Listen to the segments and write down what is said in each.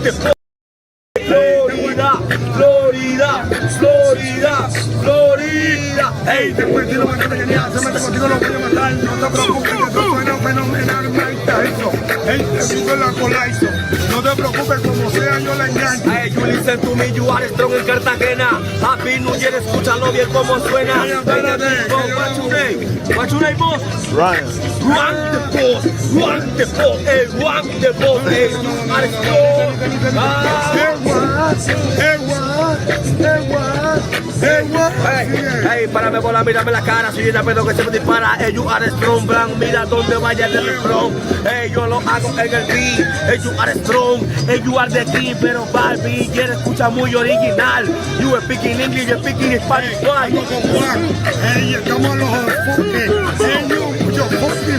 the fuck. Florida, Florida, Florida, Florida. Hey, después de lo que te venía, se mete contigo, lo voy a matar. No te preocupes, que tú suena fenomenalmente eso. Hey, te digo la colaizo. No te preocupes, como sea, yo la engancho. Hey, you listen to me, you are strong en Cartagena. Happy New Year, escúchalo bien cómo suena. Oye, espérate, What's your name? What's your name, boss? Ryan. Run the boss, run the boss, hey, run the boss, hey, you are strong. Hey, párame por la, mírame la cara, soy una pedo que se me dispara. Hey, you are strong, blanc, mira donde vaya el strong. Hey, yo lo hago en el beat. Hey, you are strong, hey, you are the king. Pero Barbie, quiere escuchar muy original. You are speaking English, you are speaking Spanish. Why? Hey, estamos a los funky. Hey, yo funky.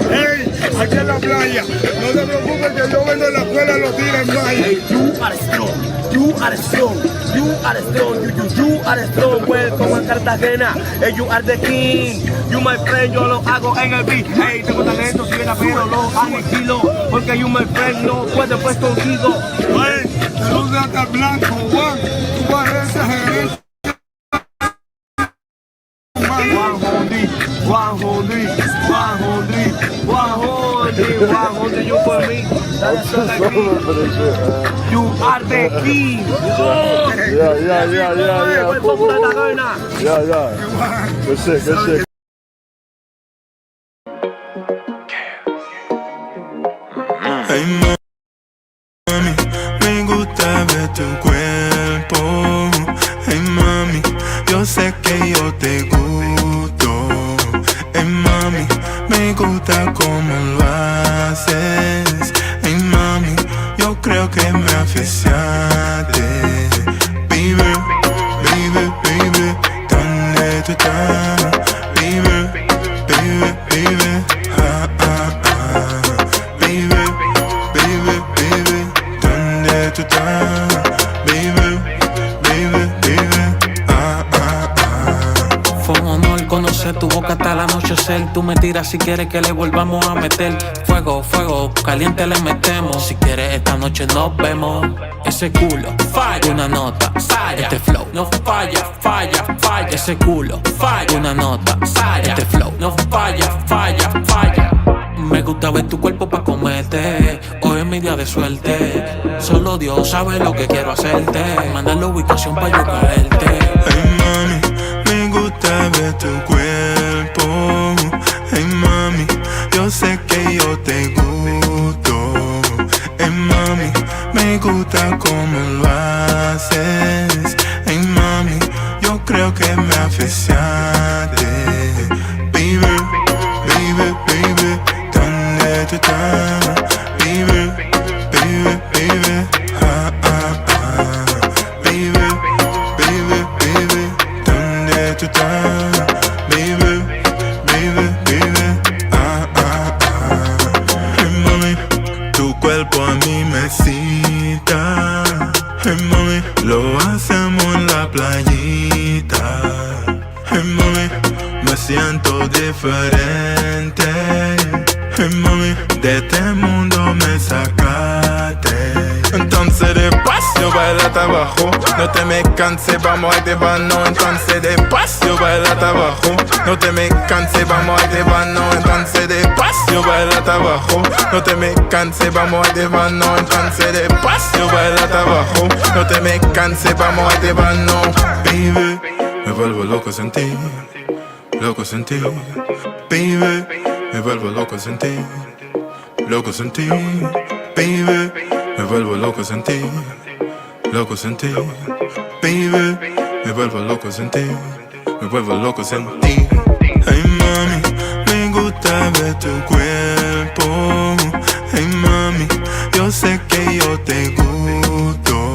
Hey, aquí en la playa. No te preocupes que yo vengo en la escuela, lo tiran mal. Hey, you are strong. You are strong, you are strong, you are strong. Welcome a Cartagena, hey, you are the king. You my friend, yo lo hago en el beat. Hey, tengo talento, soy pero lo aniquilo. Porque you my friend no puede pues contigo. Hey, saluda hasta blanco, Juan. Tú vas a ese gerente. You for me. That's so like me. You are the king. Yeah. Good shit. Ay, mami, me gusta ver tu cuerpo. Ay, mami, yo sé que yo te gusto. Ay, mami, me gusta cómo lo haces. Ay, mami, yo creo que me aficiaste. Baby, ¿dónde tú estás? Baby, Baby, ¿dónde tú estás? Baby, Fue un honor conocer tu boca hasta el anochecer. Tú me tiras si quieres que le volvamos a meter. Fuego, caliente le metemos. Si quieres esta noche nos vemos. Ese culo, falla, una nota, falla. Este flow, no falla. Ese culo, falla, una nota, falla. Este flow, no falla. Me gusta ver tu cuerpo pa' comerte. Hoy es mi día de suerte. Solo Dios sabe lo que quiero hacerte. Manda la ubicación pa' yo caerte. ay, mami, me gusta ver tu cuerpo. Ay, mami, yo sé que yo te gusto. Ay, mami, me gusta cómo lo haces. Ay, mami, yo creo que me aficiaste. Baby, ¿dónde tú estás? Baby, Baby, ¿dónde tú estás? Baby, Hey, mami, tu cuerpo a mí me cita. Hey, mami, lo hacemos en la playita. Hey, mami, me siento diferente. Hey, mami, de este mundo me sacaste. Entonces despacio, bailate abajo. No te me canses, vamos a vano. Entonces despacio, bailate abajo. No te me canses, vamos a vano. Entonces despacio, bailate abajo. No te me canses, vamos a vano. Entonces despacio, bailate abajo. No te me canses, vamos a vano. Baby, me vuelvo loco sin ti. Baby, me vuelvo loco sin ti. Baby, me vuelvo loco sin ti. Baby, me vuelvo loco sin ti. Ay, mami, me gusta ver tu cuerpo. Ay, mami, yo sé que yo te gusto.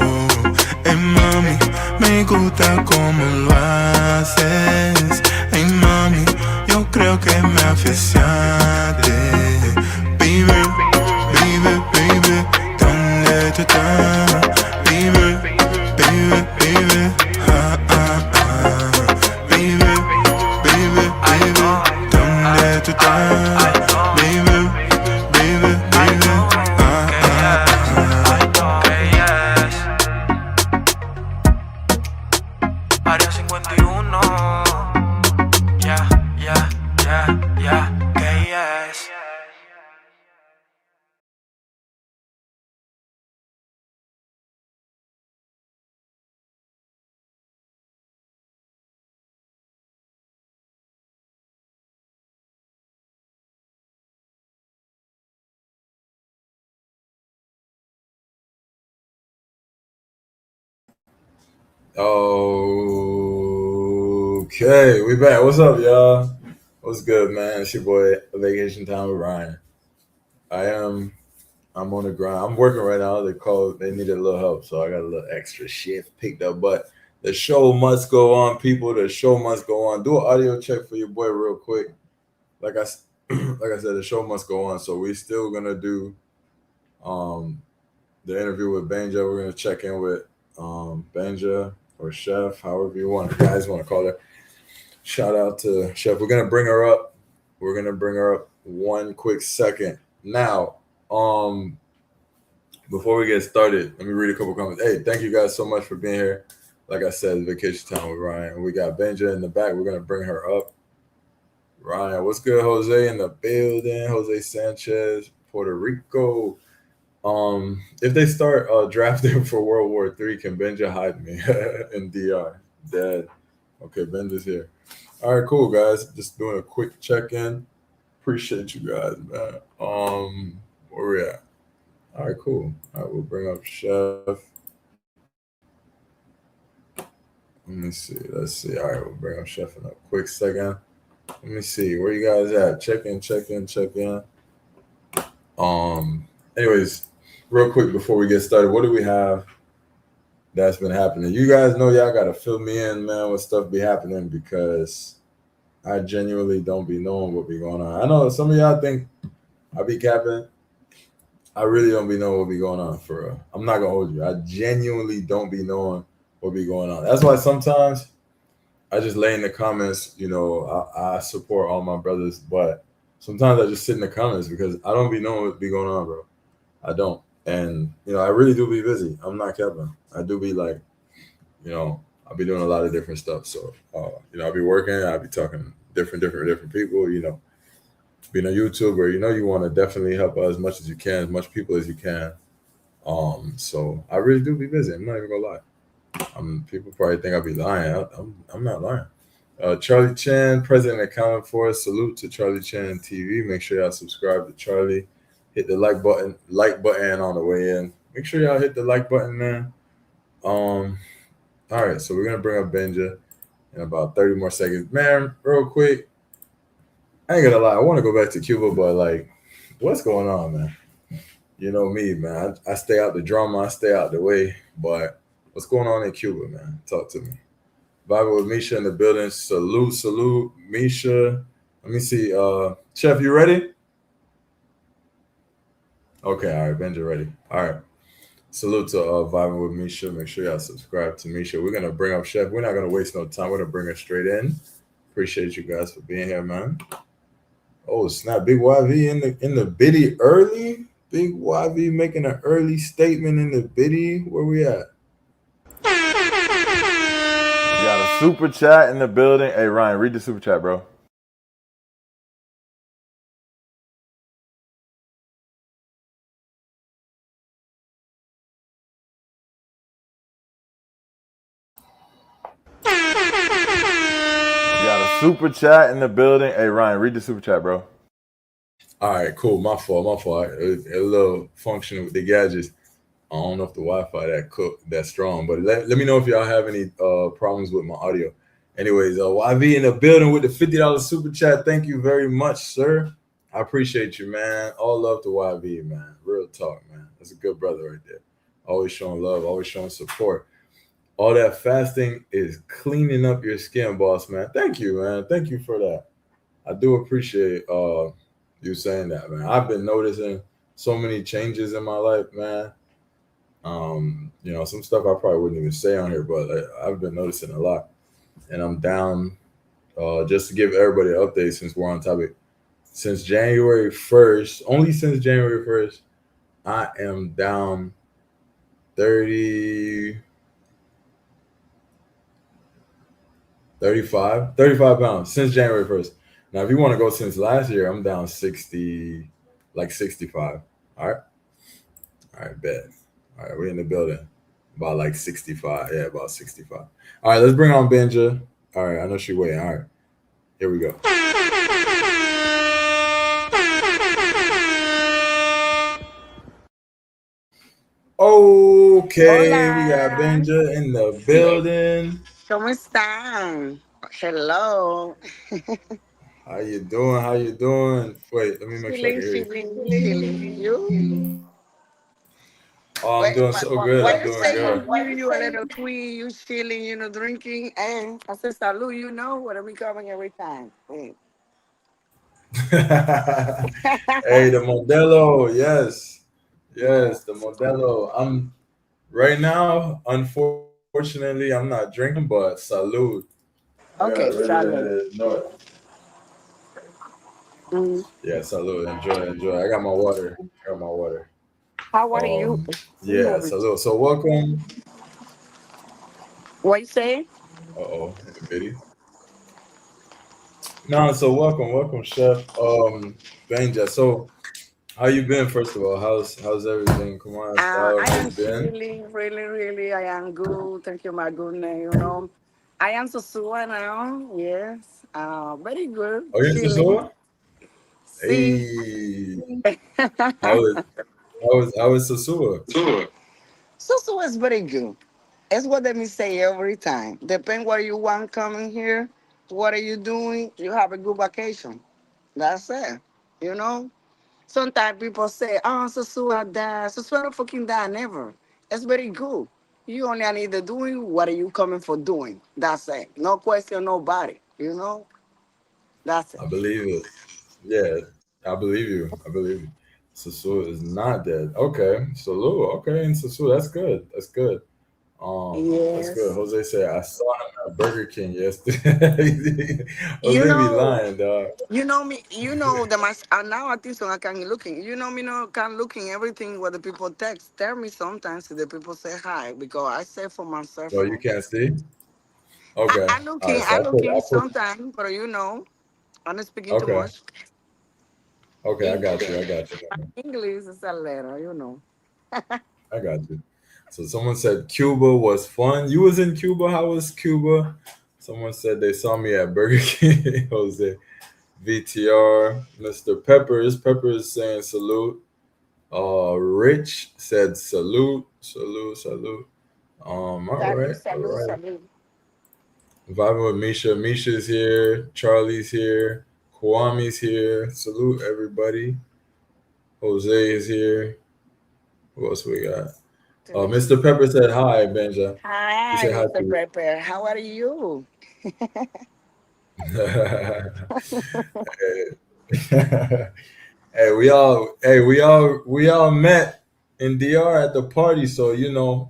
Ay, mami, me gusta cómo lo haces. Ay, mami, yo creo que me aficiaste. Baby, ¿dónde tú estás? Baby, ¿dónde tú estás? Baby, Okay, we back. What's up, y'all? What's good, man? It's your boy, Vacation Time with Ryan. I'm on the grind. I'm working right now. They needed a little help, so I got a little extra shift picked up. But the show must go on, people. The show must go on. Do an audio check for your boy real quick. Like I said, the show must go on. So we still gonna do the interview with Benya. We're gonna check in with Benya or Chef, however you guys want to call her. Shout out to Chef. We're gonna bring her up. We're gonna bring her up one quick second. Now, before we get started, let me read a couple comments. Hey, thank you guys so much for being here. Like I said, Vacation Time with Ryan. We got Benya in the back. We're gonna bring her up. Ryan, what's good? Jose in the building. Jose Sanchez, Puerto Rico. If they start drafting for World War III, can Benya hide me in DR? Dead. Okay, Benja's here. All right, cool, guys. Just doing a quick check-in. Appreciate you guys, man. Where we at? All right, cool. All right, we'll bring up Chef. Let me see. Let's see. All right, we'll bring up Chef in a quick second. Let me see. Where you guys at? Check in. Anyways, real quick before we get started, what do we have that's been happening? You guys know y'all gotta fill me in, man, what stuff be happening, because I genuinely don't be knowing what be going on. I know some of y'all think I be capping. I really don't be knowing what be going on, for real. I'm not gonna hold you. I genuinely don't be knowing what be going on. That's why sometimes I just lay in the comments, I support all my brothers, but sometimes I just sit in the comments because I don't be knowing what be going on, bro. I don't. And, I really do be busy. I'm not capping. I do be like, I'll be doing a lot of different stuff. So, I'll be working. I'll be talking different people, being a YouTuber, you want to definitely help out as much as you can, as much people as you can. So I really do be busy. I'm not even gonna lie. People probably think I'll be lying. I'm not lying. Charlie Chan, President Accounting for. Salute to Charlie Chan TV. Make sure y'all subscribe to Charlie. Hit the like button on the way in. Make sure y'all hit the like button, man. All right, so we're gonna bring up Benya in about 30 more seconds. Man, real quick. I ain't gonna lie, I want to go back to Cuba, but what's going on, man? You know me, man. I stay out the drama, I stay out the way. But what's going on in Cuba, man? Talk to me. Vibing with Misha in the building. Salute, Misha. Let me see. Chef, you ready? Okay, all right, Benya ready. All right. Salute to Vibing with Misha. Make sure y'all subscribe to Misha. We're gonna bring up Chef. We're not gonna waste no time. We're gonna bring her straight in. Appreciate you guys for being here, man. Oh snap! Big YV in the biddy early. Big YV making an early statement in the biddy. Where we at? You got a super chat in the building. Hey Ryan, read the super chat, bro. You got a super chat in the building. Hey Ryan, read the super chat, bro. All right, cool. My fault. A little function with the gadgets. I don't know if the Wi-Fi that strong, but let me know if y'all have any problems with my audio. Anyways, YV in the building with the $50 super chat. Thank you very much, sir. I appreciate you, man. All love to YV, man. Real talk, man. That's a good brother right there. Always showing love, always showing support. All that fasting is cleaning up your skin, boss, man. Thank you, man. Thank you for that. I do appreciate you saying that, man. I've been noticing so many changes in my life, man. Some stuff I probably wouldn't even say on here, but I've been noticing a lot. And I'm down, just to give everybody an update since we're on topic. Since January 1st, only since January 1st, I am down 35 pounds since January 1st. Now, if you want to go since last year, I'm down 65. All right, bet. All right, we're in the building. About 65. Yeah, about 65. All right, let's bring on Benya. All right, I know she's waiting. All right, here we go. Okay, we got Hola, Benja in the building. ¿cómo están? Hello. How you doing? How you doing? Wait, let me make sure I Chilling, can hear you. chilling, chilling. You? Oh, I'm Wait, doing so good. why I'm you doing say good. you a little queen, you chilling, drinking, and I said salud, what are we coming every time? Wait. Hey, the Modelo, yes, Yeah. yes, the Modelo. I'm right now. Unfortunately, I'm not drinking, but salute. I got Okay, salud. really no. Mm. Yeah, salute. Enjoy, enjoy. I got my water. I got my water. How are you? Yeah, salute. So welcome. What you say? Uh-oh, in the video. No, so welcome, chef. Benja. So how you been? First of all, how's everything? Come on, how I have am you been? chilling, really, really. I am good. Thank you, my goodness. I am Sosua now. Yes. Very good. Are you in Chilling. Sasua? See. Hey, how is how is Sasua? Sosua is very good. It's what let me say every time. Depend what you want coming here. What are you doing? You have a good vacation. That's it. You know? Sometimes people say, oh, Sosua that. Sosua no fucking that. Never. It's very good. You only need to doing what are you coming for doing. That's it. No question, nobody. That's it. I believe it. Yeah, I believe you. I believe you. Sasua is not dead. Okay, salute. Okay, in Sasua, that's good. That's good. That's good. Yes. Jose said I saw him at Burger King yesterday. You Jose be know, lying, dog. you know me, you know the mas now at this one I can looking. You know me no can looking everything what the people text. Tell me sometimes if the people say hi because I say for myself Well, you no. can't see. Okay. I All looking, right. So I I put. looking I put. sometimes, but I'm not speaking too Okay. much. Okay. I got you. I got you. English is a letter. I got you. So someone said Cuba was fun. You was in Cuba. How was Cuba? Someone said they saw me at Burger King. Jose VTR. Mr. Peppers. Peppers saying salute. Rich said salute. Salute. Salute. All Salud, right. All salud, right. salud. Vibing with Misha. Misha's here. Charlie's here. Kwami's here. Salute everybody. Jose is here. Who else we got? Mr. Pepper said hi, Benja. He Hi, said hi Mr. to Prepper. How are you? you. Hey, we all met in DR at the party, so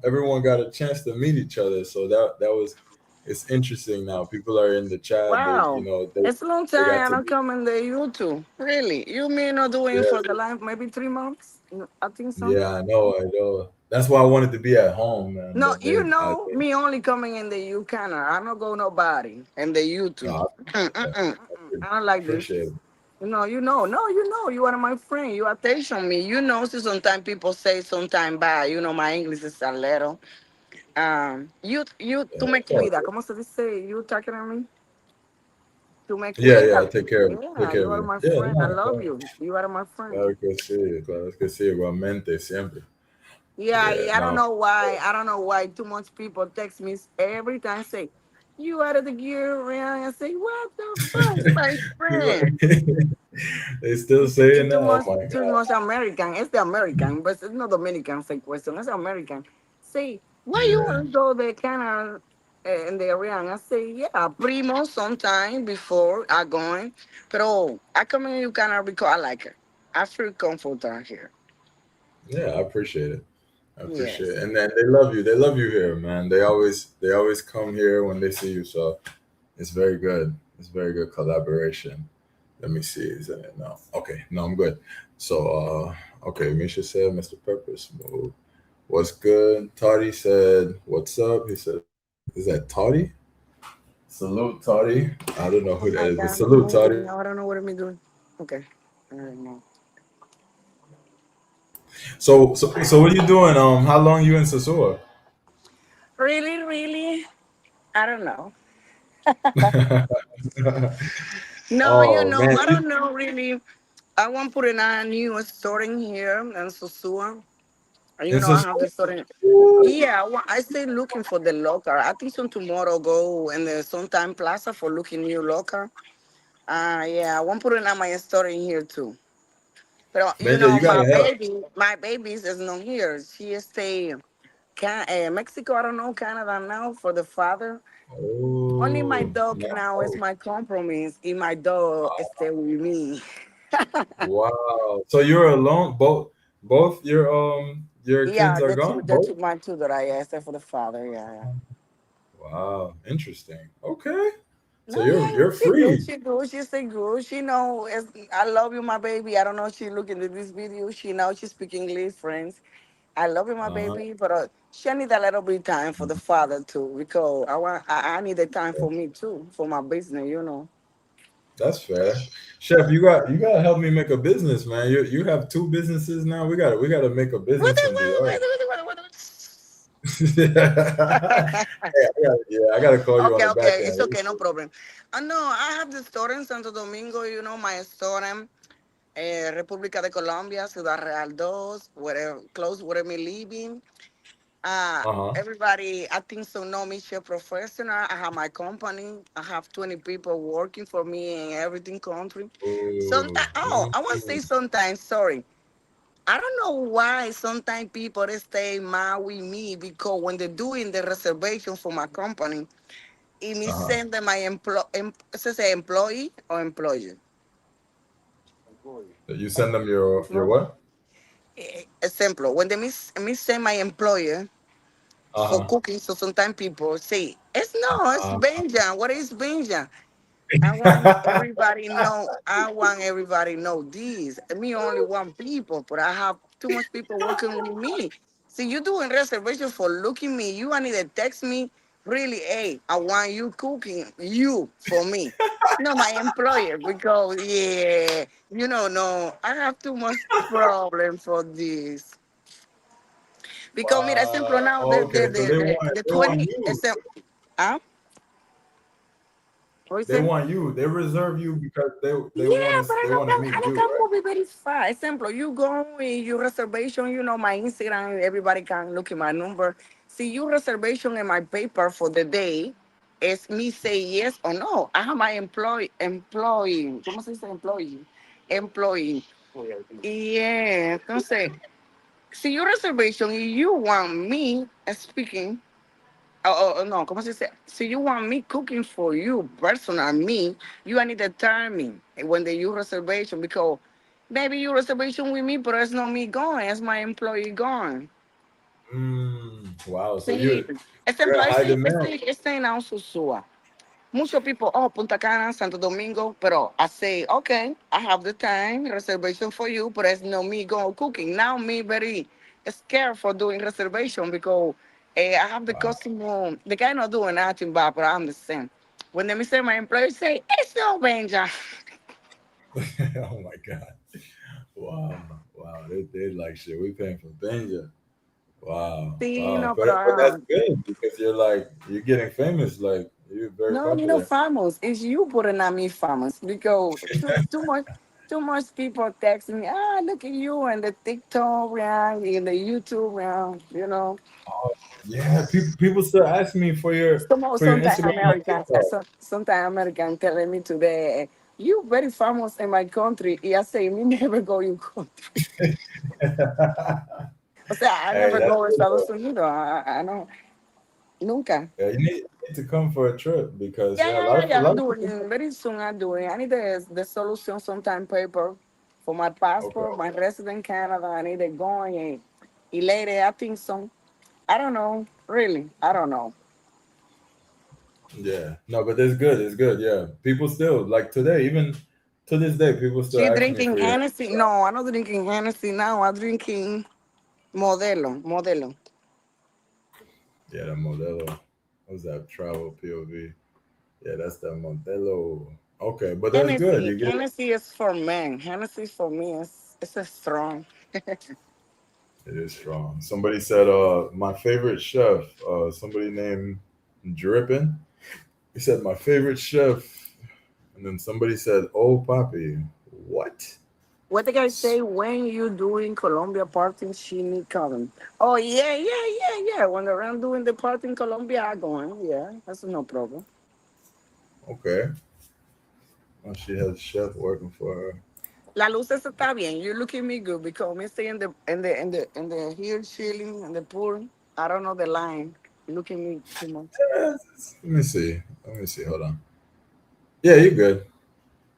everyone got a chance to meet each other. So that was it's interesting now. People are in the chat. They you Wow. know they It's a long they got time I to don't meet. come in the YouTube. Really? You mean not doing Yeah, for the life maybe 3 months? I think so. yeah, I know. That's why I wanted to be at home, man. No, But babe, I think me only coming in the U Canada. I don't go nobody in the YouTube. no, I don't like this. appreciate it. You are my friend. You attention me. See, sometimes people say sometime bye. My English is a little. Yeah, tú me it's all cuida. good. ¿Cómo se dice? You talking to me? Tú me Yeah, yeah. cuida. Take care of take Yeah, care you of are you. my Yeah, friend. I no, love claro, you. You are my friend. claro que sí, igualmente, siempre. Yeah, Yeah, yeah, I don't no. know why. I don't know why too much people text me every time say, you out of the gear around. I say, what the fuck, my friend? They still saying Too that? Oh much, my too god. much American. It's the American, but it's not Dominican say question. It's American. Say, why you Yeah. want to go the Canada in the area? I say, yeah, primo sometime before I going. Pero I come in Canada because I like it. I feel comfortable here. Yeah, I appreciate it. I appreciate it. Yes. And then they love you. They love you here, man. They always come here when they see you. So it's very good. It's very good collaboration. Let me see. Is that it? No. Okay. No, I'm good. So okay, Misha said Mr. Purpose move. What's good? Toddy said, what's up? He said, is that Toddy? Salute Toddy. I don't know Oh who that my is, but God, I'm salute Toddy. moving. I don't know what I'm doing. Okay. I don't know. So what are you doing? How long you in Sasua? Really, really? I don't know. No, Oh man, I don't know really. I want to put in a new store in here in Sosua. You It's know, a I have the store. Yeah, I stay looking for the locker. I think some tomorrow go in the Sometime Plaza for looking new locker. Yeah, I want to put it on my store in here too. But you Benja, know, you gotta help. my babies is not here. She stay Mexico. I don't know Canada now for the father. Only my Oh, dog now is no. my compromise. And my dog stay with me. Wow. So you're alone? Both your Yeah, kids are gone? the Both? two my two that I asked for the father. Yeah, yeah. Wow. Interesting. Okay. So No, yeah, you're she good. free. She good. She say good. She know. I love you, my baby. I don't know if she looking at this video. She know she speak English, friends. I love you, my Uh-huh. baby, but she need a little bit time for the father too, because I need the time for me too, for my business, you know. That's fair. Chef, you gotta help me make a business, man. You have two businesses now. We gotta make a What business the- from the what- art. what- what- what- Yeah, I gotta call you on Okay, the back okay, it's end. okay, no problem. No, I have the store in Santo Domingo, you know, my store in República de Colombia, Ciudad Real 2, where close where me living. Uh-huh. Everybody, I think so know me, chef professional. I have my company. I have 20 people working for me in everything country. Ooh. Sometimes, I want to say sometimes, sorry. I don't know why sometimes people they stay mad with me because when they're doing the reservation for my company, it me Uh-huh. send them my employee or employer. You send them your what? Example, when they me send my employer for Uh-huh. cooking, so sometimes people say, it's Uh, Benya. What is Benya? I want everybody know this. Me only one people, but I have too much people working with me. See, you doing reservation for looking me. You need to text me. Really, hey, I want you cooking you for me. No, my employer, because yeah, no, I have too much problem for this. Because mira, ejemplo now okay, so the they want 20 you. example, huh? What you They say? want you. They reserve you because Yeah, but they want to meet I don't you, can right? move it very fast. Example, you go in your reservation, my Instagram, everybody can look at my number. See your reservation in my paper for the day. It's me say yes or no. I have my employee. ¿Cómo se dice employee? Employee. Yeah, entonces, see your reservation, if you want me speaking, no, ¿cómo se dice? So you want me cooking for you, personal me, you need to tell me when they use reservation because maybe you reservation with me, but it's not me going, it's my employee going. Wow. So Sí, ejemplo, you're in high demand. este en Susua. Muchos people, Punta Cana, Santo Domingo, pero I say, okay, I have the time, reservation for you, but it's no me go cooking. Now me very scared for doing reservation because I have the Wow. customer, the guy not doing nothing bad, but I understand. When they say my employee say, it's no Benja. Oh my God. Wow. Wow. They like shit. We paying for Benya. Wow. Sí, Wow. no, pero But that's good because you're getting famous. Like you're very no, popular. famous. It's you putting on me famous because too much people text me. Look at you and the TikTok round and the YouTube round. Oh, yeah. People still ask me for your Sometimes Instagram or American, TikTok. sometimes American telling me today, you very famous in my country. Y I say, me never go in country. O sea, I Hey, never that's go to good Estados though. Unidos. I know, nunca. Yeah, you need to come for a trip because Yeah, yeah, yeah, yeah, a yeah. I'm lot of doing people. it. Very soon I'm doing it. I need the solution sometime paper for my Okay. passport, my resident Canada. I need it going. And later, I think so. I don't know. Really, I don't know. Yeah. No, but it's good. It's good. Yeah. People still like today, even to this day, people still She ask me drinking for your Hennessy? No, I'm not drinking Hennessy now. I'm drinking Modelo. yeah, the Modelo. What's that? Travel POV. Yeah, that's the Modelo. Okay, but that's good. You get Hennessy is for men. Hennessy for me is it's a strong. it is strong. Somebody said my favorite chef, somebody named Drippin. He said my favorite chef. And then somebody said, "Oh, Poppy, what?" What the guy say when you doing Colombia part in Chile coming? Oh yeah, yeah, yeah, yeah. When around doing the part in Colombia, I going. Yeah, that's no problem. Okay. Oh, she has a chef working for her. La luces está bien. You looking me good because me stay in the here chilling in the pool. I don't know the line. You looking me too much. Let me see. Let me see. Hold on. Yeah, you're good.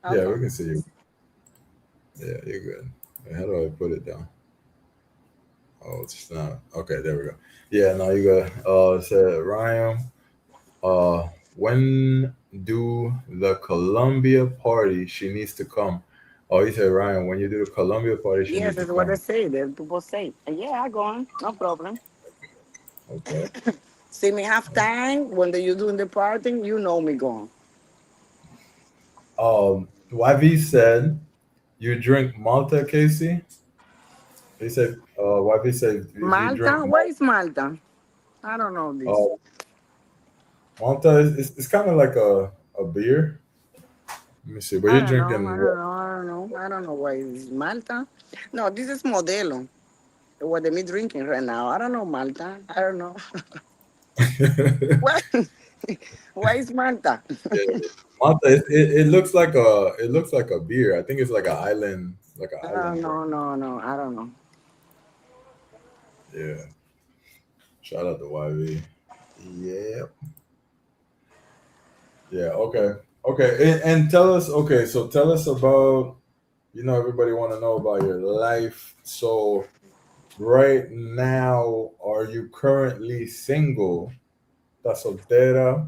Yeah, Okay. we can see you. Yeah, you're good. Wait, how do I put it down? Oh, it's not. Okay, there we go. Yeah, no, you got. It said Ryan. When do the Columbia party? She needs to come. Oh, he said Ryan. When you do the Columbia party, she Yes, needs to that's what they come. say. The people say. Yeah, I going. No problem. Okay. See me half time when you doing the party. You know me going. YV said you drink Malta, Casey. He said. YV said if you drink Malta? Where is Malta? I don't know this. Uh, Malta it's kind of like a beer. Let me see. But I you're don't know. I drinking don't what? know. I don't know. I don't know why it's Malta. No, this is Modelo. What am I drinking right now? I don't know Malta. I don't know. What? Why is Malta? Yeah, Malta. It looks like a beer. I think it's like an island drink. No, no, no. I don't know. Yeah. Shout out to YV. Yeah. Yeah. Okay. Okay. And tell us. Okay. So tell us about. Everybody want to know about your life. So right now, are you currently single? ¿Estás soltera?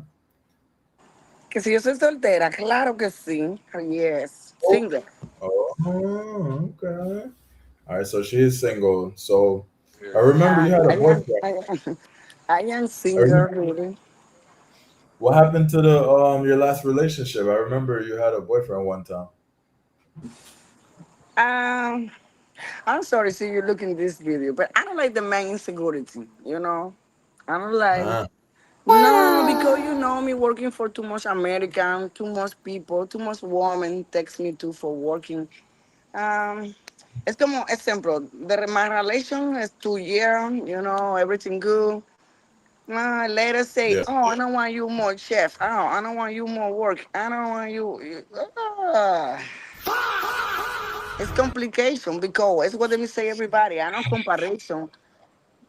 Que si yo soy soltera, claro que sí. Yes. Oh, Single. okay. All right, so she is single. So I remember you had a I am, boyfriend. I am Are single, you, really. what happened to the your last relationship? I remember you had a boyfriend one time. Um, I'm sorry, see you looking this video, but I don't like the man insecurity, you know? I don't like, Ah, no, because you know me working for too much American, too much people, too much women text me too for working. Um, it's como ejemplo, my relation is 2 year, everything good. Later say, yeah, oh, I don't want you more chef. Oh, I don't want you more work. I don't want it's complication because it's what they say everybody. I don't comparison.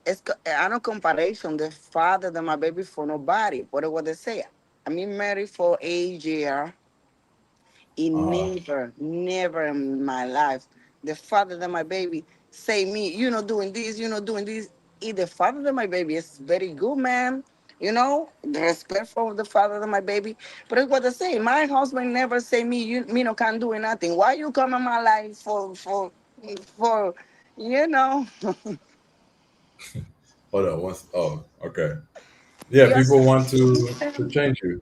I don't comparison the father of my baby for nobody. What they say? I mean married for 8 years. He uh-huh. never in my life, the father of my baby say me, doing this, doing this. The father of my baby is very good, man. The respect for the father of my baby. But it's what I say. My husband never say me, me no can't do nothing. Why you come in my life for, you know? Hold on once. Oh, okay. Yeah, Yes. people want to change you.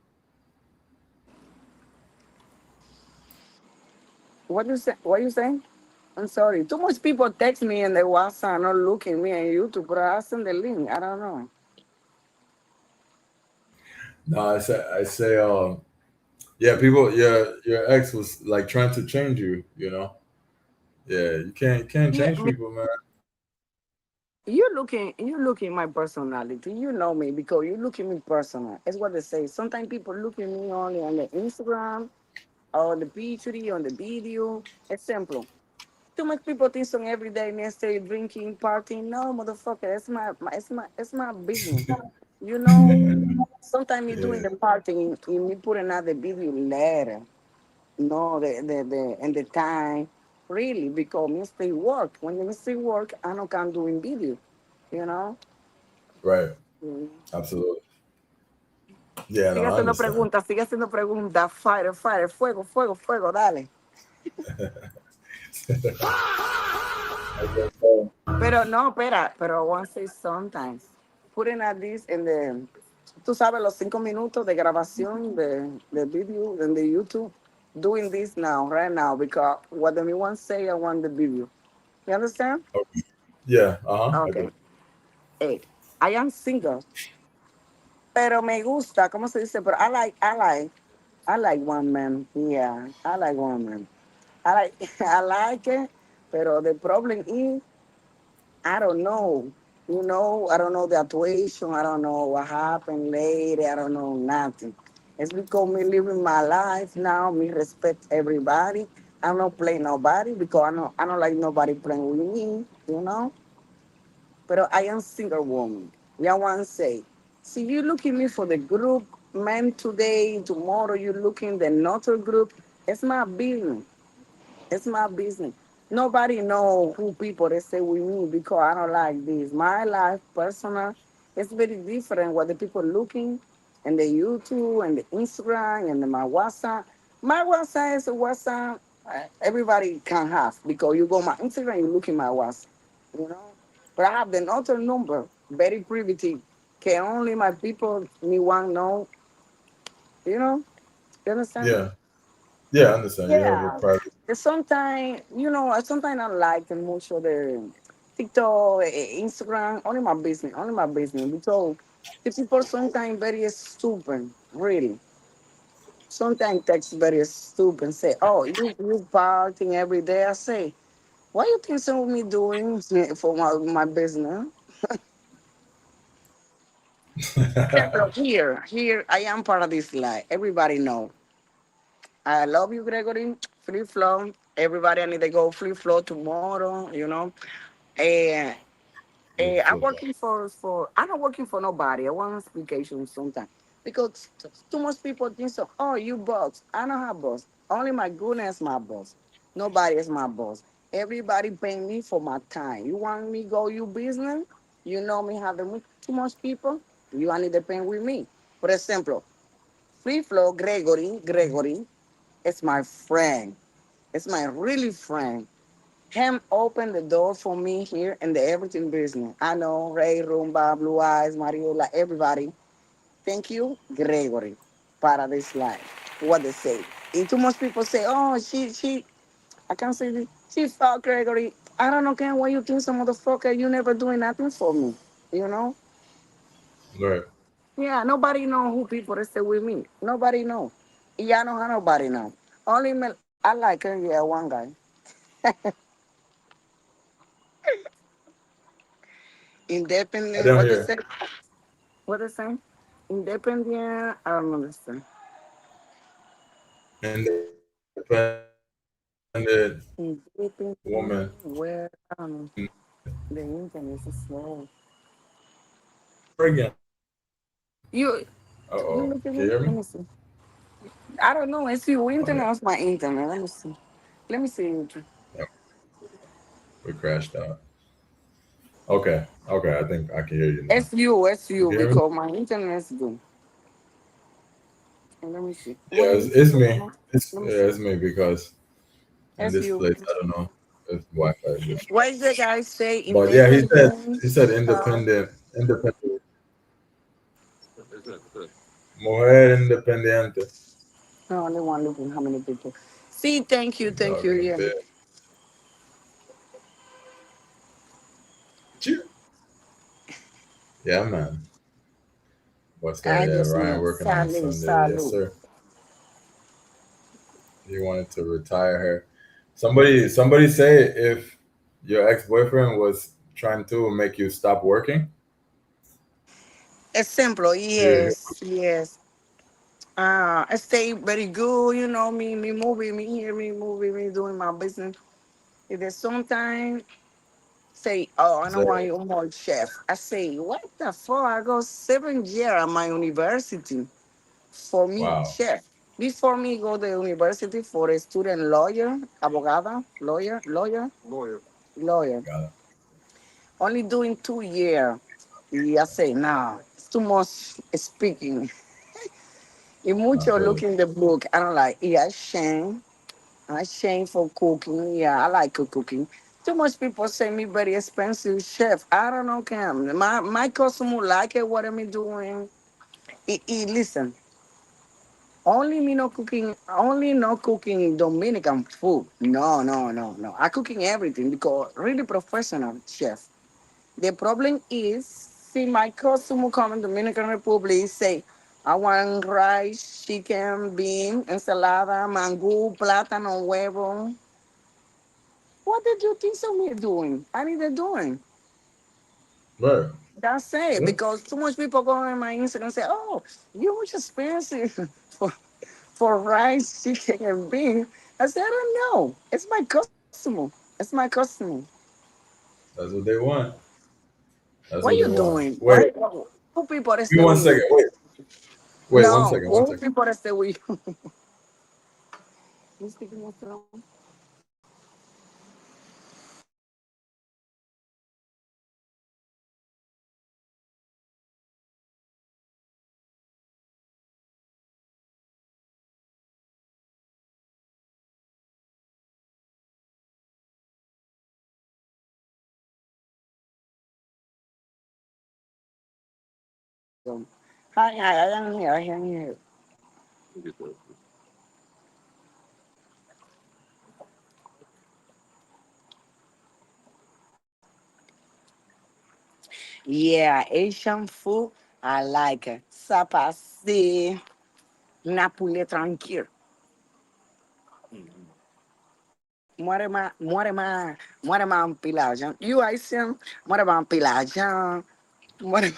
What you say? What you saying? I'm sorry. Too much people text me and the WhatsApp not looking me on YouTube, but I send the link. I don't know. No, I say yeah, people your ex was like trying to change you. Yeah, you can't Yeah, change people, man. you looking my personality. You know me because you look at me personal. It's what they say. Sometimes people look at me only on the Instagram or the picture on the video. It's simple. Too much people think so every day me stay drinking, partying. No, motherfucker, it's my business. You know, sometimes me doing Yeah, the partying, me put another video later. No, the and the time. Really, because me stay work. When you stay work, I no can do in video. You know. right. Mm. Absolutely. Yeah, no, I understand. Sigue haciendo preguntas. Fire, fire, fuego, fuego, fuego, dale. Okay, so, Pero no, espera, pero I want to say sometimes. Putting at this in tú sabes, los 5 minutos de grabación de video en the YouTube. Doing this now, right now, because what the me want say, I want the video. You understand? okay. Yeah, I Okay. do. Hey, I am single, pero me gusta, ¿cómo se dice? Pero I like one man. Yeah, I like one man. I like, I like it. Pero the problem is, I don't know. I don't know the situation. I don't know what happened later. I don't know nothing. It's because me living my life now. Me respect everybody. I don't play nobody because I don't like nobody playing with me. But I am single woman. Yeah, one say. See, you looking me for the group men today. Tomorrow you looking the another group. It's my business. It's my business. Nobody know who people they say with me because I don't like this. My life, personal, it's very different what the people looking and the YouTube and the Instagram and my WhatsApp. My WhatsApp is a WhatsApp everybody can have because you go my Instagram, you look in my WhatsApp, you know. But I have the other number, very private. Can only my people me want know, you know. You understand? Yeah. Yeah, I understand. You have a Yeah. private. Sometimes, sometimes I like much of the TikTok, Instagram, only my business. Because the people sometimes very stupid, really. Sometimes text very stupid, say, oh, you partying every day. I say, what you think some of me doing for my business? Example, here, I am part of this life. Everybody know. I love you, Gregory. Free flow. Everybody, I need to go free flow tomorrow, And I'm working for I'm not working for nobody. I want explication sometimes. Because too much people think so, oh, you boss. I don't have boss. Only my goodness my boss. Nobody is my boss. Everybody paying me for my time. You want me go you business? You know me have too much people. You need to pay with me. For example, free flow Gregory is my friend. It's my really friend. Him opened the door for me here in the everything business. I know Ray, Rumba, Blue Eyes, Mariola, everybody. Thank you, Gregory, para this life. What they say. And too much people say, oh, I can't say this. She fuck Gregory. I don't know, Ken, why you think some motherfucker, you never doing nothing for me, you know? Right. Yeah, nobody know who people that stay with me. Nobody know. Yeah, I know how nobody know. Only me, I like her, yeah, one guy. I Independent, don't what they hear. say? What they say? Independent, I don't understand. Independent Independent, woman. where, I don't know. The internet is slow. Again. You, Uh you oh. look at Can you me? hear me? Let me see. I don't know. It's your Oh yeah. internet or it's my internet. Let me see. Let me see. Yeah, we crashed out. Okay. Okay. I think I can hear you now. It's You you, can hear me? because my internet is good. And let me see. Yeah, Where is, it's where me. am I? It's Let me yeah, see. it's me because in It's this you. place I don't know if Wi-Fi is good. What is the guy say? But yeah, Independent. he said mujer independiente. No, only one looking. How many people? See, thank you, The thank dog you. in the Yeah. bed. Cheer. Yeah, man. What's that? I Yeah, just Ryan want working on salute, Sunday. Yes, salute. sir. He wanted to retire her. Somebody say if your ex-boyfriend was trying to make you stop working. Example, He yes, yes. I stay very good, me moving, me here, me moving, me doing my business. If there's sometimes say, oh, I don't say, want you more chef. I say, what the fuck? I go 7 years at my university for me, wow, chef. Before me go to university for a student lawyer, abogada, lawyer. got it. Only doing 2 years. I say, nah, it's too much speaking. Y I mucho feel look it. in the book. I don't like, yeah, shame. I shame for cooking. Yeah, I like cooking. Too much people say me very expensive chef. I don't know, Cam. My customer like it, what I'm doing. Listen, only me no cooking, only no cooking Dominican food. No, no, no, no. I cooking everything because really professional chef. The problem is, see my customer come in Dominican Republic say, I want rice, chicken, bean, ensalada, mango, plátano, huevo. what did you think of me doing? I need to doing. Right. That's it. Yeah. Because too much people go on my Instagram and say, "Oh, you much expensive for rice, chicken, and beef." I said, "I don't know. It's my customer. It's my customer. That's what they want. That's What what they you want. doing? Wait, Who people that give me stay one with second. you? Wait, one No, second, one who second. people that stay with you? You speaking with them? Hi, I am here. I am here. Yeah, Asian food. I like it. Sapasi, Napule tranquille. More ma pilajan. You Asian? More ma pilajan. More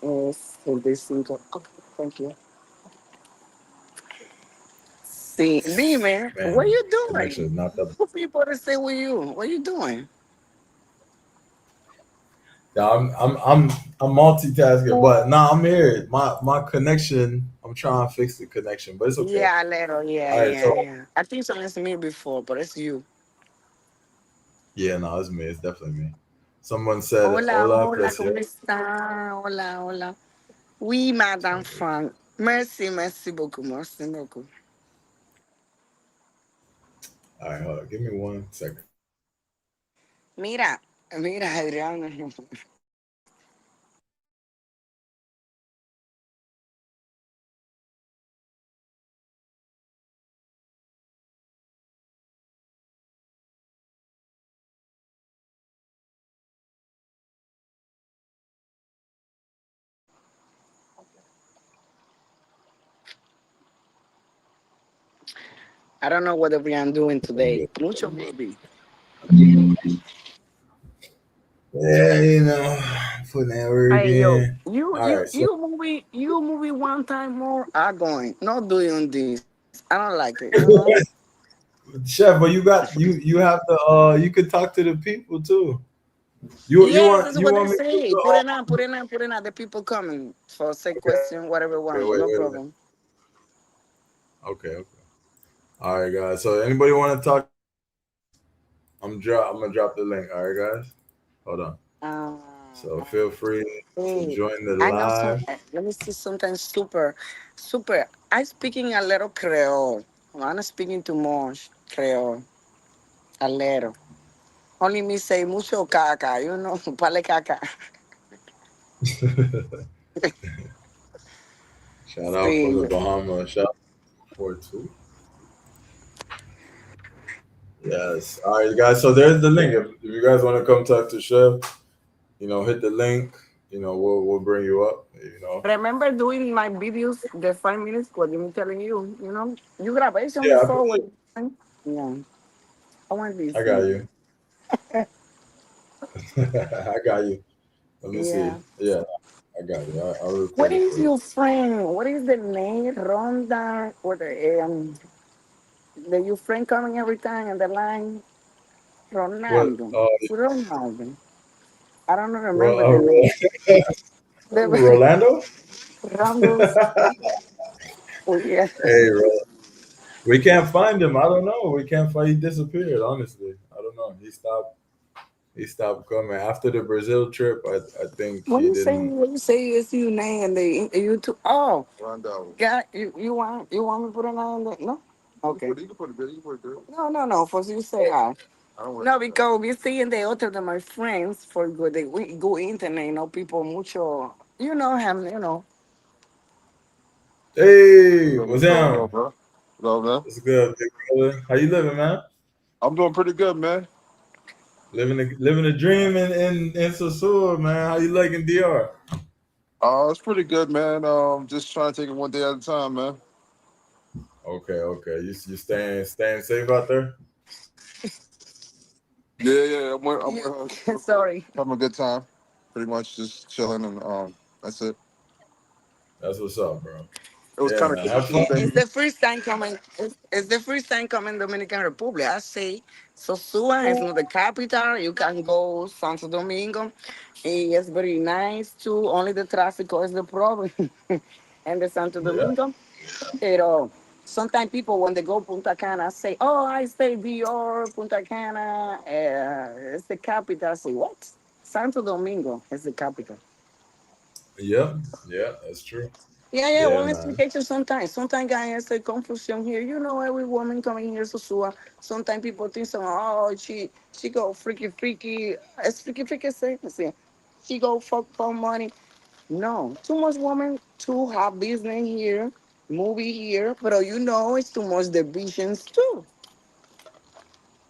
es 35. Okay, thank you. See, dime, what Man, you connection doing? is not that. Who people to stay with you? What you doing? Yeah, I'm multitasking, but nah, I'm here. My connection. I'm trying to fix the connection, but it's okay. Yeah, little. Yeah, All right, yeah, so yeah. I think someone's me before, but it's you. yeah, no, it's me. It's definitely me. Someone said Hola, "Hola, hola, precio." ¿cómo está? Hola, hola. Oui, Madame Frank. Merci, merci beaucoup, merci beaucoup. All right, hold on. Give me 1 second. Mira, mira, Adriana. I don't know what Adrian doing I'm today. good. Mucho baby. Yeah, putting that work Hey yo, in. All right, so you movie one time more. I'm going. Not doing this. I don't like it. You know. chef, but you have to you could talk to the people too. You Yes, want that's what they me to say. Put it on, put it on, put it on. The people coming for say okay, question, whatever okay, one. wait, No wait, wait. problem. Okay. All right, guys. So anybody want to talk? I'm gonna drop the link. All right, guys. Hold on. Uh, So feel free to Hey, join the I know some. live. Let me see something super. I speaking a little Creole. I'm not speaking too much Creole. A little. Only me say mucho caca. You know, pale caca. Shout out from the See. Bahamas. Shout out for two. Yes. All right, guys. So there's the link. If you guys want to come talk to Chef, hit the link. We'll bring you up. Remember doing my videos, the 5 minutes, what I'm telling you, you graduation Yeah, before what yeah. I want I this. got you. I got you. Let me see. Yeah. Yeah, I got you. I'll What record it for is you. your friend? What is the name? Ronda or the your friend coming every time on the line? What? Ronaldo. Ronaldo. I don't remember the Ro- name. The Rolando? Ronaldo's. Oh yeah. Hey, we can't find him. I don't know. We can't find. He disappeared. Honestly, I don't know. He stopped. He stopped coming after the Brazil trip. I think What he you say? didn't. What you say is your name and the YouTube? Oh, God, you want me to put it on the no? Okay. You can put it there. You can put it there. No. For you say hi. No, because we see in the other of my friends for good. We go internet. People mucho. You know him. Hey, what's What down? up, bro? What up, man? What's good, big brother? How you living, man? I'm doing pretty good, man. Living a dream in Sosur, man. How you liking DR? It's pretty good, man. Just trying to take it one day at a time, man. Okay. You staying safe out there? Yeah. I'm with her. Sorry. Having a good time. Pretty much just chilling and that's it. That's what's up, bro. It was Yeah, kind of man. cool. Have fun. It's the first time coming. It's the first time coming Dominican Republic. I say Sosua is not the capital. You can go Santo Domingo. It's very nice too. Only the traffic is the problem. And the Santo Yeah. Domingo. Pero sometimes people when they go Punta Cana say, "Oh, I stay Dior, Punta Cana. It's the capital." I say, "What? Santo Domingo is the capital." Yeah. Yeah. That's true. Yeah, Yeah, one man. explication sometimes. Sometimes guys a confusion here. You know, every woman coming here Sosua. Sometimes people think so, oh, she go freaky. It's freaky say. She go fuck for money. No, too much woman to have business here, movie here, but you know it's too much divisions too.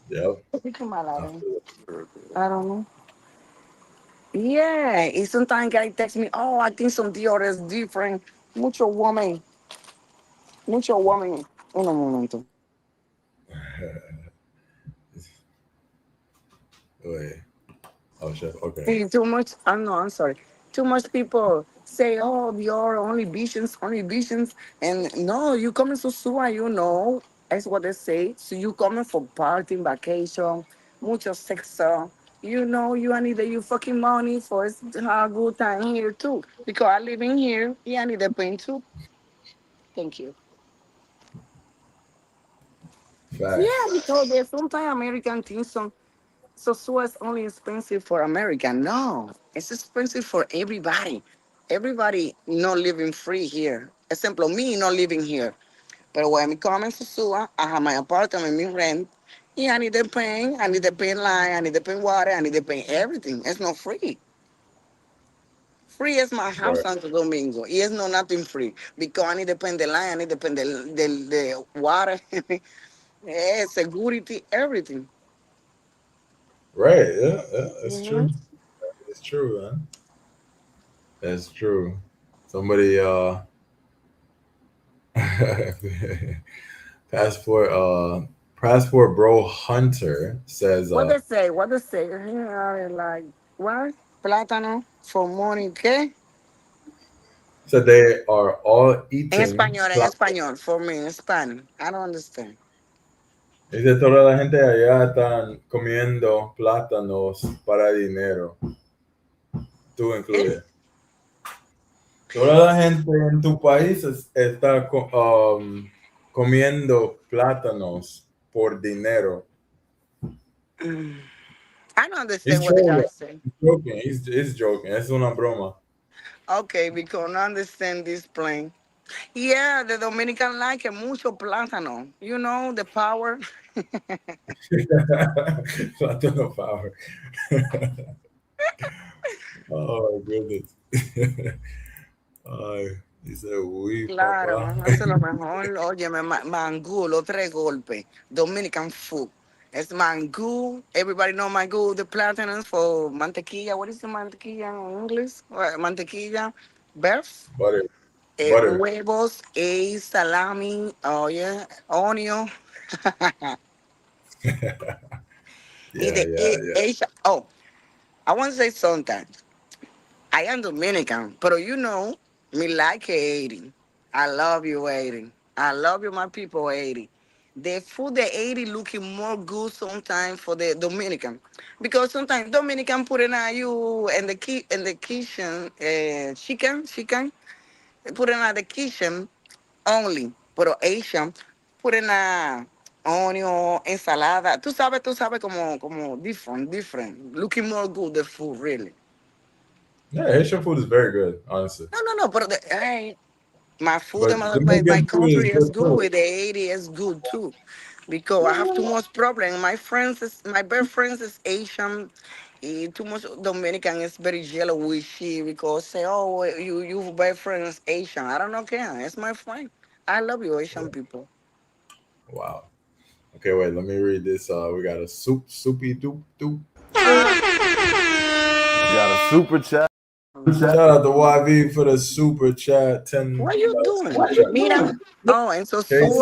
Yep. Come on, I feel it. I don't know. Yeah, and sometimes guy text me, oh, I think some Dior is different. Mucho woman. Uno momento. Wait. Oh, chef. Okay. See, too much. I'm sorry. Too much people say, "Oh, you're only visions," and no, you coming to Sua, you know, that's what they say. So you coming for party, vacation, mucho sexo. You know, you need you fucking money for a good time here too. Because I live in here, yeah, I need the pain too. Thank you. Yeah, Facts. because there's sometimes American things. So it's only expensive for America. No, it's expensive for everybody. Everybody not living free here. Example, me not living here. But when I come in Sosua, I have my apartment, me rent. Yeah, I need to pay line, I need to pay water, I need to pay everything. It's not free. Free is my house Right. Santo Domingo. It's not nothing free. Because I need to pay the line, I need to pay the water, security, everything. Right. Yeah. Yeah. That's Mhm. true. It's true, man. That's true. Somebody passport passport bro Hunter says What they say? What they say? Here, like, what? Plátano for money, ¿qué? so they are all eating En español, for me, in Spanish. I don't understand. dice toda la gente allá están comiendo plátanos para dinero. Tú ¿Qué? incluye. Toda la gente en tu país está comiendo plátanos por dinero. I don't understand He's what the trolling. guy say. He's joking. He's joking. Es una broma. Okay, because I understand this plane. Yeah, the Dominican like it mucho plátano. You know, the power. Plátano power. Oh, goodness. Ay, dice, uy, Claro, papá. hace lo mejor. Oye, mangú, los tres golpes. Dominican food. It's mangú. Everybody know mangú. The platinums for mantequilla. What is the mantequilla in English? Mantequilla. Beef. Butter. Butter. Huevos. Salami. Oh, yeah. Onion. Y Yeah, the yeah, yeah. oh, I want to say something. I am Dominican, but you know, me like Haiti. I love you, Haiti. I love you, my people, Haiti. The food the Haiti looking more good sometimes for the Dominican, because sometimes Dominican put in you in the kitchen, chicken, put in the kitchen only, but Asian put in a onion, ensalada. Tú sabes como different, looking more good the food really. Yeah, Haitian food is very good, honestly. No, but hey, my food in But my Dominican food is country is good good. too. With the 80 is good too, because I have too much problem. My best friends is Asian. Too much Dominican is very yellowishy because say, oh, you best friend is Asian. I don't know, can it's my friend. I love you, Asian people. Wow. Okay, wait, let me read this. We got a soupy doop doop. Got a super chat. Shout out to YV for the super chat. What 10 you doing? super chat. Mira, oh, and so Casey.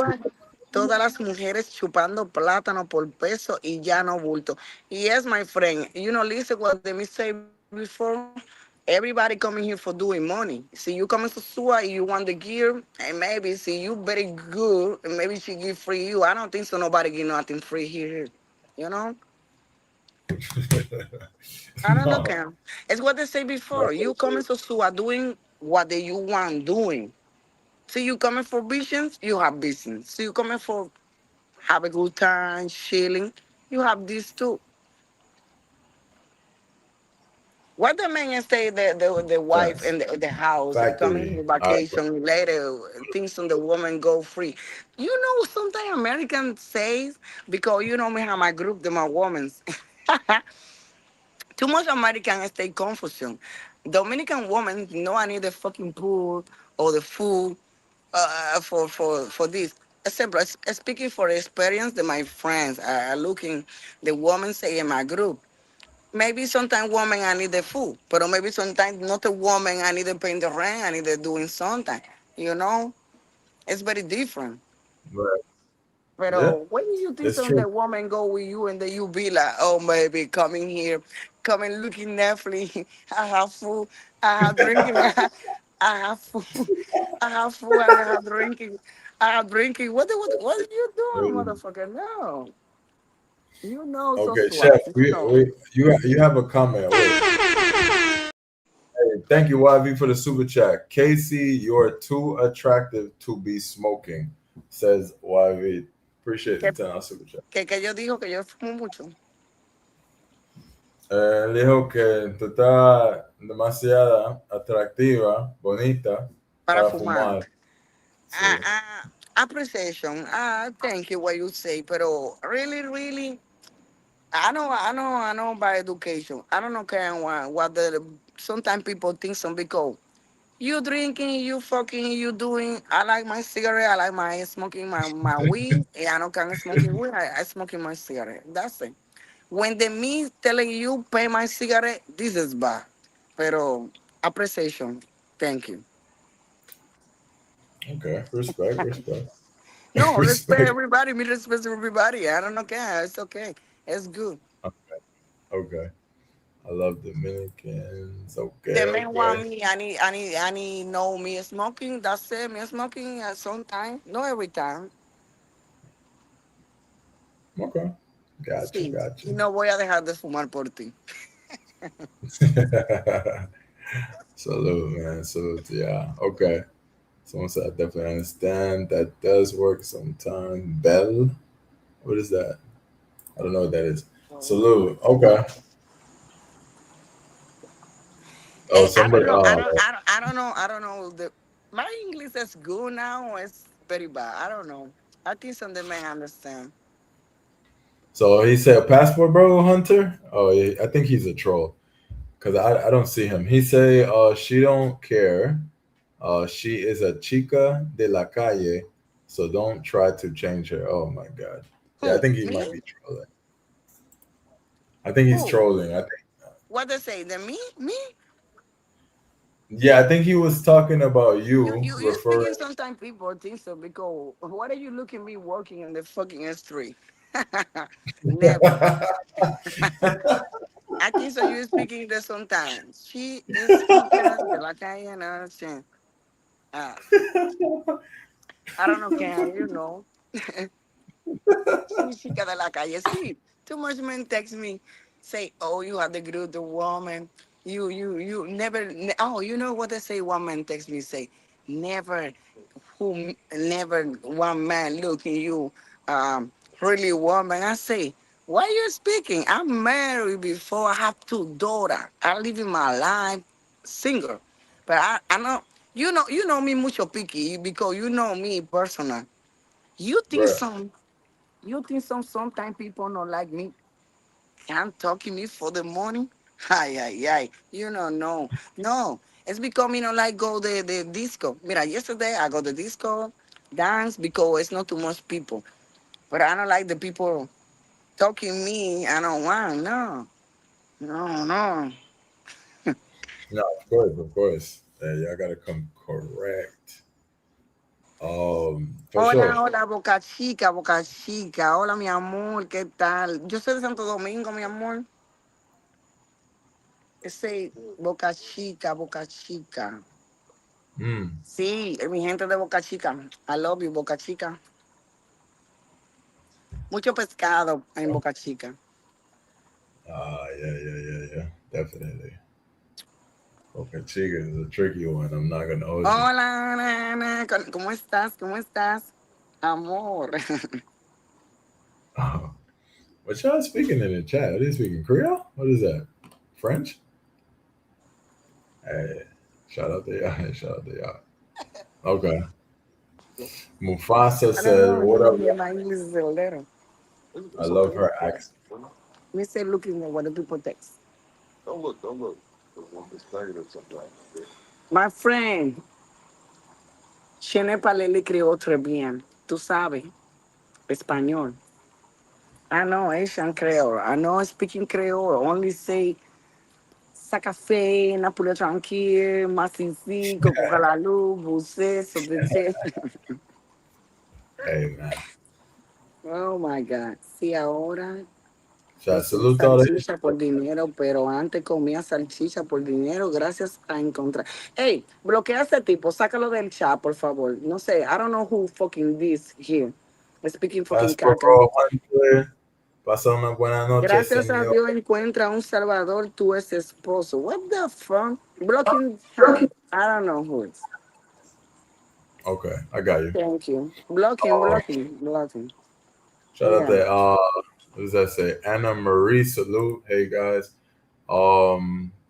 todas las mujeres chupando plátano por peso y ya no bulto. Yes, my friend, listen what they me say before. Everybody coming here for doing money. See, you coming to SUA, you want the gear, and maybe see you very good, and maybe she give free you. I don't think so. Nobody give nothing free here. You know. I don't know, No, Cam. It's what they say not before. for You coming sure. to SUA doing what you want doing. See, you coming for business, you have business. See, you coming for have a good time, chilling, you have this too. What the man say the wife Facts. and the house coming Factory. to All right, bro. vacation later, things on the woman go free. Sometimes Americans says because me have my group, my women's. Too much American stay confusion. Dominican women know I need the fucking pool or the food for this. Example, speaking for experience that my friends are looking, the women say in my group, maybe sometimes women I need the food, but maybe sometimes not a woman I need to pay the rent, I need to doing something. You know, it's very different. Right. Yeah, But when you think it's some true. the woman go with you and then you be like, oh baby, coming here, coming looking Netflix, I have food, I have drinking, I have food, I have food, and I have drinking, I have drinking. What are you doing, Mm. motherfucker? No, so Okay, swag, chef. You have a comment. Wait. Hey, thank you, YV, for the super chat. Casey, you're too attractive to be smoking, says YV. Appreciate the Que, 10 super chat. que yo digo que yo fumo mucho Él dijo que tú estás demasiada atractiva, bonita para para fumar. fumar. Ah, Sí. ah, appreciation. Thank you what you say, pero really. I know by education. I don't know care what the sometimes people think some because you drinking, you fucking, you doing. I like my cigarette. I like my smoking my weed. Yeah, I don't can smoking weed. I smoking my cigarette. That's it. When the me telling you pay my cigarette, this is bad. Pero appreciation. Thank you. Okay. Respect. No, respect Respect. everybody. Me respect everybody. I don't know care. It's okay. It's good. Okay. I love Dominicans. The Okay. man want Okay. me. I need know me smoking. That's it. Me smoking at some time. Not every time. Okay. Sí. Gotcha. Y no voy a dejar de fumar por ti. Salute, man. Salute to y'all. Okay. Someone said I definitely understand. That does work sometimes. Bell? What is that? I don't know what that is. Salute. Okay. Oh, I don't somebody. know. I don't know. My English is good now. Or it's very bad. I don't know. I think some they may understand. So he said passport, bro, Hunter. Oh, yeah, I think he's a troll because I don't see him. He say she don't care. She is a chica de la calle, so don't try to change her. Oh my god. Yeah, I Who? think he Me? might be trolling. I think he's Who? trolling. I think. What they say? The me? Me? Yeah, I think he was talking about You you, you you speaking referring. sometimes people think so because what are you looking me working in the fucking street? Never. I think so you speaking there sometimes. She is chica de la calle and I understand. Uh, I don't know can she chica de la calle. See, too much men text me, say, oh, you are the good the woman. You never oh, you know what they say one man text me say, never one man looking you really woman. I say, why you speaking? I'm married before I have two daughters. I live in my life single. But I know you know me mucho picky because you know me personal. You think Right. some sometimes people don't like me can't talk to me for the money. Ay, ay, ay. You don't know. No. It's because me don't like go the disco. Mira, yesterday I go the disco, dance because it's not too much people. But I don't like the people talking me. I don't want. No. No, no. No, of course. Yeah, y'all gotta come correct. For Hola, sure. hola, Boca Chica, Boca Chica. Hola, mi amor, ¿qué tal? Yo soy de Santo Domingo, mi amor. Ese Boca Chica, Boca Chica. Mm. Sí, mi gente de Boca Chica. I love you, Boca Chica. Mucho pescado en Boca Chica. Yeah. Definitely. Okay, Chica is a tricky one. I'm not gonna hold you. Hola, nana. ¿Cómo estás? ¿Cómo estás? Amor. What y'all speaking in the chat? Are they speaking Creole? What is that? French? Hey, shout out to y'all. Shout out to y'all. Okay. Mufasa I don't says, know. "What up?" My English is a little. I love her accent. Me say looking at what the people text. My friend, je ne parle le créole très bien. Tú sabes, español. I know Asian Creole. I know speaking Creole. Only say sa café, Napoli tranquille, masisi, coco calalú, busse, sobete. Hey man. Oh my God. Sí, ahora Shout como salute to all the salchicha por dinero, pero antes comía salchicha por dinero gracias a encontrar. Hey, bloquea a ese tipo, sácalo del chat, por favor. No sé, I don't know who fucking this here. Speaking fucking Pastor caca. Bro Hunter. Pasa una buena noche, Gracias a señor. Dios encuentra un salvador tu ex esposo. What the fuck? Blocking him. I don't know who it's. Okay, I got you. Thank you. Blocking, Um, blocking, blocking. shout out Yeah. to what does that say? Anna Marie salute. Hey guys.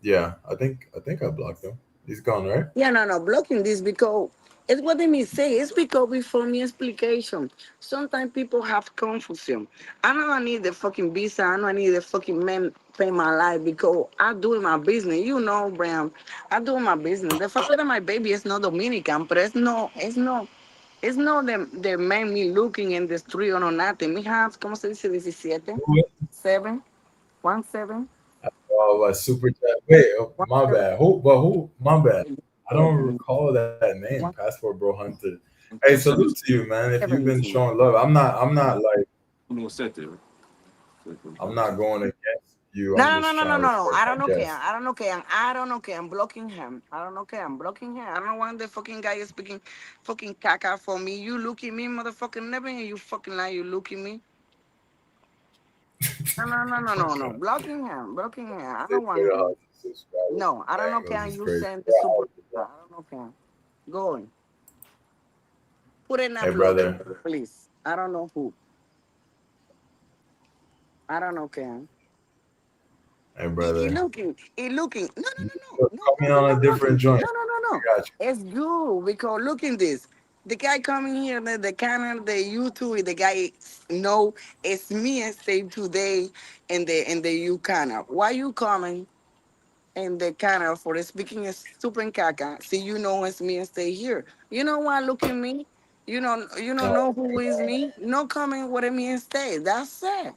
Yeah, I think I blocked him. He's gone, right? Yeah, no, no, blocking this because it's what they may say. It's because before me explication. Sometimes people have confusion. I know I need the fucking visa. I know I need the fucking man pay my life because I doing my business. You know, Bram, I doing my business. The fact that my baby is not Dominican, but it's not the man me looking in the street or no nothing. Me have, ¿cómo se dice? 17, Who? 7, 1 7, Oh, a super chat. Wait, oh, 1 my 7, bad. Who? But who? My bad. I don't 7, recall that name. 1 Passport Bro Hunter. Hey, salute to you, man. If you've been 17. showing love, I'm not like I'm not going against you. No, I'm no, no, just no, trying no, to no, no. respect I my don't know Ken. guest. I don't know Ken. I don't know Ken. I'm blocking him. I don't know Ken. I'm blocking him. I don't want the fucking guy speaking fucking caca for me. You looking me, motherfucking never and you fucking lie, you looking me. No, no, no, no, no, no. Okay. Blocking him. Blocking him. I They don't put want him. 100 subscribers No, I don't know bangles Ken. is You crazy. send the super. I don't know Ken. Go on. Put an Hey, upload, brother. please. I don't know who. I don't know Ken. Hey, He brother. looking, he looking. No, no, no, You're no, no coming blocking, on no a different blocking. joint. No, no, no, no. I got you. It's good because look in this. The guy coming here, the channel, the YouTube, the guy know it's me and say today in the you channel. Why you coming in the channel for speaking a stupid caca? See, you know it's me and stay here. You know why? Look at me. You don't know who is me. No coming with me and stay. That's it.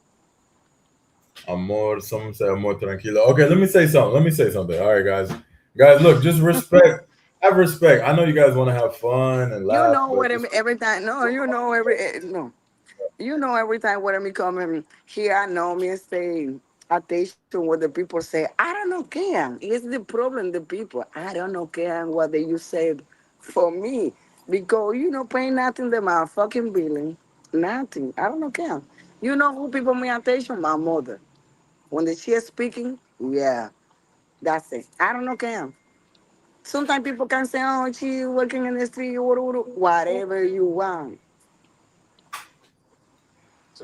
Amor, someone say amor tranquilo. Okay, let me say something. Let me say something. All right, guys. Guys, look, just respect. Have respect. I know you guys want to have fun and You laugh, know but what just every time. No, you know no. You know, every time when me coming here, I know me stay attention what the people say. I don't know, Ken. It's the problem, the people. I don't know, Ken, what they you said for me. Because you know, paying nothing to my fucking billing. Nothing. I don't know, Ken. You know who people me attention? My mother. When she is speaking, yeah, that's it. I don't know, Ken. Sometimes people can say, oh, she working in the street, whatever you want.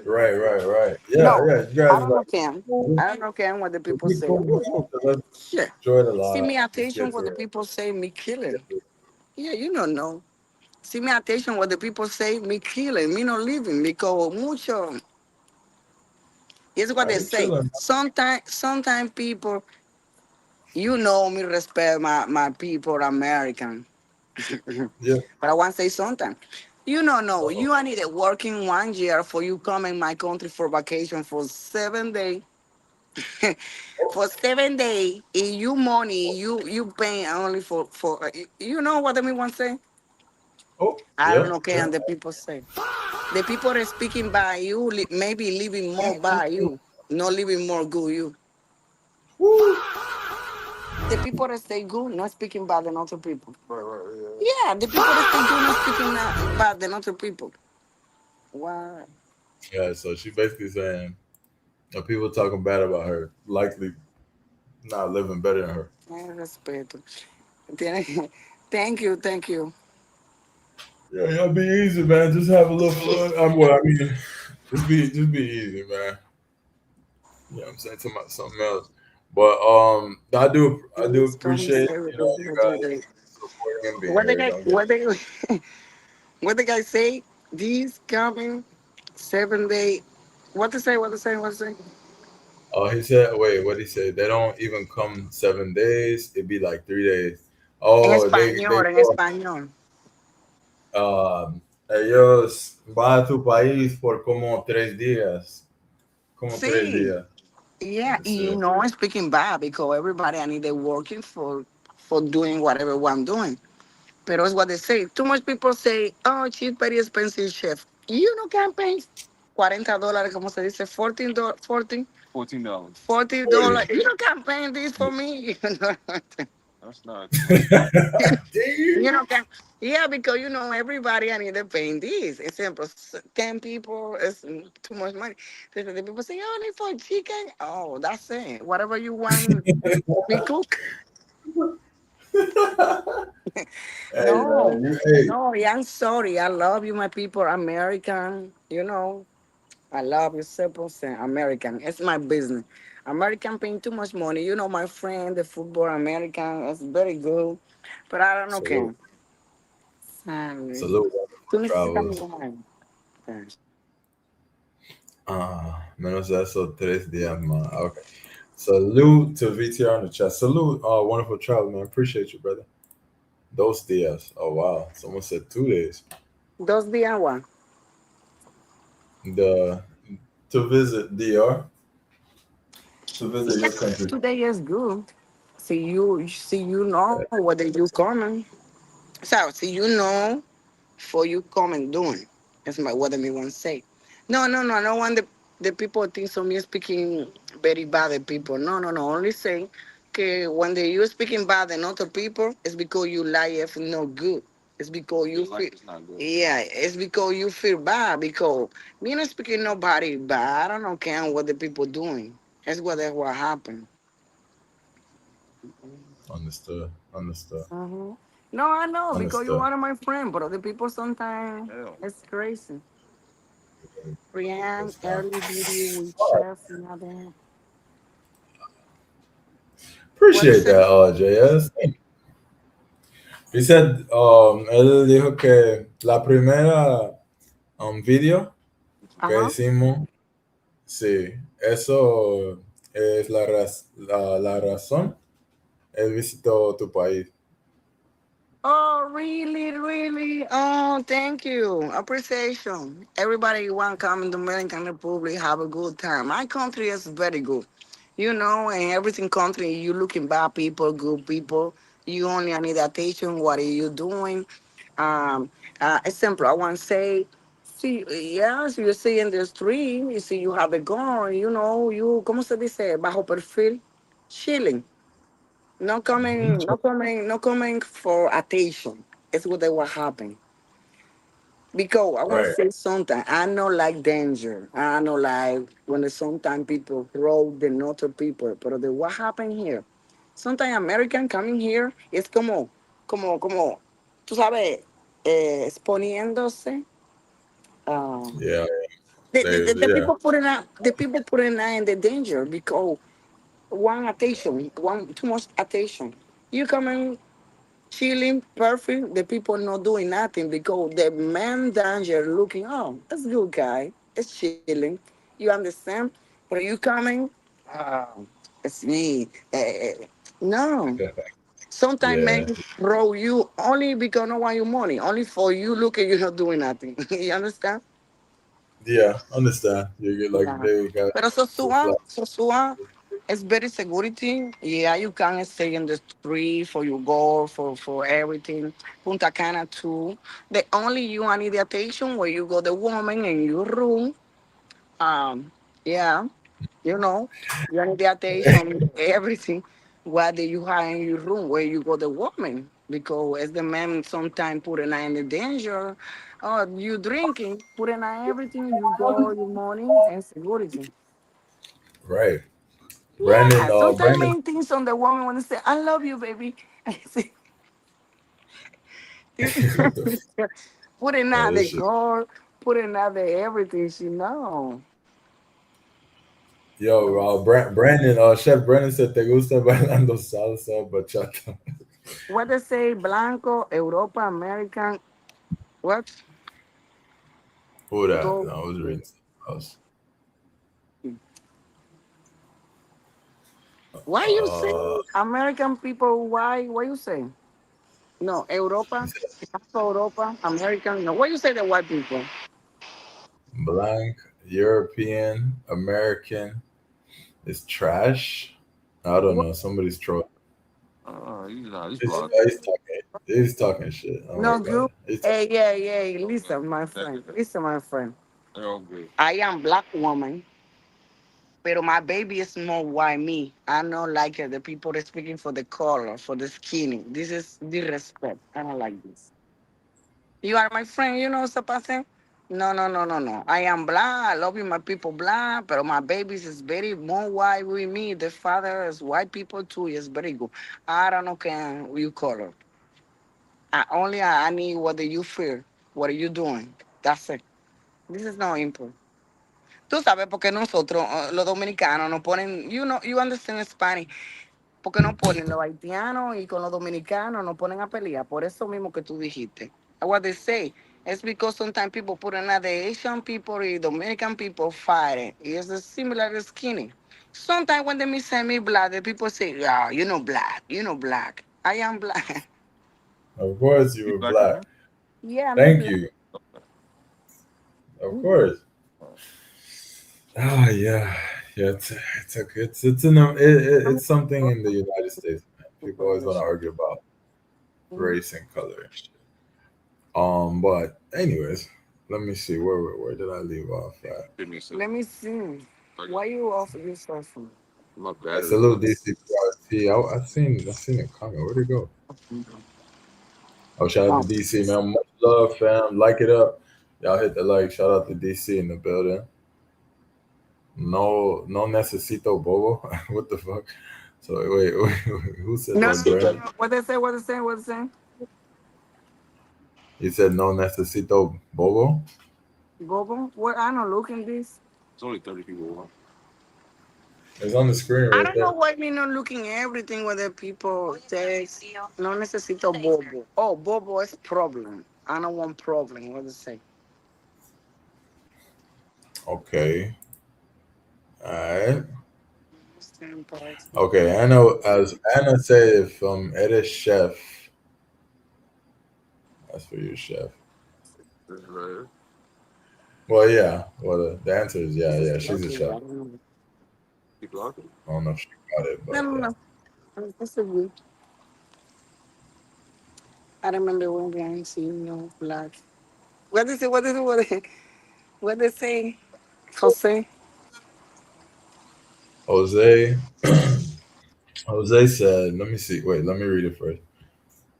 right. No, Yeah. You guys I are don't know, like Cam. cool. I don't know, Cam, what the people We say. cool. Let's Shit. enjoy the See live. me Let's attention get what to the it. people say me killing. Yeah, you don't know. See me attention what the people say me killing, me not living because mucho is what All right, they we say. chilling. Sometimes people, you know me respect my people American. Yeah. But I want to say something. You don't know. Uh-oh. You I need working 1 year for you come in my country for vacation for 7 days. For 7 days, and you money, you pay only for you know what I mean. One say Oh, I don't yeah, know, yeah. can the people say. The people are speaking by you, maybe living more by you, not living more good you. Woo. The people that stay good, not speaking bad than other people. Yeah, the people that stay good, not speaking bad than other people. Wow. Yeah, so she basically saying people talking bad about her likely not living better than her. Respeto. Thank you, thank you. Yeah, y'all be easy, man. Just have a little fun. Well, I mean, just be easy, man. Yeah, I'm saying something else, but I do He's coming appreciate you guys every day. supporting and being What the here. guy, Don't get what the, what the guy say? These coming 7 day. What to say? What to say? What to say? He said, wait, what he said? They don't even come 7 days. It'd be like 3 days. Oh, they En go. español. Ellos van a tu país por como 3 días. Como tres Sí. días. Yeah, you Sí. know, I'm speaking bad because everybody I need they working for doing whatever one doing. But that's what they say. Too much people say, oh, she's very expensive chef. You know campaign $40, como se dice, $14. $40. 40. You know campaign this for me. You Damn. know, yeah, because you know everybody I need to pay this. Example, 10 people is too much money. The people say only for chicken. Oh, that's it. Whatever you want, we cook. Hey No, man, hey, no, yeah, I'm sorry. I love you, my people, American. You know, I love you, simple saying American. It's my business. American paying too much money. You know, my friend, the football American, it's very good. But I don't know, salute, Ken. Sorry. salute, Tú wonderful necesitas mi travels. mujer. Menos de eso 3 días más. Okay. Salute to VTR in the chat. Salute, wonderful travel, man. Appreciate you, brother. Those días. Oh wow, someone said 2 days. 2 días, agua. The to visit DR, to visit Yeah, your country. today is good. See you know whether you coming. So, see you know for you come and doing. That's my what I mean want to say. No, no, no. I don't want the people think so me speaking very bad at people. No, no, no. Only say que when you speaking bad at other people, it's because you life no good. It's because you feel yeah, it's because you feel bad because me not speaking nobody bad. I don't know care what the people doing. That's what happened. Understood. Understood. Hmm. No, I know because you Understood. are my friend, but the people sometimes it's crazy. Ryan, Understand. early video with All right. chef, another. What Appreciate is it? that, JS. He said, él dijo que la primera video que Uh-huh. hicimos, sí, eso es la razón. Él visitó tu país. Oh, really, really? Oh, thank you. Appreciation. Everybody want to come in the Dominican Republic, have a good time. My country is very good. You know, in everything country, you looking bad people, good people. You only need attention. What are you doing? Um, example, I want to say, see, yes, you see in the street, you see you have a gun, you know, you, ¿cómo se dice? Bajo perfil, chilling. No Mhm. coming, no coming, no coming for attention. It's what they will happen. Because I want to Right. say something. I know like danger. I know like when the sometimes people throw the other people. But the what happened here? Sometimes American coming here es como, tú sabes, exponiéndose. Um, Yeah. the Yeah. people putting that in the danger because one attention, one too much attention. You coming chilling, perfect. The people not doing nothing because the man danger looking, oh, that's good guy. It's chilling. You understand? But you coming, uh, it's me. No. Sometimes Yeah. men throw you only because no want your money. Only for you looking, you're not doing nothing. You understand? Yeah. Understand. You get like Yeah. they got Pero two flags. Sosua, It's very security. Yeah, you can stay in the street for your goal, for everything. Punta Cana too. The only you I need the attention where you go the woman in your room. Yeah, you know, you need the attention, everything. What do you have in your room where you go the woman? Because as the man sometimes putting her in the danger. Oh, you drinking, putting her everything, you go your morning and security. Right. Yeah, sometimes Brandon. main things on the woman when they say, I love you, baby. I say, What the putting oh, out the this shit. girl, putting out the everything she know. Yo, No. Brandon, Chef Brandon said te gusta bailando salsa, bachata. What they say, Blanco, Europa, American, what? Who that? Go. No, I was reading something else. Why you say Uh, American people? Why you say? No, he Europa, said Blanco, Europa, American. No, why you say the white people? blank, European, American is trash. I don't What? know. Somebody's trolling. He's He's, blocked. he's talking. He's talking shit. Don't worry No, about you. it. He's talking. Hey, yeah, yeah. Listen, my friend. Listen, my friend. They're all good. I am black woman. Pero my baby is more white me. I don't like the people that speaking for the color, for the skinny. This is disrespect. I don't like this. You are my friend, you know what's passing? No, no, no, no, no. I am black. I love you, my people black. But my babies is very more white with me. The father is white people too. It's very good. I don't know can you color. I need what do you feel. What are you doing? That's it. This is not important. Tú sabes por qué nosotros, los dominicanos, nos ponen, you understand Spanish, porque nos ponen los haitianos y con los dominicanos nos ponen a pelear. Por eso mismo que tú dijiste. What they say, it's because sometimes people put another Asian people y Dominican people fighting. It's a similar skinny. Sometimes when they say me black, the people say, yeah, you know black, you know black. I am black. Of course, you You were black as black. well? Yeah, me Thank black. you. Of course. Ah, yeah, yeah. It's something in the United States. Man. People always want to argue about race and color and shit. But anyways, let me see where did I leave off at? Give me a second. Let me see. I got Why you off this person? my It's a battery. little DCPRT. I seen it coming. Where'd it go? Oh, shout out to Oh, DC, man. Much love, fam. Like it up. Y'all hit the like. Shout out to DC in the building. No necesito bobo. What the fuck? So wait, who said no, that, no, no, Brandon? no. What they say? What they say? What they say? He said no necesito bobo. Bobo? What? I don't look in this. It's only 30 people. On. It's on the screen I right don't know there. why me not looking everything what the people say. No necesito bobo. Oh, bobo is problem. I don't want problem. What they say? Okay. Alright. Stand parts. Okay, Anna, as Anna said, if eres chef, that's for you, chef. This is right here. Well, yeah. Well, the answer is yeah, yeah. She's a Okay, I chef. don't know. You blocked it? I don't know if she got it, No, but no, yeah. no. That's a good. I remember when we ain't seen no black. What is it? What is it? What they say? Jose. Jose, Jose said, let me see. Wait, let me read it first.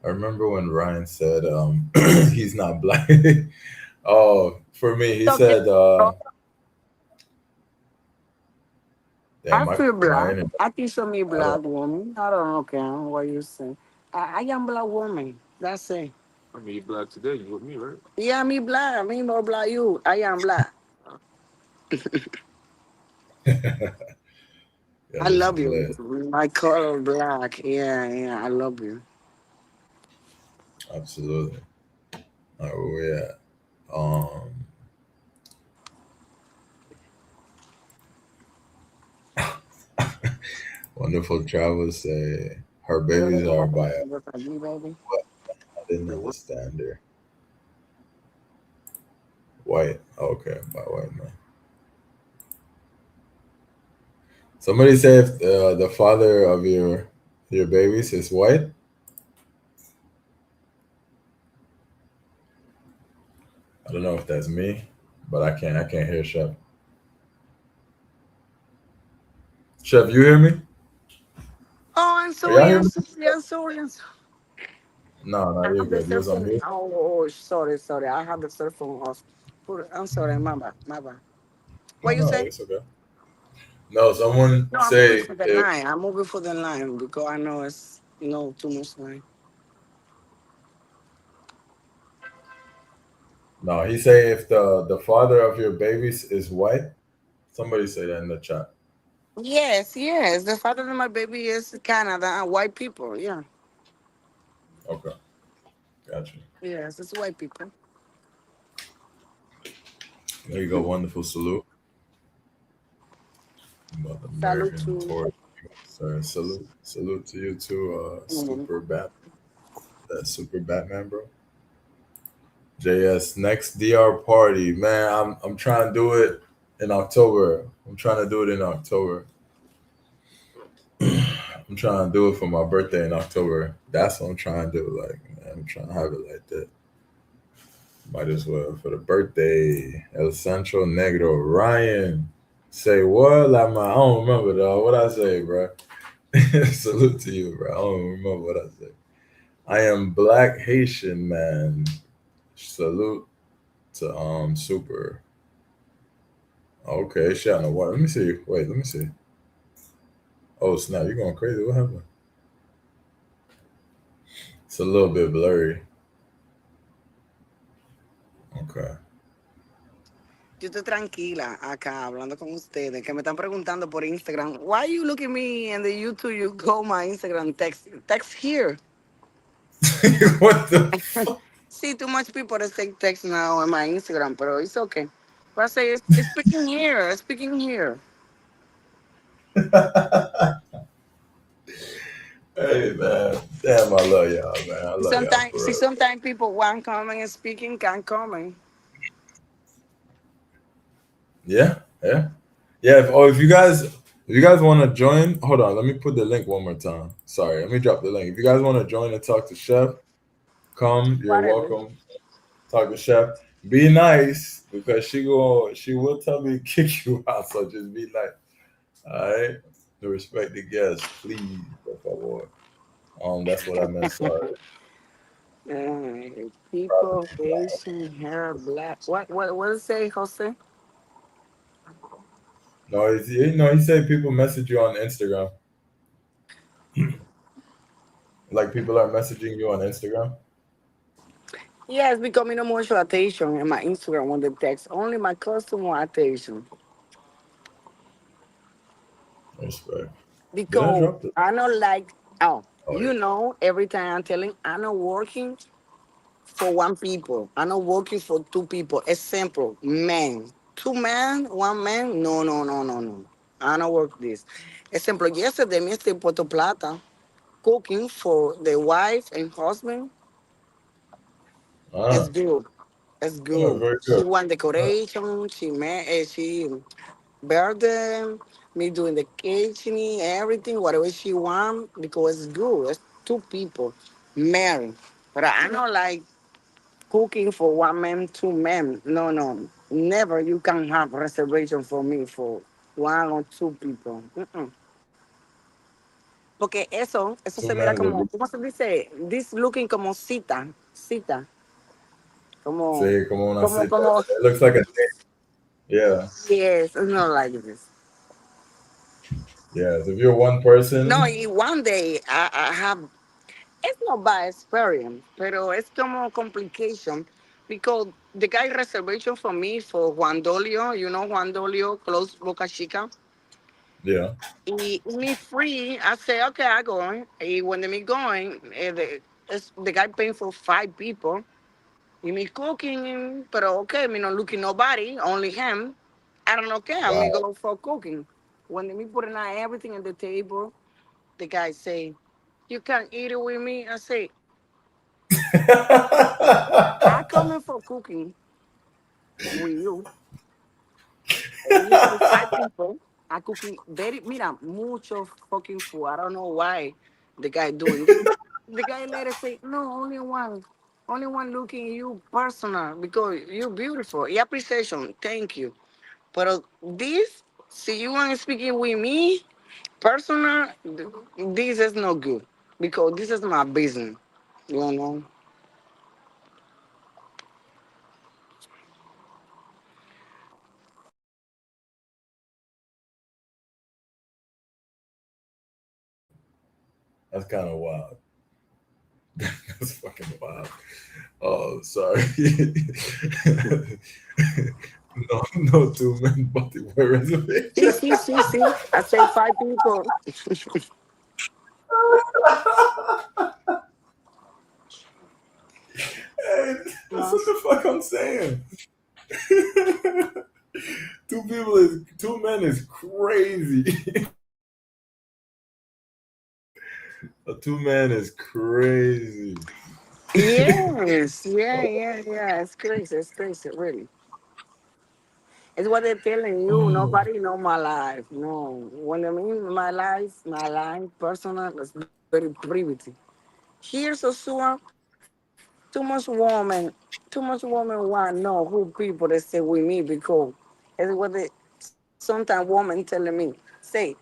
I remember when Ryan said he's not black. Oh, for me, he said, I damn, feel my black. internet. I think some me I don't black woman. I don't know, Karen, what you say. I am black woman. That's it. I mean, you black today. You with me, right? Yeah, me black. Me more black you. I am black. yeah, I this love is you. lit. My color black. Yeah, yeah. I love you. Absolutely. All right, where we at? Um, Wonderful Travels say her babies are by Baby. what? I didn't Wait, what? understand her. White. Okay, by white man. Somebody say if the father of your babies is white. I don't know if that's me, but I can't hear Chef. Chef, you hear me? Oh, I'm Are sorry, y'all hear I'm me? sorry, I'm sorry, I'm sorry. No, no, I you're have the good. You cell was on phone. mute. Oh, sorry, sorry. I have the cell phone off. I'm sorry, my bad, my bad. No, What you no, say? it's okay. No, someone No, I'm moving say for the if line. I'm moving for the line because I know it's too much line. no, he say if the father of your babies is white. Somebody say that in the chat. Yes, yes. The father of my baby is Canada and white people. Yeah, Okay, gotcha. yes, it's white people. There you go. Wonderful salute. About Salute American to. Tour. Sorry, salute to you too, Mhm. Super Batman, bro. JS next DR party, man. I'm trying to do it in October. I'm trying to do it in October. I'm trying to do it for my birthday in October. That's what I'm trying to do. Like, man, I'm trying to have it like that. Might as well for the birthday. El Centro Negro Ryan. Say what? Like my, I don't remember though. What I say, bro? Salute to you, bro. I don't remember what I said. I am Black Haitian man. Salute to Super. Okay, shot on what? Let me see. Wait, let me see. Oh snap, you going crazy? What happened? It's a little bit blurry. Okay. Yo estoy tranquila acá hablando con ustedes que me están preguntando por Instagram. Why you look at me in the YouTube? You go my Instagram text here. What the fuck? See, too much people that say text now on my Instagram, but it's okay. But I say it's speaking here. It's speaking here. Hey man, damn, I love y'all, man. I love y'all Sometimes, for see, real. sometimes people want coming and speaking can't comment. Yeah, yeah, yeah. If you guys want to join, hold on. Let me put the link one more time. Sorry, let me drop the link. If you guys want to join and talk to Chef, come. You're Whatever. welcome. Talk to Chef. Be nice because she will tell me to kick you out. So just be nice. All right. To respect the guests, please, por favor. That's what I meant. Sorry. People, Asian, hair, black. What does it say, Jose? No, he said people message you on Instagram. Like people are messaging you on Instagram. Yeah, it's becoming a much attention in my Instagram on the text. Only my customer attention. Respect. Did I Because drop it? I don't like, Oh yeah. every time I'm telling, I'm not working for one people. I'm not working for two people. Example, men. Two men, one man. No, no, no, no, no. I don't work this. Example, yesterday, me estoy en Puerto Plata cooking for the wife and husband. It's Ah, good. It's yeah, good. very She good. want Ah, decoration. She birthday, me doing the kitchen, everything, whatever she want, because it's good. It's two people married. But I don't like cooking for one man, two men. No, no. Never you can have reservation for me for one or two people. Mm-mm. Porque eso two se mira men will como, be. ¿cómo se dice? This looking como cita, como, Sí, como una como, cita. como, It looks like a date. Yeah. yes, it's not like this. Yes. If you're one No, person, one day I have, it's not bad experience, pero it's como complication because the guy reservation for me for Juan Dolio, Juan Dolio, close Boca Chica. yeah. Y me free, I say, okay, I go. And when they me going, the guy paying for five people. He me cooking, pero okay, me not looking nobody, only him. I don't care, me Wow. go for cooking. When they me putting out everything on the table, the guy say, you can eat it with me. I say, I come in for cooking with you. And you say five people. I cooking very, mira, mucho fucking food. I don't know why the guy doing this. The guy later say, no, only one looking you personal because you beautiful. Appreciation, thank you. But this, see you want speaking with me, personal, this is not good because this is my business. You know. That's kind of wild. That's fucking wild. Oh, sorry. No, no two men but the word See, reservation. see, see, see. I say five people. Hey, that's what Yes. the fuck I'm saying. Two men is crazy. A two man is crazy. Yes, yeah. It's crazy. It's crazy, really. It's what they're telling you. Oh, Nobody know my life. No. When I mean my life, personal, is very private. Here's a sure too much woman want to know who people that stay with me because it's what they sometimes woman telling me. Say,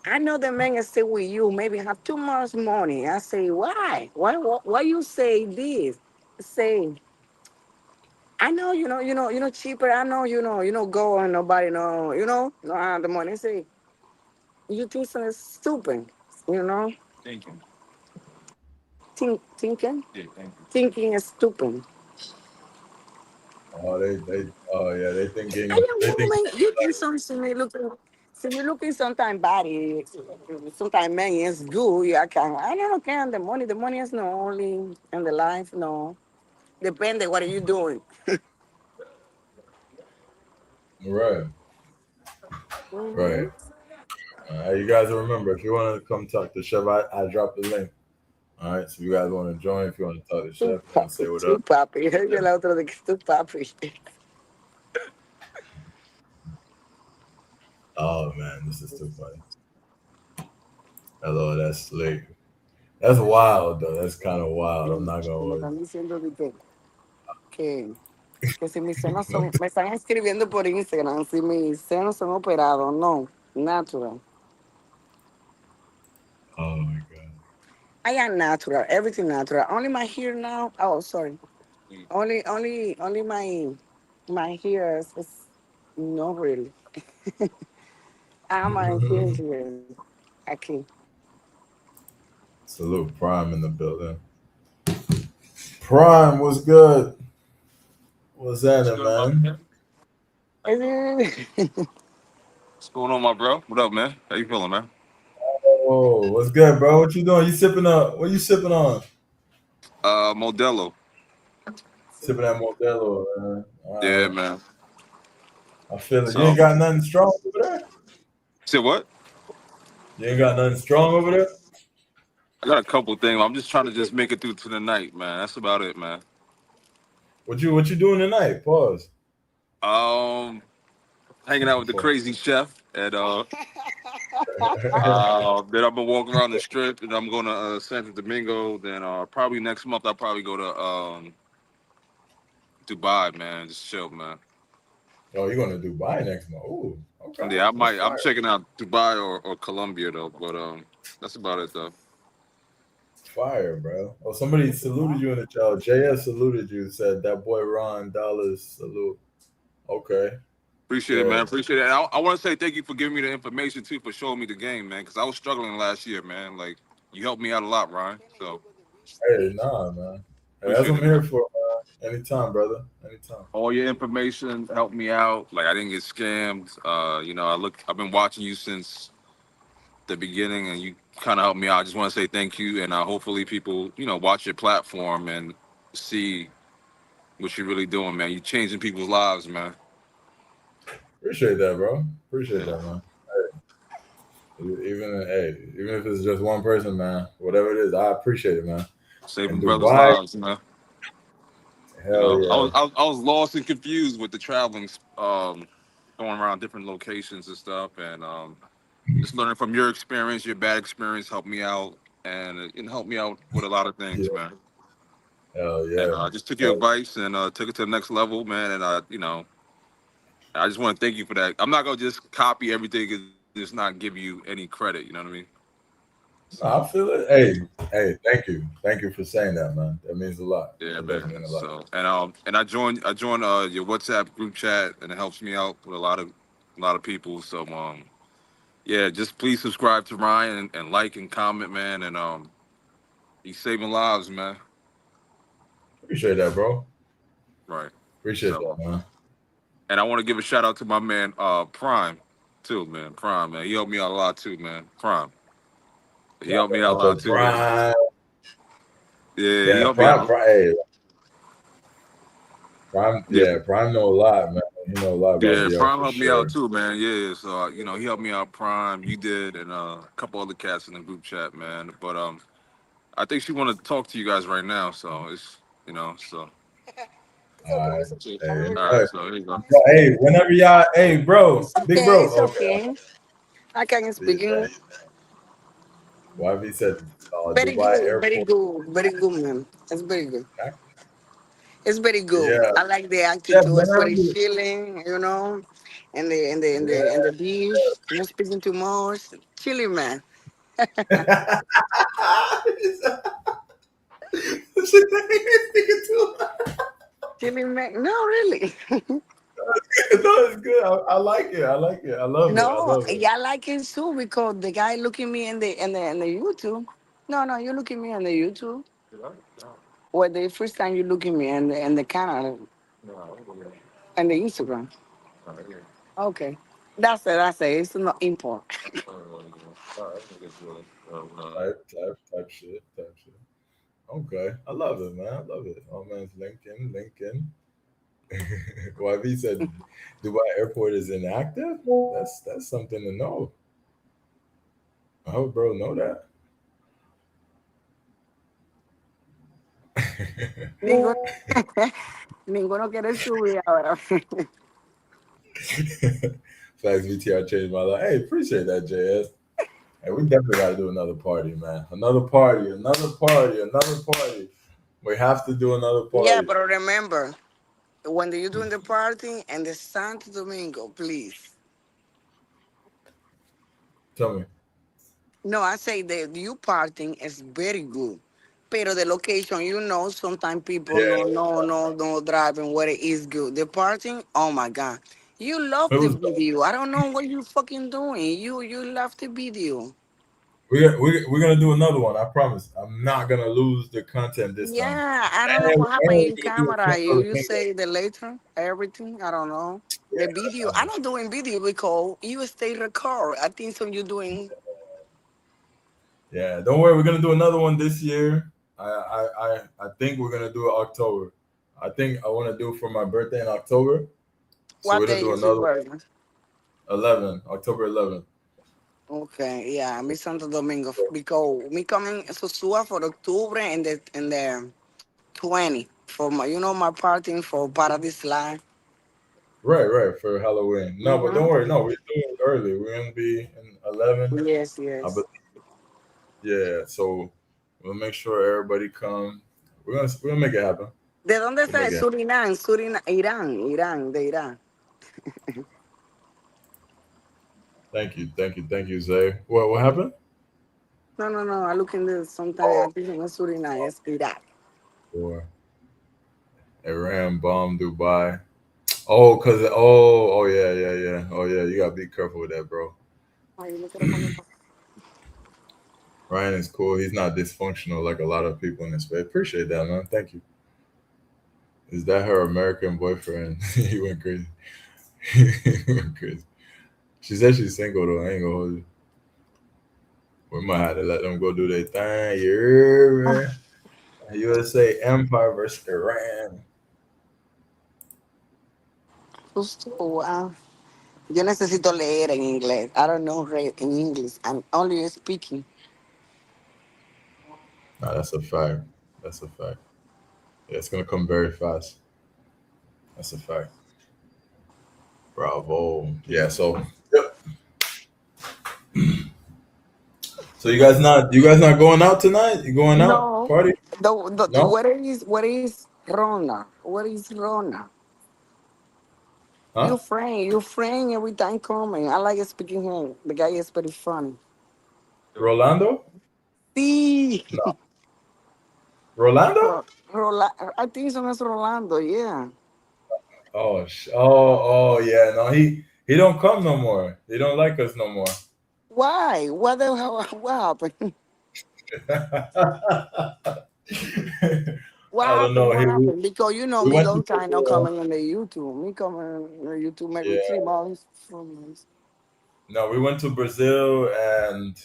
I know the man that stay with you maybe have too much money. I say, why? Why you say this? Say, I know, cheaper. I know, go and nobody know, no have the money. Say, you think so is stupid, you know? Thinking. Thinking? Yeah, thank you. Thinking is stupid. oh yeah, I am woman, you think something me looking, so you looking sometimes body, sometimes man is good. I don't care the money. The money is not only in the life, no. Depende what are you doing. right, Hmm. right. You guys remember if you want to come talk to Chef, I dropped the link. All right, so you guys want to join? If you want to talk to Tu Chef, you want to say papi, what tu up? papi. Yeah. Oye, la otra de que tu papi. Oh man, this is too funny. Hello, that's late. That's wild though. That's kind of wild. I'm not gonna Me lie. están diciendo de que si mis senos son, me están escribiendo por Instagram, si mis senos son operados, no, natural. Oh my god. I am natural, everything natural. Only my hair now. Oh, sorry. Only my hair is not really. My hair here. Okay. Salute Prime in the building. Prime, what's good? What's What's happening, good, my man? man? Is it? What's going on, my bro? What up, man? How you feeling, man? Oh, what's good, bro? What you doing? You sipping up? What you sipping on? Modelo. Sipping that Modelo, man. All Yeah, right. man. I feel it. You ain't So, got nothing strong over there? say what? You ain't got nothing strong over there? I got a couple things. I'm just trying to just make it through to the night, man. That's about it, man. What you doing tonight? Pause. Um, Hanging out with the Pause. crazy chef, and then I've been walking around the strip, and I'm going to Santo Domingo. Then probably next month I'll probably go to Dubai, man. Just chill, man. Oh, you're gonna Dubai next month. Ooh, okay. Yeah, I That's might. I'm fire. checking out Dubai or Colombia though, but that's about it though. Fire, bro. Oh, somebody saluted you in the chat. JS saluted you, said that boy Ron Dollars salute. Okay. Appreciate it, man. Word. Appreciate it. I want to say thank you for giving me the information too, for showing me the game, man. Because I was struggling last year, man. Like you helped me out a lot, Ryan. So Hey, nah, man. Hey, that's appreciate what I'm it, here man. for, man. Anytime, brother. Anytime. All your information helped me out. Like I didn't get scammed. I've been watching you since the beginning, and you kind of helped me out. I just want to say thank you, and hopefully people, watch your platform and see what you're really doing, man. You're changing people's lives, man. Appreciate that, bro. Appreciate Yeah, that, man. Even if it's just one person, man, whatever it is, I appreciate it, man. And saving brothers' Dubai, lives, man. hell I yeah. was lost and confused with the traveling going around different locations and stuff, and just learning from your experience, your bad experience, helped me out, and it helped me out with a lot of Yeah. things, man. Hell And yeah. I just took your advice and took it to the next level, man. And I just want to thank you for that. I'm not gonna just copy everything and just not give you any credit. You know what I mean? No, I So feel it. Hey, thank you for saying that, man. That means a lot. yeah, That does man. mean a lot. So and I joined your WhatsApp group chat, and it helps me out with a lot of people. So yeah, just please subscribe to Ryan and like and comment, man. And he's saving lives, man. Appreciate that, bro. Right. Appreciate that, So man. and I want to give a shout out to my man Prime too, man. Prime, man. He helped me out a lot too, man. Prime. He Shout helped me out a out to lot too, man. Prime. Yeah, he Yeah, helped me out. Hey, Prime. Yeah, Yeah, Prime know a lot, man. He know a lot about yeah. VR Prime for helped me out sure. too, man. Yeah, so he helped me out. Prime, you did, and a couple other cats in the group chat, man. But I think she want to talk to you guys right now. So so It's All okay. right. It's okay. I'm Hey, all here. right. hey, So here you go. hey, whenever y'all, hey, bro, It's big okay. bro. It's Okay. okay. I can See, speak English. YB said Very Dubai good. Very Airport. good. Very good, man. It's very good. It's very good. Yeah, I like the Chef, attitude. It's very whenever. chilling, and the beach. Not speaking too much. Chilling, man. Yeah. Chilling, man. No, really. No, it's good. I like it. I like it. I love it. I No, love it. yeah, I like it too because the guy looking me in the YouTube. No, no, you looking me in the YouTube. Well, the first time you looking me in the Canada and the Instagram. Okay, that's it. It's not import. Type shit. Type shit. Okay. I love it, man. I love it. Oh man's Lincoln. YV said Dubai Airport is inactive. That's something to know. I hope bro know that. Ninguno, ninguno quiere subir ahora. Flags VTR changed my life. Hey, appreciate that, JS. Hey, we definitely got to do another party, man. Another party, another party, another party. We have to do another Yeah, party. but remember when you're doing the party and the Santo Domingo, please. Tell me. No, I say the you partying is very good. Pero the location, sometimes people Yeah, no driving where it is good. The partying, oh my God. You love it the was. video. I don't know what you fucking doing. You love the video. We're gonna do another one. I promise. I'm not gonna lose the content this time. Yeah, I don't know And what happened we're in gonna do a camera. Santo You Domingo. say the later, everything. I don't know. The video. Yeah, I'm not doing video because you stay record. I think so you doing. yeah. Don't worry. We're gonna do another one this year. I think we're gonna do it October. I think I want to do it for my birthday in October. So What we're gonna day do is your another birthday? October 11th. Okay, yeah, me Santo Domingo because me coming Sosua for October and the 20 for my party for Paradise Life. Right, for Halloween. No, but don't worry. Mm-hmm. No, we're doing it early. We're gonna be in 11. Yes, I yes. believe. Yeah. So we'll make sure everybody come. We're gonna make it happen. ¿De dónde We'll está? make it. Surinam, Surinam, Irán, de Irán. Thank you, Zay. What happened? No, no, no. I look in this Oh, sometimes. I think it's Surinam, it's Iraq. or Iran bomb Dubai. Yeah. Oh yeah, you gotta be careful with that, bro. Ay, no quiero poner Ryan is cool. He's not dysfunctional like a lot of people in this space. Appreciate that, man. Thank you. Is that her American boyfriend? He went crazy. He went crazy. She said she's single though. I ain't gonna hold you. We might have to let them go do their thing. You hear me? USA Empire versus Iran. justo. Wow. Yo necesito leer en inglés. I don't know read in English. I'm only speaking. Nah, that's a fact. That's a fact. Yeah, it's gonna come very fast. That's a fact. Bravo. Yeah. So, yep. So you guys not going out tonight? You going out No, party? the No? what is Rona? What is Rona? Huh? You friend every time coming. I like speaking him. The guy is pretty funny. Rolando? See, No. Rolando? I think so es Rolando. Yeah. Oh yeah. No, he don't come no more. He don't like us no more. Why? What the hell? What happened? What I don't happened? know. What happened? Because you know We me, went to long time not Brazil. coming on the YouTube. Me coming on the YouTube maybe Yeah. 3 months, 4 months. No, we went to Brazil, and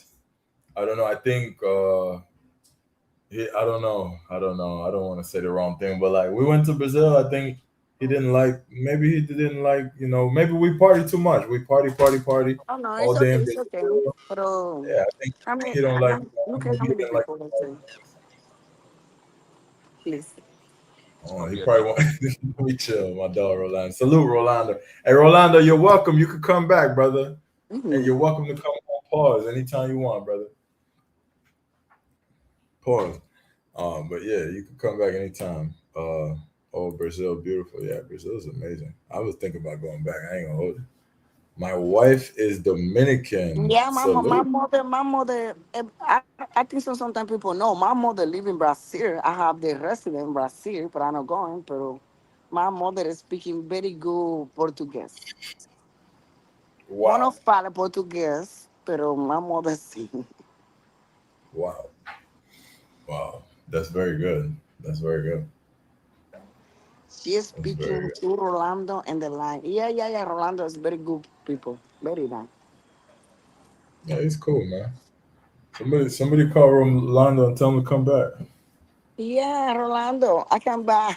I don't know. I think I don't know. I don't know. I don't want to say the wrong thing, but like we went to Brazil. I think he didn't like. Maybe he didn't like. Maybe we party too much. We party Oh no, all it's day okay, in it's okay. Brazil. But Yeah, I think he don't like. look at Maybe how he many didn't like. people I say. Please. Oh, he probably want let me chill, my dog Rolando. Salute, Rolando. Hey, Rolando, you're welcome. You could come back, brother, and Mhm. you're welcome to come on pause anytime you want, brother. Pause. But yeah, you can come back anytime. Oh, Brazil, beautiful. Yeah, Brazil is amazing. I was thinking about going back. I ain't gonna hold it. My wife is Dominican. Yeah, Salute. my mother. I think so. Sometimes people know my mother live in Brazil. I have the resident in Brazil, but I'm not going. But my mother is speaking very good Portuguese. Yo no Wow, falo portugués, pero my mother sí. wow, wow. That's very good. That's very good. She is That's very speaking good. to Rolando and the line. Yeah, yeah, yeah. Rolando is very good people. Very nice. Yeah, it's cool, man. Somebody call Rolando and tell him to come back. Yeah, Rolando, I can buy.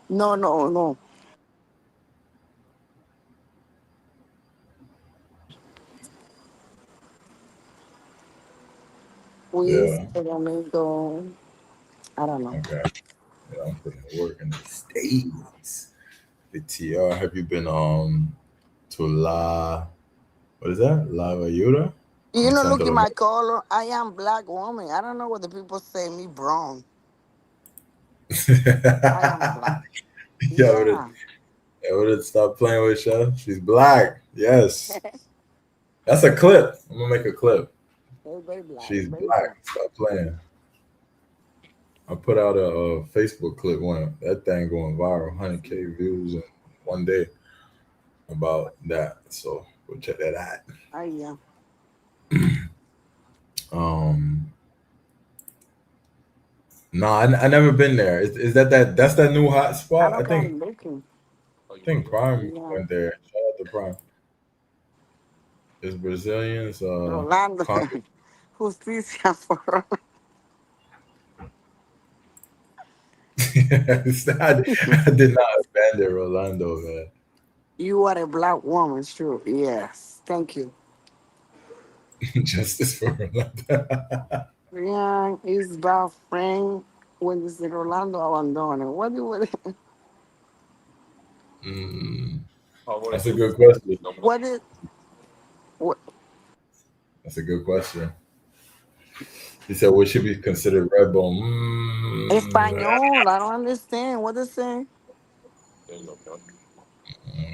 No, no, no. We Yeah. still Domingo. I don't know. Okay. Yeah, I'm putting in work in the States. The TR. Have you been to what is that? La Vayura You in know, look Santo at my Domingo? color. I am black woman. I don't know what the people say me brown. I am black. Yeah, would it Yeah. stop playing with you? She's black. Yes. That's a clip. I'm gonna make a clip. They're very black. She's Very black. black. Stop playing. I put out a Facebook clip one that thing going viral, 100K views in one day about that. So go check that out. I am. Um No, I never been there. Is that's that new hot I spot? don't care looking. I think Prime Yeah. went there. Shout out to Prime. It's Brazilians. Rolando. Justicia for I did not abandon Rolando, man. you are a black woman, true. Yes. Thank you. Justice for Rolando. Yeah, his best friend when this Rolando abandoned. What do you Mm, that's a good question. what is what That's a good question. He said, "What should be considered red bone?" Espanol? I don't understand. What is it?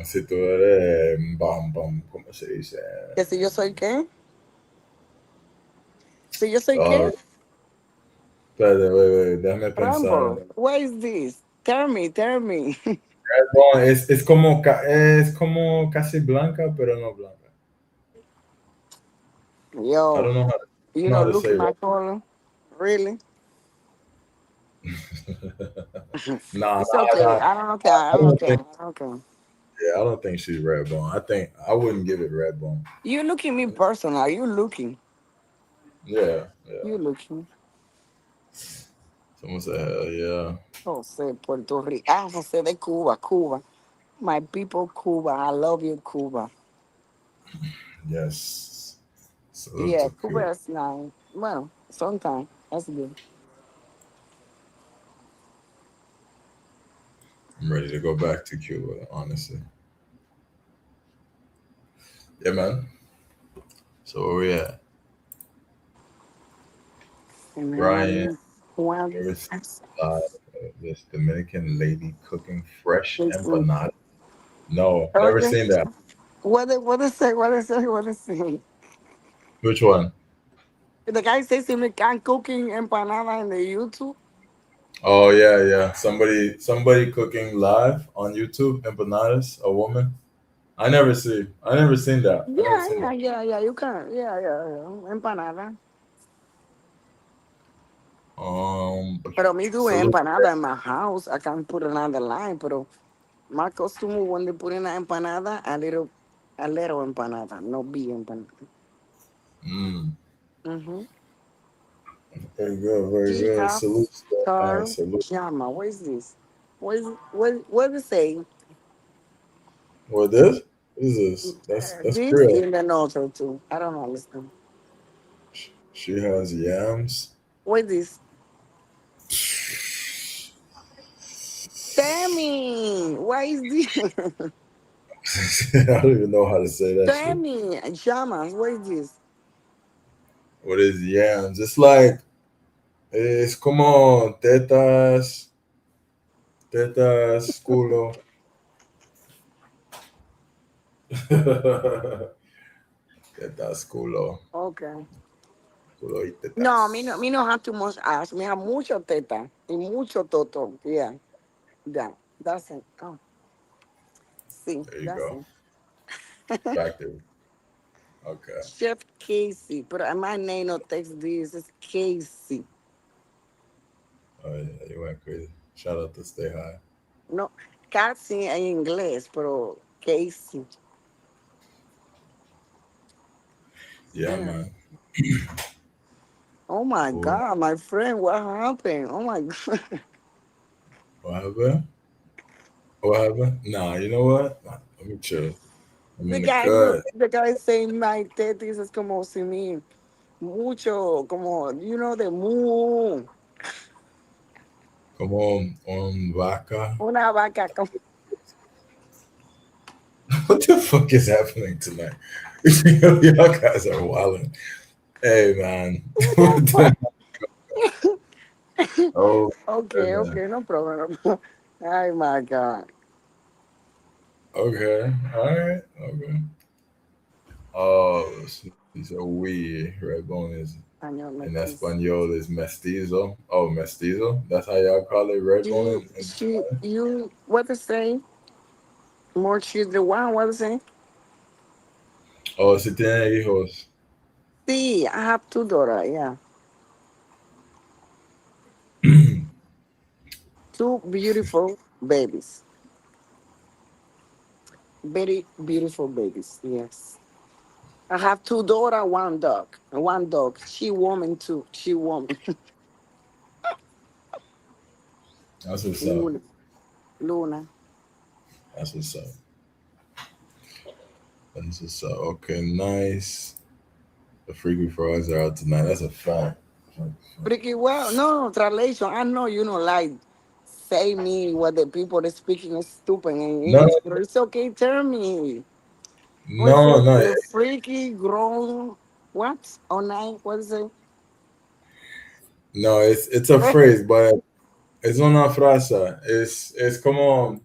Si tú eres ¿cómo se dice? Que si yo soy qué? Si yo soy Uh, qué? espérate, wait, déjame pensar. Rambo. What is this? Tell me, tell me. No, es como casi blanca, pero no blanca. I Yo, don't know you how know, to look say at red. my color. Really? Nah, It's okay. nah. I don't care. I I don't don't care. think. I don't care. Yeah, I don't think she's red bone. I think I wouldn't give it red bone. You look at me personal. You looking. Yeah, yeah. You looking. Someone said, hell yeah. Jose, Puerto Rico. Ah, Jose de Cuba, Cuba. My people, Cuba. I love you, Cuba. Yes. Salute Yeah, to Cuba. Cuba is nice. Well, sometimes that's good. I'm ready to go back to Cuba, honestly. Yeah, man. So where we at? Ryan, Man, well, never seen this Dominican lady cooking fresh listen. empanada. No, never Okay. seen that. What is it? What is it? What is it? Which one? The guy says he can cooking empanada in the YouTube. Oh yeah, yeah. Somebody cooking live on YouTube, empanadas, a woman. I never see. I never seen that. I never Yeah, seen yeah, that. yeah, yeah. You can. Yeah, yeah, yeah. Empanada. But Pero me do salute. empanada in my house. I can put another line. Pero my customer when they put in an empanada, a little empanada, no big empanada. Mm, Mm-hmm. very good, very good. Chica Salute, man. Star Salute. Jama. What is this? What is it say? What this? What is this? That's This Creole. in the note too. I don't understand. She has yams. What is this? Tell me. What is this? I don't even know how to say that Tell shit. me. Jamas. What is this? What is yams? It's like es como tetas, tetas, culo. Tetas, culo, Okay. culo y No, tetas. me no have too much ass. Me have mucho teta y mucho toto. Yeah. Yeah. That's it. Oh, see. There you That's go. it. Back there. Okay. Chef Casey. But my name no text this. It's Casey. Oh yeah, you went crazy. Shout out to Stay High. No, casi en inglés, pero Casey. Yeah, Yeah. man. Oh my Cool. God, my friend, what happened? Oh my God. What happened? What happened? Nah, you know what? Nah, let me chill. I'm in the cut. The guy saying my tetis es como si mi mucho, como, the moo. Come on vaca. Una vaca. Como, What the fuck is happening tonight? Y'all guys are wilding. Hey man. what What the the- fuck? oh Okay, goodness. okay, no problem. Oh my God. Okay. All right. Okay. Oh, he's a we. Redbone is Año in metis. Espanol is mestizo. Oh, mestizo. That's how y'all call it. Redbone in What to say? More children. One, what to say? Oh, si tiene hijos. See, I have two daughters, yeah. Two beautiful babies. Very beautiful babies, yes. I have two daughters, one dog. One dog. She woman too. She woman. That's what's up. Luna. Luna. That's what's up. That's what's up. Okay, nice. The freaky frogs are out tonight. That's a fact. Pretty well. No, translation. I know you don't like say me what the people are speaking is stupid in No, English, but it's okay. Tell me. What's no, it? no, The freaky grown what? Or night? What is it? no. It's a phrase, but es una frase. Es como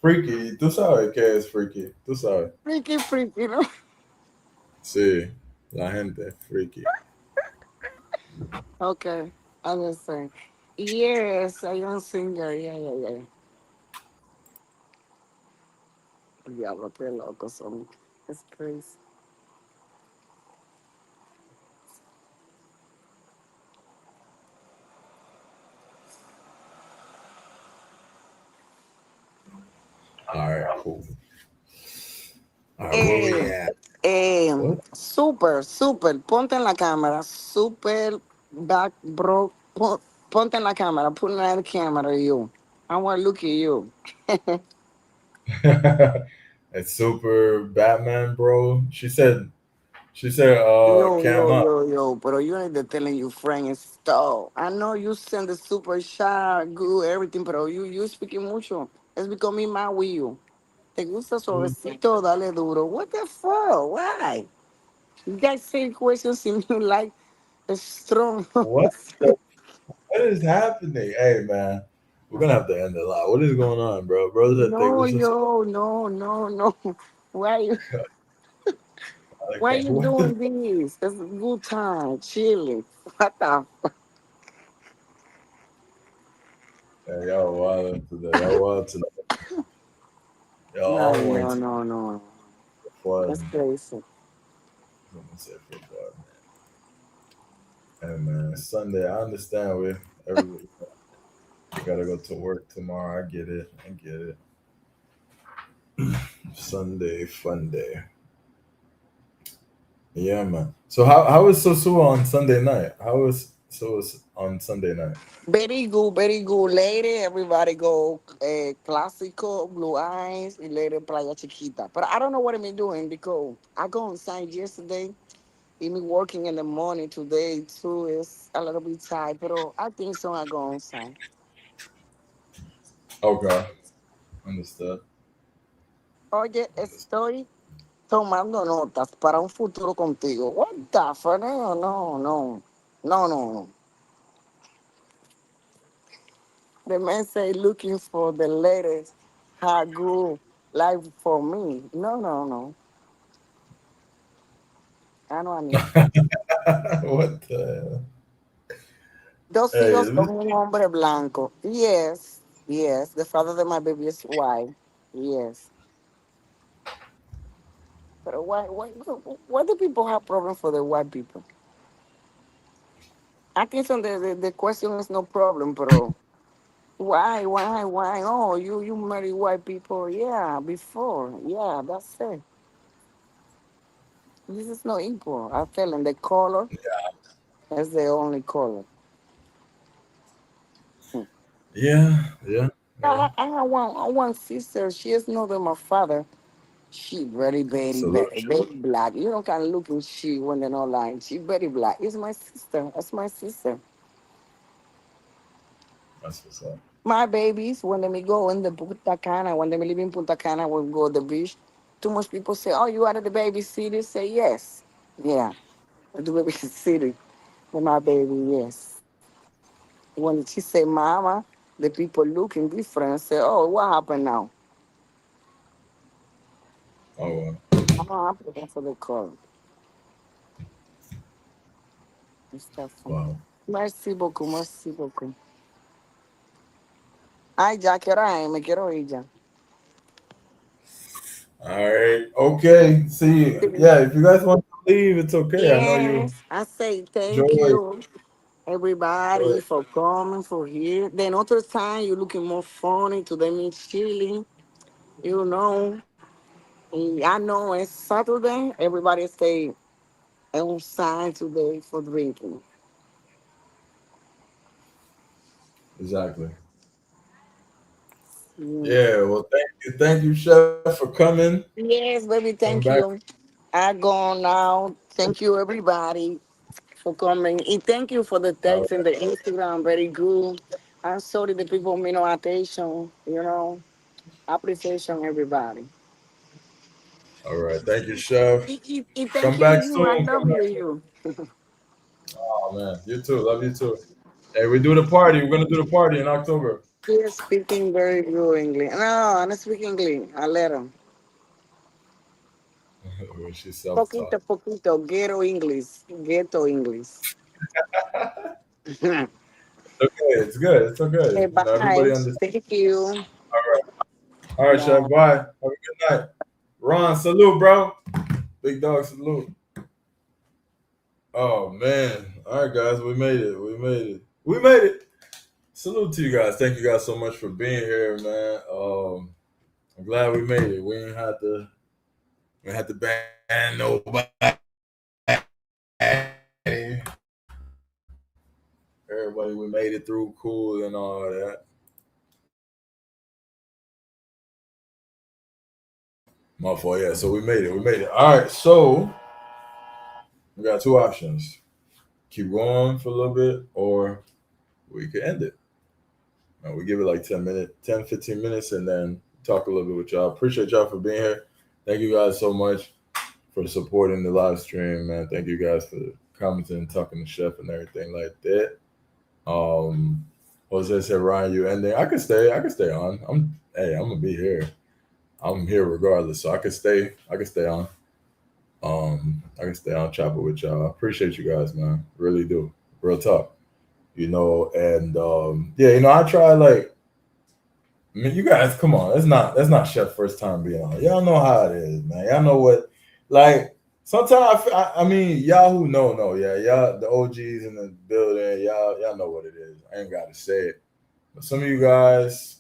freaky. Tú sabes qué es freaky. Tú sabes. Freaky, freaky, no? Sí, la gente freaky. Okay. I understand. Yes, I am singer. Yeah, yeah, yeah. Diablo, qué locos son. It's crazy. All right, cool. All right, where we Eh, at? What? Súper, súper. Ponte en la cámara. Súper back, bro. Ponte en la cámara. Put it in the camera, you. I want to look at you. It's super Batman, bro. She said She said, cam up. Yo, pero you ain't the telling your friend and stuff. I know you send the super shot, good, everything, pero you speaking mucho. It's becoming mad with you. Te gusta suavecito, dale duro. What the fuck? Why? You guys say questions in you like a strong. What? What is happening? Hey, man, we're gonna have to end the live. What is going on, bro? Brothers, I think No, this is yo, no. Why okay. you What the? doing this? It's a good time, chilling. What the Hey, y'all wild today. Y'all wild today. Y'all No, on one no, no, no. That's fun. crazy. Let me say for fun. Hey, man, it's Sunday. I understand we everybody gotta go to work tomorrow. I get it. I get it. Sunday, fun day. Yeah, man. So how was Sosua on Sunday night? How was on Sunday night? Very good. Later, everybody go Clásico, Blue Eyes, and later Playa Chiquita. But I don't know what I'm doing because I go inside yesterday. Me working in the morning today too is a little bit tired. But I think so. I go inside. Okay, understood. Oye, Understood. estoy tomando notas para un futuro contigo. What the fuck? No. The man say looking for the latest hard good life for me. No. I know I need. What the hell? Dos Hey, hijos con un hombre blanco. Yes. The father of my baby is white. Yes. But why do people have problem for the white people? I think so the question is no problem, bro. Why? Oh, you marry white people. Yeah, before. Yeah, that's it. This is not equal. I tell them the color is the only color. Hmm. yeah. I have one sister. She is not than my father. She Salute. very black. You don't can look and she when they're not lying. She very black. It's my sister. That's my sister. That's what's up. My babies, when they may go in the Punta Cana, when they may live in Punta Cana, we go to the beach. Too much people say, "Oh, you out of the baby city?" Say yes. Yeah, the baby city for my baby. Yes. When she say "mama," the people looking different. Say, "Oh, what happened now?" Oh, I'm not happy for the call. And stuff. wow. Merci beaucoup. Ay, ya, ¿qué hora es? Me quiero ir ya. All right. Okay. See, yeah, if you guys want to leave, it's okay. I know you Yes, I say thank enjoy. you, everybody, Enjoy. for coming, for here. Then other time, you're looking more funny. Today means chilling, you know. And I know it's Saturday. Everybody stay outside today for drinking. Exactly. Yes, Yeah. Well, thank you, Chef, for coming. yes, baby, Coming thank back. you. I go now. Thank you, everybody, for coming. And thank you for the All text and the Instagram. Very good. I'm sorry the people me no attention, you know. Appreciation, everybody. All right. Thank you, Chef. And Come thank you, back you. I soon. love Come back. you. Oh man, you too. Love you too. Hey, we do the party. We're gonna do the party in October. He is speaking very good English. No, I'm not speaking English. I let him. When she's self-taught. Poquito. Ghetto English. Ghetto English. Okay, Okay, it's good. It's okay. You know, bye. everybody understands. Thank you. All right, Chef. Bye. Bye. Have a good night. Ron, salute, bro. Big dog, salute. Oh man. All right, guys, we made it. We made it. We made it. Salute to you guys. Thank you guys so much for being here, man. I'm glad we made it. We didn't have to ban nobody. Everybody, we made it through cool and all that. My fault, yeah. So we made it. We made it. All right. So We got two options: keep going for a little bit, or we could end it. We give it like 15 minutes, and then talk a little bit with y'all. Appreciate y'all for being here. Thank you guys so much for supporting the live stream, man. Thank you guys for commenting, talking to Chef and everything like that. Jose said, Ryan, you ending. I could stay on. I'm gonna be here. I'm here regardless. So I could stay on. I can stay on chopper with y'all. I appreciate you guys, man. Really do. Real talk. And I try like, I mean, you guys, come on. That's not Chef's first time being on. Y'all know how it is, man. Y'all know what, like, sometimes I mean, y'all who know, yeah, y'all, the OGs in the building, y'all know what it is. I ain't got to say it. But some of you guys,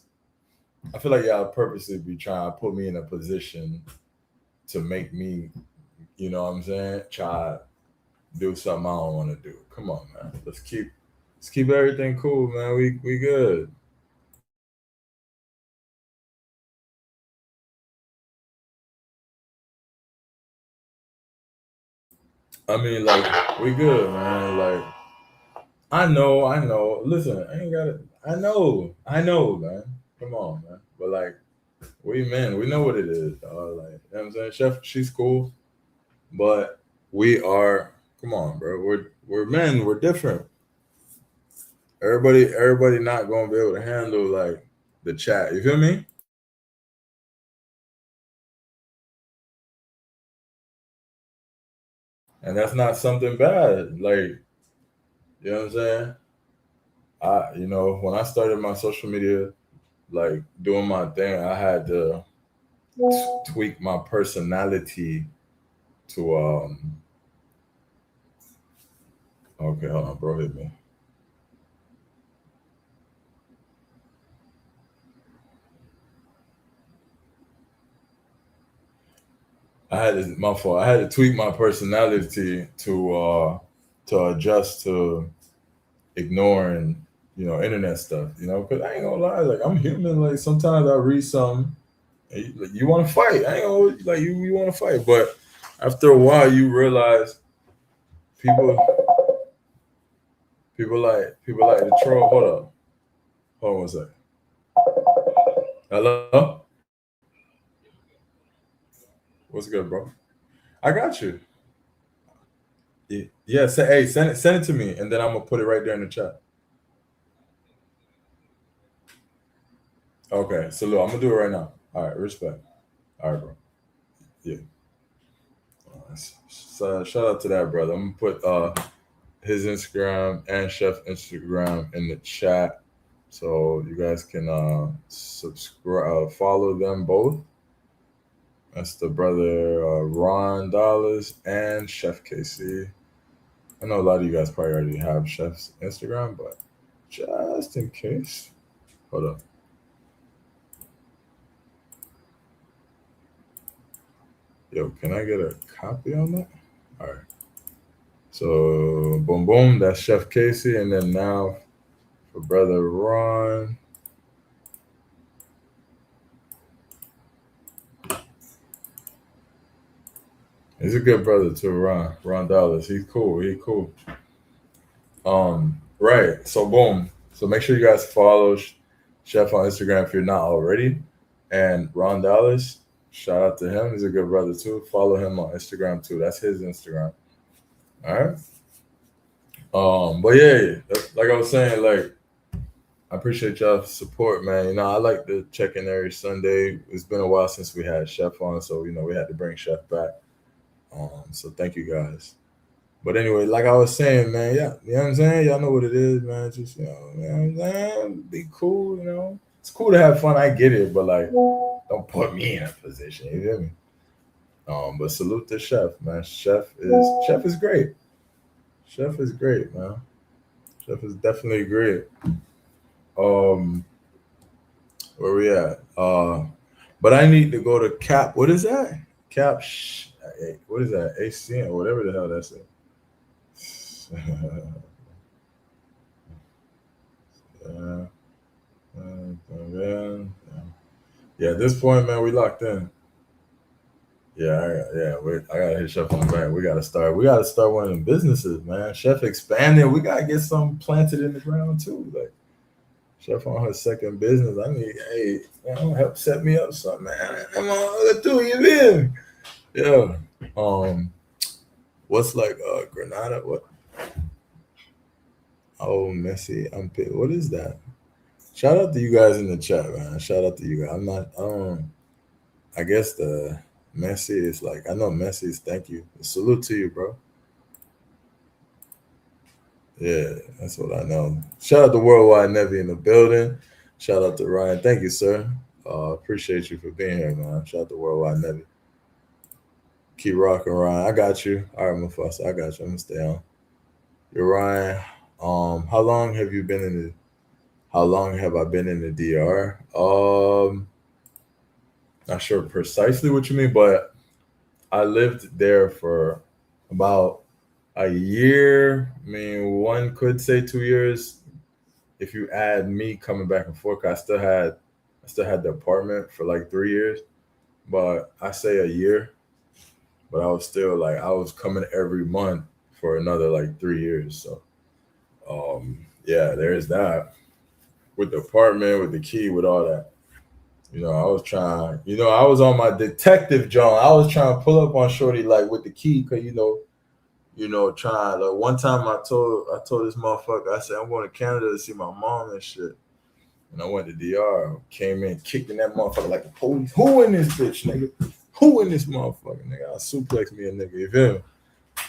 I feel like y'all purposely be trying to put me in a position to make me, you know what I'm saying, try to do something I don't want to do. Come on, man. Let's keep everything cool, man. We good. I mean, like, we good, man. Like, I know. Listen, I ain't got it. I know, man. Come on, man. But like, we know what it is. Like, you know what I'm saying? Chef, she's cool. But we are, come on, bro. We're men, we're different. Everybody not gonna be able to handle like the chat. You feel me? And that's not something bad. Like, you know what I'm saying? When I started my social media, like doing my thing, I had to tweak my personality to okay, hold on, bro, hit me. My fault. I had to tweak my personality to adjust to ignoring, internet stuff, because I ain't gonna lie, like I'm human. Like sometimes I read something and you want to fight. I ain't gonna like you want to fight, but after a while you realize people like to troll. Hold on one second. Hello? What's good, bro? I got you. Yeah, send it to me, and then I'm gonna put it right there in the chat. Okay, so look, I'm gonna do it right now. All right, respect. All right, bro. Yeah. So shout out to that brother. I'm gonna put his Instagram and Chef Instagram in the chat, so you guys can subscribe, follow them both. That's the brother Ron Dollars and Chef KC. I know a lot of you guys probably already have Chef's Instagram, but just in case, hold up. Yo, can I get a copy on that? All right. So boom, that's Chef Casey, and then now for brother Ron. He's a good brother too, Ron Dollars. He's cool. Right. So boom. So make sure you guys follow Chef on Instagram if you're not already, and Ron Dollars. Shout out to him. He's a good brother too. Follow him on Instagram too. That's his Instagram. All right. But yeah, like I was saying, like I appreciate y'all's support, man. I like to check in every Sunday. It's been a while since we had Chef on, so we had to bring Chef back. So thank you guys. But anyway, like I was saying, man, yeah, you know what I'm saying? Y'all know what it is, man. Just you know what I'm saying? Be cool, It's cool to have fun, I get it, but like don't put me in a position, you feel me? But salute to Chef, man. Chef is great. Chef is great, man. Chef is definitely great. Where we at? But I need to go to Cap. What is that? Cap. What is that? ACN or whatever the hell that's it. Yeah. At this point, man, we locked in. I gotta hit Chef on the back. We gotta start one of them businesses, man. Chef expanding. We gotta get something planted in the ground too. Like Chef on her second business. I need, hey, help set me up something, man. Come on, let's do it, you in. Yeah. What's like Granada? What? Oh, Messi. What is that? Shout out to you guys in the chat, man. Shout out to you guys. I guess the Messi is like, I know Messi is thank you. Salute to you, bro. Yeah, that's what I know. Shout out to Worldwide Nevi in the building. Shout out to Ryan. Thank you, sir. Appreciate you for being here, man. Shout out to Worldwide Nevi. Keep rocking, Ryan. I got you. All right, Mufasa, I got you. I'm gonna stay on. You're Ryan. How long have I been in the DR? Not sure precisely what you mean, but I lived there for about a year. I mean, one could say 2 years if you add me coming back and forth. I still had the apartment for like 3 years, but I say a year. But I was still like, I was coming every month for another like 3 years. So, yeah, there's that. With the apartment, with the key, with all that. I was trying, I was on my detective John. I was trying to pull up on Shorty like with the key, cause trying. Like one time I told this motherfucker, I said I'm going to Canada to see my mom and shit. And I went to DR, came in, kicking that motherfucker like the police. Who in this bitch, nigga? Who in this motherfucker, nigga? I'll suplex me a nigga, you feel me?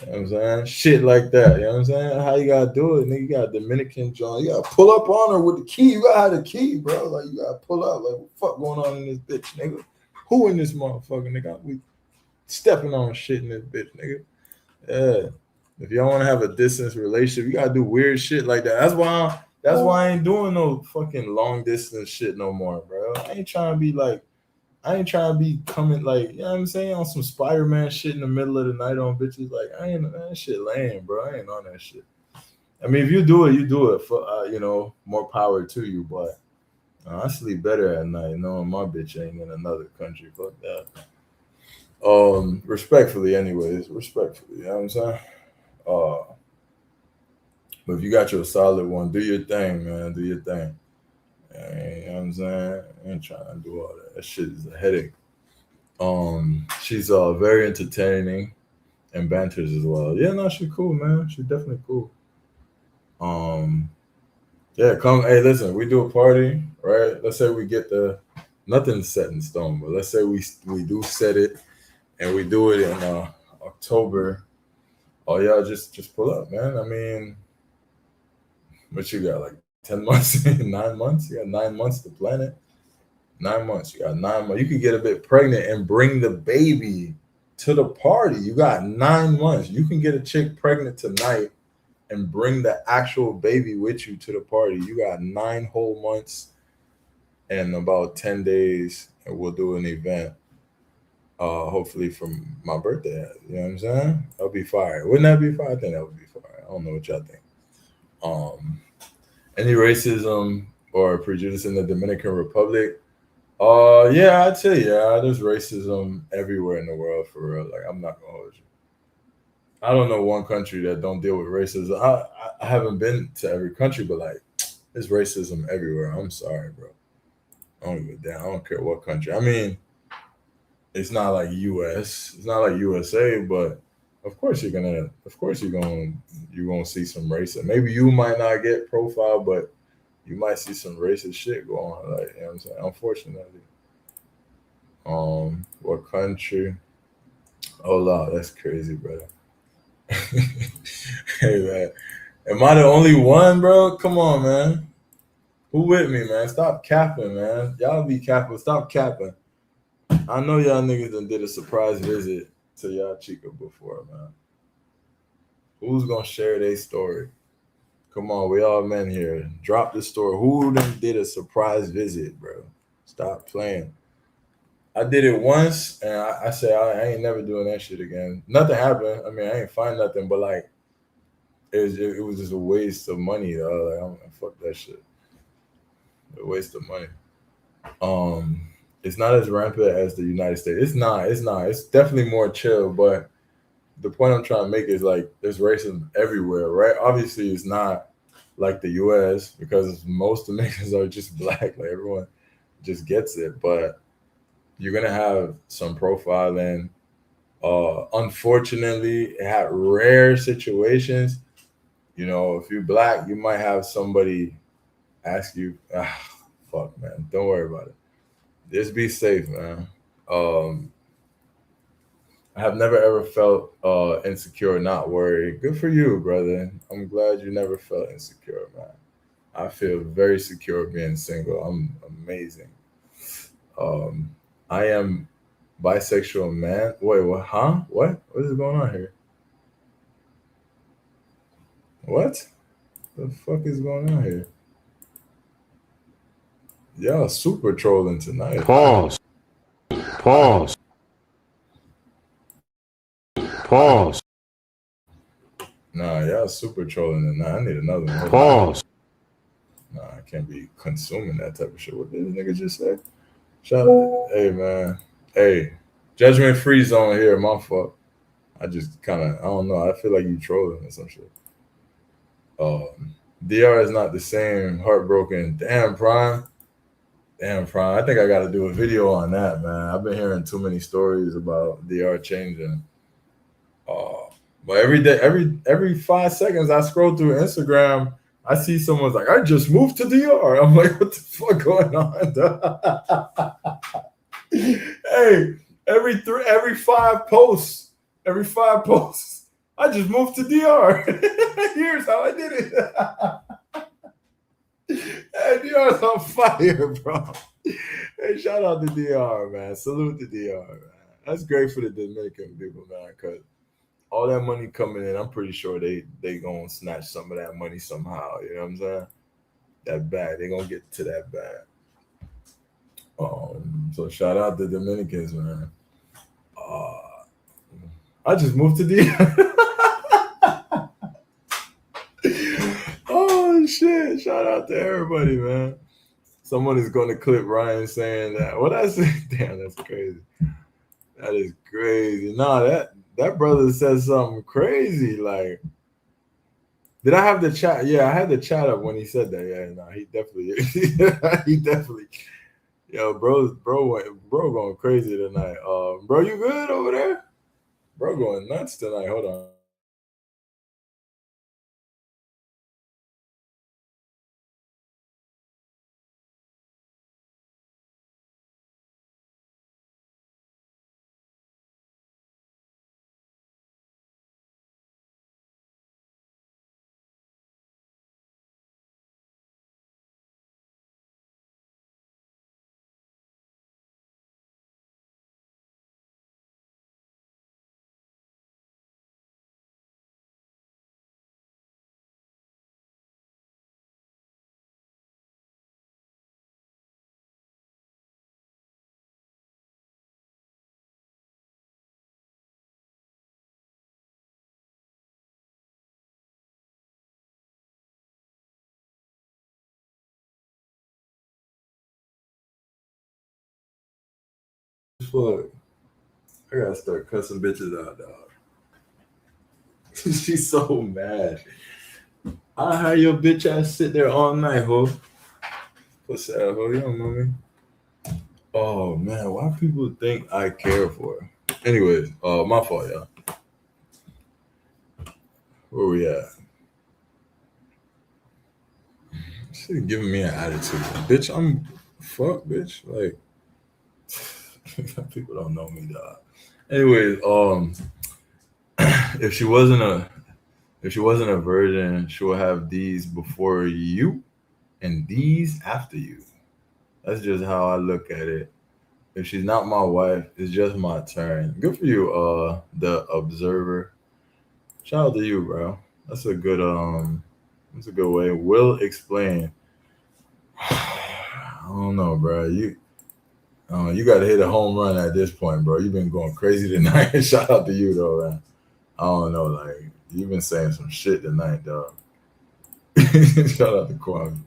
You know what I'm saying? Shit like that, you know what I'm saying? How you gotta do it, nigga? You got Dominican John. You gotta pull up on her with the key. You gotta have the key, bro. Like, you gotta pull up. Like, what the fuck going on in this bitch, nigga? Who in this motherfucker, nigga? We stepping on shit in this bitch, nigga. Yeah. If y'all want to have a distance relationship, you gotta do weird shit like that. That's why I ain't doing no fucking long distance shit no more, bro. I ain't trying to be coming like, you know what I'm saying, on some Spider-Man shit in the middle of the night on bitches. Like, that shit lame, bro. I ain't on that shit. I mean, if you do it, you do it. For more power to you. But I sleep better at night knowing my bitch ain't in another country. Fuck that. Respectfully, anyways. Respectfully, you know what I'm saying? But if you got your solid one, do your thing, man. Do your thing. You know what I'm saying? I ain't trying to do all that. That shit is a headache. She's very entertaining and banters as well. Yeah, no, she's cool, man. She's definitely cool. Yeah, come. Hey, listen, we do a party, right? Let's say we get nothing's set in stone, but let's say we do set it, and we do it in October. Oh, y'all just pull up, man. I mean, what you got, like 10 months, 9 months? You got 9 months to plan it. 9 months. You got 9 months. You can get a bit pregnant and bring the baby to the party. You got 9 months. You can get a chick pregnant tonight and bring the actual baby with you to the party. You got 9 whole months and about 10 days, and we'll do an event. Hopefully from my birthday. You know what I'm saying? That'll be fire. Wouldn't that be fire? I think that would be fire. I don't know what y'all think. Any racism or prejudice in the Dominican Republic? Yeah, I'd say there's racism everywhere in the world, for real. Like, I'm not gonna hold you. I don't know one country that don't deal with racism. I haven't been to every country, but like, there's racism everywhere. I'm sorry, bro. I don't give a damn. I don't care what country. I mean, it's not like US. It's not like USA, but of course you're gonna see some racism. Maybe you might not get profiled, but you might see some racist shit go on. Like, you know what I'm saying? Unfortunately. What country? Oh wow, that's crazy, brother. Hey man. Am I the only one, bro? Come on, man. Who with me, man? Stop capping, man. Y'all be capping. Stop capping. I know y'all niggas done did a surprise visit to y'all chica before, man. Who's gonna share their story? Come on, we all men here. Drop the story. Who done did a surprise visit, bro? Stop playing. I did it once, and I said I ain't never doing that shit again. Nothing happened. I mean, I ain't find nothing, but like, it was just a waste of money, though. Like, fuck that shit. A waste of money. it's not as rampant as the United States. It's not. It's not. It's definitely more chill. But the point I'm trying to make is like there's racism everywhere, right? Obviously, it's not like the U.S. because most Americans are just black. Like everyone just gets it. But you're gonna have some profiling. Unfortunately, it had rare situations. You know, if you're black, you might have somebody ask you, fuck, man, don't worry about it. Just be safe, man. Um, I have never ever felt insecure, not worried. Good for you, brother. I'm glad you never felt insecure, man. I feel very secure being single. I'm amazing. Um, I am bisexual man. Wait, what? Huh? What? What is going on here? What? The fuck is going on here? Y'all super trolling tonight. Pause. Pause. Pause. Nah, y'all super trolling tonight. I need another one. Pause. Nah, I can't be consuming that type of shit. What did this nigga just say? Shout out. Hey, man. Hey, judgment free zone here. My fault. I just kind of, I don't know. I feel like you trolling or some shit. DR is not the same. Heartbroken. Damn, Prime. Damn, Prime. I think I got to do a video on that, man. I've been hearing too many stories about DR changing. But every day, every 5 seconds, I scroll through Instagram. I see someone's like, I just moved to DR. I'm like, what the fuck going on? Hey, every five posts, I just moved to DR. Here's how I did it. Hey, DR's on fire, bro. Hey, shout out to DR, man. Salute to DR, man. That's great for the Dominican people, man, because all that money coming in, I'm pretty sure they gonna snatch some of that money somehow. You know what I'm saying? That bag, they gonna get to that bag. So shout out to Dominicans, man. I just moved to the. Oh shit! Shout out to everybody, man. Someone is gonna clip Ryan saying that. What I say? Damn, that's crazy. That is crazy. Nah, that brother said something crazy. Like, did I have the chat? Yeah, I had the chat up when he said that. Yeah, no, he definitely, he definitely. Yo, bro going crazy tonight. Bro, you good over there? Bro going nuts tonight. Hold on. Fuck. I gotta start cussing bitches out, dog. She's so mad. I had your bitch ass sit there all night, ho. What's that, ho? You don't know me. Oh man, why people think I care for her? Anyways, my fault, y'all. Where we at? She's giving me an attitude. Bitch, I'm fuck, bitch. Like people don't know me, dog. Anyways, if she wasn't a virgin, she would have these before you and these after you. That's just how I look at it. If she's not my wife, it's just my turn. Good for you, the observer. Shout out to you, bro. That's a good way. Will explain. I don't know, bro. You got to hit a home run at this point, bro. You've been going crazy tonight. Shout out to you, though, man. I don't know, like, you've been saying some shit tonight, dog. Shout out to Kwame.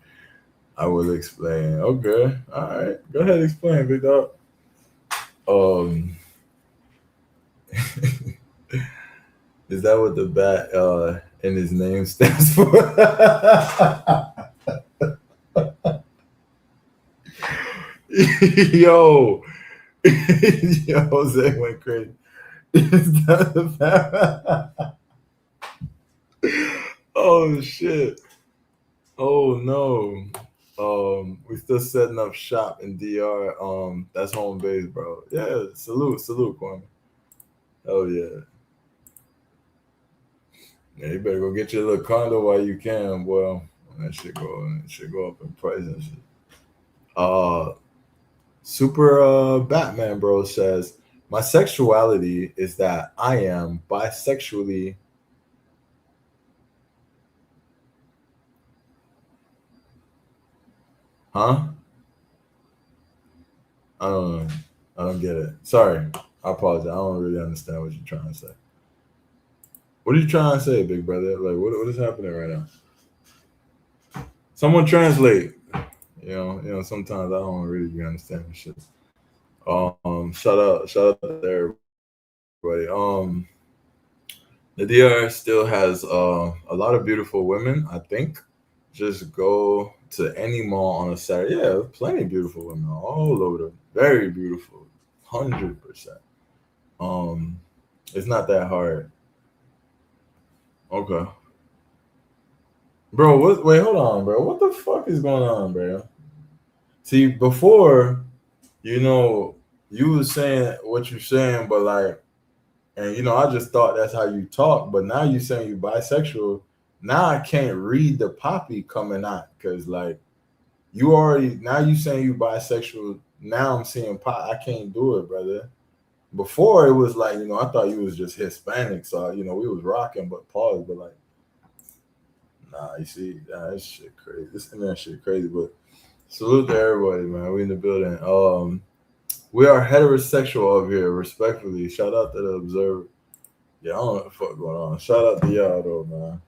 I will explain. Okay, all right. Go ahead, explain, big dog. Um, is that what the bat in his name stands for? Yo, yo, Jose went crazy. Is that the bat? Oh shit. Oh no. We still setting up shop in DR. That's home base, bro. Yeah, salute, Kwame. Oh yeah. Yeah, you better go get your little condo while you can, boy. That shit go up in price and shit. Super Batman bro says, my sexuality is that I am bisexually. Huh? I don't know. I don't get it. Sorry. I apologize. I don't really understand what you're trying to say. What are you trying to say, big brother? Like, what is happening right now? Someone translate. You know. Sometimes I don't really understand this shit. Shout out to everybody. The DR still has a lot of beautiful women. I think. Just go to any mall on a Saturday. Yeah, plenty of beautiful women all over the. Very beautiful, 100%. It's not that hard. Okay. Bro, wait, hold on, bro. What the fuck is going on, bro? See, before, you was saying what you're saying, but like, and I just thought that's how you talk, but now you saying you bisexual. Now I can't read the poppy coming out because like you already now you saying you bisexual. Now I'm seeing pop. I can't do it, brother. Before it was like, I thought you was just Hispanic, so we was rocking, but pause, but like, nah, you see, this shit crazy. This internet shit crazy, but salute to everybody, man. We in the building. We are heterosexual over here, respectfully. Shout out to the Observer. Yeah, I don't know what the fuck going on. Shout out to y'all though, man.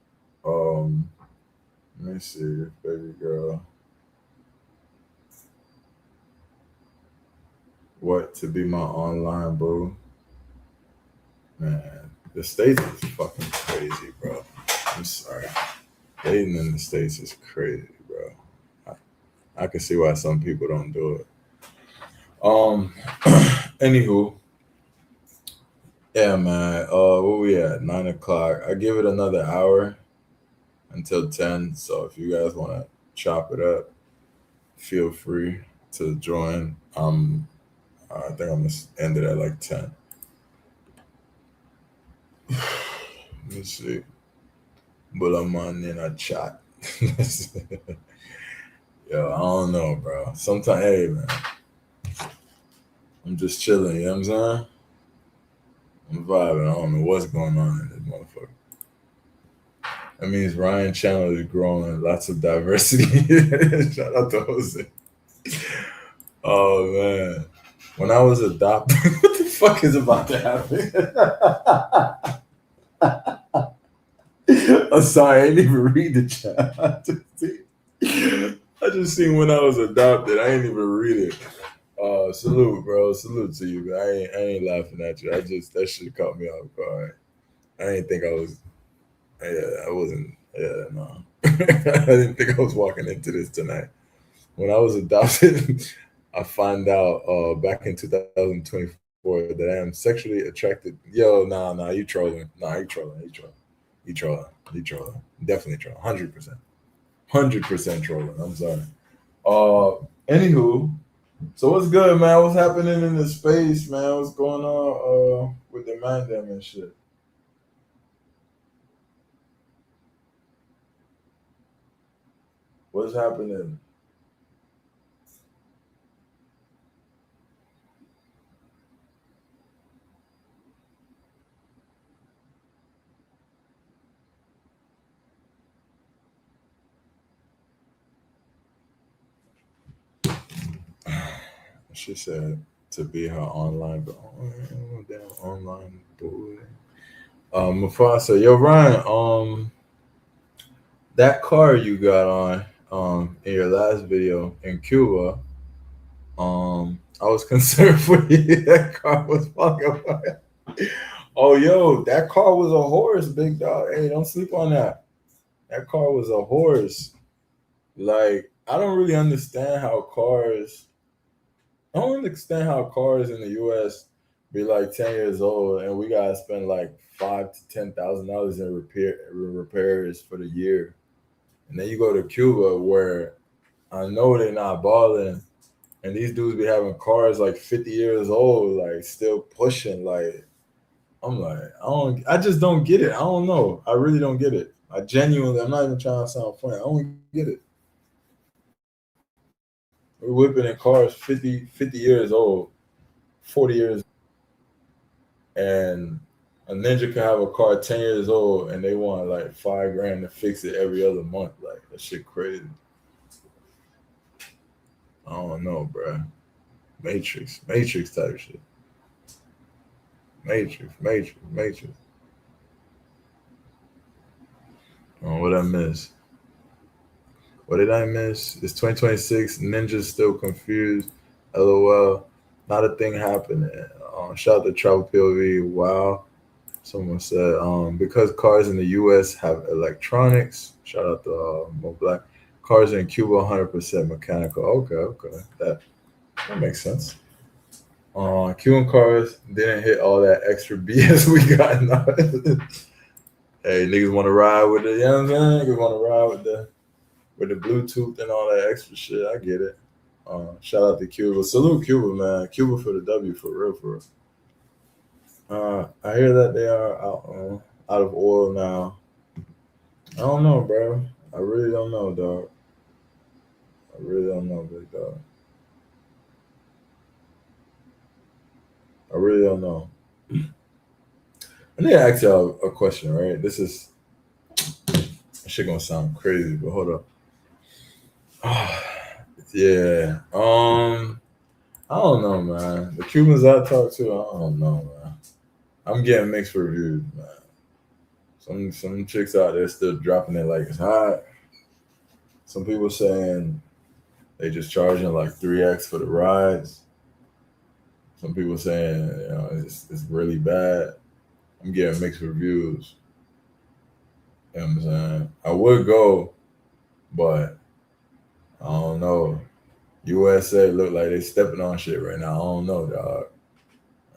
Let me see, baby girl. What to be my online boo? Man, the States is fucking crazy, bro. I'm sorry. Dating in the States is crazy, bro. I can see why some people don't do it. Anywho, yeah, man. Where we at? 9 o'clock. I give it another hour until 10. So if you guys want to chop it up, feel free to join. I think I'm gonna end it at like 10. Let me see. But I'm on in a chat. Yo, I don't know, bro. Sometimes, hey, man. I'm just chilling, you know what I'm saying? I'm vibing. I don't know what's going on in this motherfucker. That means Ryan channel is growing. Lots of diversity. Shout out to Jose. Oh, man. When I was adopted, what the fuck is about to happen? I'm sorry, I didn't even read the chat. I just seen when I was adopted. I ain't even read it. Salute, bro. Salute to you. I ain't laughing at you. That shit caught me off guard. I didn't think I was. Yeah, I wasn't. Yeah, no. I didn't think I was walking into this tonight. When I was adopted, I found out back in 2024 that I am sexually attracted. Yo, nah, you trolling. Nah, you trolling. You trolling. Definitely trolling. 100% trolling. I'm sorry. Anywho, so what's good, man? What's happening in the space, man? What's going on with the man them and shit? What's happening? She said to be her online, but damn online boy. Mufasa, yo Ryan, that car you got on in your last video in Cuba, I I was concerned for you. That car was fucking apart. Oh, yo, that car was a horse, big dog. Hey, don't sleep on that. That car was a horse. Like, I don't really understand how cars. I don't understand how cars in the U.S. be like 10 years old and we gotta spend like $5,000 to $10,000 in repairs for the year. And then you go to Cuba where I know they're not balling, and these dudes be having cars like 50 years old, like still pushing. Like, I'm like, I just don't get it. I don't know. I really don't get it. I'm not even trying to sound funny. I don't get it. We're whipping in cars 50 years old, 40 years, and a ninja can have a car 10 years old and they want like $5,000 to fix it every other month. Like, that shit crazy. I don't know, bro. Matrix type shit. Matrix. Oh, what I miss? What did I miss? It's 2026. Ninja's still confused. LOL. Not a thing happening. Shout out to Travel POV. Wow. Someone said, because cars in the US have electronics. Shout out to Mo Black. Cars in Cuba 100% mechanical. Okay. That makes sense. Cuban cars didn't hit all that extra BS we got now. Hey, niggas want to ride with the, you know what I'm saying? Niggas want to ride with the Bluetooth and all that extra shit. I get it. Shout out to Cuba. Salute Cuba, man. Cuba for the W, for real. I hear that they are out of oil now. I don't know, bro. I really don't know, dog. I really don't know, big dog. I really don't know. I need to ask y'all a question, right? This shit gonna sound crazy, but hold up. Yeah. I don't know, man. The Cubans I talk to, I don't know, man. I'm getting mixed reviews, man. Some chicks out there still dropping it like it's hot. Some people saying they just charging like 3x for the rides. Some people saying, it's really bad. I'm getting mixed reviews. You know what I'm saying? I would go, but I don't know. USA look like they stepping on shit right now. I don't know, dog.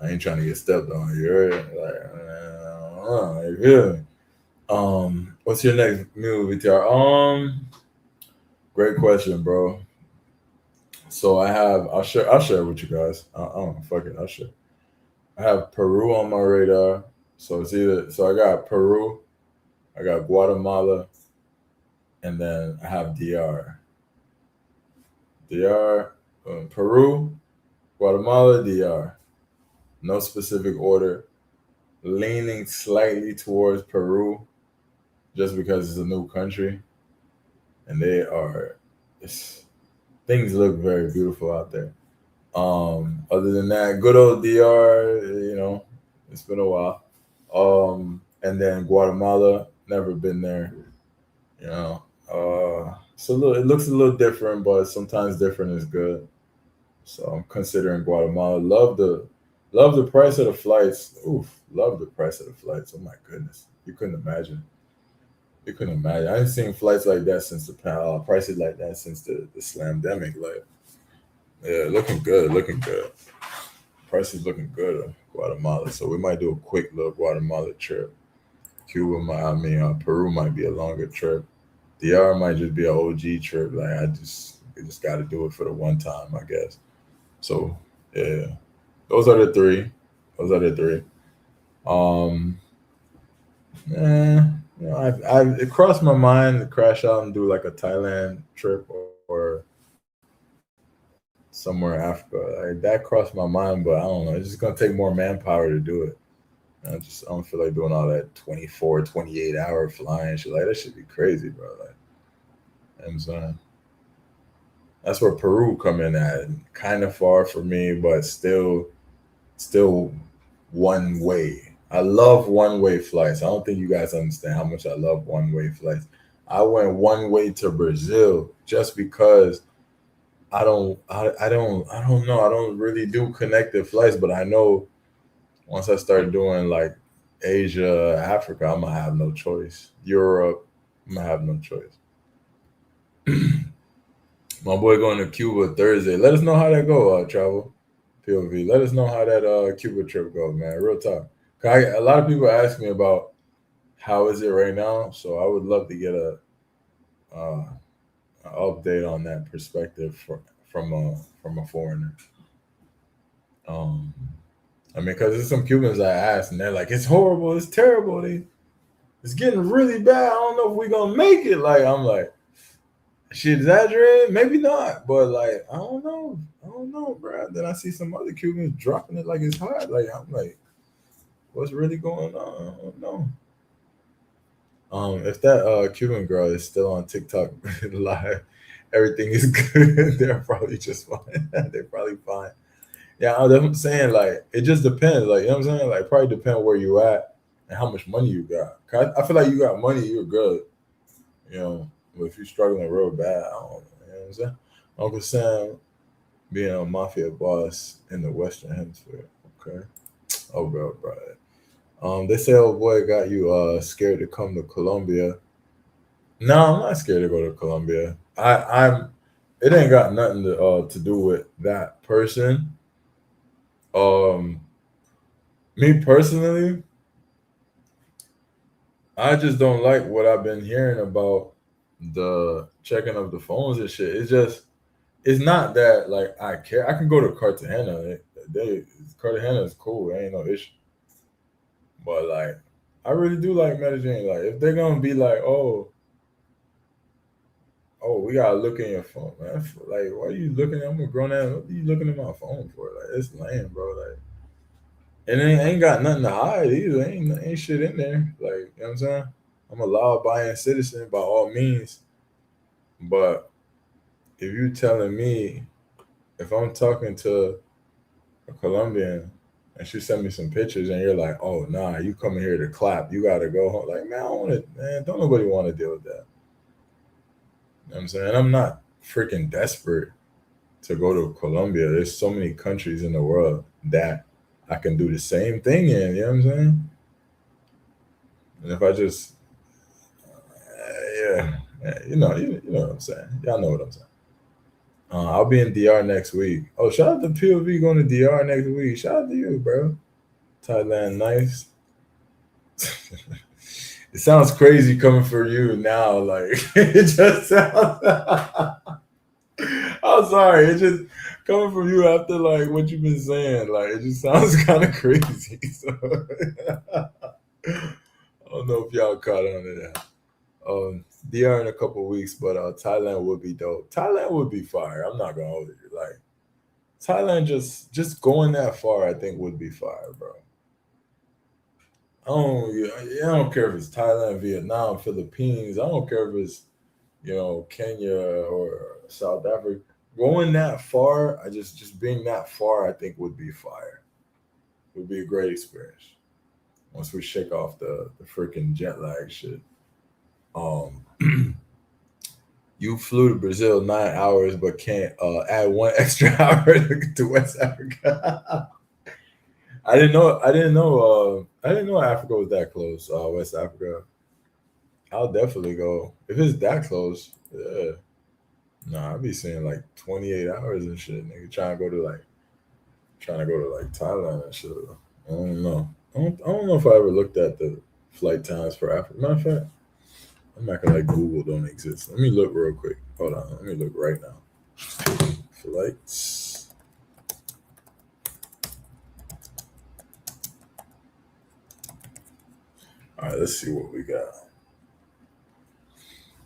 I ain't trying to get stepped on. You heard? Like, you feel me? What's your next movie, VTR? Great question, bro. So I'll share with you guys. I don't know, fuck it, I'll share. I have Peru on my radar. So I got Peru, I got Guatemala, and then I have DR. Peru, Guatemala, DR. No specific order. Leaning slightly towards Peru, just because it's a new country, and things look very beautiful out there. Other than that, good old DR, it's been a while. And then Guatemala, never been there. So it looks a little different, but sometimes different is good. So I'm considering Guatemala. Love the price of the flights. Oof, love the price of the flights. Oh my goodness, you couldn't imagine. I haven't seen flights like that since prices like that since the slamdemic. Like, yeah, looking good. Prices looking good on Guatemala. So we might do a quick little Guatemala trip. Peru might be a longer trip. DR might just be an OG trip. Like, we just got to do it for the one time, I guess. So yeah, those are the three. It crossed my mind to crash out and do like a Thailand trip or somewhere in Africa. Like, that crossed my mind, but I don't know. It's just gonna take more manpower to do it. I don't feel like doing all that 24, 28-hour flying shit. Like, that should be crazy, bro. Like, you know what I'm saying? That's where Peru come in at. Kind of far for me, but still one way. I love one-way flights. I don't think you guys understand how much I love one-way flights. I went one way to Brazil just because I don't know. I don't really do connected flights, but I know once I start doing like Asia, Africa, I'm gonna have no choice. Europe, I'm gonna have no choice. My boy going to Cuba Thursday. Let us know how that go. Travel POV. Let us know how that Cuba trip go, man. Real talk. A lot of people ask me about how is it right now, so I would love to get uh, a update on that perspective from a foreigner. Um, I mean, because there's some Cubans I asked, and they're like, "It's horrible, it's terrible, it's getting really bad. I don't know if we're gonna make it." Like, I'm like, she exaggerated, maybe not, but like, I don't know, bro. Then I see some other Cubans dropping it like it's hot. Like, I'm like, what's really going on? I don't know. If that Cuban girl is still on TikTok live, everything is good. They're probably just fine. They're probably fine. Yeah, I'm saying like it just depends. Like you know what I'm saying. Like probably depend where you at and how much money you got. 'Cause I feel like you got money, you're good. You know, but if you're struggling real bad, I don't know. You know what I'm saying. Uncle Sam being a mafia boss in the Western Hemisphere. Okay. Oh, bro. They say old boy got you scared to come to Colombia. No, I'm not scared to go to Colombia. I'm. It ain't got nothing to do with that person. Um, Me personally, I just don't like what I've been hearing about the checking of the phones and shit. It's not that like I care. I can go to Cartagena. Cartagena is cool. Ain't no issue. But like, I really do like Medellin. Like, if they're gonna be like, oh, we gotta look in your phone, man. Like, why are you looking? I'm a grown ass. What are you looking at my phone for? Like, it's lame, bro. Like, and it ain't got nothing to hide either. Ain't shit in there. Like, you know what I'm saying? I'm a law-abiding citizen by all means. But if you telling me, if I'm talking to a Colombian and she sent me some pictures and you're like, oh nah, you coming here to clap, you gotta go home. Like, man, I don't want to, man, don't nobody want to deal with that. You know what I'm saying? I'm not freaking desperate to go to Colombia. There's so many countries in the world that I can do the same thing in, you know what I'm saying? And if I just you know what I'm saying. Y'all know what I'm saying. I'll be in DR next week. Oh, shout out to POV going to DR next week. Shout out to you, bro. Thailand, nice. It sounds crazy coming for you now. Like it just sounds. I'm sorry. It just coming from you after like what you've been saying. Like it just sounds kind of crazy. So I don't know if y'all caught on to that. DR in a couple weeks, but Thailand would be dope. Thailand would be fire. I'm not gonna hold you. Like Thailand, just going that far, I think would be fire, bro. I don't care if it's Thailand, Vietnam, Philippines. I don't care if it's Kenya or South Africa. Going that far, I just being that far, I think would be fire. Would be a great experience once we shake off the freaking jet lag shit. You flew to Brazil 9 hours, but can't add one extra hour to West Africa. I didn't know. I didn't know Africa was that close. West Africa. I'll definitely go if it's that close. Yeah. Nah, I'll be saying like 28 hours and shit. Nigga, trying to go to like Thailand and shit. I don't know. I don't know if I ever looked at the flight times for Africa. Matter of fact, I'm acting like Google don't exist. Let me look real quick. Hold on. Let me look right now. Flights. All right, let's see what we got.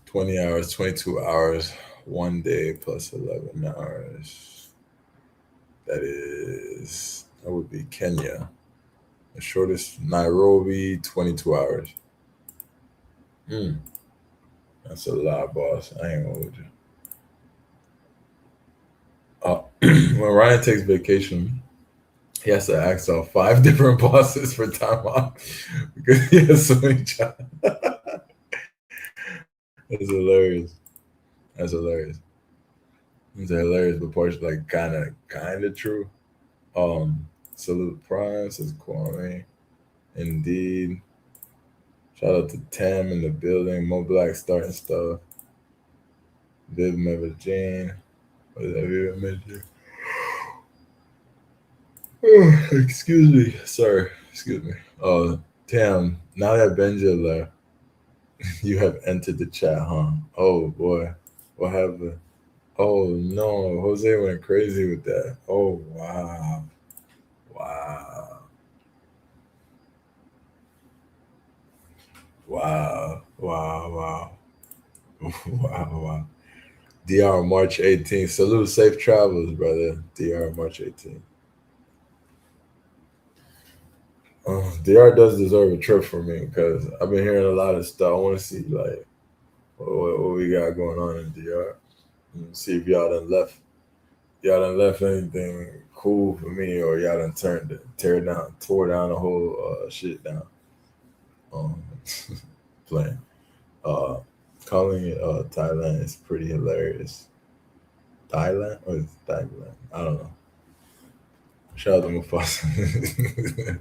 20 hours, 22 hours, 1 day plus 11 hours. That would be Kenya. The shortest, Nairobi, 22 hours. That's a lot, boss. I ain't gonna hold you. When Ryan takes vacation, he has to ask off 5 different bosses for time off because he has so many jobs. That's hilarious. It's hilarious, but partially like kind of true. Salute Prime says Kwame. Indeed. Shout out to Tam in the building. Mo Black starting stuff. Viv Member Jane. What is that? Viv Member? Excuse me. Sorry. Excuse me. Tam, now that Benja left, you have entered the chat, huh? Oh boy. What happened? Oh no. Jose went crazy with that. Oh wow. Wow. Wow. Wow. Wow. Wow. Wow. DR March 18th. Salute, safe travels, brother. DR March 18th. DR does deserve a trip for me because I've been hearing a lot of stuff. I want to see like what we got going on in DR. See if y'all done left anything cool for me, or y'all done tore down the whole shit down. Playing. Calling it Thailand is pretty hilarious. Thailand or is it Thailand? I don't know. Shout out to Mufasa.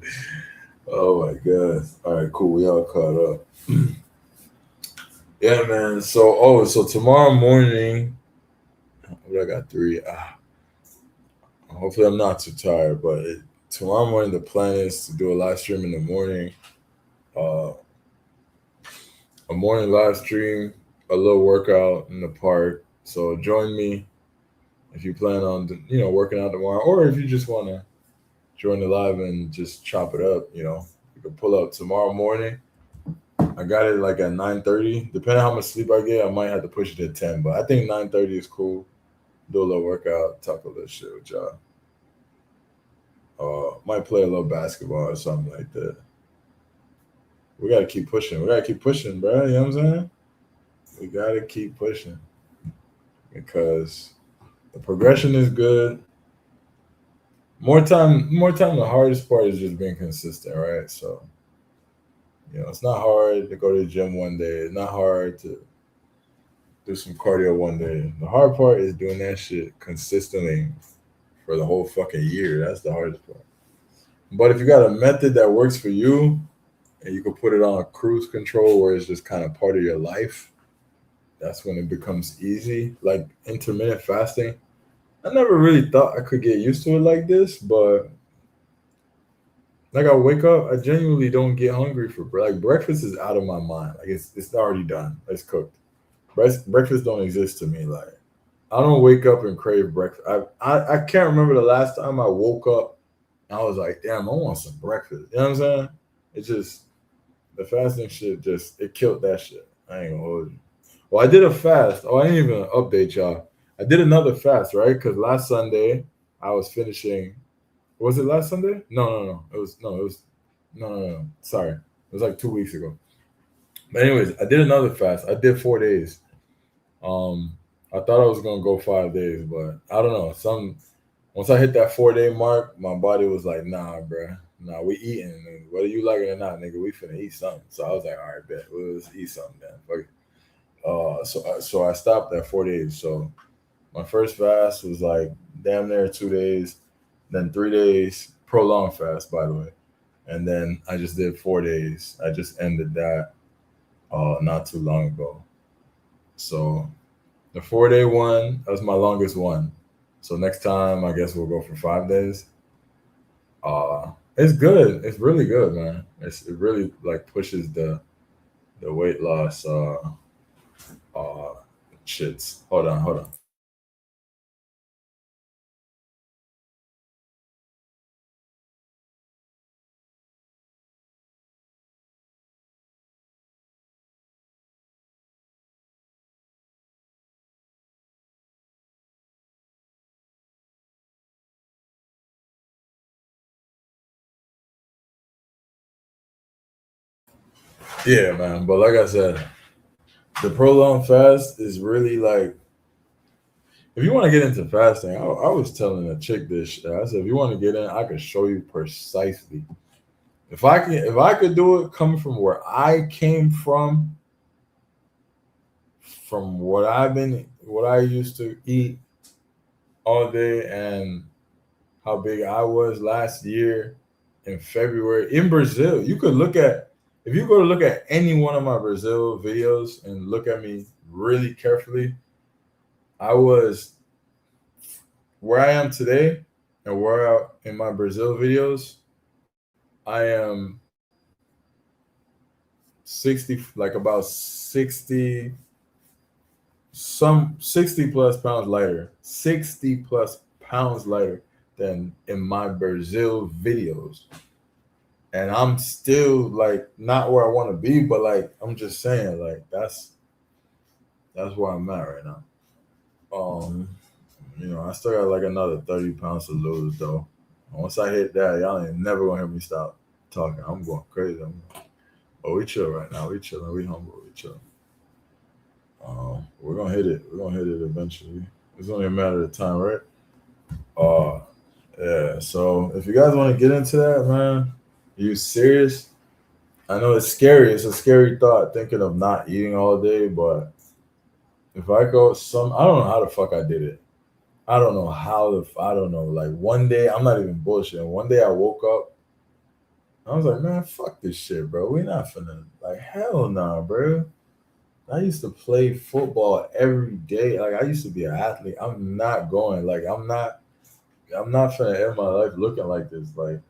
Oh my god. All right, cool. We all caught up. Yeah, man. So tomorrow morning, I got 3. Hopefully I'm not too tired, but tomorrow morning the plan is to do a live stream in the morning. A morning live stream, a little workout in the park. So join me if you plan on working out tomorrow, or if you just want to join the live and just chop it up. You can pull up tomorrow morning. I got it like at 9:30. Depending on how much sleep I get, I might have to push it to 10. But I think 9:30 is cool. Do a little workout, talk a little shit with y'all. Might play a little basketball or something like that. We gotta keep pushing. We gotta keep pushing, bro. You know what I'm saying? We gotta keep pushing because the progression is good. More time. The hardest part is just being consistent, right? So, it's not hard to go to the gym one day. It's not hard to do some cardio one day. The hard part is doing that shit consistently for the whole fucking year. That's the hardest part. But if you got a method that works for you, and you can put it on cruise control where it's just kind of part of your life, that's when it becomes easy. Like intermittent fasting. I never really thought I could get used to it like this, but like I wake up, I genuinely don't get hungry for breakfast is out of my mind. Like it's already done. It's cooked. Breakfast don't exist to me. Like I don't wake up and crave breakfast. I can't remember the last time I woke up and I was like, damn, I want some breakfast. You know what I'm saying? It's just the fasting shit it killed that shit. I ain't gonna hold you. Well, I did a fast. Oh, I didn't even update y'all. I did another fast, right? Because last Sunday I was finishing. Was it last Sunday? No. It was no. Sorry. It was like 2 weeks ago. But anyways, I did another fast. I did 4 days. I thought I was gonna go 5 days, but I don't know. Once I hit that 4-day mark, my body was like, nah, bro. Nah, we eating. Whether you like it or not, nigga, we finna eat something. So I was like, all right, bet. Let's eat something then. Fuck it. So I stopped at 4 days. So my first fast was like damn near 2 days, then 3 days, prolonged fast, by the way. And then I just did 4 days. I just ended that not too long ago. So the 4-day one, that was my longest one. So next time, I guess we'll go for 5 days. It's good. It's really good, man. It really like pushes the weight loss shits. Hold on. Yeah, man. But like I said, the prolonged fast is really like, if you want to get into fasting, I was telling a chick this. I said, if you want to get in, I could show you precisely. If I could do it coming from where I came from what I used to eat, all day and how big I was last year in February in Brazil. You could look at, if you go to look at any one of my Brazil videos and look at me really carefully, I was where I am today and where in my Brazil videos, I am 60, like about 60, some 60 plus pounds lighter, 60 plus pounds lighter than in my Brazil videos. And I'm still like not where I want to be, but like I'm just saying, like that's where I'm at right now. I still got like another 30 pounds to lose though. Once I hit that, y'all ain't never gonna hear me stop talking. I'm going crazy. But we chill right now. We chilling. We humble. We chill. We're gonna hit it. We're gonna hit it eventually. It's only a matter of time, right? Yeah. So if you guys want to get into that, man, are you serious? I know it's scary. It's a scary thought thinking of not eating all day, but if I go I don't know how the fuck I did it. I don't know I don't know. Like one day, I'm not even bullshitting. One day I woke up, I was like, man, fuck this shit, bro. We not finna, like, hell nah, bro. I used to play football every day. Like I used to be an athlete. I'm not going. Like I'm not finna end my life looking like this. Like,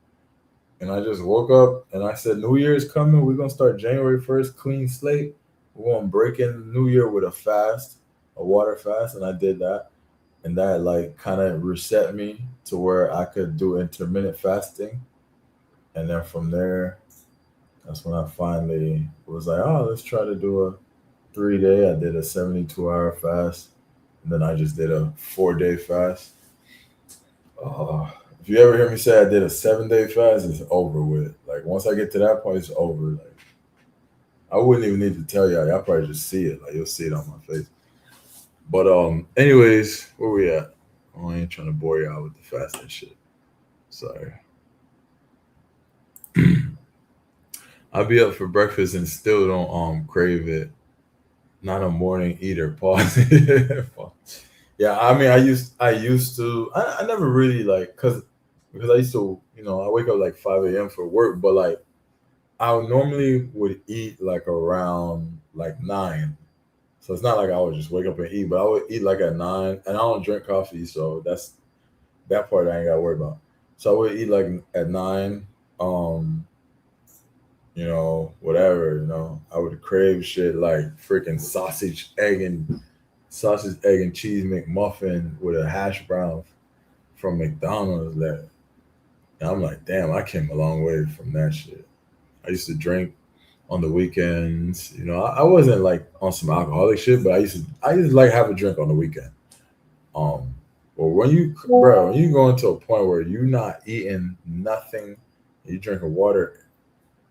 and I just woke up and I said, New Year's coming. We're gonna start January 1st, clean slate. We're gonna break in New Year with a water fast, and I did that. And that like kind of reset me to where I could do intermittent fasting. And then from there, that's when I finally was like, oh, let's try to do a 3-day. I did a 72-hour fast. And then I just did a 4-day fast. If you ever hear me say I did a 7-day fast, it's over with. Like once I get to that point, it's over. Like I wouldn't even need to tell y'all. Y'all probably just see it. Like you'll see it on my face. But anyways, where we at? I ain't trying to bore y'all with the fasting shit. Sorry. I'll be up for breakfast and still don't crave it. Not a morning eater. Pause. Yeah, I mean, I used to. I never really like because I used to. I wake up like 5 a.m. for work, but like I normally would eat like around like 9. So it's not like I would just wake up and eat, but I would eat like at 9, and I don't drink coffee, so that part I ain't got to worry about. So I would eat like at 9. Whatever. I would crave shit like freaking sausage, egg, and cheese McMuffin with a hash brown from McDonald's. And I'm like, damn, I came a long way from that shit. I used to drink on the weekends. I wasn't like on some alcoholic shit, but I used to like have a drink on the weekend. But when you go into a point where you're not eating nothing, you drinking water,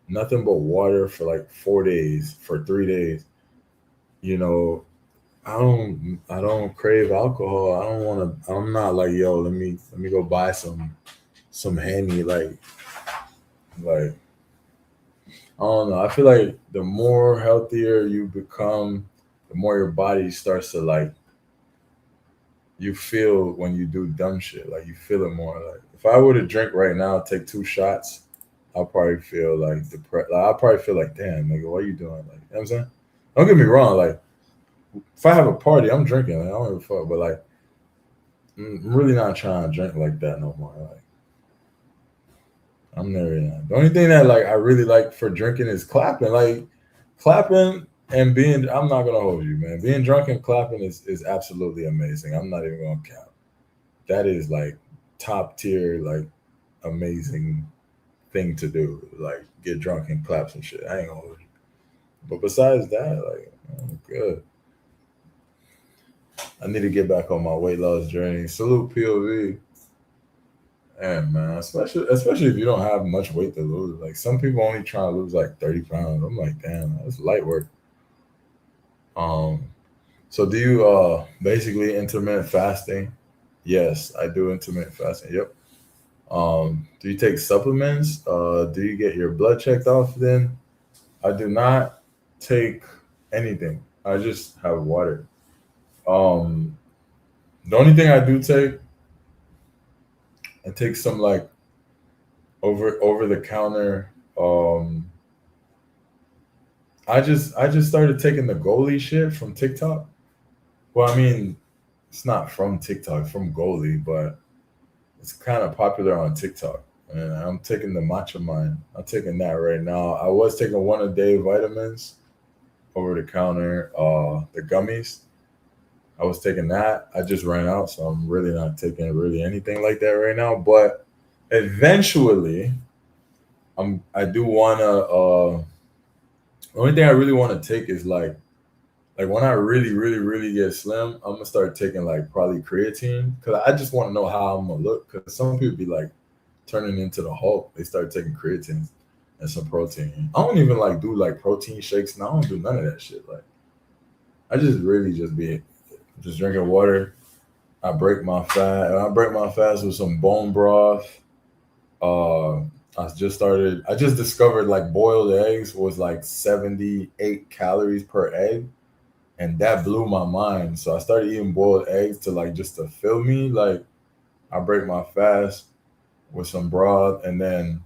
nothing but water for like 4 days, for 3 days, I don't crave alcohol. I'm not like, yo, let me go buy some Henny, like I don't know. I feel like the more healthier you become, the more your body starts to like, you feel when you do dumb shit. Like you feel it more. Like if I were to drink right now, take 2 shots, I'll probably feel like depressed. Like, I'll probably feel like, damn, nigga, what are you doing? Like, you know what I'm saying? Don't get me wrong. Like if I have a party, I'm drinking. Like, I don't give a fuck. But like, I'm really not trying to drink like that no more. Like, I'm never. The only thing that like I really like for drinking is clapping. Like clapping and being. I'm not gonna hold you, man. Being drunk and clapping is absolutely amazing. I'm not even gonna count. That is like top tier, like amazing thing to do. Like get drunk and clap some shit. I ain't gonna hold you. But besides that, like I'm good. I need to get back on my weight loss journey. Salute POV. And man, especially if you don't have much weight to lose. Like some people only try to lose like 30 pounds. I'm like, damn, that's light work. So do you basically intermittent fasting? Yes, I do intermittent fasting. Yep. Do you take supplements? Do you get your blood checked often? I do not take anything. I just have water. The only thing I do take and take some like over the counter. I just started taking the goalie shit from TikTok. Well, I mean, it's not from TikTok, it's from goalie, but it's kind of popular on TikTok. And I'm taking the matcha mine. I'm taking that right now. I was taking one a day vitamins over the counter, the gummies. I was taking that. I just ran out, so I'm really not taking really anything like that right now. But eventually, I do wanna. The only thing I really want to take is like when I really, really, really get slim, I'm gonna start taking like probably creatine because I just want to know how I'm gonna look. Because some people be like turning into the Hulk. They start taking creatine and some protein. I don't even like do like protein shakes. And I don't do none of that shit. Like I just really just be just drinking water. I break my fast. I break my fast with some bone broth. I just discovered like boiled eggs was like 78 calories per egg, and that blew my mind. So I started eating boiled eggs to like just to fill me. Like I break my fast with some broth, and then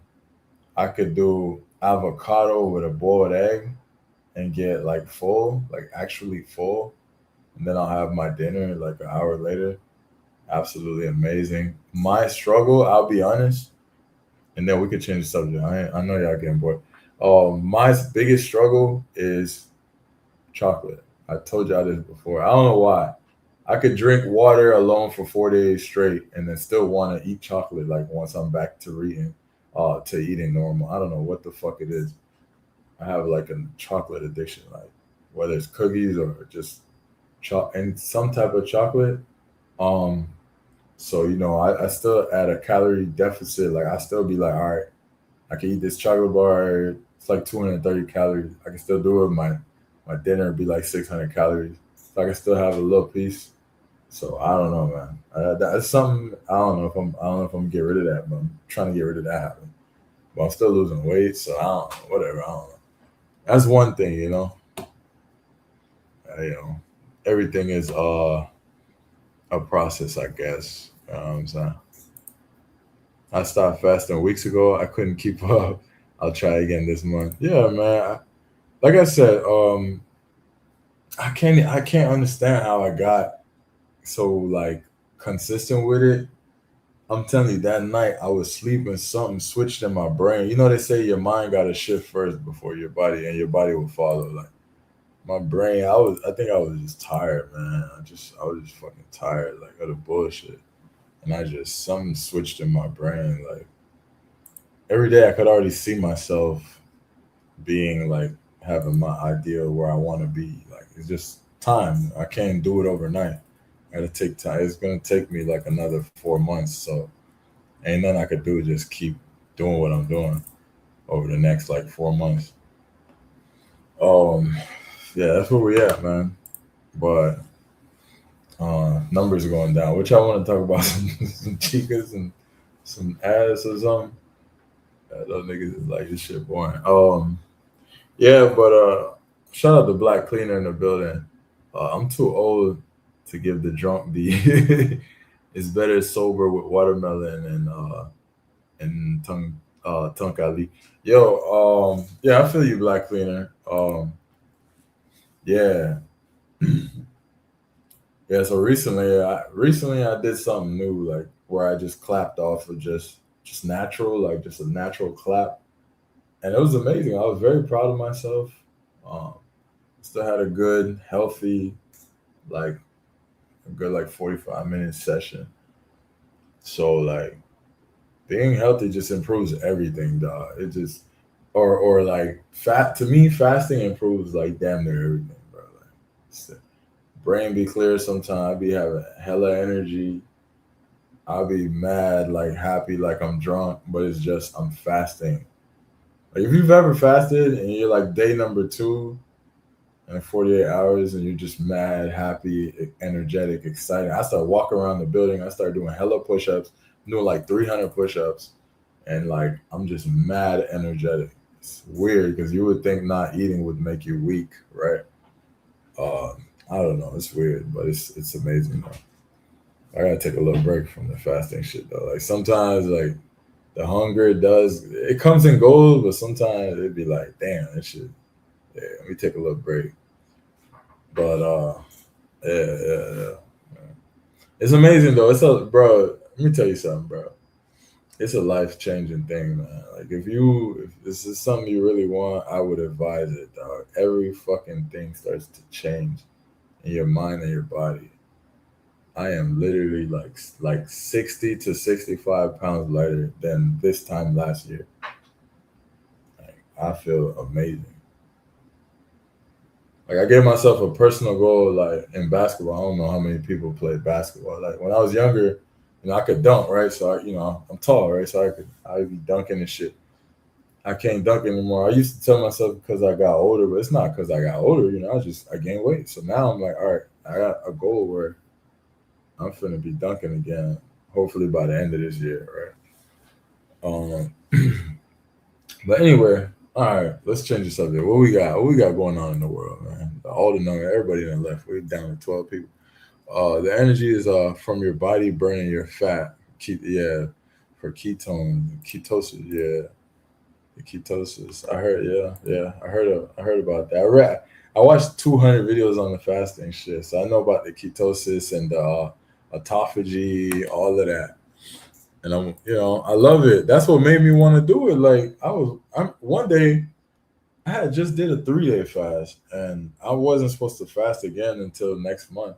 I could do avocado with a boiled egg and get like full, like actually full. And then I'll have my dinner like an hour later. Absolutely amazing. My struggle, I'll be honest, and then we could change the subject. I know y'all getting bored. My biggest struggle is chocolate. I told y'all this before. I don't know why. I could drink water alone for 4 days straight and then still want to eat chocolate like once I'm back to eating normal. I don't know what the fuck it is. I have like a chocolate addiction, like whether it's cookies or just and some type of chocolate. Um, so I still at a calorie deficit. Like I still be like, all right, I can eat this chocolate bar. It's like 230 calories. I can still do it. My dinner would be like 600 calories. So I can still have a little piece. So I don't know, man. That's something I don't know if I'm gonna get rid of that, but I'm trying to get rid of that habit. But I'm still losing weight, so I don't know. Whatever, I don't know. That's one thing, everything is a process, I guess. You know what I'm saying? I stopped fasting weeks ago. I couldn't keep up. I'll try again this month. Yeah, man. Like I said, I can't understand how I got so like consistent with it. I'm telling you, that night I was sleeping, something switched in my brain. They say your mind got to shift first before your body, and your body will follow. Like my brain, I think I was just tired, man. I was just fucking tired, like of the bullshit. And something switched in my brain. Like every day I could already see myself being like having my idea where I want to be. Like it's just time. I can't do it overnight. I gotta take time. It's gonna take me like another 4 months. So ain't nothing I could do. Just keep doing what I'm doing over the next like 4 months. Yeah, that's where we at, man. But numbers are going down. Which I want to talk about some chicas and some ass or something. Those niggas is like this shit boring. Yeah, but shout out to Black Cleaner in the building. I'm too old to give the drunk the. It's better sober with watermelon and tongue ali. Yo, yeah, I feel you, Black Cleaner. Yeah, yeah. So recently I did something new, like where I just clapped off of just natural, like just a natural clap, and it was amazing. I was very proud of myself. Um, Still had a good, healthy, like a good like 45-minute session. So like being healthy just improves everything, dog. It just or like fat to me, fasting improves like damn near everything, bro. Like brain be clear sometimes. I be having hella energy. I'll be mad, like happy, like I'm drunk, but it's just I'm fasting. Like if you've ever fasted and you're like day number 2 in 48 hours and you're just mad, happy, energetic, excited. I start walking around the building. I start doing hella push-ups, doing like 300 push-ups, and like I'm just mad energetic. It's weird because you would think not eating would make you weak, right? I don't know. It's weird, but it's amazing though. I gotta take a little break from the fasting shit though. Like sometimes, like the hunger it comes and goes, but sometimes it'd be like, damn, that shit. Yeah, let me take a little break. But yeah. It's amazing though. Bro. Let me tell you something, bro. It's a life changing thing, man. Like if this is something you really want, I would advise it, dog. Every fucking thing starts to change in your mind and your body. I am literally like 60 to 65 pounds lighter than this time last year. Like, I feel amazing. Like I gave myself a personal goal, like in basketball. I don't know how many people play basketball. Like when I was younger, I could dunk, right? So I'm tall, right? So I'd be dunking and shit. I can't dunk anymore. I used to tell myself because I got older, but it's not because I got older. I gained weight. So now I'm like, all right, I got a goal where I'm finna be dunking again. Hopefully by the end of this year, right? But anyway, all right, let's change the subject. What we got? What we got going on in the world, man? All the number, everybody in the left. We're down to 12 people. The energy is from your body burning your fat. For ketosis. Yeah, the ketosis. I heard. Yeah. I heard about that. I watched 200 videos on the fasting shit, so I know about the ketosis and the autophagy, all of that. And I love it. That's what made me want to do it. Like one day I had just did a 3-day fast, and I wasn't supposed to fast again until next month.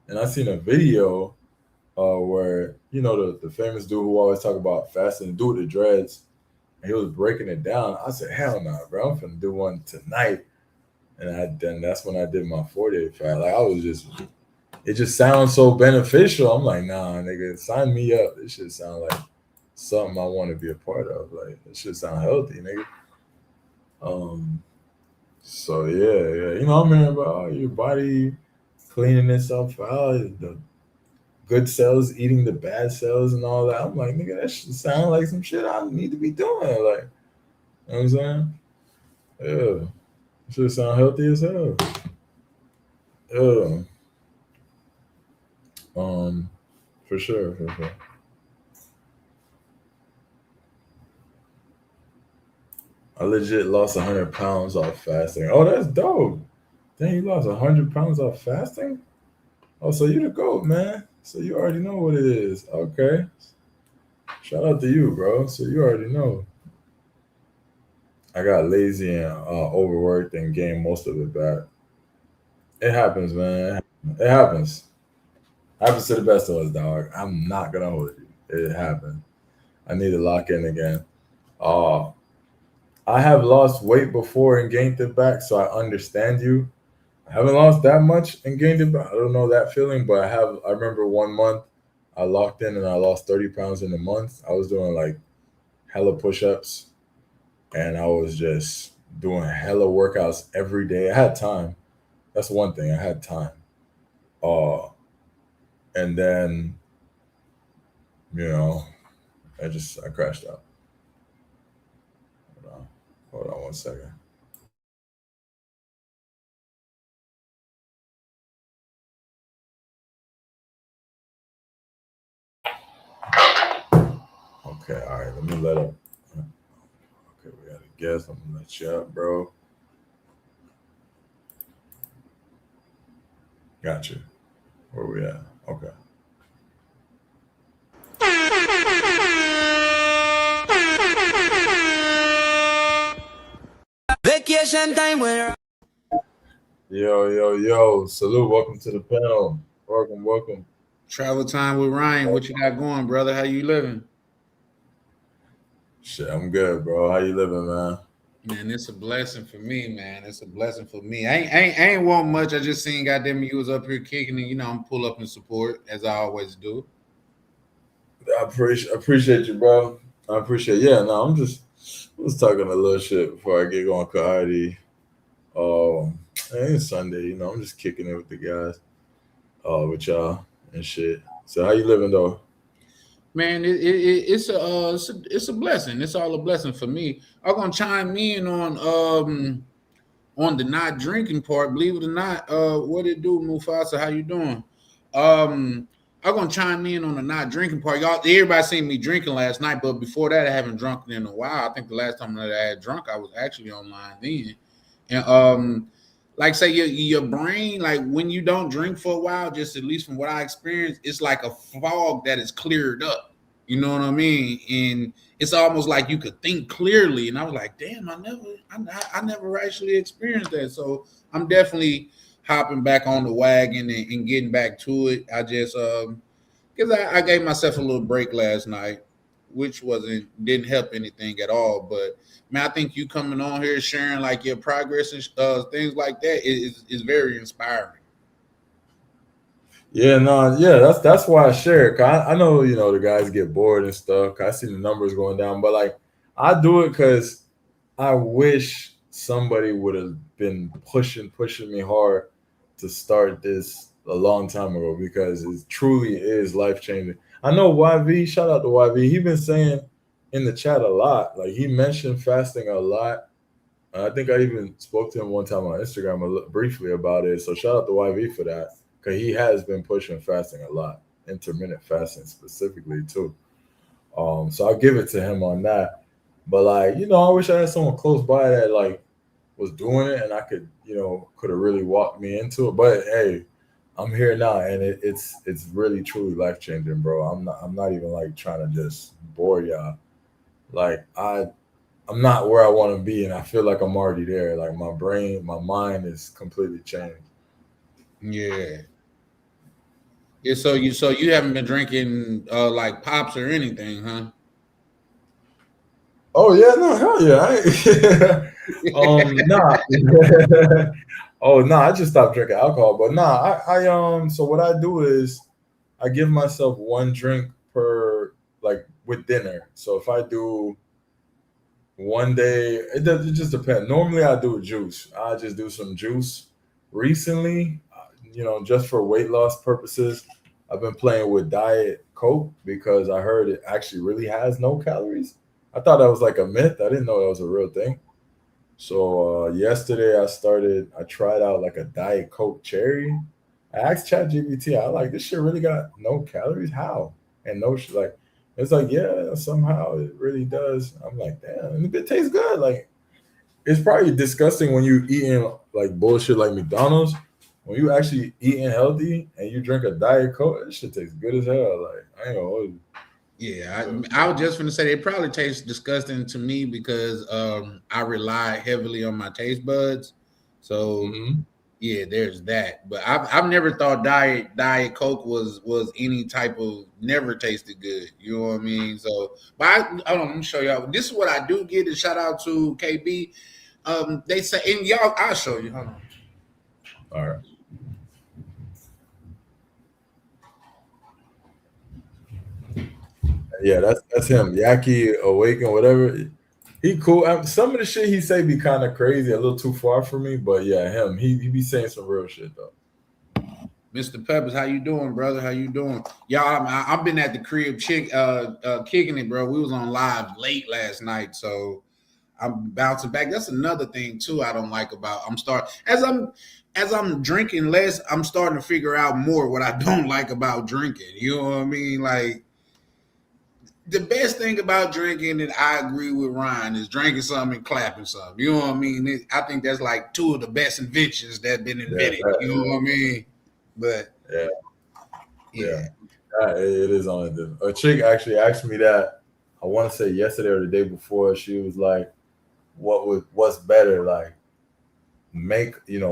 And I seen a video where the famous dude who always talk about fasting, the dude with the dreads, and he was breaking it down. I said, hell no, bro, I'm finna do one tonight. And then that's when I did my 4-day fast. Like it just sounds so beneficial. I'm like, nah, nigga, sign me up. This should sound like something I want to be a part of. Like it should sound healthy, nigga. So yeah. I'm hearing about your body cleaning itself out, the good cells eating the bad cells and all that. I'm like, nigga, that should sound like some shit I need to be doing. Like, you know what I'm saying? Yeah. It should sound healthy as hell. Yeah. For sure. I legit lost 100 pounds off fasting. Oh, that's dope. Dang, you lost 100 pounds off fasting? Oh, so you the GOAT, man. So you already know what it is. Okay. Shout out to you, bro. So you already know. I got lazy and overworked and gained most of it back. It happens, man. It happens. Happens to the best of us, dog. I'm not gonna hold you. It happened. I need to lock in again. I have lost weight before and gained it back, so I understand you. I haven't lost that much and gained it back. I don't know that feeling, but I remember 1 month I locked in and I lost 30 pounds in a month. I was doing like hella push-ups and I was just doing hella workouts every day. I had time. That's one thing. I had time. And then, I crashed out. Hold on 1 second. Okay, all right, let me let up. Okay, we got a guest. I'm gonna let you up, bro. Got you. Where we at? Okay. Vacationtimewithryan. Yo. Salute. Welcome to the panel. Welcome. Travel time with Ryan. What you got going, brother? How you living? Shit, I'm good, bro. How you living, man? Man, it's a blessing for me, man. It's a blessing for me. I ain't want much. I just seen goddamn you was up here kicking and I'm pull up and support as I always do. I appreciate you, bro. I appreciate. Yeah, no, I was talking a little shit before I get going, Kahadi. It's Sunday, I'm just kicking it with the guys, with y'all and shit. So how you living though? Man, it's a blessing. It's all a blessing for me. I'm gonna chime in on the not drinking part. Believe it or not, what it do, Mufasa? How you doing? I'm gonna chime in on the not drinking part. Y'all, everybody seen me drinking last night, but before that, I haven't drunk in a while. I think the last time that I had drunk, I was actually online then. And like say your brain, like when you don't drink for a while, just at least from what I experienced, it's like a fog that is cleared up. You know what I mean? And it's almost like you could think clearly. And I was like, damn, I never actually experienced that. So I'm definitely hopping back on the wagon and getting back to it. I just because I gave myself a little break last night, which didn't help anything at all. But man, I think you coming on here sharing like your progress and things like that is very inspiring. Yeah, no, yeah, that's why I share it. 'Cause I know, the guys get bored and stuff. 'Cause I see the numbers going down, but like I do it because I wish somebody would have been pushing me hard to start this a long time ago, because it truly is life changing. I know YV, shout out to YV. He been saying in the chat a lot. Like he mentioned fasting a lot. I think I even spoke to him one time on Instagram briefly about it. So shout out to YV for that, because he has been pushing fasting a lot, intermittent fasting specifically too. So I'll give it to him on that. But like, I wish I had someone close by that like was doing it and I could, could have really walked me into it. But hey, I'm here now, and it's really truly life changing, bro. I'm not even like trying to just bore y'all. Like I'm not where I want to be, and I feel like I'm already there. Like my brain, my mind is completely changed. Yeah. Yeah, so you haven't been drinking like pops or anything, huh? Oh yeah, no, hell yeah. Nah. Oh no, I just stopped drinking alcohol. But nah, I so what I do is I give myself one drink per, like, with dinner. So if I do one day, it just depends. Normally I do juice. I just do some juice. Recently, just for weight loss purposes, I've been playing with Diet Coke because I heard it actually really has no calories. I thought that was like a myth. I didn't know that was a real thing. So yesterday I tried out like a Diet Coke cherry. I asked ChatGPT, I like, this shit really got no calories? How? And no shit, like, it's like, yeah, somehow it really does. I'm like, damn, and it tastes good. Like, it's probably disgusting when you eating like bullshit like McDonald's. When you actually eating healthy and you drink a Diet Coke, that shit tastes good as hell. Like, I ain't gonna hold you. Yeah, I was just gonna say it probably tastes disgusting to me because I rely heavily on my taste buds. So yeah, there's that. But I've never thought Diet Coke was any type of, never tasted good. You know what I mean? So, but hold on, let me show y'all. This is what I do get. A shout out to KB. They say, and y'all, I'll show you. Hold on. All right. Yeah, that's him. Yaki Awaken, whatever. He cool. Some of the shit he say be kind of crazy, a little too far for me. But yeah, him. He be saying some real shit though. Mr. Peppers, how you doing, brother? How you doing? Y'all, I've been at the crib kicking it, bro. We was on live late last night, so I'm bouncing back. That's another thing too I don't like about as I'm drinking less, I'm starting to figure out more what I don't like about drinking. You know what I mean? Like, the best thing about drinking, and I agree with Ryan, is drinking something and clapping something. You know what I mean? I think that's like two of the best inventions that have been invented. Yeah, you know what I mean? But yeah. It is on it. A chick actually asked me that, I want to say yesterday or the day before. She was like, what's better, like making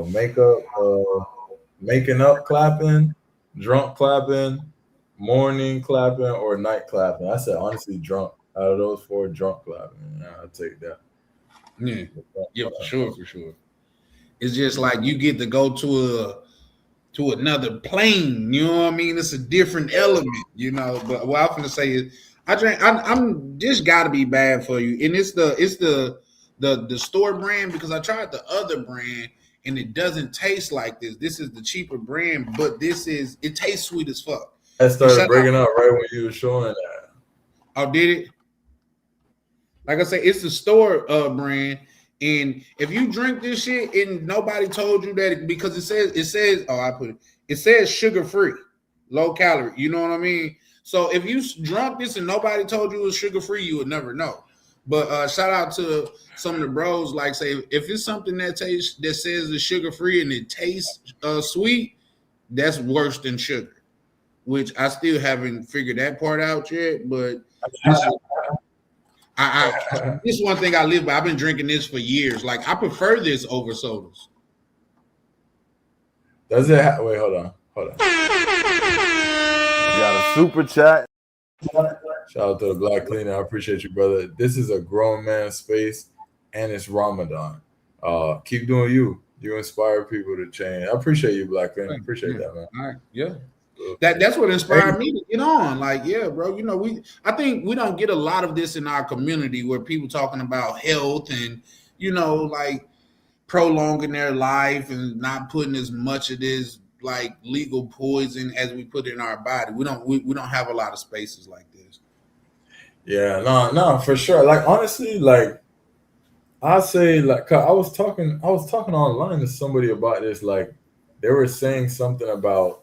up clapping, drunk clapping, morning clapping, or night clapping? I said, honestly, drunk. Out of those four, drunk clapping. I'll take that. Yeah, for sure. It's just like you get to go to another plane. You know what I mean? It's a different element, But what I'm gonna say is, I'm this got to be bad for you, and it's the store brand, because I tried the other brand and it doesn't taste like this. This is the cheaper brand, but it tastes sweet as fuck. I started breaking up right when you were showing that. Oh, did it? Like I said, it's the store brand. And if you drink this shit and nobody told you that, because it says, it says sugar free. low calorie. You know what I mean? So if you drunk this and nobody told you it was sugar free, you would never know. But shout out to some of the bros. Like say, if it's something that says it's sugar free and it tastes sweet, that's worse than sugar. Which I still haven't figured that part out yet. But this is one thing I live by. I've been drinking this for years. Like I prefer this over sodas. Does it wait, hold on. You got a super chat. Shout out to the Black Cleaner. I appreciate you, brother. This is a grown man space and it's Ramadan. Keep doing you. You inspire people to change. I appreciate you, Black Cleaner. I appreciate that, man. All right. Yeah. That's what inspired me to get on. Like, yeah, bro. You know, I think we don't get a lot of this in our community where people talking about health and, you know, like prolonging their life and not putting as much of this like legal poison as we put in our body. We don't have a lot of spaces like this. Yeah, no, for sure. Like honestly, like I say, like I was talking online to somebody about this. Like they were saying something about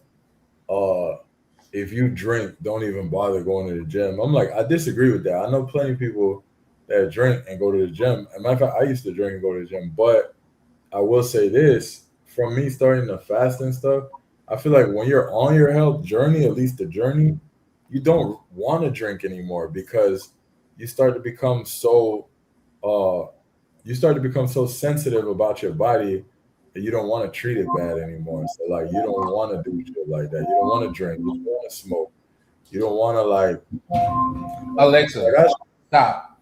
if you drink, don't even bother going to the gym. I'm like, I disagree with that. I know plenty of people that drink and go to the gym. As a matter of fact, I used to drink and go to the gym, but I will say this, from me starting to fast and stuff, I feel like when you're on your health journey, at least the journey, you don't want to drink anymore because you start to become so sensitive about your body that you don't want to treat it bad anymore. So like you don't want to do shit like that. You don't want to drink. You don't want to smoke. You don't want to like Alexa, stop.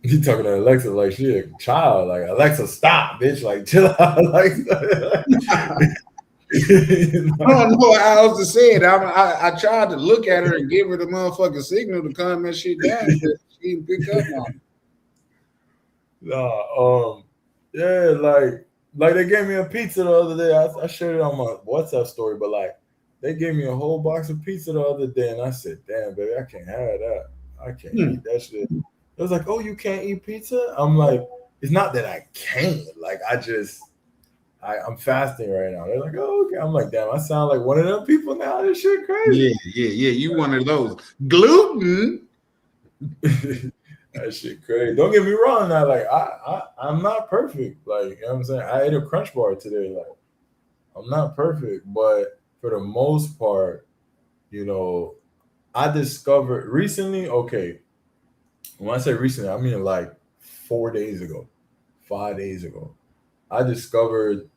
You talking to Alexa like she a child. Like Alexa, stop, bitch. Like chill out. Like you know? I don't know how else to say it. I tried to look at her and give her the motherfucking signal to calm that shit down. But she didn't pick up on it. Yeah, like they gave me a pizza the other day. I shared it on my WhatsApp story, but like they gave me a whole box of pizza the other day, and I said, "Damn, baby, I can't have that. I can't eat that shit." It was like, "Oh, you can't eat pizza?" I'm like, "It's not that I can't. Like, I'm fasting right now." They're like, "Oh, okay." I'm like, "Damn, I sound like one of them people now. This shit crazy." Yeah. You one of those gluten. That shit crazy. Don't get me wrong. Now, like I'm not perfect. Like, you know what I'm saying? I ate a Crunch Bar today. Like, I'm not perfect, but for the most part, you know, I discovered recently. Okay, when I say recently, I mean like 5 days ago. I discovered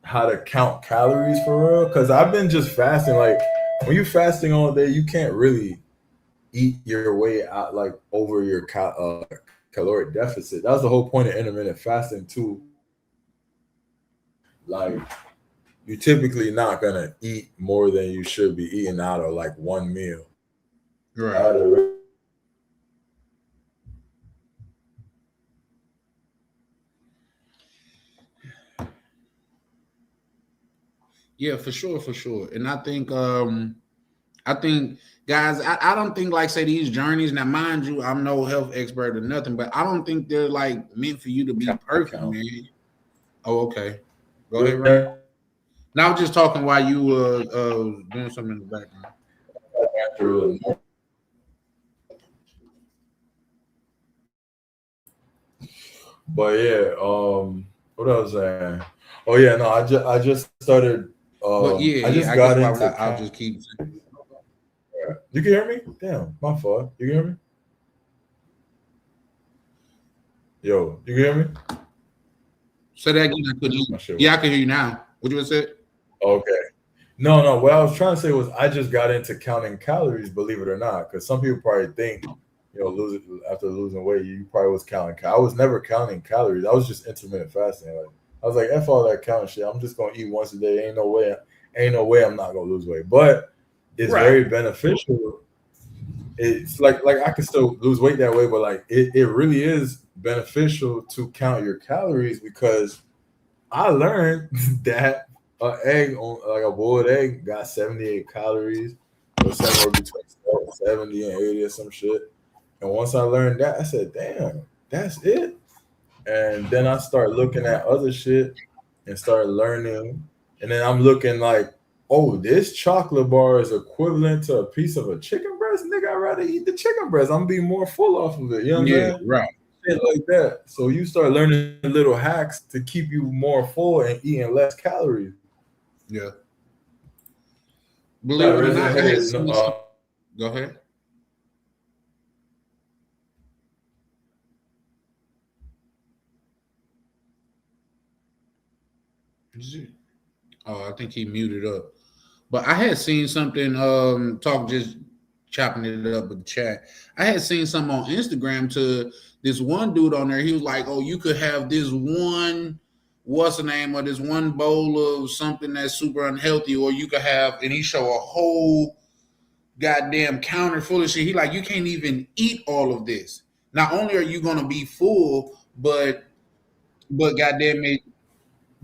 how to count calories for real. Because I've been just fasting. Like, when you're fasting all day, you can't really eat your way out like over your caloric deficit. That was the whole point of intermittent fasting too. Like, you're typically not gonna eat more than you should be eating out of like one meal. Right. Yeah, for sure. And I think guys, I don't think like say these journeys. Now, mind you, I'm no health expert or nothing, but I don't think they're like meant for you to be perfect, man. Oh, okay. Go ahead, Ryan. Now I was just talking while you were doing something in the background. But yeah, what else? Oh yeah, no, I just started. But yeah, I just I got guess into. I'll just keep. You can hear me? Damn, my fault. You can hear me? Yo, you can hear me? Say that again. I couldn't hear you. Yeah, I can hear you now. What you said? Okay. No. What I was trying to say was I just got into counting calories, believe it or not, because some people probably think, you know, after losing weight, you probably was counting. I was never counting calories. I was just intermittent fasting. Like, I was like, F all that counting shit. I'm just gonna eat once a day. Ain't no way I'm not gonna lose weight. But it's very beneficial. It's like I can still lose weight that way, but like it really is beneficial to count your calories, because I learned that an egg, like a boiled egg, got 78 calories, or somewhere between 70 and 80 or some shit. And once I learned that, I said, damn, that's it. And then I start looking at other shit and start learning. And then I'm looking like oh, this chocolate bar is equivalent to a piece of a chicken breast. Nigga, I'd rather eat the chicken breast. I'm being more full off of it. You know what I'm saying? Right. Shit like that. So you start learning little hacks to keep you more full and eating less calories. Yeah. Believe it or not, go ahead. Oh, I think he muted up. But I had seen something, just chopping it up with the chat. I had seen something on Instagram to this one dude on there. He was like, oh, you could have this one, what's the name, or this one bowl of something that's super unhealthy, or you could have, and he show a whole goddamn counter full of shit. He like, you can't even eat all of this. Not only are you gonna be full, but goddamn it,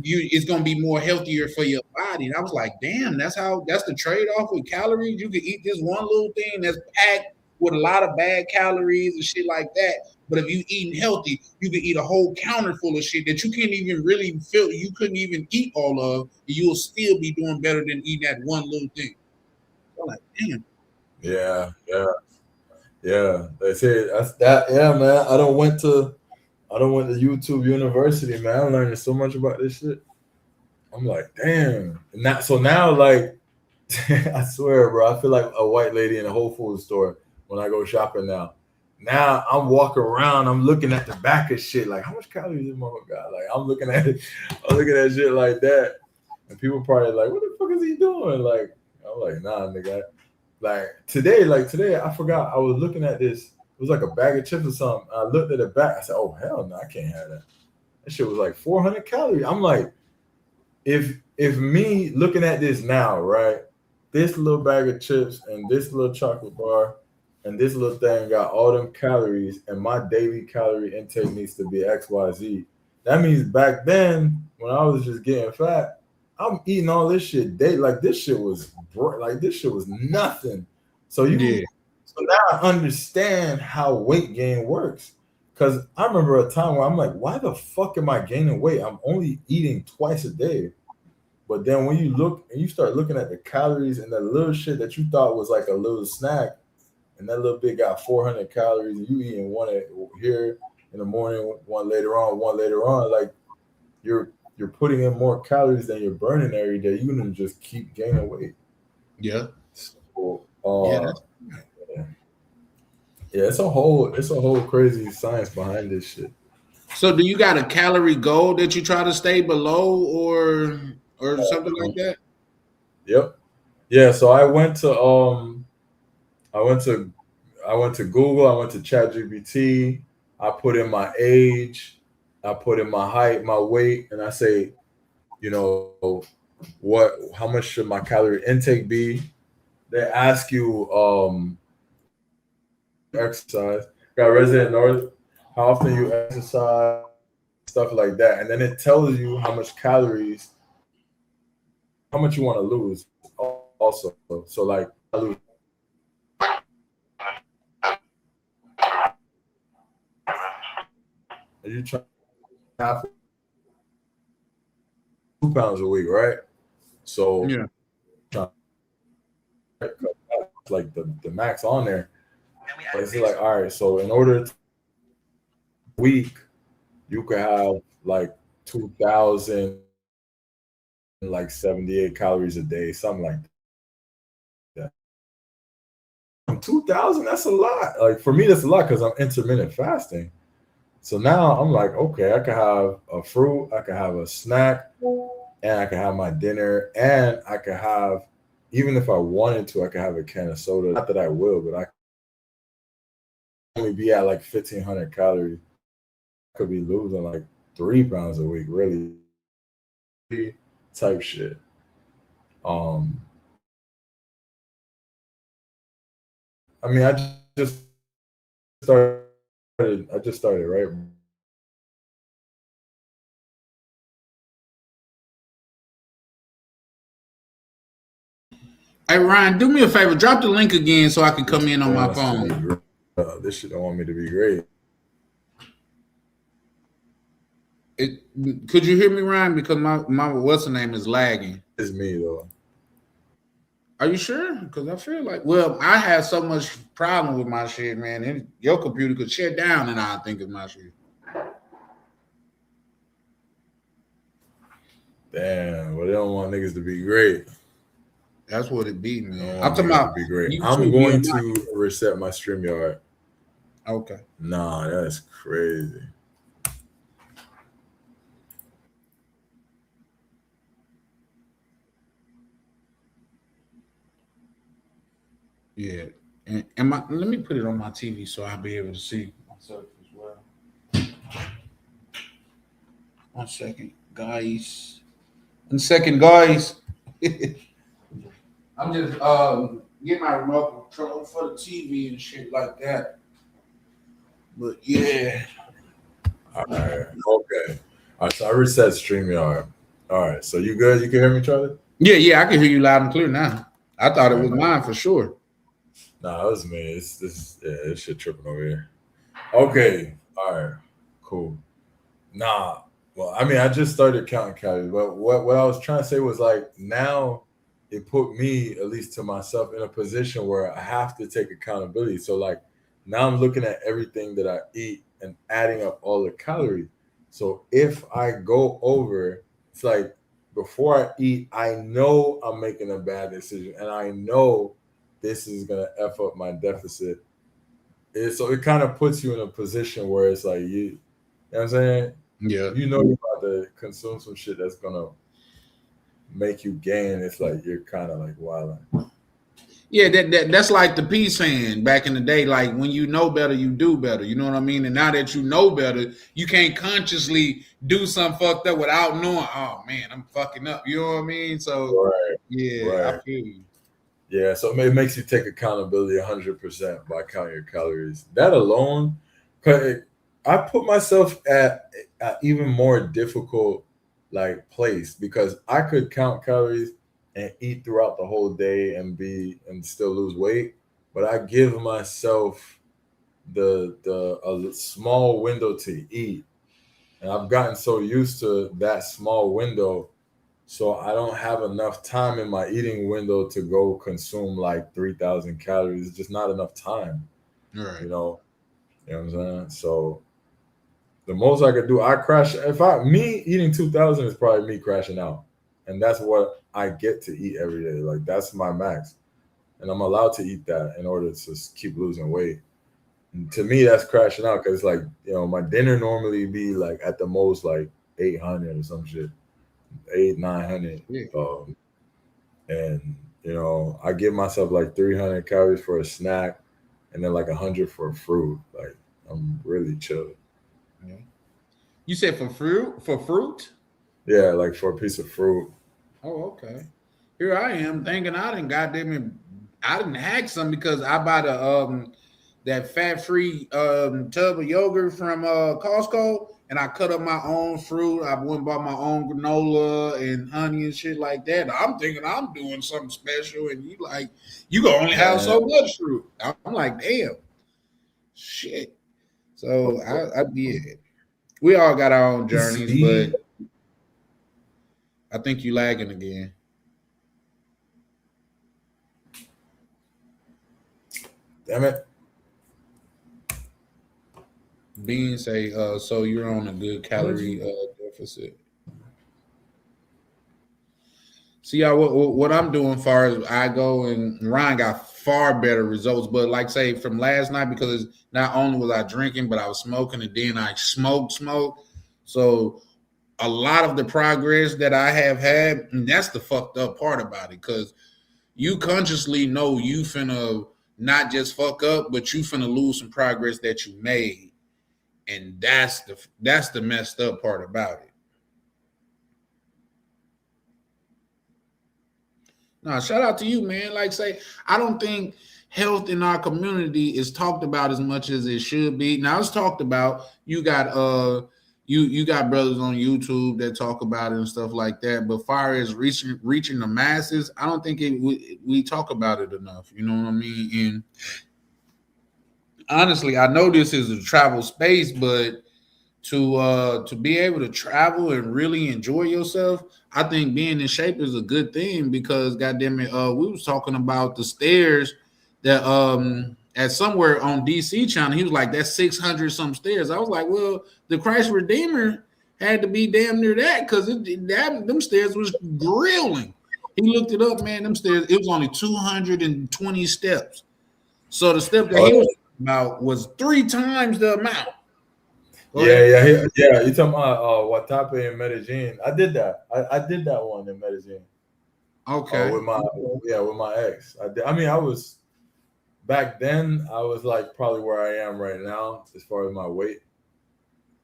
it's gonna be more healthier for your body. And I was like, damn, that's the trade-off with calories. You can eat this one little thing that's packed with a lot of bad calories and shit like that. But if you eating healthy, you can eat a whole counter full of shit that you can't even really feel. You couldn't even eat all of, and you'll still be doing better than eating that one little thing. I'm like, damn. Yeah. They say that's that. Yeah, man. I don't went to YouTube University, man. I'm learning so much about this shit. I'm like, damn. So now, like, I swear, bro, I feel like a white lady in a Whole Foods store when I go shopping now. Now I'm walking around, I'm looking at the back of shit, like, how much calories this motherfucker got? Like, I'm looking at shit like that. And people probably like, what the fuck is he doing? Like, I'm like, nah, nigga. Like today, I forgot I was looking at this. It was like a bag of chips or something. I looked at the back. I said, oh, hell no, I can't have that. That shit was like 400 calories. I'm like, if me looking at this now, right, this little bag of chips and this little chocolate bar and this little thing got all them calories and my daily calorie intake needs to be XYZ. That means back then, when I was just getting fat, I'm eating all this shit daily. Like this shit was nothing. So So now I understand how weight gain works. Because I remember a time where I'm like, why the fuck am I gaining weight? I'm only eating twice a day. But then when you look and you start looking at the calories and that little shit that you thought was like a little snack, and that little bit got 400 calories, and you eating one here in the morning, one later on, like you're putting in more calories than you're burning every day. You're gonna just keep gaining weight. Yeah. So, yeah, it's a whole crazy science behind this shit. So do you got a calorie goal that you try to stay below or something like that? Yep. Yeah, so I went to Google, I went to ChatGPT, I put in my age, I put in my height, my weight, and I say, you know, how much should my calorie intake be? They ask you exercise. Got Resident North, how often you exercise, stuff like that. And then it tells you how much calories, how much you want to lose also. So like I lose. You try half 2 pounds a week, right? So yeah, like the max on there. But it's like, all right, so in order to week, you could have like 2,078 calories a day, something like that. 2,000, that's a lot. Like for me, that's a lot because I'm intermittent fasting. So now I'm like, okay, I could have a fruit, I could have a snack, and I could have my dinner, and I could have, even if I wanted to, I could have a can of soda. Not that I will, but I only be at like 1,500 calories. I could be losing like 3 pounds a week, really type shit. I mean, I just started, right? Hey Ryan, do me a favor, drop the link again so I can come in on my phone. This shit don't want me to be great. Could you hear me, Ryan? Because my what's the name is lagging. It's me though. Are you sure? Because I feel like, well, I have so much problem with my shit, man. And your computer could shut down, and I think of my shit. Damn, well, they don't want niggas to be great. That's what it be, man. I'm talking about be great. I'm going to reset my StreamYard. Okay. Nah, that's crazy. Yeah. And let me put it on my TV so I'll be able to see myself as well. 1 second, guys. 1 second, guys. I'm just getting my remote control for the TV and shit like that. But yeah. All right. Okay. All right. So I reset StreamYard. All right. So you good? You can hear me, Charlie? Yeah. I can hear you loud and clear now. I thought it was mine for sure. Nah, it was me. It's this shit tripping over here. Okay. All right. Cool. Nah. Well, I mean, I just started counting calories, but what I was trying to say was like now it put me, at least to myself, in a position where I have to take accountability. So like now I'm looking at everything that I eat and adding up all the calories. So if I go over, it's like before I eat, I know I'm making a bad decision and I know this is gonna F up my deficit. So it kind of puts you in a position where it's like you know what I'm saying? Yeah. You know you're about to consume some shit that's gonna make you gain. It's like you're kind of like wilding. Yeah, that's like the P saying back in the day, like when you know better, you do better. You know what I mean? And now that you know better, you can't consciously do something fucked up without knowing, oh man, I'm fucking up. You know what I mean? So I feel you. Yeah, so it makes you take accountability 100% by counting your calories. That alone, I put myself at an even more difficult like place because I could count calories and eat throughout the whole day and still lose weight, but I give myself a small window to eat, and I've gotten so used to that small window, so I don't have enough time in my eating window to go consume like 3,000 calories. It's just not enough time, right? You know what I'm saying? So the most I could do, I crash. Me eating 2,000 is probably me crashing out. And that's what I get to eat every day. Like that's my max. And I'm allowed to eat that in order to keep losing weight. And to me, that's crashing out because like, my dinner normally be like at the most like 800 or some shit. 900. Yeah. And I give myself like 300 calories for a snack and then like 100 for fruit. Like I'm really chill. Yeah. You said for fruit? Yeah, like for a piece of fruit. Oh, okay. Here I am thinking I didn't hack some because I bought that fat-free tub of yogurt from Costco, and I cut up my own fruit. I went and bought my own granola and honey and shit like that. I'm thinking I'm doing something special, and you can only have so much fruit. I'm like, damn, shit. So I did. We all got our own journeys, but I think you lagging again. Damn it. Bean say, so you're on a good calorie deficit. See, what I'm doing far as I go, and Ryan got far better results. But like say from last night, because not only was I drinking, but I was smoking, and then I smoked. So a lot of the progress that I have had, and that's the fucked up part about it, because you consciously know you finna not just fuck up, but you finna lose some progress that you made. And that's the messed up part about it. Now, shout out to you, man. Like say, I don't think health in our community is talked about as much as it should be. Now it's talked about. You got you got brothers on YouTube that talk about it and stuff like that. But far as reaching the masses, I don't think we talk about it enough. You know what I mean? And honestly, I know this is a travel space, but to be able to travel and really enjoy yourself, I think being in shape is a good thing because goddamn it, we was talking about the stairs that at somewhere on DC channel, he was like, that's 600 some stairs. I was like, well, the Christ Redeemer had to be damn near that because them stairs was grilling. He looked it up, man. Them stairs, it was only 220 steps. So the step that he was talking about was 3 times the amount. Yeah. You talking about Watape in Medellin? I did that. I did that one in Medellin. Okay. With my ex. I mean, I was back then. I was like probably where I am right now as far as my weight.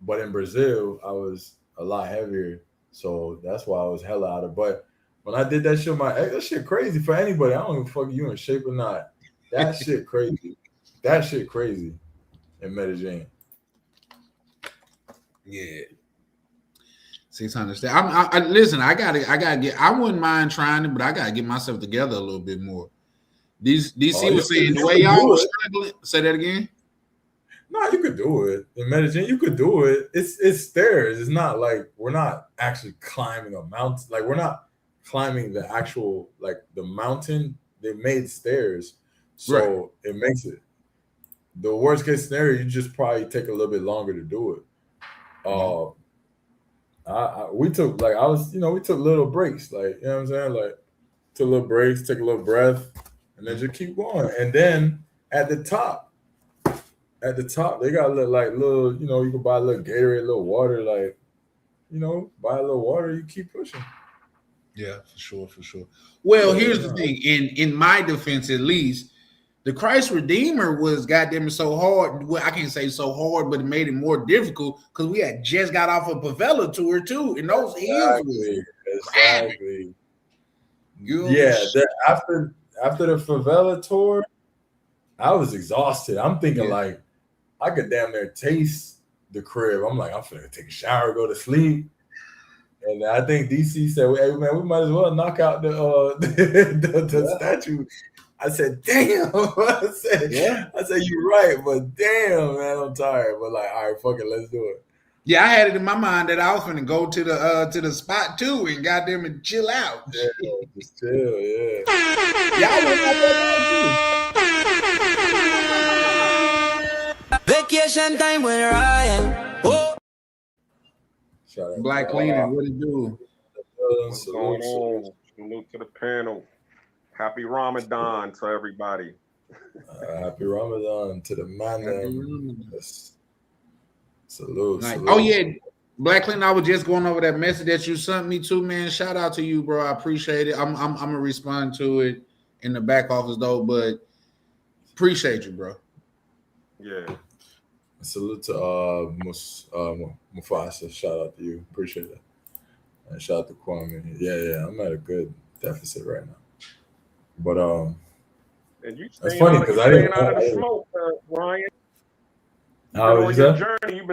But in Brazil, I was a lot heavier, so that's why I was hella out of. But when I did that shit, my ex, that shit crazy for anybody. I don't give a fuck if you in shape or not. That shit crazy. That shit crazy in Medellin. Yeah. 600 steps. I listen, I gotta get, I wouldn't mind trying it, but I gotta get myself together a little bit more. DC was saying the way y'all was struggling. Say that again. No, you could do it. In Medellin, you could do it. It's stairs. It's not like we're not actually climbing a mountain. Like we're not climbing the actual, like the mountain. They made stairs. So It makes it. The worst case scenario, you just probably take a little bit longer to do it. We took we took little breaks, like, you know what I'm saying? Like took little breaks, take a little breath, and then just keep going. And then at the top, they got little, you can buy a little Gatorade, a little water, like, buy a little water, you keep pushing. Yeah, for sure. Well, here's the thing. In my defense, at least, the Christ Redeemer was goddamn so hard. Well, I can't say so hard, but it made it more difficult because we had just got off a favela tour too, and those hills was exactly. Yeah, after the favela tour, I was exhausted. I'm thinking like I could damn near taste the crib. I'm like, I'm finna take a shower, go to sleep. And I think DC said, "Hey man, we might as well knock out the statue." I said, "Damn!" I said, "You're right, but damn, man, I'm tired." But like, all right, fuck it, let's do it. Yeah, I had it in my mind that I was gonna go to the spot too and goddamn and chill out. Yeah, just chill, yeah. Y'all went out there too. Vacation time with Ryan. Oh. Shout out Black Cleaner, what it do? What's going on? Salute to the panel. Happy Ramadan to everybody. Happy Ramadan to the man. Salute. Oh yeah, Black Clinton. I was just going over that message that you sent me to, man. Shout out to you, bro. I appreciate it. I'm gonna respond to it in the back office though, but appreciate you, bro. Yeah. Salute to Mufasa. Shout out to you. Appreciate it. And shout out to Kwame. Yeah. I'm at a good deficit right now. But and you that's funny because I didn't out of the smoke, Ryan. How on is your that? journey, you've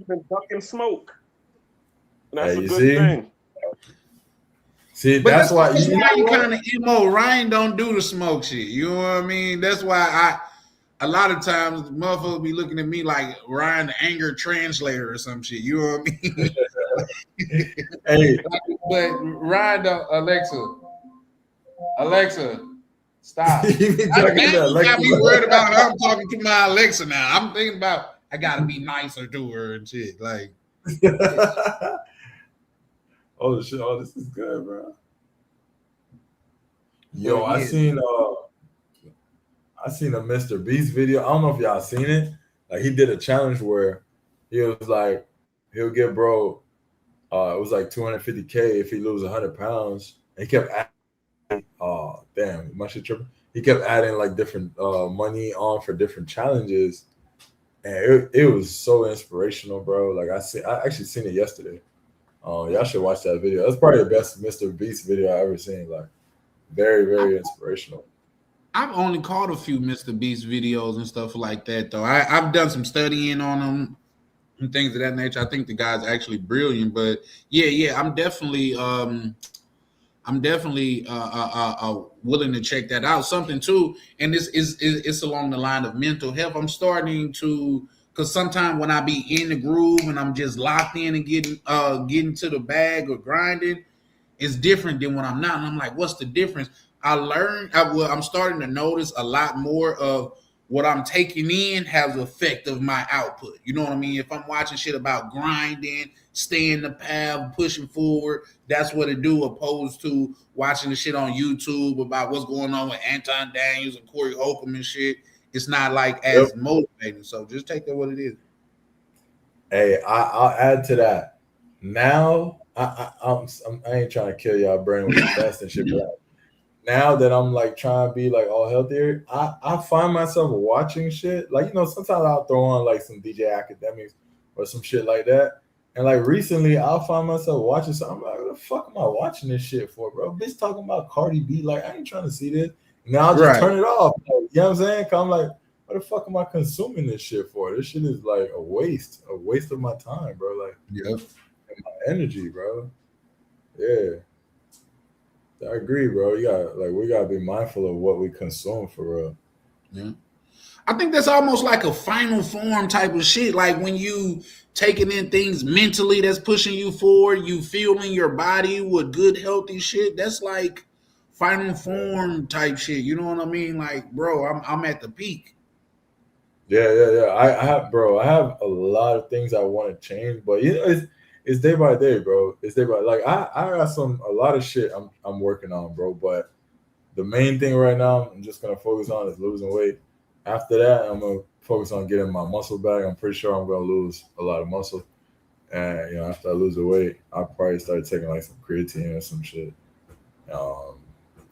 been ducking smoke. And that's hey, a good thing. See, but that's why you kind of emo. Ryan don't do the smoke shit. You know what I mean? That's why a lot of times motherfuckers be looking at me like Ryan the anger translator or some shit. You know what I mean? Hey, but Ryan don't. Alexa, stop. I got me worried about her. I'm talking to my Alexa now. I'm thinking about I gotta be nicer to her and shit. Like, oh shit! Oh, this is good, bro. Yo, I seen a Mr. Beast video. I don't know if y'all seen it. Like he did a challenge where he was like, he'll give bro, it was like 250K if he loses 100 pounds. And he kept adding, oh damn, my shit tripping. He kept adding like different money on for different challenges, and it was so inspirational, bro. Like I actually seen it yesterday. Y'all should watch that video. That's probably the best Mr. Beast video I ever seen. Like very, very inspirational. I've only caught a few Mr. Beast videos and stuff like that, though. I've done some studying on them and things of that nature. I think the guy's actually brilliant, but yeah, I'm definitely willing to check that out. Something too, and this is along the line of mental health. I'm starting to Cause sometimes when I be in the groove and I'm just locked in and getting to the bag or grinding, it's different than when I'm not. And I'm like, what's the difference? I'm starting to notice a lot more of what I'm taking in has an effect of my output. You know what I mean? If I'm watching shit about grinding, staying the path, pushing forward, that's what it do, opposed to watching the shit on YouTube about what's going on with Anton Daniels and Corey Holcomb and shit. It's not like as motivating. So just take that what it is. Hey, I'll add to that. Now, I ain't trying to kill y'all brain with fast and shit, but now that I'm like trying to be like all healthier, I find myself watching shit. Like, you know, sometimes I'll throw on like some DJ Academics or some shit like that. And like recently I'll find myself watching something. I'm like, what the fuck am I watching this shit for, bro? Bitch talking about Cardi B. Like, I ain't trying to see this. Now I'll just turn it off. Like, you know what I'm saying? Cause I'm like, what the fuck am I consuming this shit for? This shit is like a waste of my time, bro. Like, and my energy, bro. Yeah. I agree, bro. We gotta be mindful of what we consume for real. Yeah. I think that's almost like a final form type of shit. Like when you taking in things mentally that's pushing you forward, you feeling your body with good, healthy shit. That's like final form type shit. You know what I mean? Like, bro, I'm at the peak. Yeah. I have a lot of things I want to change, but you know, it's day by day, bro. It's day by like I got a lot of shit I'm working on, bro. But the main thing right now I'm just gonna focus on is losing weight. After that, I'm gonna focus on getting my muscle back. I'm pretty sure I'm gonna lose a lot of muscle. And you know, after I lose the weight, I'll probably start taking like some creatine or some shit.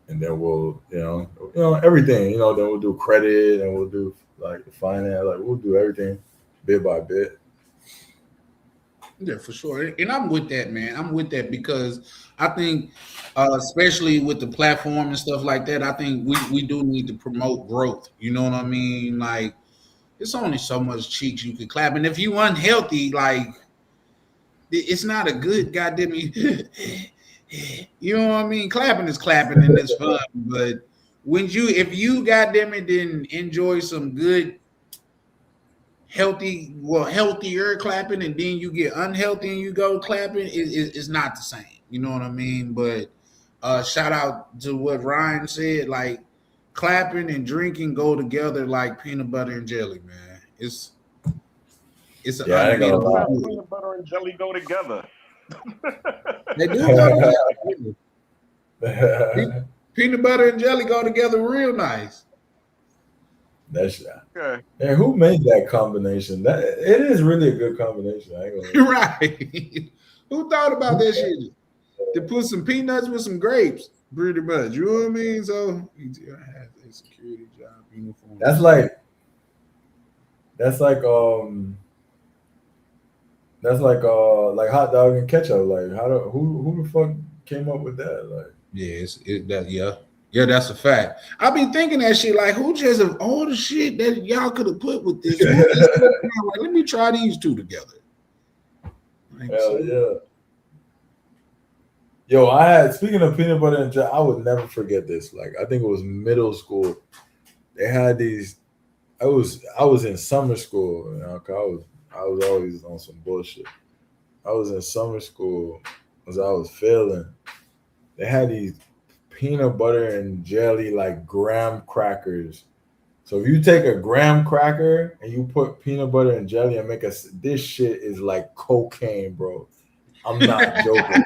And then we'll, you know, everything, you know, then we'll do credit and we'll do like finance, like we'll do everything bit by bit. Yeah, for sure. And I'm with that, man. I'm with that because I think, especially with the platform and stuff like that, I think we do need to promote growth. You know what I mean? Like, it's only so much cheeks you can clap. And if you unhealthy, like, it's not a good goddamn. You know what I mean? Clapping is clapping and it's fun. But if you goddamn it didn't enjoy some good, healthier clapping, and then you get unhealthy and you go clapping, it's not the same. You know what I mean? But shout out to what Ryan said, like clapping and drinking go together like peanut butter and jelly, man. It's an unbeatable. Peanut butter and jelly go together. They do go together. Peanut butter and jelly go together real nice. That's okay. And who made that combination? It is really a good combination. I ain't gonna Right. Who thought about that shit? To put some peanuts with some grapes, pretty much. You know what I mean? So I had a security job uniform. That's like hot dog and ketchup. Like who the fuck came up with that? Like yeah, that's a fact. I be thinking that shit like who just of all the shit that y'all could have put with this? Like, let me try these two together. Like, hell yeah. Yo, I had, speaking of peanut butter and jelly, I would never forget this. Like, I think it was middle school. They had these. I was in summer school, you know, 'cause I was always on some bullshit. I was in summer school because I was failing. They had these peanut butter and jelly like graham crackers. So if you take a graham cracker and you put peanut butter and jelly and this shit is like cocaine, bro. I'm not joking.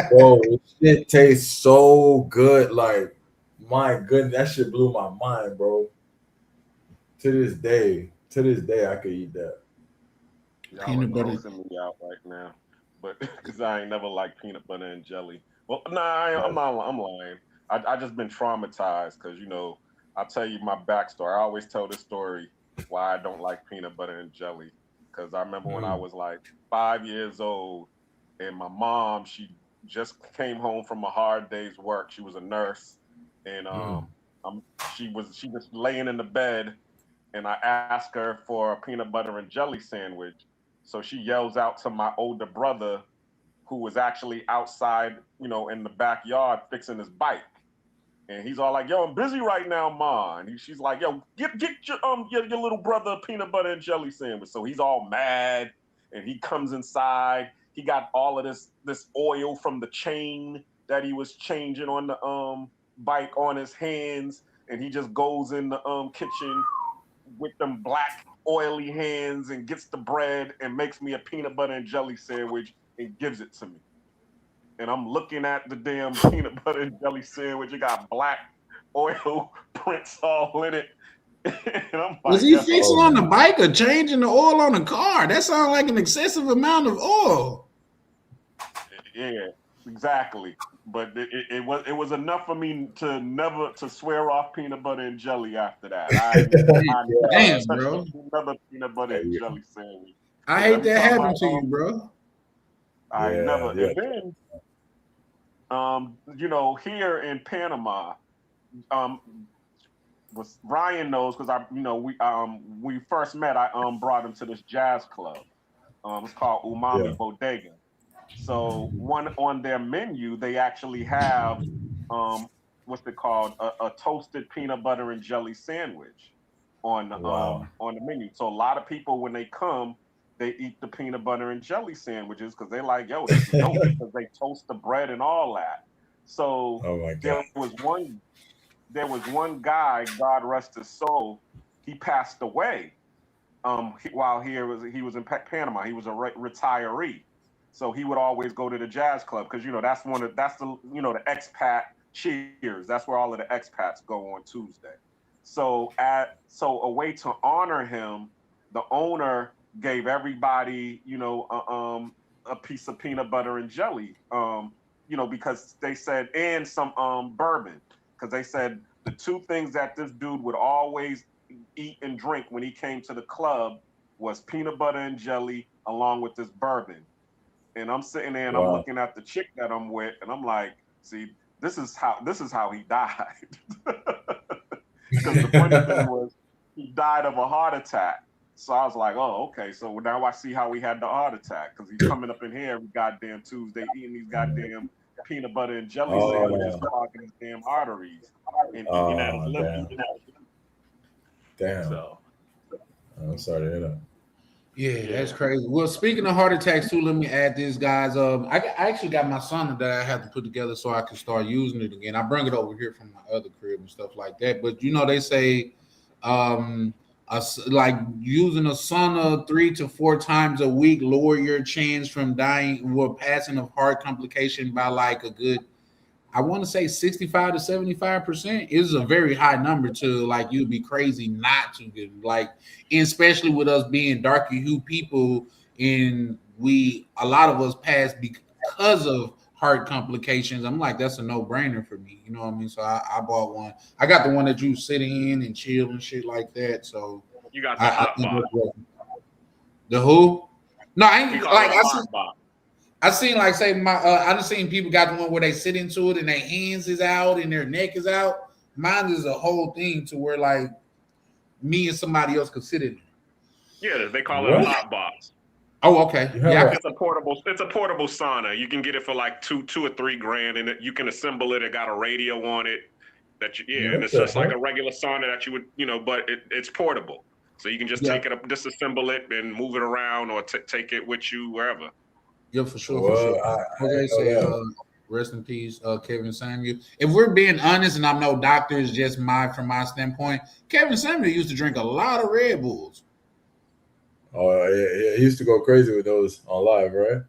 Bro, this shit tastes so good. Like, my goodness, that shit blew my mind, bro. To this day, I could eat that. Peanut butter me out right now, but because I ain't never liked peanut butter and jelly. Well, nah, I'm lying. I just been traumatized because, you know, I'll tell you my backstory. I always tell this story why I don't like peanut butter and jelly. Because I remember when I was like 5 years old, and my mom, she just came home from a hard day's work. She was a nurse, and she was laying in the bed, and I asked her for a peanut butter and jelly sandwich. So she yells out to my older brother, who was actually outside, you know, in the backyard fixing his bike. And he's all like, yo, I'm busy right now, Ma. And she's like, yo, get your little brother a peanut butter and jelly sandwich. So he's all mad, and he comes inside. He got all of this oil from the chain that he was changing on the bike on his hands, and he just goes in the kitchen with them black oily hands and gets the bread and makes me a peanut butter and jelly sandwich and gives it to me. And I'm looking at the damn peanut butter and jelly sandwich. It got black oil prints all in it. And I'm like, was he fixing on the bike or changing the oil on the car? That sounds like an excessive amount of oil. Yeah, exactly. But it was enough for me to never to swear off peanut butter and jelly after that. Damn, bro. Another peanut butter and jelly sandwich. I hate that happened to you, bro. I never. And then, you know, here in Panama, was Ryan knows because we first met. I brought him to this jazz club. It's called Umami Bodega. So one on their menu, they actually have what's it called? A toasted peanut butter and jelly sandwich on the menu. So a lot of people when they come, they eat the peanut butter and jelly sandwiches because they're like, yo, this is dope because they toast the bread and all that. So there was one guy, God rest his soul, he passed away while he was in Panama. He was a retiree. So he would always go to the jazz club because, you know, that's the expat cheers. That's where all of the expats go on Tuesday. So a way to honor him, the owner gave everybody, you know, a piece of peanut butter and jelly, you know, because they said, and some bourbon, because they said the two things that this dude would always eat and drink when he came to the club was peanut butter and jelly along with this bourbon. And I'm sitting there and I'm looking at the chick that I'm with, and I'm like, see, this is how he died. Because the funny thing was he died of a heart attack. So I was like, oh, okay. So now I see how he had the heart attack, because he's coming up in here every goddamn Tuesday eating these goddamn peanut butter and jelly sandwiches, clogging his damn arteries and eating at his liver. Damn. So, I'm sorry to hear that. Yeah, that's crazy. Well, speaking of heart attacks too, let me add this, guys. I actually got my sauna that I have to put together so I can start using it again. I bring it over here from my other crib and stuff like that. But you know, they say like using a sauna 3 to 4 times a week lower your chance from dying or passing of heart complication by like a good, I want to say 65 to 75% is a very high number to like, you'd be crazy not to get like, especially with us being darker hue people, and a lot of us pass because of heart complications. I'm like, that's a no-brainer for me. You know what I mean? So I bought one. I got the one that you sit in and chill and shit like that. So you got the hot box. The who? No, I ain't like I seen like say I done seen people got the one where they sit into it and their hands is out and their neck is out. Mine is a whole thing to where like me and somebody else could sit in it. Yeah, they call it a hot box. Oh, okay. Yeah, it's a portable sauna. You can get it for like $2 or $3 grand, and you can assemble it. It got a radio on it and it's just like a regular sauna that you would, you know, but it's portable. So you can just take it up, disassemble it and move it around, or take it with you wherever. Yeah, for sure. Okay, say rest in peace, Kevin Samuel. If we're being honest, and I'm no doctor, it's just from my standpoint, Kevin Samuel used to drink a lot of Red Bulls. Oh yeah, he used to go crazy with those on live, right?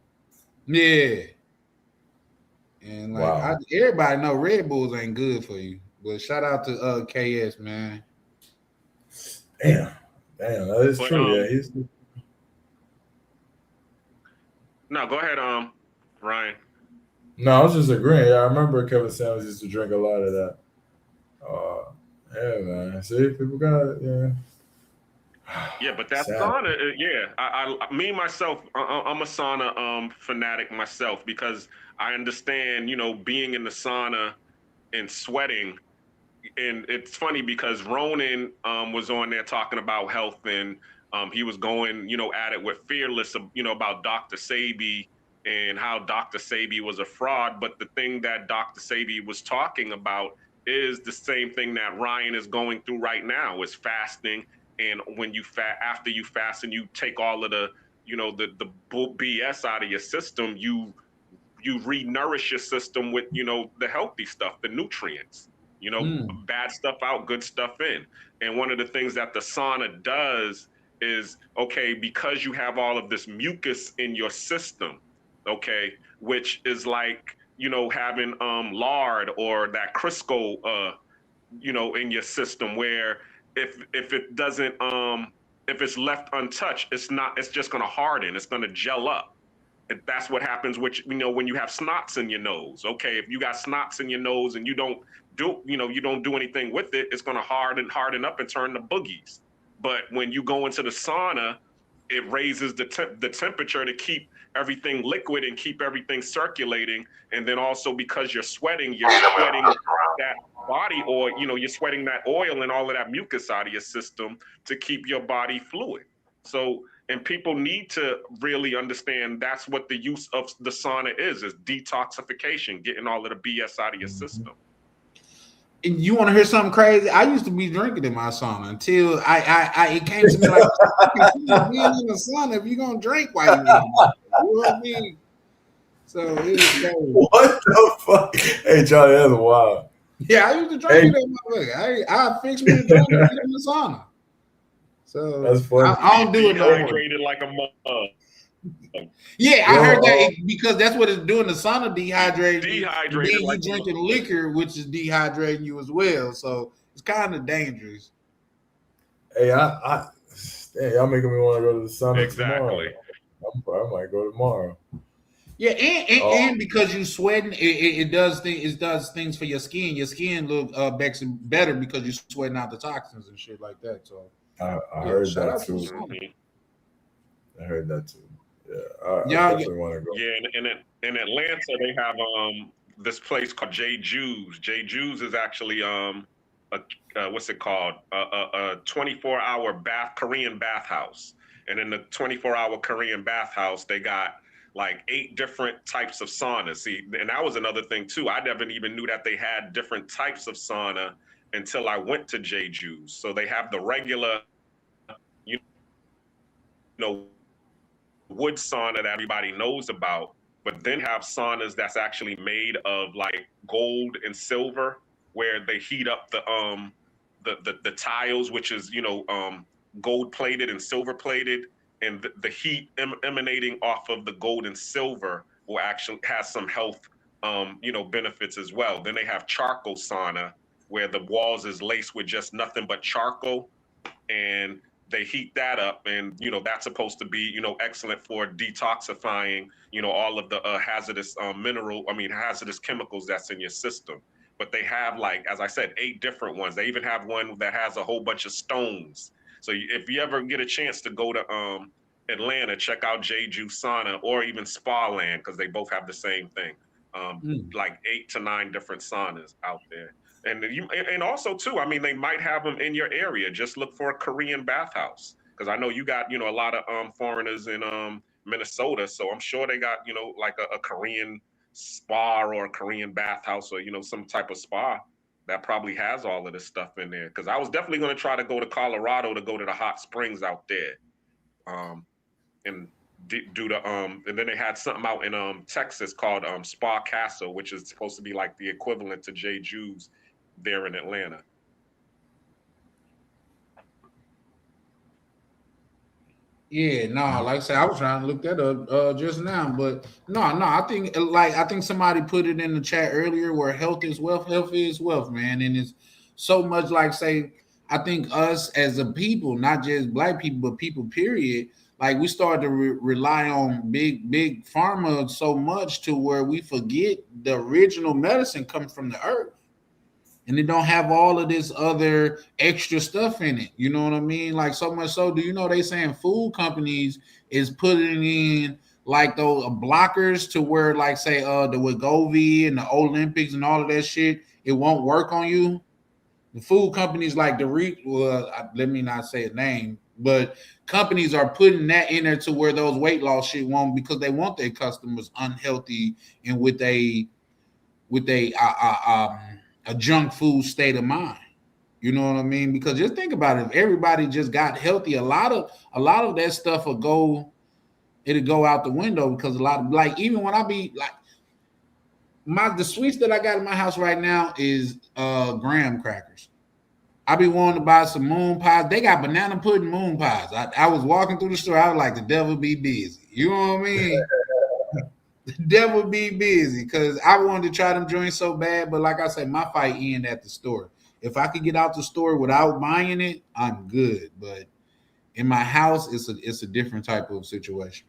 Yeah. And like everybody know Red Bulls ain't good for you. But shout out to KS, man. Damn, that is true. Yeah, No, go ahead, Ryan. No, I was just agreeing. Yeah, I remember Kevin Samuels used to drink a lot of that. Yeah, man. See, people got Yeah, but that sauna, me myself, I'm a sauna fanatic myself, because I understand, you know, being in the sauna and sweating. And it's funny because Ronan was on there talking about health, and he was going, you know, at it with Fearless, you know, about Dr. Sebi and how Dr. Sebi was a fraud. But the thing that Dr. Sebi was talking about is the same thing that Ryan is going through right now, is fasting. And when you after you fast and you take all of the, the BS out of your system, you re-nourish your system with, the healthy stuff, the nutrients, bad stuff out, good stuff in. And one of the things that the sauna does is, okay, because you have all of this mucus in your system, okay, which is like, having lard or that Crisco, in your system, where if it doesn't, if it's left untouched, it's just going to harden. It's going to gel up. And that's what happens with, when you have snots in your nose. Okay, if you got snots in your nose and you don't do anything with it, it's going to harden up and turn to boogies. But when you go into the sauna, it raises the temperature to keep everything liquid and keep everything circulating. And then also because you're sweating that body oil, you're sweating that oil and all of that mucus out of your system to keep your body fluid. So, and people need to really understand that's what the use of the sauna is detoxification, getting all of the BS out of your system. And you want to hear something crazy? I used to be drinking in my sauna until it came to me like, being in the sauna if you're gonna drink while you're in it. You know what I mean? So it was crazy. What the fuck? Hey, Charlie, that's wild. Yeah, I used to drink it in my I fixed me a drink in the sauna. So that's funny. I don't do it no more. Dehydrated like a mug. Yeah, I heard that because that's what it's doing. The sauna dehydrates. Dehydrated. Then you drinking liquor, which is dehydrating you as well. So it's kind of dangerous. Hey, y'all making me want to go to the sauna tomorrow. I might go tomorrow. Yeah, and because you sweating, it does things for your skin. Your skin look better because you're sweating out the toxins and shit like that. So I heard that too. I heard that too. Yeah, I definitely want to go. Yeah, in Atlanta they have this place called J. Juice. J. Juice is actually what's it called? A 24-hour Korean bathhouse. And in the 24-hour Korean bathhouse, they got like 8 different types of saunas. See, and that was another thing too. I never even knew that they had different types of sauna until I went to J. Juice. So they have the regular, wood sauna that everybody knows about, but then have saunas that's actually made of like gold and silver, where they heat up the tiles, which is gold plated and silver plated, and the heat emanating off of the gold and silver will actually has some health benefits as well. Then they have charcoal sauna, where the walls is laced with just nothing but charcoal, and they heat that up, and that's supposed to be excellent for detoxifying all of the hazardous hazardous chemicals that's in your system. But they have, like, as I said, 8 different ones. They even have one that has a whole bunch of stones. So if you ever get a chance to go to Atlanta, check out J. Juice Sauna or even Spa Land, because they both have the same thing. Like 8 to 9 different saunas out there. And also too, they might have them in your area. Just look for a Korean bathhouse, because I know you got a lot of foreigners in Minnesota, so I'm sure they got like a Korean spa or a Korean bathhouse, or some type of spa that probably has all of this stuff in there. Because I was definitely going to try to go to Colorado to go to the hot springs out there, and do the and then they had something out in Texas called Spa Castle, which is supposed to be like the equivalent to J. Juice there in Atlanta. Yeah, no, like I said, I was trying to look that up just now, but no, I think somebody put it in the chat earlier where health is wealth, man, and it's so much like, say, I think us as a people, not just black people, but people period, like we started to rely on big pharma so much to where we forget the original medicine comes from the earth. And it don't have all of this other extra stuff in it. You know what I mean? Like, so much so, do you know they saying food companies is putting in like those blockers to where, like, say, the Wegovy and the Olympics and all of that shit, it won't work on you? The food companies like let me not say a name, but companies are putting that in there to where those weight loss shit won't, because they want their customers unhealthy and with a a junk food state of mind. You know what I mean? Because just think about it. If everybody just got healthy, a lot of that stuff it'll go out the window, because a lot of, like, even when I be like, the sweets that I got in my house right now is graham crackers. I be wanting to buy some moon pies. They got banana pudding moon pies. I was walking through the store. I was like, the devil be busy. You know what I mean? The devil be busy, because I wanted to try them joints so bad. But like I said, my fight ended at the store. If I could get out the store without buying it, I'm good. But in my house, it's a different type of situation.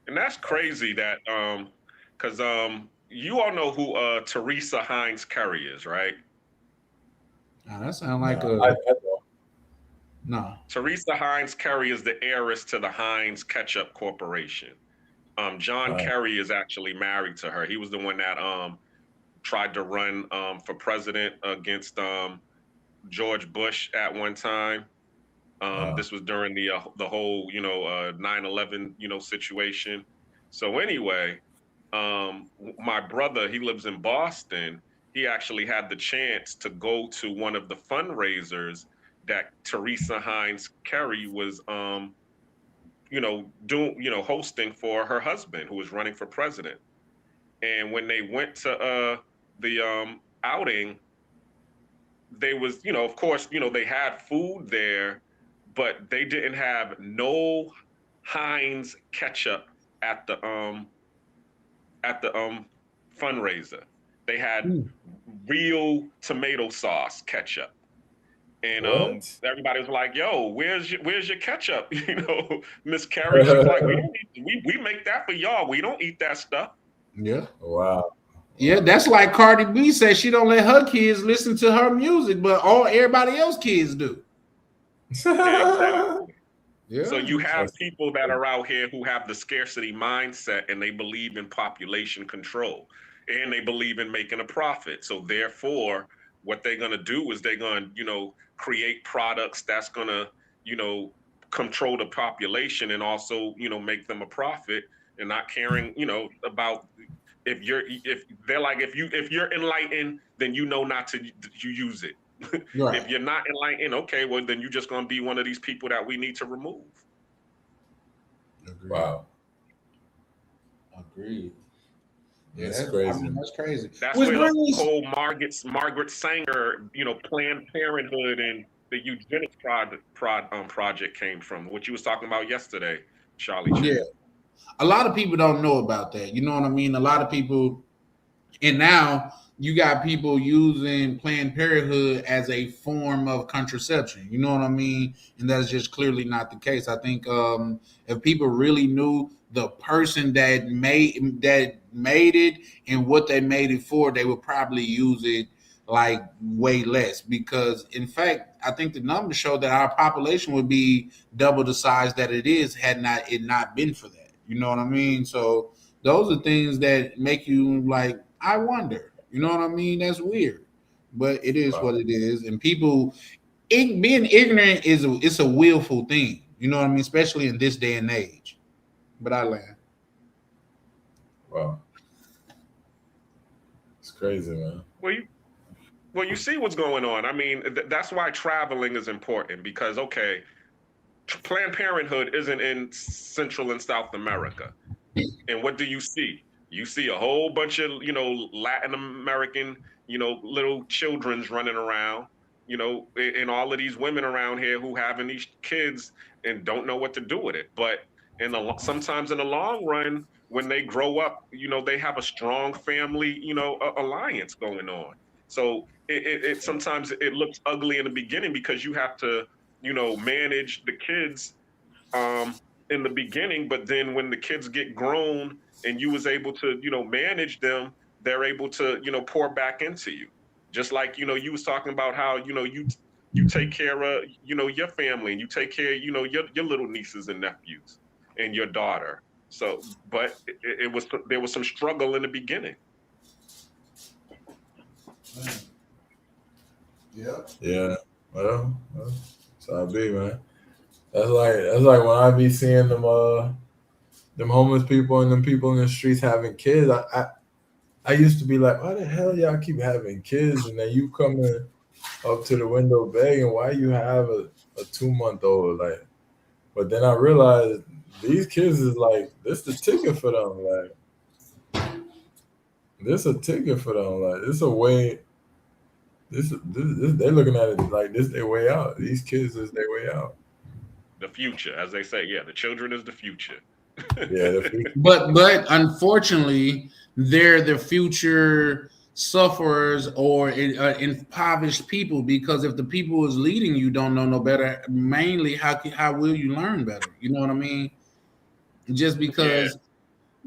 And that's crazy that because you all know who Teresa Heinz Curry is, right? That sounds like no. Teresa Heinz Curry is the heiress to the Heinz Ketchup Corporation. John Kerry is actually married to her. He was the one that tried to run for president against George Bush at one time. This was during the whole 9/11 situation. So anyway, my brother, he lives in Boston. He actually had the chance to go to one of the fundraisers that Teresa Heinz Curry was hosting for her husband, who was running for president. And when they went to the outing, they was, of course, they had food there, but they didn't have no Heinz ketchup at the fundraiser. They had real tomato sauce ketchup. And everybody was like, "Yo, where's your ketchup?" Miss Carrie, she was like, "We make that for y'all. We don't eat that stuff." Yeah. Wow. Yeah, that's like Cardi B said she don't let her kids listen to her music, but everybody else kids do. Exactly. Yeah. So you have people that are out here who have the scarcity mindset, and they believe in population control, and they believe in making a profit. So therefore, what they're going to do is they're going to, create products that's going to, control the population, and also, make them a profit, and not caring, about if they're like, if you're enlightened, then not to use it. Right. If you're not enlightened, okay, well, then you're just going to be one of these people that we need to remove. Agreed. Wow. Agreed. Yeah, that's crazy. I mean, that's crazy. That's where the whole Margaret Sanger, Planned Parenthood and the eugenics project came from. What you was talking about yesterday, Charlie. Yeah, a lot of people don't know about that. You know what I mean? A lot of people, and now you got people using Planned Parenthood as a form of contraception. You know what I mean? And that's just clearly not the case. I think if people really knew the person that made it and what they made it for, they would probably use it like way less. Because in fact, I think the numbers show that our population would be double the size that it is had it not been for that. You know what I mean? So those are things that make you like, I wonder. You know what I mean? That's weird, but it is what it is. And people, being ignorant it's a willful thing. You know what I mean? Especially in this day and age. But I land. Wow, it's crazy, man. Well, you see what's going on. I mean, that's why traveling is important, because Planned Parenthood isn't in Central and South America, and what do you see? You see a whole bunch of, Latin American, little children's running around, and all of these women around here who having these kids and don't know what to do with it. But sometimes in the long run, when they grow up, they have a strong family, alliance going on. So it sometimes it looks ugly in the beginning, because you have to, manage the kids in the beginning. But then when the kids get grown, and you was able to, manage them, they're able to, pour back into you. Just like, you was talking about how, you take care of, your family, and you take care of, your little nieces and nephews and your daughter. So, but there was some struggle in the beginning. Yeah. Well, that's how it be, man. That's like when I be seeing them homeless people and them people in the streets having kids. I I used to be like, why the hell y'all keep having kids? And then you coming up to the window begging, why you have a 2-month-old? Like, but then I realized these kids is like, this the ticket for them. Like, this a ticket for them. Like, this a way. This they're looking at it like this their way out. These kids is their way out. The future, as they say, yeah, the children is the future. Yeah, the future. But unfortunately, they're the future sufferers or impoverished people, because if the people who's leading you don't know no better, mainly how will you learn better? You know what I mean? Just because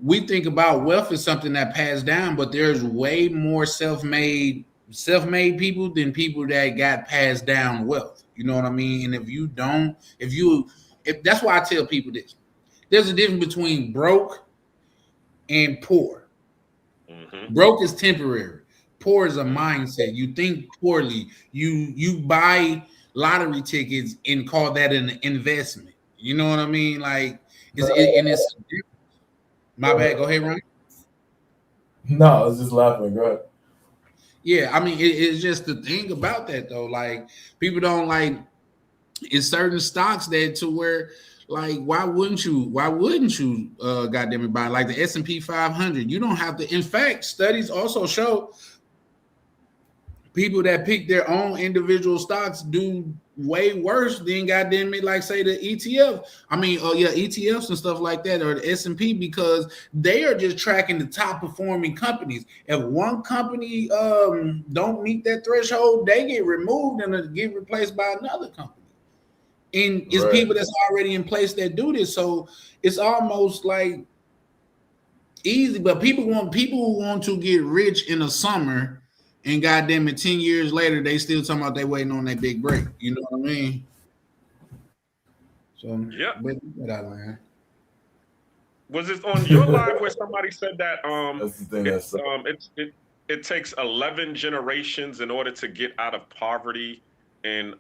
we think about wealth as something that passed down, but there's way more self-made people than people that got passed down wealth. You know what I mean? And if that's why I tell people this. There's a difference between broke and poor. Mm-hmm. Broke is temporary. Poor is a mindset. You think poorly. You buy lottery tickets and call that an investment. You know what I mean? Like, it's my bad. Go ahead, Ron. No, I was just laughing. Go ahead. Yeah, I mean, it's just the thing about that though. Like, people don't like. It's certain stocks that to where. Like, why wouldn't you goddamn it, buy like the S&P 500? You don't have to. In fact, studies also show people that pick their own individual stocks do way worse than goddamn it, like say the ETF. I mean, ETFs and stuff like that, or the S&P, because they are just tracking the top performing companies. If one company don't meet that threshold, they get removed and get replaced by another company. And it's people that's already in place that do this, so it's almost like easy. But people who want to get rich in the summer, and goddamn it, 10 years later they still talking about they waiting on that big break. You know what I mean? So yeah. Man. Was it on your live where somebody said that that's the thing it takes 11 generations in order to get out of poverty in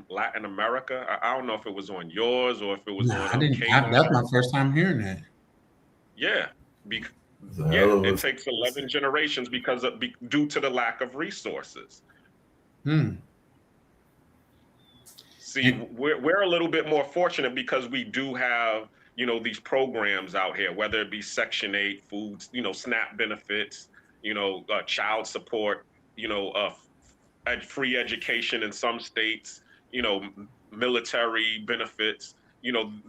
Latin America? I don't know if it was on yours or if it was on. That's my first time hearing that. Yeah, it takes 11 generations due to the lack of resources. See, we're a little bit more fortunate because we do have these programs out here, whether it be Section 8 foods, SNAP benefits, child support, free education in some states, military benefits,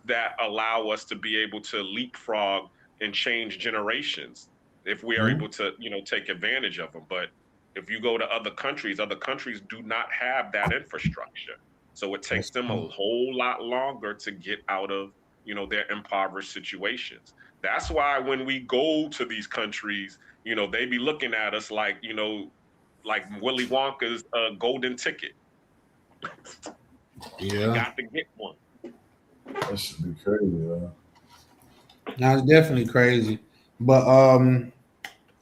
that allow us to be able to leapfrog and change generations if we are able to, take advantage of them. But if you go to other countries do not have that infrastructure. So it takes them a whole lot longer to get out of, their impoverished situations. That's why when we go to these countries, they be looking at us like, like Willy Wonka's golden ticket. Yeah. Got to get one. That should be crazy, man. No, it's definitely crazy. But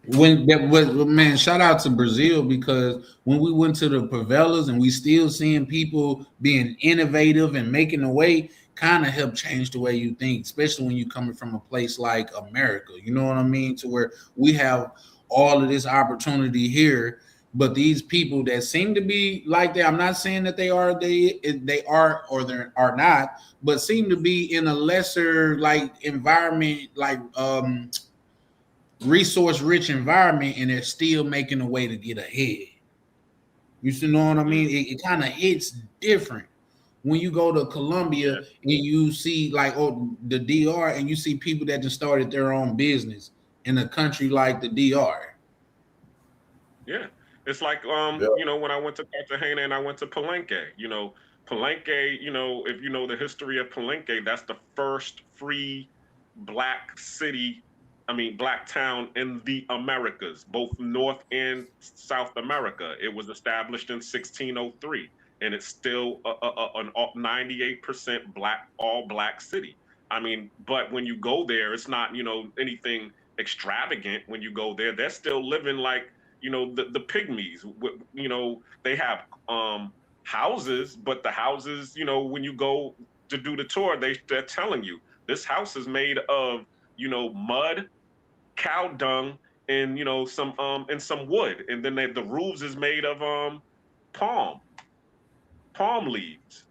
man, shout out to Brazil, because when we went to the favelas and we still seeing people being innovative and making a way, kind of help change the way you think, especially when you're coming from a place like America. You know what I mean? To where we have all of this opportunity here, but these people that seem to be like that, I'm not saying that they are or they are not, but seem to be in a lesser like environment, like resource rich environment, and they're still making a way to get ahead. You know what I mean? It kind of hits different when you go to Colombia and you see like the DR, and you see people that just started their own business in a country like the DR. Yeah. It's like, when I went to Cartagena and I went to Palenque, Palenque, if you know the history of Palenque, that's the first free black town in the Americas, both North and South America. It was established in 1603, and it's still an 98% all black city. I mean, but when you go there, it's not, anything extravagant. When you go there, they're still living like, the pygmies. They have houses, but the houses, when you go to do the tour, they're telling you this house is made of, mud, cow dung, and some wood, and then the roofs is made of palm leaves.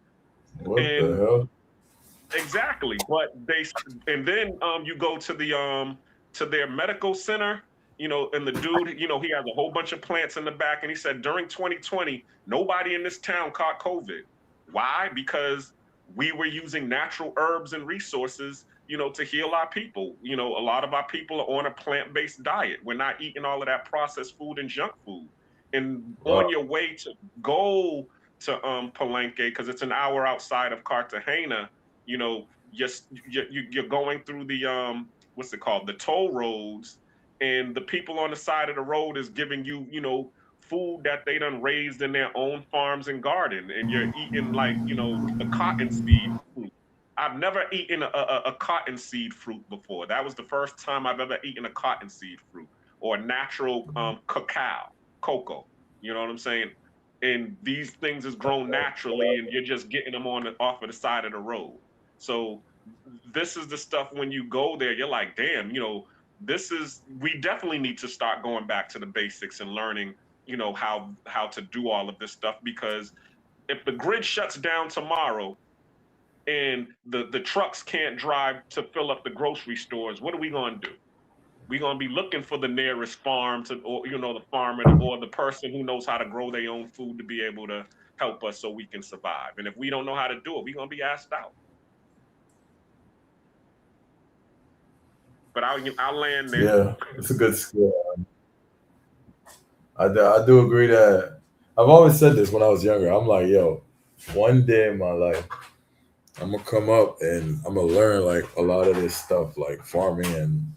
What the And hell? exactly, but and then you go to to their medical center, and the dude, he has a whole bunch of plants in the back, and he said during 2020 nobody in this town caught COVID. Why? Because we were using natural herbs and resources, to heal our people. A lot of our people are on a plant-based diet. We're not eating all of that processed food and junk food. And on your way to go to Palenque, because it's an hour outside of Cartagena, you're going through the what's it called, the toll roads, and the people on the side of the road is giving you food that they done raised in their own farms and garden, and you're eating like the cottonseed fruit. I've never eaten a cottonseed fruit before. That was the first time I've ever eaten a cottonseed fruit or natural cocoa. You know what I'm saying? And these things is grown naturally, and you're just getting them off of the side of the road. So this is the stuff when you go there, you're like, damn, we definitely need to start going back to the basics and learning, how to do all of this stuff, because if the grid shuts down tomorrow and the trucks can't drive to fill up the grocery stores, what are we going to do? We're going to be looking for the nearest farm or the farmer or the person who knows how to grow their own food to be able to help us so we can survive. And if we don't know how to do it, we're going to be asked out. But I'll land there. Yeah, it's a good skill. I do agree that I've always said this when I was younger. I'm like, yo, one day in my life, I'm gonna come up and I'm gonna learn like a lot of this stuff, like farming and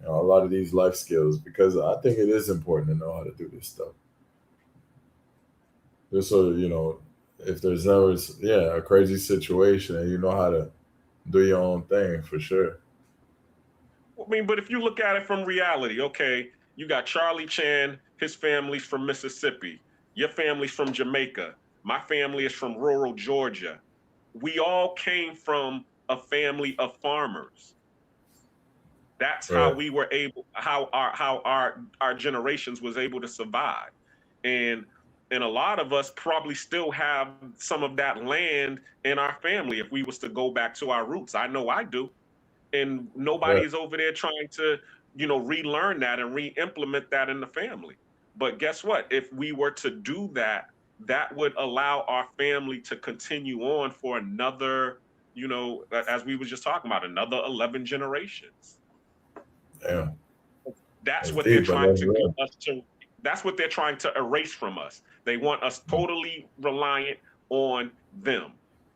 a lot of these life skills, because I think it is important to know how to do this stuff. Just so if there's ever a crazy situation and you know how to do your own thing, for sure. I mean, but if you look at it from reality, okay, you got Charlie Chan, his family's from Mississippi, your family's from Jamaica, my family is from rural Georgia. We all came from a family of farmers. That's how we were able, how our generations was able to survive. And a lot of us probably still have some of that land in our family if we was to go back to our roots. I know I do. And nobody's over there trying to, relearn that and re-implement that in the family. But guess what? If we were to do that, that would allow our family to continue on for another, as we were just talking about, another 11 generations. Yeah. That's what they're trying to get us to. That's what they're trying to erase from us. They want us totally reliant on them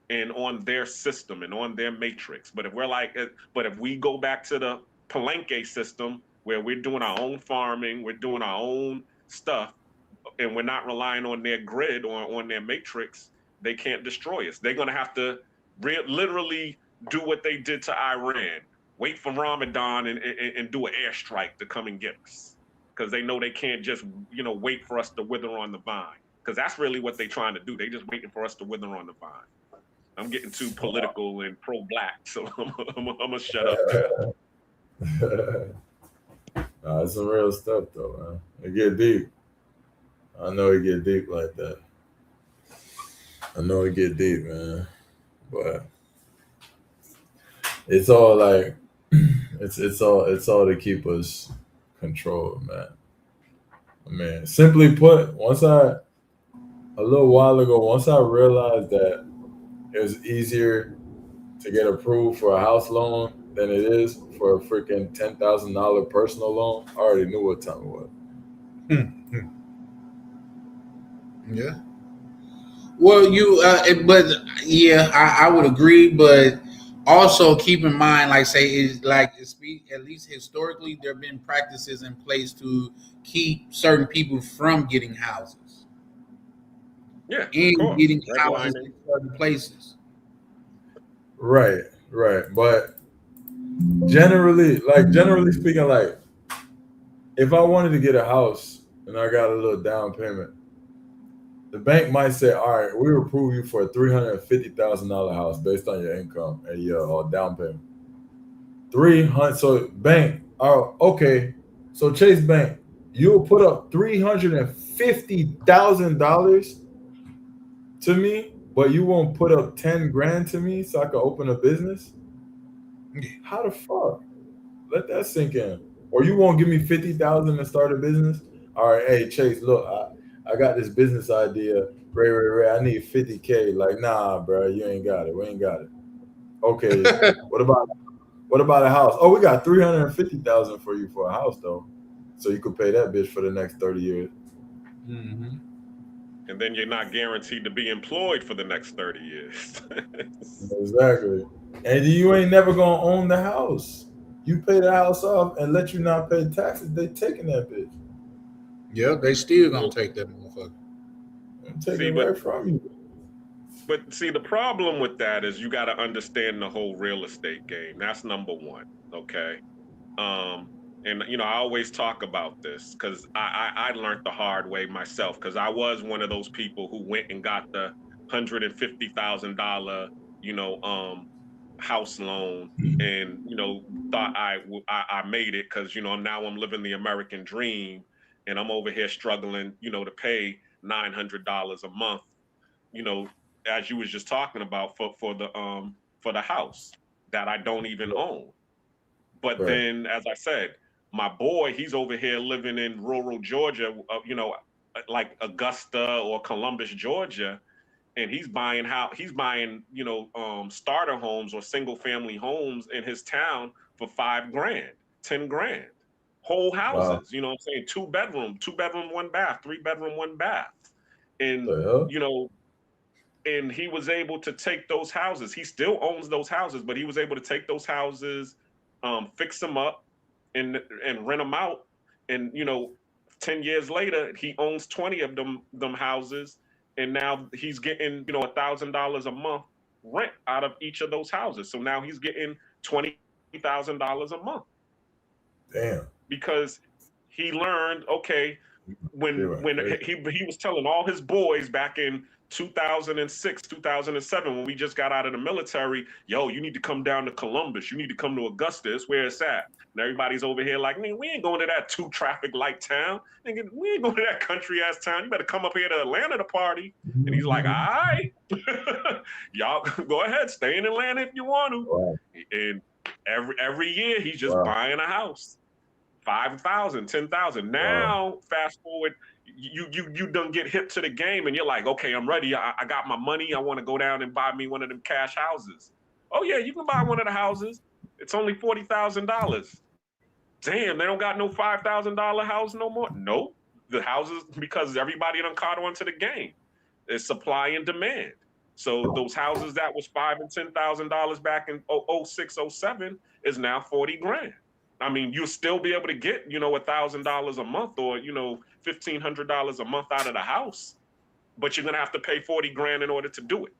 and on their system and on their matrix. But if we go back to the Palenque system where we're doing our own farming, we're doing our own stuff, and we're not relying on their grid or on their matrix, they can't destroy us. They're going to have to literally do what they did to Iran, wait for Ramadan and do an airstrike to come and get us, because they know they can't just, wait for us to wither on the vine, because that's really what they're trying to do. They just waiting for us to wither on the vine. I'm getting too political and pro-black, so I'm gonna shut up there. It's some real stuff though, man. It get deep. I know it get deep like that. I know it get deep, man. But it's all like it's all to keep us controlled, man. I mean, simply put, a little while ago, once I realized that it was easier to get approved for a house loan than it is for a freaking $10,000 personal loan, I already knew what time it was. Yeah. Well, I would agree, but also keep in mind, at least historically, there have been practices in place to keep certain people from getting houses. Yeah, and getting houses in certain places. Right. But generally speaking, like if I wanted to get a house and I got a little down payment, the bank might say, all right, we approve you for a $350,000 house based on your income and your down payment. $300. So bank, okay. So Chase Bank, you'll put up $350,000 to me, but you won't put up 10 grand to me so I can open a business? How the fuck? Let that sink in. Or you won't give me 50,000 to start a business? All right, hey Chase, look, I got this business idea. Ray, I need 50K. Like, nah, bro, you ain't got it. We ain't got it. Okay, what about a house? Oh, we got 350,000 for you for a house though, so you could pay that bitch for the next 30 years. Mm-hmm. And then you're not guaranteed to be employed for the next 30 years. Exactly. And you ain't never gonna own the house. You pay the house off and let you not pay taxes, they taking that bitch. Yeah, they still gonna take that motherfucker. Take it right from you. But see, the problem with that is you got to understand the whole real estate game. That's number one, okay? And you know, I always talk about this because I learned the hard way myself, because I was one of those people who went and got the $150,000, you know, house loan, and you know, thought I made it because you know now I'm living the American dream, and I'm over here struggling, you know, to pay $900 a month, you know, as you was just talking about for the house that I don't even own. But then, as I said, my boy, he's over here living in rural Georgia, you know, like Augusta or Columbus, Georgia, and he's buying you know, starter homes or single family homes in his town for $5 grand, $10 grand, whole houses. Wow. You know what I'm saying? 2 bedroom, 1 bath, 3 bedroom, 1 bath, and you know. And he was able to take those houses. He still owns those houses, but he was able to take those houses, fix them up, and rent them out. And you know, 10 years later, he owns 20 of them houses, and now he's getting, you know, $1,000 a month rent out of each of those houses. So now he's getting $20,000 a month. Damn. Because he learned, okay, when he was telling all his boys back in 2006, 2007, when we just got out of the military, yo, you need to come down to Columbus. You need to come to Augusta. It's where it's at. And everybody's over here like, man, we ain't going to that 2 traffic light town. We ain't going to that country ass town. You better come up here to Atlanta to party. And he's like, all right, y'all go ahead, stay in Atlanta if you want to. Wow. And every year he's just buying a house. 5,000, 10,000. Now, fast forward, you done get hip to the game, and you're like, okay, I'm ready. I got my money. I want to go down and buy me one of them cash houses. Oh yeah, you can buy one of the houses. It's only $40,000. Damn, they don't got no $5,000 house no more. Nope, the houses, because everybody done caught on to the game. It's supply and demand. So those houses that was $5,000 and $10,000 back in 06, 07 is now 40 grand. I mean, you'll still be able to get, you know, $1,000 a month or, you know, $1,500 a month out of the house, but you're going to have to pay 40 grand in order to do it.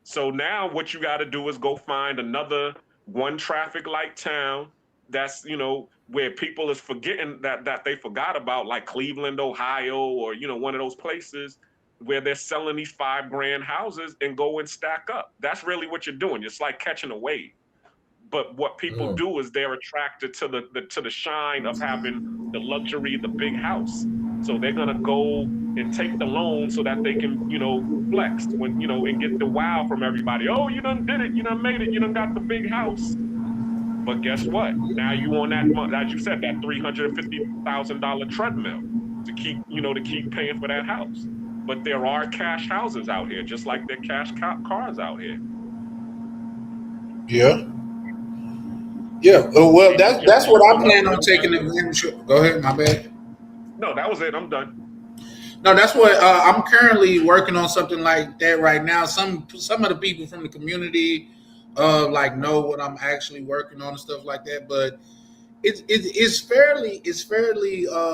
So now what you got to do is go find another 1 traffic light town that's, you know, where people is forgetting that they forgot about, like Cleveland, Ohio, or, you know, one of those places where they're selling these $5 grand houses and go and stack up. That's really what you're doing. It's like catching a wave. But what people do is they're attracted to the shine of having the luxury, the big house. So they're gonna go and take the loan so that they can, you know, flex when, you know, and get the wow from everybody. Oh, you done did it, you done made it, you done got the big house. But guess what? Now you on that, as you said, that $350,000 treadmill to keep paying for that house. But there are cash houses out here, just like there are cash cars out here. Yeah. Yeah, well, that's what I plan on taking advantage of. Go ahead, my bad. No, that was it. I'm done. No, that's what I'm currently working on, something like that right now. Some of the people from the community like know what I'm actually working on and stuff like that. But it's fairly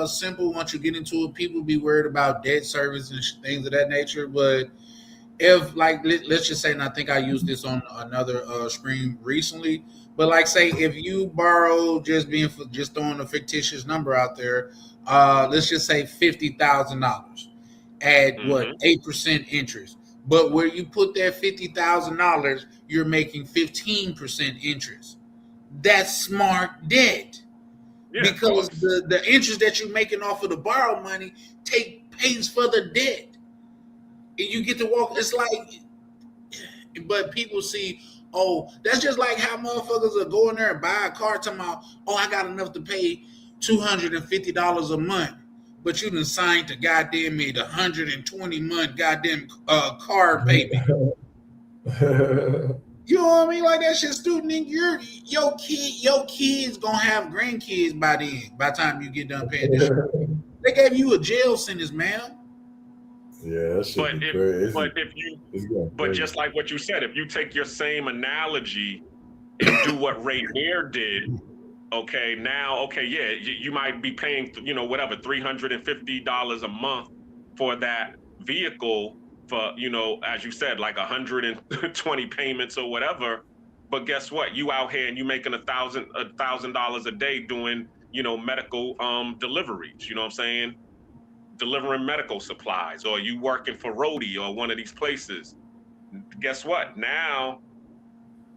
simple once you get into it. People be worried about debt service and things of that nature, but if, like, let's just say, and I think I used this on another stream recently, but like, say if you borrow, just throwing a fictitious number out there, let's just say $50,000 at 8% interest, but where you put that $50,000, you're making 15% interest. That's smart debt. Yeah, because the interest that you're making off of the borrowed money pays for the debt. And you get to walk. It's like, but people see, oh, that's just like how motherfuckers are going there and buy a car talking about, oh, I got enough to pay $250 a month. But you done signed to goddamn me the 120 month goddamn car payment. You know what I mean? Like that shit stupid. Your kids gonna have grandkids by the time you get done paying this shit. They gave you a jail sentence, man. Yeah, that shit be crazy. But just like what you said, if you take your same analogy and do what Ray Air did, you might be paying, whatever, $350 a month for that vehicle for, as you said, like 120 payments or whatever. But guess what? You out here and you making $1,000 a day doing, medical deliveries. You know what I'm saying? Delivering medical supplies, or you working for Rody or one of these places. Guess what? Now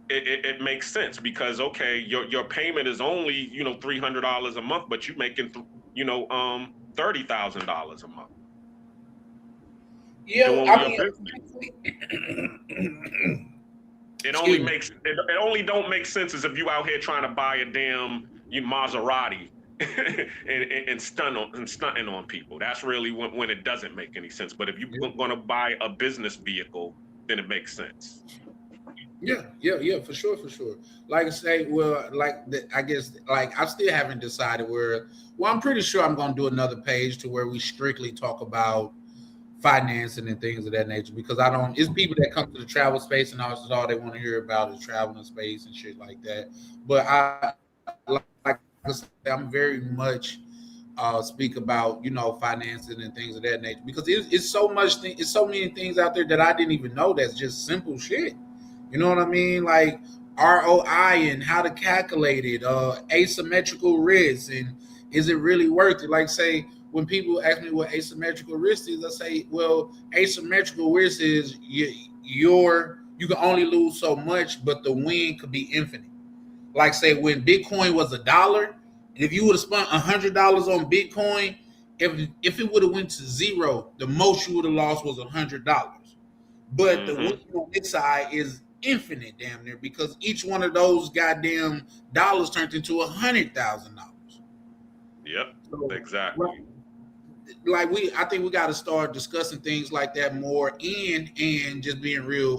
it makes sense because your payment is only $300 a month, but you're making $30,000 a month. Yeah, it only don't make sense as if you out here trying to buy a damn Maserati and stunting on people. That's really when it doesn't make any sense. But if you're going to buy a business vehicle, then it makes sense. Yeah, for sure. Like I say, I guess I still haven't decided where. Well, I'm pretty sure I'm going to do another page to where we strictly talk about financing and things of that nature, because it's people that come to the travel space and all they want to hear about is traveling space and shit like that. But I'm very much speak about financing and things of that nature, because it's so many things out there that I didn't even know that's just simple shit. You know what I mean? Like ROI and how to calculate it, asymmetrical risk, and is it really worth it? Like, say, when people ask me what asymmetrical risk is, I say, well, asymmetrical risk is you can only lose so much, but the win could be infinite. Like, say, when Bitcoin was $1, if you would have spent $100 on Bitcoin, if it would have went to zero, the most you would have lost was $100. But the win on this side is infinite, damn near, because each one of those goddamn dollars turned into $100,000. Yep, exactly. I think we got to start discussing things like that more, and just being real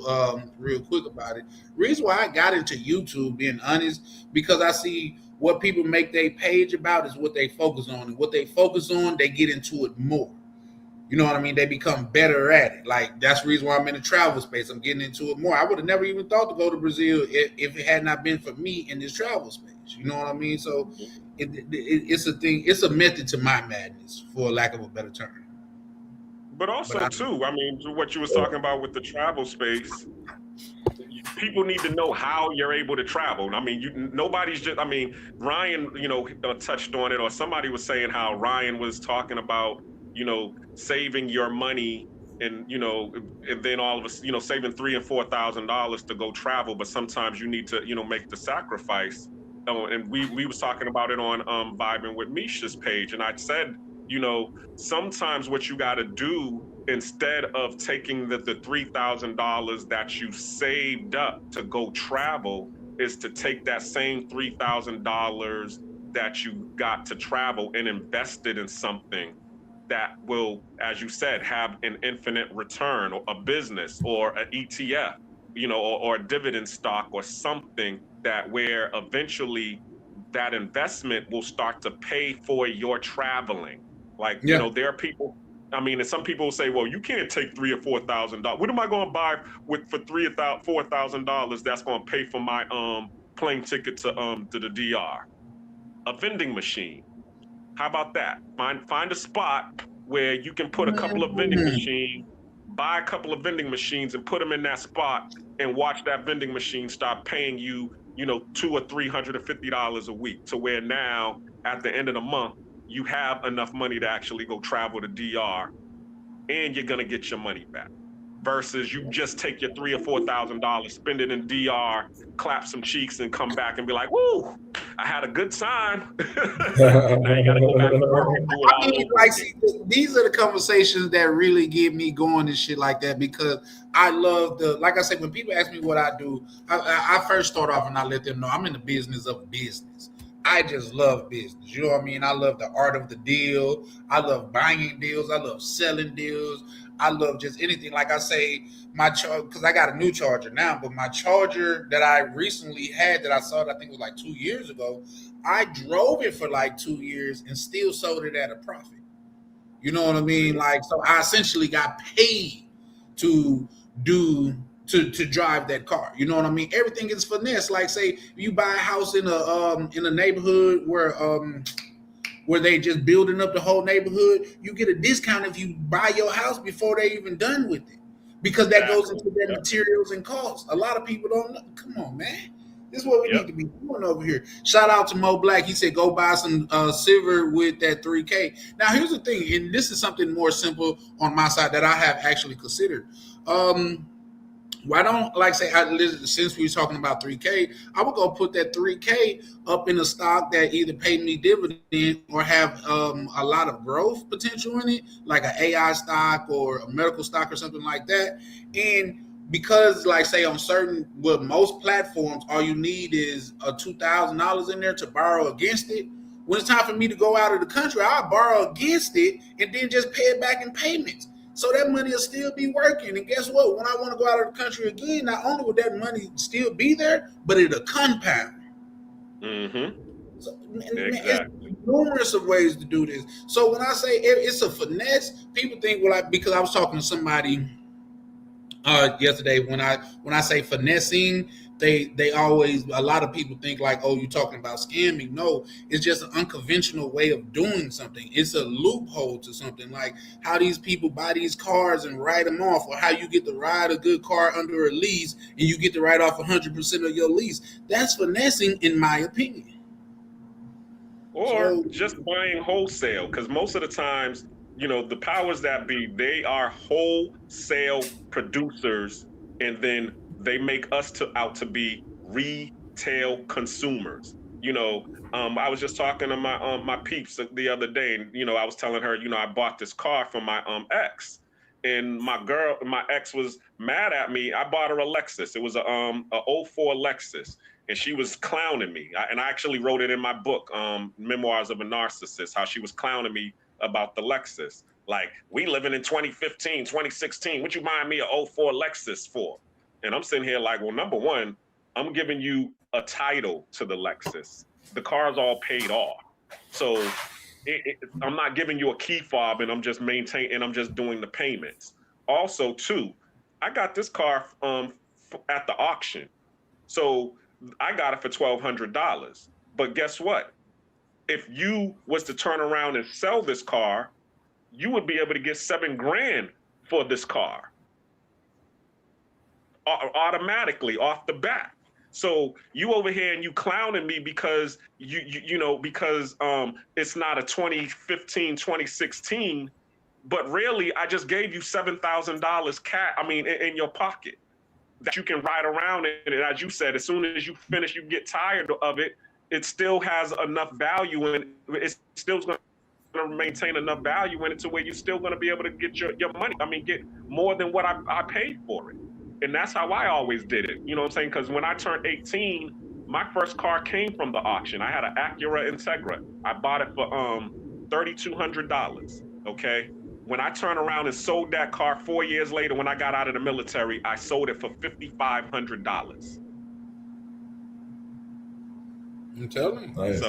quick about it. Reason why I got into YouTube, being honest, because I see what people make their page about is what they focus on, and what they focus on, they get into it more. You know what I mean? They become better at it. Like, that's the reason why I'm in the travel space. I'm getting into it more. I would have never even thought to go to Brazil if it had not been for me in this travel space. You know what I mean? So it's a thing. It's a method to my madness, for lack of a better term. But also, what you was talking about with the travel space, people need to know how you're able to travel. I mean, nobody's just. I mean, Ryan, touched on it, or somebody was saying how Ryan was talking about, saving your money and then all of us, saving $3,000 and $4,000 to go travel. But sometimes you need to, make the sacrifice. And we was talking about it on Vibing with Misha's page, and I said, sometimes what you got to do, instead of taking the $3,000 that you saved up to go travel, is to take that same $3,000 that you got to travel and invest it in something that will, as you said, have an infinite return, or a business, or an ETF, or a dividend stock, or something that where eventually that investment will start to pay for your traveling. Like, there are people, and some people will say, well, you can't take $3,000 or $4,000. What am I going to buy for $3,000, $4,000 that's going to pay for my plane ticket to the DR? A vending machine. How about that? Find a spot where you can put a couple of vending machines, buy a couple of vending machines and put them in that spot, and watch that vending machine start paying you, $200 or $350 a week, to where now at the end of the month, you have enough money to actually go travel to DR, and you're going to get your money back. versus you just take your $3,000 or $4,000, spend it in DR, clap some cheeks, and come back and be like, "Woo, I had a good time." Now you got to go back to work and do it all over like, again. see, these are the conversations that really get me going and shit like that, because I love like I said, when people ask me what I do, I first start off and I let them know I'm in the business of business. I just love business. You know what I mean? I love the art of the deal. I love buying deals. I love selling deals. I love just anything. Like I say, because I got a new charger now, but my charger that I recently had that I sold, I think it was like 2 years ago, I drove it for like 2 years and still sold it at a profit. You know what I mean? Like, so I essentially got paid to drive that car. You know what I mean? Everything is finesse. Like, say you buy a house in a neighborhood where they just building up the whole neighborhood, you get a discount if you buy your house before they even done with it, because that goes into their materials and costs. A lot of people don't know. Come on, man. This is what we need to be doing over here. Shout out to Mo Black. He said, go buy some silver with that 3K. Now, here's the thing, and this is something more simple on my side that I have actually considered. Why don't, like, say, since we were talking about 3K, I would go put that 3K up in a stock that either paid me dividend or have a lot of growth potential in it, like an AI stock or a medical stock or something like that. And because, like, say, on most platforms, all you need is a $2,000 in there to borrow against it. When it's time for me to go out of the country, I'll borrow against it and then just pay it back in payments. So that money will still be working. And guess what? When I want to go out of the country again, not only will that money still be there, but it'll compound. Mm-hmm. So, exactly. Numerous of ways to do this. So when I say it's a finesse, people think, because I was talking to somebody yesterday, when I say finessing, they always, a lot of people think like, oh, you're talking about scamming. No, it's just an unconventional way of doing something. It's a loophole to something, like how these people buy these cars and write them off, or how you get to ride a good car under a lease and you get to write off 100% of your lease. That's finessing, in my opinion. Or just buying wholesale, because most of the times, the powers that be, they are wholesale producers, and then they make us out to be retail consumers. I was just talking to my peeps the other day, and I was telling her, I bought this car for my ex, and my ex was mad at me. I bought her a Lexus. It was a 04 Lexus, and she was clowning me. And I actually wrote it in my book, Memoirs of a Narcissist, how she was clowning me about the Lexus. Like, we living in 2015, 2016. What you buying me a 04 Lexus for? And I'm sitting here like, well, number one, I'm giving you a title to the Lexus. The car's all paid off. So I'm not giving you a key fob, and I'm just maintaining, I'm just doing the payments. Also, too, I got this car at the auction. So I got it for $1,200. But guess what? If you was to turn around and sell this car, you would be able to get $7,000 for this car. Automatically off the bat. So you over here and you clowning me because because it's not a 2015, 2016, but really I just gave you $7,000 cash. In your pocket that you can ride around in. And as you said, as soon as you finish, you get tired of it. It still has enough value, and it's still going to maintain enough value in it to where you're still going to be able to get your money. Get more than what I paid for it. And that's how I always did it. You know what I'm saying? Because when I turned 18, my first car came from the auction. I had an Acura Integra. I bought it for $3,200. Okay. When I turned around and sold that car 4 years later, when I got out of the military, I sold it for $5,500. I'm telling you. Nice.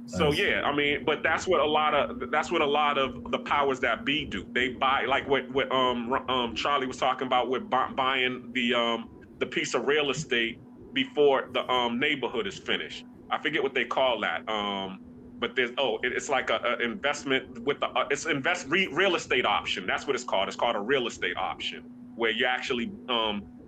So yeah, but that's what a lot of the powers that be do. They buy, like what Charlie was talking about with buying the piece of real estate before the neighborhood is finished. I forget what they call that. But it's like a investment with real estate option. That's what it's called. It's called a real estate option, where you're actually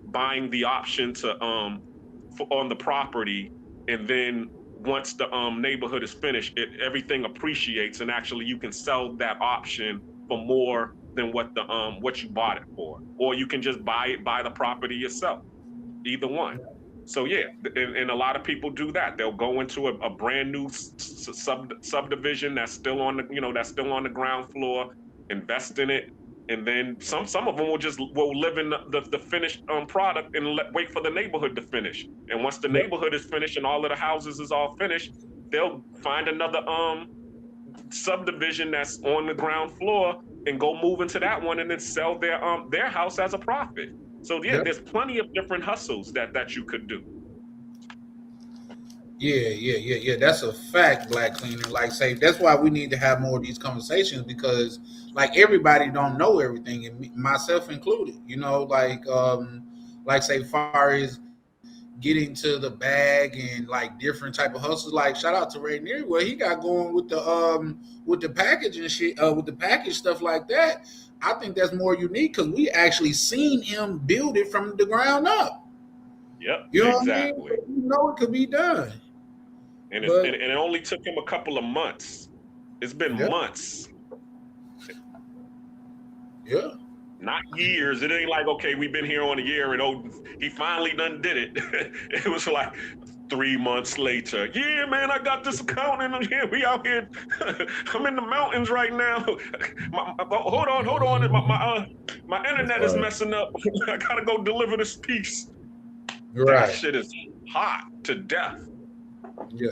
buying the option to on the property, and then once the neighborhood is finished, everything appreciates, and actually you can sell that option for more than what you bought it for, or you can just buy the property yourself. Either one. So yeah, and a lot of people do that. They'll go into a brand new subdivision that's still on the ground floor, invest in it, and then some of them will live in the finished product and wait for the neighborhood to finish. And once the neighborhood is finished and all of the houses is all finished, they'll find another subdivision that's on the ground floor and go move into that one and then sell their house as a profit. So yeah, there's plenty of different hustles that you could do. Yeah. That's a fact, Black Cleaner. Like say, that's why we need to have more of these conversations, because like everybody don't know everything, and myself included. You know, like say, far as getting to the bag and like different type of hustles. Like shout out to Rainier, what he got going with the package and shit, with the package stuff like that. I think that's more unique because we actually seen him build it from the ground up. Yep, you know exactly. What I mean? You know it could be done. And it only took him a couple of months. It's been months. Yeah. Not years. It ain't like, okay, we've been here on a year and he finally done did it. It was like 3 months later. Yeah, man, I got this account and we out here. I'm in the mountains right now. Hold on. My internet is messing up. I gotta go deliver this piece. Right. That shit is hot to death. Yeah.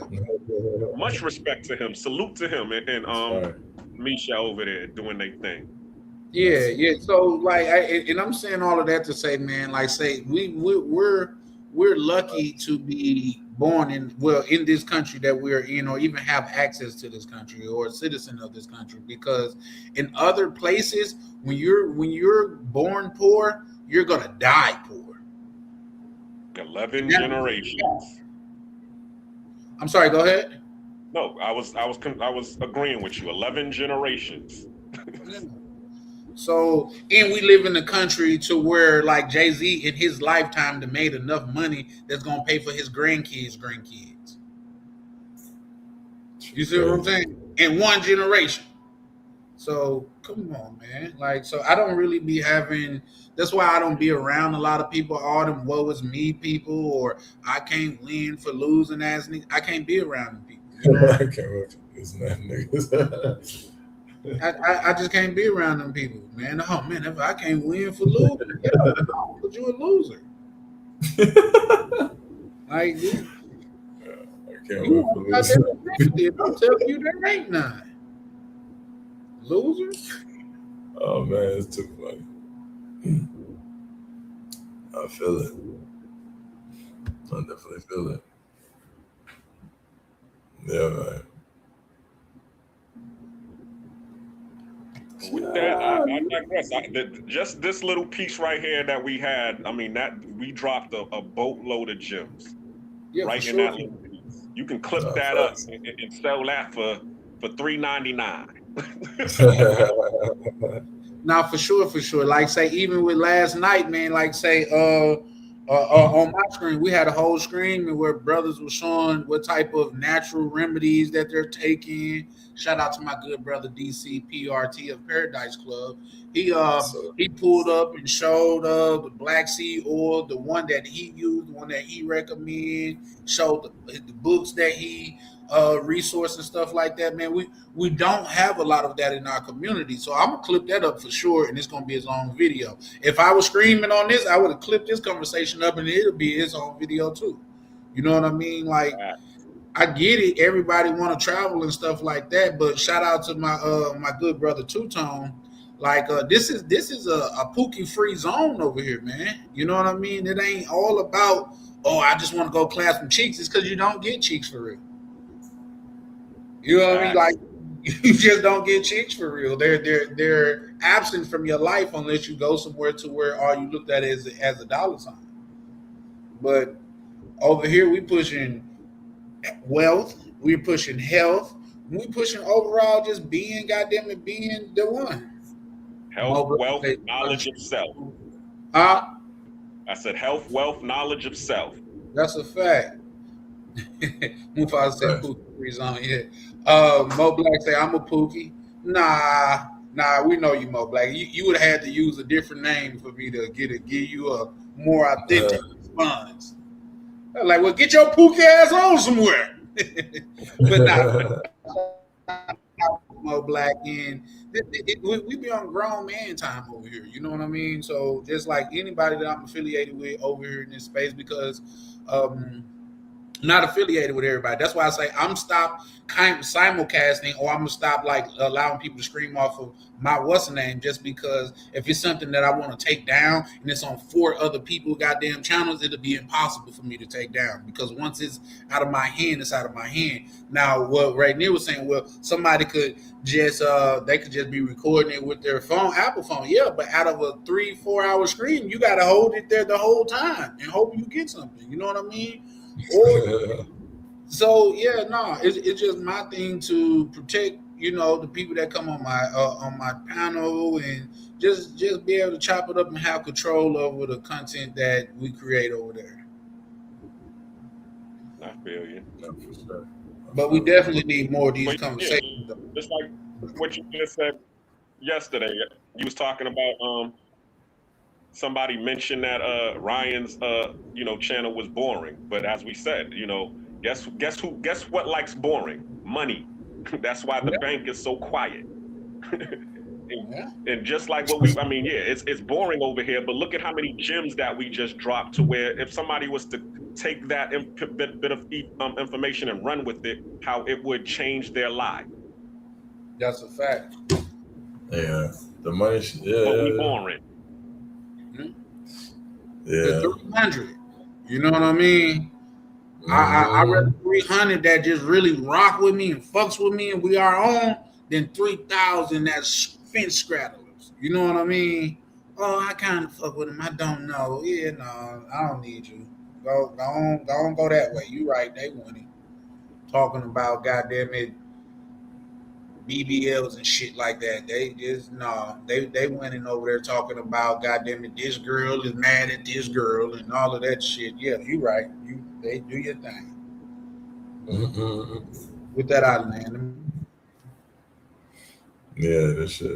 Much respect to him. Salute to him and Misha over there doing their thing. Yeah. So like, I'm saying all of that to say, man, like say we're lucky to be born in this country that we're in, or even have access to this country, or a citizen of this country. Because in other places, when you're born poor, you're gonna die poor. 11 generations. I'm sorry. Go ahead. No, I was agreeing with you. 11 generations. So, and we live in a country to where, like Jay-Z in his lifetime, to made enough money that's gonna pay for his grandkids. You see what I'm saying? In one generation. So come on, man. Like, so I don't really be having. That's why I don't be around a lot of people. All them woe is me people, or I can't win for losing ass niggas. I can't be around them people. You know? I can't wait for losing ass niggas. I just can't be around them people, man. Oh man, if I can't win for losing, but you a loser. Like, I can't win for losing. I'm telling you, there ain't none. Losers. Oh man, it's too funny. I feel it. I definitely feel it. Yeah, man. With that, I digress. Just this little piece right here that we had, I mean, that we dropped a boatload of gems right in that little piece. You can clip that up and sell that for $3.99. Now, for sure. Like say, even with last night, man. Like say, on my screen, we had a whole screen where brothers were showing what type of natural remedies that they're taking. Shout out to my good brother DC PRT of Paradise Club. He pulled up and showed the black seed oil, the one that he used, the one that he recommended. Showed the books that he resource and stuff like that, man. We don't have a lot of that in our community, so I'm gonna clip that up for sure, and it's gonna be his own video. If I was streaming on this, I would have clipped this conversation up, and it'll be his own video too. You know what I mean? Like, I get it. Everybody want to travel and stuff like that, but shout out to my my good brother Two Tone. Like, this is a Pookie free zone over here, man. You know what I mean? It ain't all about, oh, I just want to go clap some cheeks. It's because you don't get cheeks for real. You know what I mean? Like, you just don't get cheeks for real. They're absent from your life unless you go somewhere to where all you looked at as a dollar sign. But over here, we pushing wealth, we're pushing health, we pushing overall just being the one. Health, wealth, knowledge of self. I said health, wealth, knowledge of self. That's a fact. Mufasa said Pookie free zone, yeah. Mo Black say, I'm a Pookie. Nah, Nah, we know you, Mo Black. You would have had to use a different name for me to give you a more authentic response. Like, well, get your pookie ass on somewhere. But nah, Mo Black, and we be on grown man time over here. You know what I mean? So just like anybody that I'm affiliated with over here in this space, because not affiliated with everybody. That's why I say I'm stop kind of simulcasting, or I'm gonna stop like allowing people to scream off of my what's the name, just because if it's something that I want to take down and it's on 4 other people goddamn channels, it'll be impossible for me to take down, because once it's out of my hand, it's out of my hand. Now, what Rainier was saying, well, somebody could just they could just be recording it with their phone, Apple phone, yeah, but out of a 3-4 hour screen, you gotta hold it there the whole time and hope you get something. You know what I mean? So yeah, no, it's just my thing to protect, the people that come on my panel, and just be able to chop it up and have control over the content that we create over there. I feel you. But we definitely need more of these conversations. Yeah, just like what you just said yesterday, you was talking about somebody mentioned that Ryan's channel was boring, but as we said, guess what likes boring? Money. That's why the bank is so quiet. And just like what it's boring over here, but look at how many gems that we just dropped, to where if somebody was to take that bit of information and run with it, how it would change their life. That's a fact. Yeah, the money. But we boring. Yeah, the 300. You know what I mean? I read 300 that just really rock with me and fucks with me and we are on, than 3,000 that's fence scrattlers. You know what I mean? Oh, I kind of fuck with him. I don't know. Yeah, no, I don't need you. Go that way. You right. They want it. Talking about goddamn it, BBLs and shit like that. They just they went in over there talking about goddamn it, this girl is mad at this girl and all of that shit. Yeah, you right. They do your thing. With that out, man. Yeah, this shit.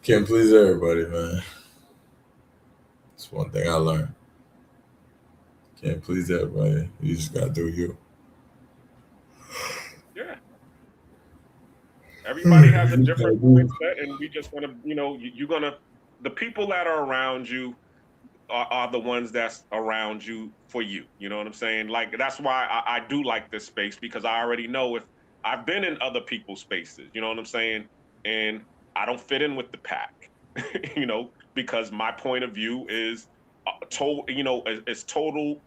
Can't please everybody, man. That's one thing I learned. Can't please everybody. You just gotta do you. Yeah. Everybody has a different mindset, and we just want to, the people that are around you are the ones that's around you for you. You know what I'm saying? Like, that's why I do like this space, because I already know if I've been in other people's spaces, you know what I'm saying? And I don't fit in with the pack, because my point of view is total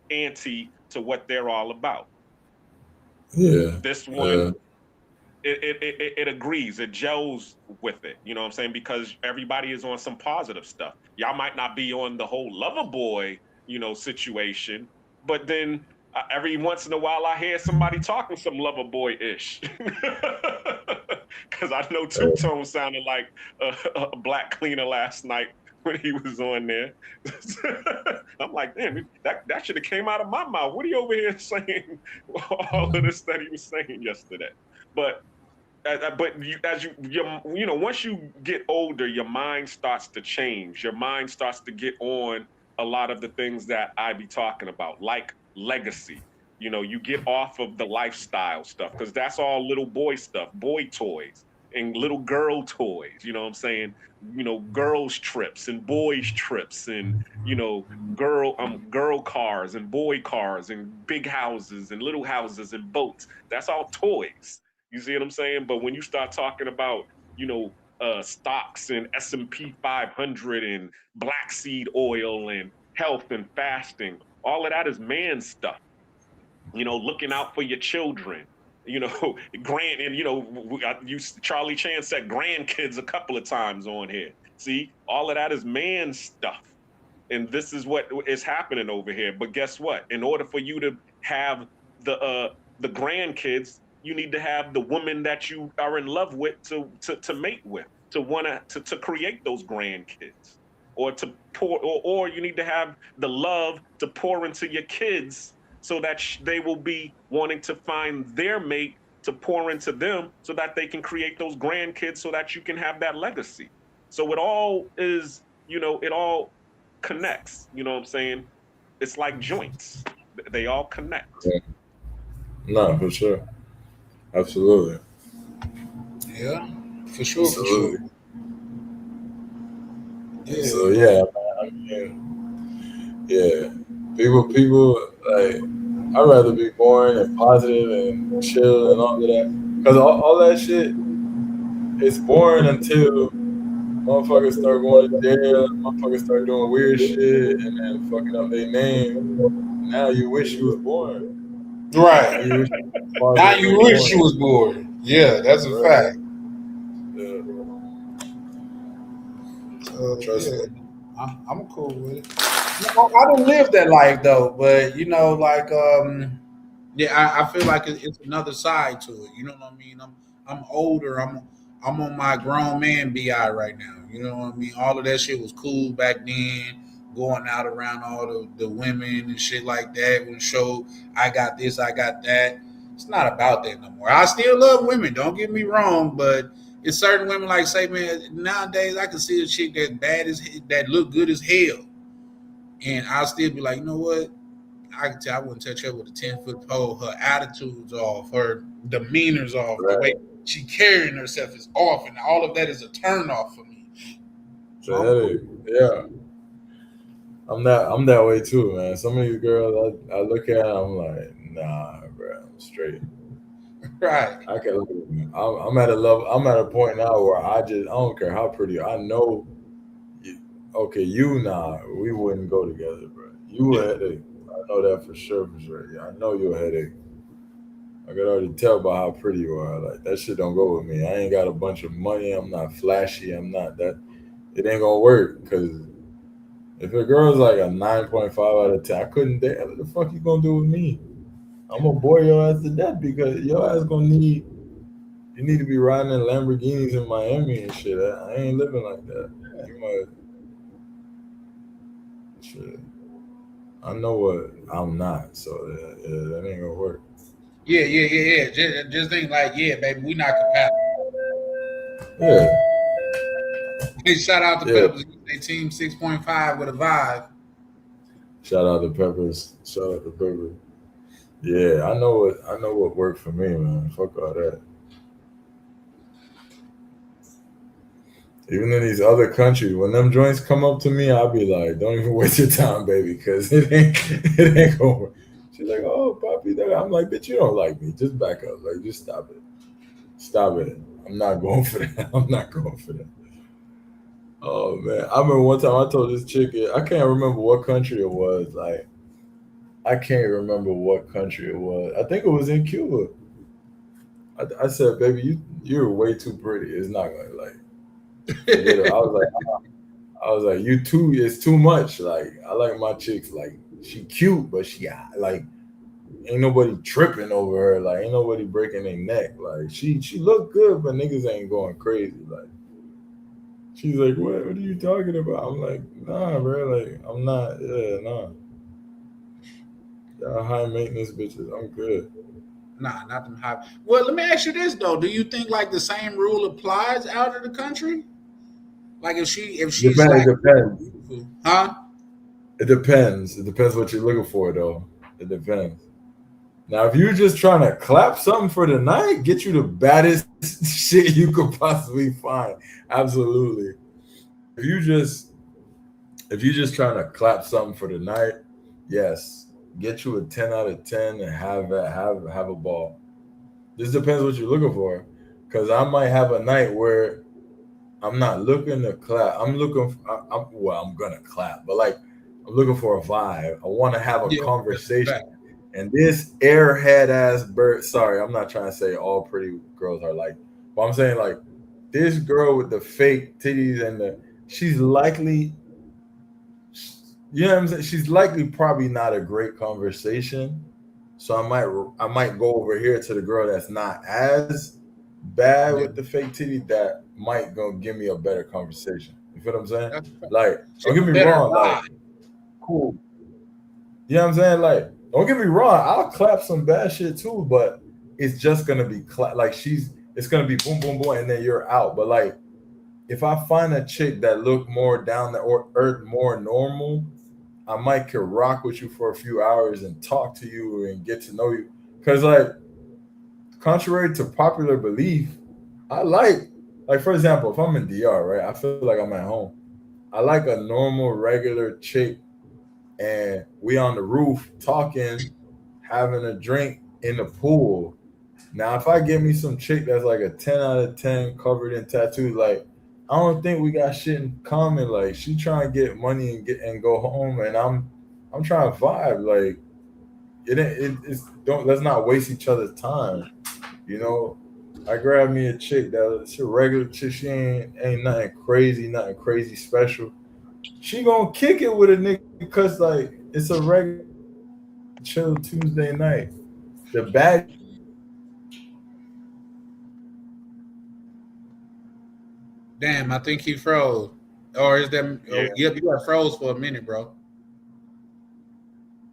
anti to what they're all about. Yeah. This one, it agrees, it gels with it, you know what I'm saying? Because everybody is on some positive stuff. Y'all might not be on the whole lover boy, situation, but then every once in a while I hear somebody talking some lover boy-ish. Because I know Two Tone sounded like a black cleaner last night when he was on there. I'm like, damn, that should have came out of my mouth. What are you over here saying? All of this that he was saying yesterday. But once you get older, your mind starts to change. Your mind starts to get on a lot of the things that I be talking about, like legacy. You get off of the lifestyle stuff, because that's all little boy stuff, boy toys and little girl toys. You know what I'm saying? Girls trips and boys trips and girl cars and boy cars and big houses and little houses and boats. That's all toys. You see what I'm saying? But when you start talking about, stocks and S&P 500 and black seed oil and health and fasting, all of that is man stuff. Looking out for your children, Charlie Chan said grandkids a couple of times on here. See, all of that is man stuff. And this is what is happening over here. But guess what? In order for you to have the grandkids, you need to have the woman that you are in love with to mate with, to create those grandkids, or to pour, or you need to have the love to pour into your kids, so that they will be wanting to find their mate to pour into them so that they can create those grandkids so that you can have that legacy. So it all is, it all connects. You know what I'm saying? It's like joints. They all connect. Yeah. No, for sure. Absolutely. Yeah, for sure. Absolutely. For sure. Yeah. So yeah, I mean, yeah. People like, I'd rather be boring and positive and chill and all of that, because all that shit is boring until motherfuckers start going to jail, motherfuckers start doing weird shit and then fucking up their name. Now you wish you was boring. Right. Now you wish you was boring. Yeah, that's a fact. Yeah. Trust me. I'm cool with it. I don't live that life though, but I feel like it's another side to it. You know what I mean? I'm older. I'm on my grown man BI right now. You know what I mean? All of that shit was cool back then. Going out around all the women and shit like that. When show I got this, I got that. It's not about that no more. I still love women. Don't get me wrong, but it's certain women like say, man, nowadays I can see a chick that look good as hell. And I'll still be like, you know what? I can tell I wouldn't touch her with a 10-foot pole. Her attitude's off. Her demeanor's off. Right. The way she carrying herself is off. And all of that is a turn off for me. So yeah. I'm that way too, man. Some of these girls I look at, I'm like, nah, bro, I'm straight. Right. I can look at them. I'm at a point now where I don't care how pretty you are. I know. Okay, we wouldn't go together, bro. You a headache. I know that for sure. Yeah, I know you're a headache. I could already tell by how pretty you are. Like, that shit don't go with me. I ain't got a bunch of money. I'm not flashy. I'm not that. It ain't gonna work, because if a girl's like a 9.5 out of 10, I couldn't dare. What the fuck you gonna do with me? I'm gonna bore your ass to death, because your ass you need to be riding in Lamborghinis in Miami and shit. I ain't living like that. Shit. I know what I'm not, so that ain't gonna work. Yeah. Just think like, yeah, baby, we not compatible. Yeah. Hey, shout out to Peppers. They team 6.5 with a vibe. Shout out to Peppers. Yeah, I know what worked for me, man. Fuck all that. Even in these other countries, when them joints come up to me, I'll be like, don't even waste your time, baby, because it ain't gonna work. She's like, oh, papi. I'm like, bitch, you don't like me. Just back up. Like, just stop it. Stop it. I'm not going for that. Oh, man. I remember one time I told this chick, I can't remember what country it was. Like, I can't remember what country it was. I think it was in Cuba. I said, baby, you're way too pretty. It's not gonna, like, I was like, it's too much. Like, I like my chicks, like, she cute, but she like, ain't nobody tripping over her. Like, ain't nobody breaking their neck. Like, she look good, but niggas ain't going crazy. Like, she's like, what are you talking about? I'm like, nah, bro. Like, I'm not. Yeah, nah. Y'all high maintenance bitches. I'm good. Nah, not them high. Well, let me ask you this though. Do you think like the same rule applies out of the country? Like if she's it depends. Huh? It depends. It depends what you're looking for, though. It depends. Now, if you're just trying to clap something for the night, get you the baddest shit you could possibly find. Absolutely. If you just trying to clap something for the night, yes, get you a 10 out of 10 and have a ball. This depends what you're looking for, because I might have a night where I'm not looking to clap. I'm gonna clap, but like, I'm looking for a vibe. I want to have a conversation. And this airhead ass bird. Sorry, I'm not trying to say all pretty girls are like, but I'm saying like this girl with the fake titties and she's likely, you know what I'm saying? She's likely probably not a great conversation. So I might go over here to the girl that's not as bad with the fake titty that might go give me a better conversation. You feel what I'm saying? Like, don't get me wrong, like, cool. You know what I'm saying? Like, don't get me wrong, I'll clap some bad shit too, but it's just gonna be like it's gonna be boom, boom, boom, and then you're out. But like, if I find a chick that look more down the earth, more normal, I might could rock with you for a few hours and talk to you and get to know you. Cause like, contrary to popular belief, I like for example, if I'm in DR, right, I feel like I'm at home. I like a normal, regular chick, and we on the roof talking, having a drink in the pool. Now, if I get me some chick that's like a 10 out of 10 covered in tattoos, like I don't think we got shit in common. Like she trying to get money and go home, and I'm trying to vibe. Like it's don't let's not waste each other's time. You know, I grab me a chick that's a regular chick. She ain't nothing crazy special. She gonna kick it with a nigga because like it's a regular chill Tuesday night. The bad. Damn, I think he froze. Or is that? Yeah. Oh, yep, you got froze for a minute, bro.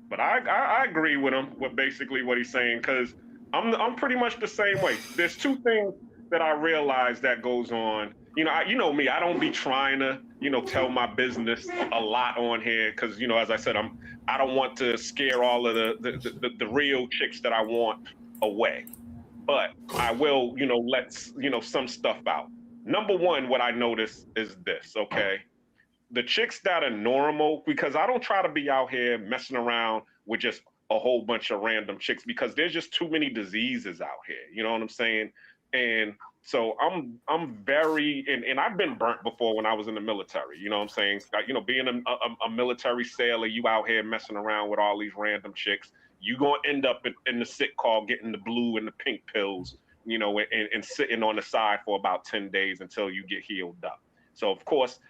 But I agree with him with basically what he's saying, because I'm pretty much the same way. There's two things that I realize that goes on. You know, you know me, I don't be trying to, you know, tell my business a lot on here because, you know, as I said, I don't want to scare all of the real chicks that I want away. But I will, you know, let, you know, some stuff out. Number one, what I notice is this, okay? The chicks that are normal, because I don't try to be out here messing around with just a whole bunch of random chicks because there's just too many diseases out here. You know what I'm saying? And so I'm very, and I've been burnt before when I was in the military. You know what I'm saying? You know, being a military sailor, you out here messing around with all these random chicks. You gonna end up in the sick call getting the blue and the pink pills, you know, and sitting on the side for about 10 days until you get healed up. So of course,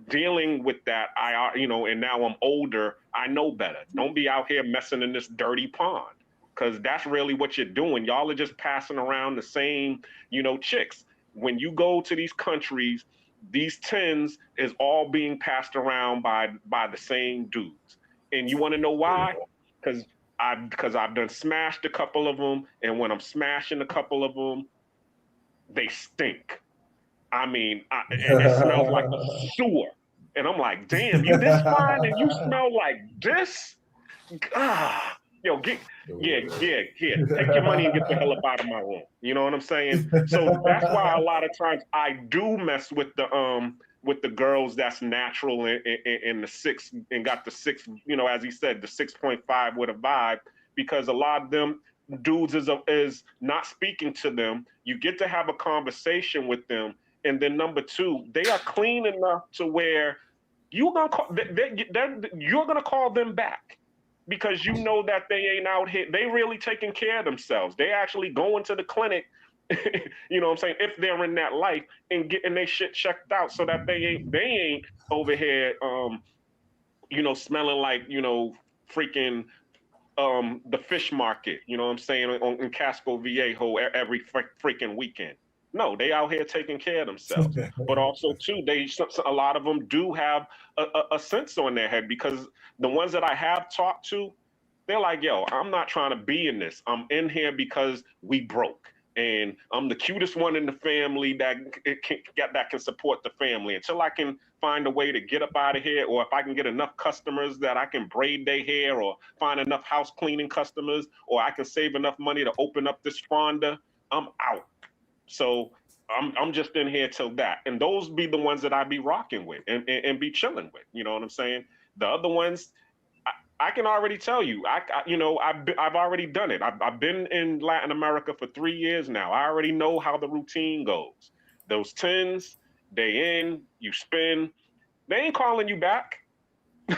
dealing with that, you know, and now I'm older, I know better. Don't be out here messing in this dirty pond, because that's really what you're doing. Y'all are just passing around the same, you know, chicks. When you go to these countries, these tens is all being passed around by the same dudes. And you want to know why? Because I've done smashed a couple of them, and when I'm smashing a couple of them, they stink. I mean, and it smells like a sewer. And I'm like, damn, you this fine and you smell like this? Yo, take your money and get the hell up out of my room. You know what I'm saying? So that's why a lot of times I do mess with the girls that's natural and the 6 and got the 6, you know, as he said, the 6.5 with a vibe, because a lot of them dudes is not speaking to them. You get to have a conversation with them. And then number 2, they are clean enough to where you're gonna call them back, because you know that they ain't out here. They really taking care of themselves. They actually going to the clinic, you know what I'm saying, if they're in that life, and getting their shit checked out so that they ain't over here, you know, smelling like, you know, freaking the fish market, you know what I'm saying, in Casco Viejo every freaking weekend. No, they out here taking care of themselves. But also too, a lot of them do have a sense on their head, because the ones that I have talked to, they're like, yo, I'm not trying to be in this. I'm in here because we broke. And I'm the cutest one in the family that can support the family. Until I can find a way to get up out of here, or if I can get enough customers that I can braid their hair, or find enough house cleaning customers, or I can save enough money to open up this Fonda, I'm out. So I'm just in here till that. And those be the ones that I be rocking with and be chilling with. You know what I'm saying? The other ones, I can already tell you, you know, I've already done it. I've been in Latin America for 3 years now. I already know how the routine goes. Those 10s, they in, you spin, they ain't calling you back. You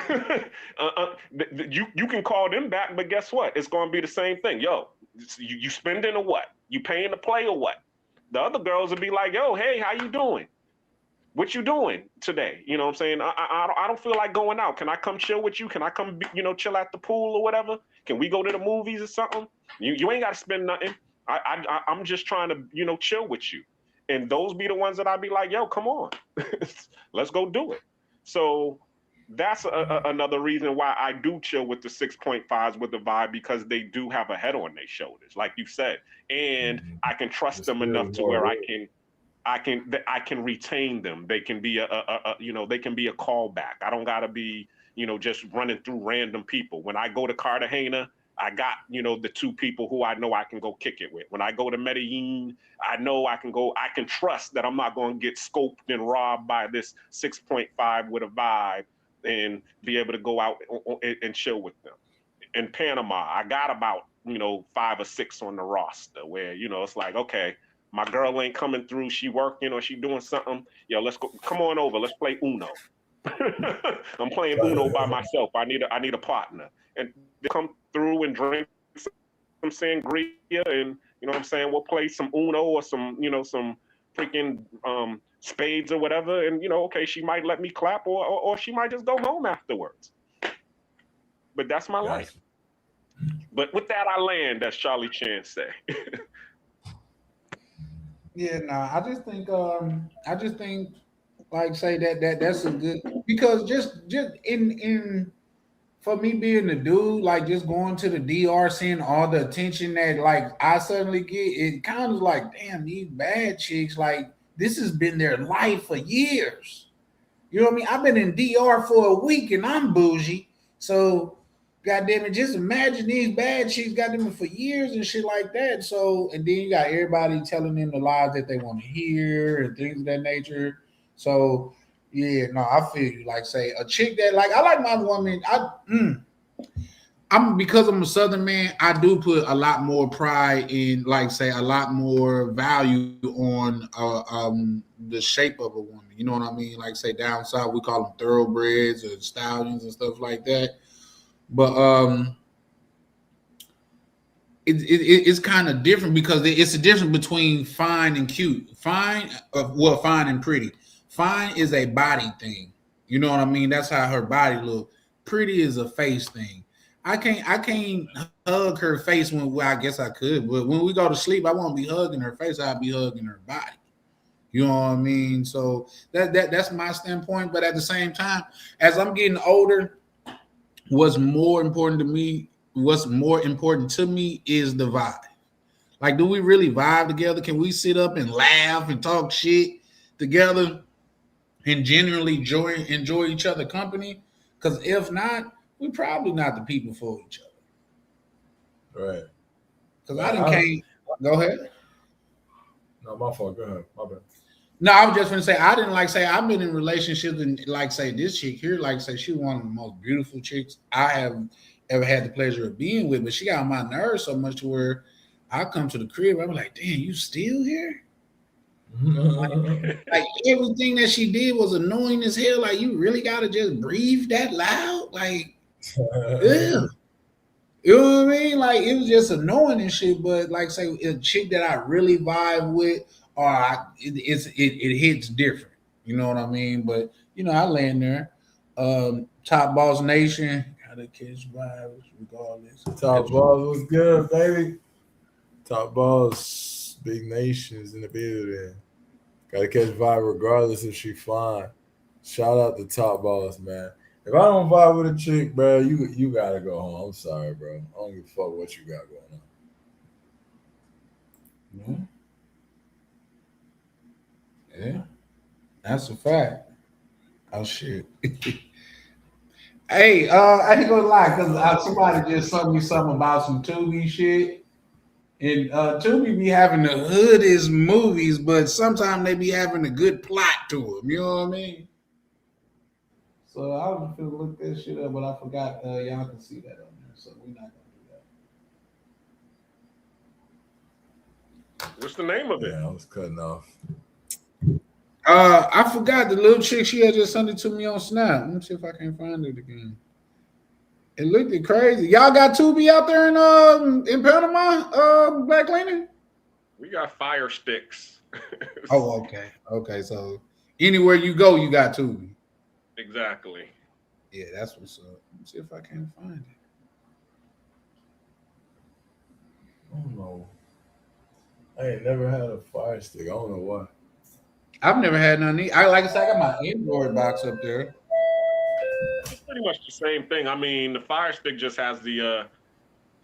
can call them back, but guess what? It's going to be the same thing. Yo, you spending or what? You paying to play or what? The other girls would be like, yo, hey, how you doing? What you doing today? You know what I'm saying? I don't feel like going out. Can I come chill with you? Can I come, you know, chill at the pool or whatever? Can we go to the movies or something? You ain't got to spend nothing. I'm just trying to, you know, chill with you. And those be the ones that I'd be like, yo, come on. Let's go do it. So that's another reason why I do chill with the 6.5s with the vibe, because they do have a head on their shoulders, like you said, and I can trust them enough to where I can retain them. They can be they can be a callback. I don't gotta be just running through random people. When I go to Cartagena, I got the two people who I know I can go kick it with. When I go to Medellin, I know I can trust that I'm not going to get scoped and robbed by this 6.5 with a vibe, and be able to go out and chill with them. In Panama, I got about 5 or 6 on the roster where it's like, okay, my girl ain't coming through, she working or she doing something, let's go, come on over, let's play Uno. I'm playing Uno by myself. I need a partner, and they come through and drink some sangria, and what I'm saying, we'll play some Uno or some some freaking spades or whatever, and okay, she might let me clap, or she might just go home afterwards. But that's my life. But with that, I land, as Charlie Chan say. Yeah, nah. I just think like say that's a good, because just in for me being the dude, like just going to the DR, seeing all the attention that like I suddenly get, it kind of like, damn, these bad chicks, like this has been their life for years. You know what I mean? I've been in DR for a week and I'm bougie. So goddamn it, just imagine these bad chicks got them for years and shit like that. So, and then you got everybody telling them the lies that they want to hear and things of that nature. So yeah, no, I feel you. Like say a chick that like, I like my woman. I'm because I'm a Southern man, I do put a lot more pride in, like say, a lot more value on the shape of a woman. You know what I mean? Like say down south, we call them thoroughbreds or stallions and stuff like that. But it's kind of different because it's a difference between fine and cute. Fine and pretty. Fine is a body thing. You know what I mean? That's how her body look. Pretty is a face thing. I can't hug her face well, I guess I could, but when we go to sleep, I won't be hugging her face. I'll be hugging her body. You know what I mean? So that's my standpoint. But at the same time, as I'm getting older, what's more important to me is the vibe. Like, do we really vibe together? Can we sit up and laugh and talk shit together and genuinely enjoy each other's company? Because if not, we probably not the people for each other. Right. Because can't. Go ahead. No, my fault. Go ahead. My bad. No, I was just going to say, I didn't like say, I've been in relationships and like say this chick here, like say she's one of the most beautiful chicks I have ever had the pleasure of being with, but she got on my nerves so much to where I come to the crib, I'm like, damn, you still here? like everything that she did was annoying as hell. Like, you really got to just breathe that loud? Like, yeah. You know what I mean? Like, it was just annoying and shit, but like say a chick that I really vibe with, it hits different. You know what I mean? But I land there. Top Boss Nation, gotta catch vibes regardless. Top Boss was good, baby. Top Boss, big nations in the building. Gotta catch vibe regardless if she fine. Shout out to Top Boss, man. If I don't vibe with a chick, bro, you gotta go home. I'm sorry, bro. I don't give a fuck what you got going on. Yeah, that's a fact. Oh shit. Hey, I ain't gonna lie, because somebody just sent me something about some Tubi shit. And Tubi be having the hoodest movies, but sometimes they be having a good plot to them. You know what I mean? So I was gonna look that shit up, but I forgot y'all can see that on there. So we're not gonna do that. What's the name of it? Yeah, I was cutting off. I forgot the little chick. She had just sent it to me on Snap. Let me see if I can find it again. It looked crazy. Y'all got Tubi out there in Panama, Black Cleaning? We got Fire Sticks. Oh, okay. Okay, so anywhere you go, you got Tubi. Exactly. Yeah, that's what's up. Let me see if I can find it. I don't know. I ain't never had a Fire Stick. I don't know why. I've never had none. Like I said, I got my Android box up there. pretty much the same thing. I mean, the Fire Stick just has the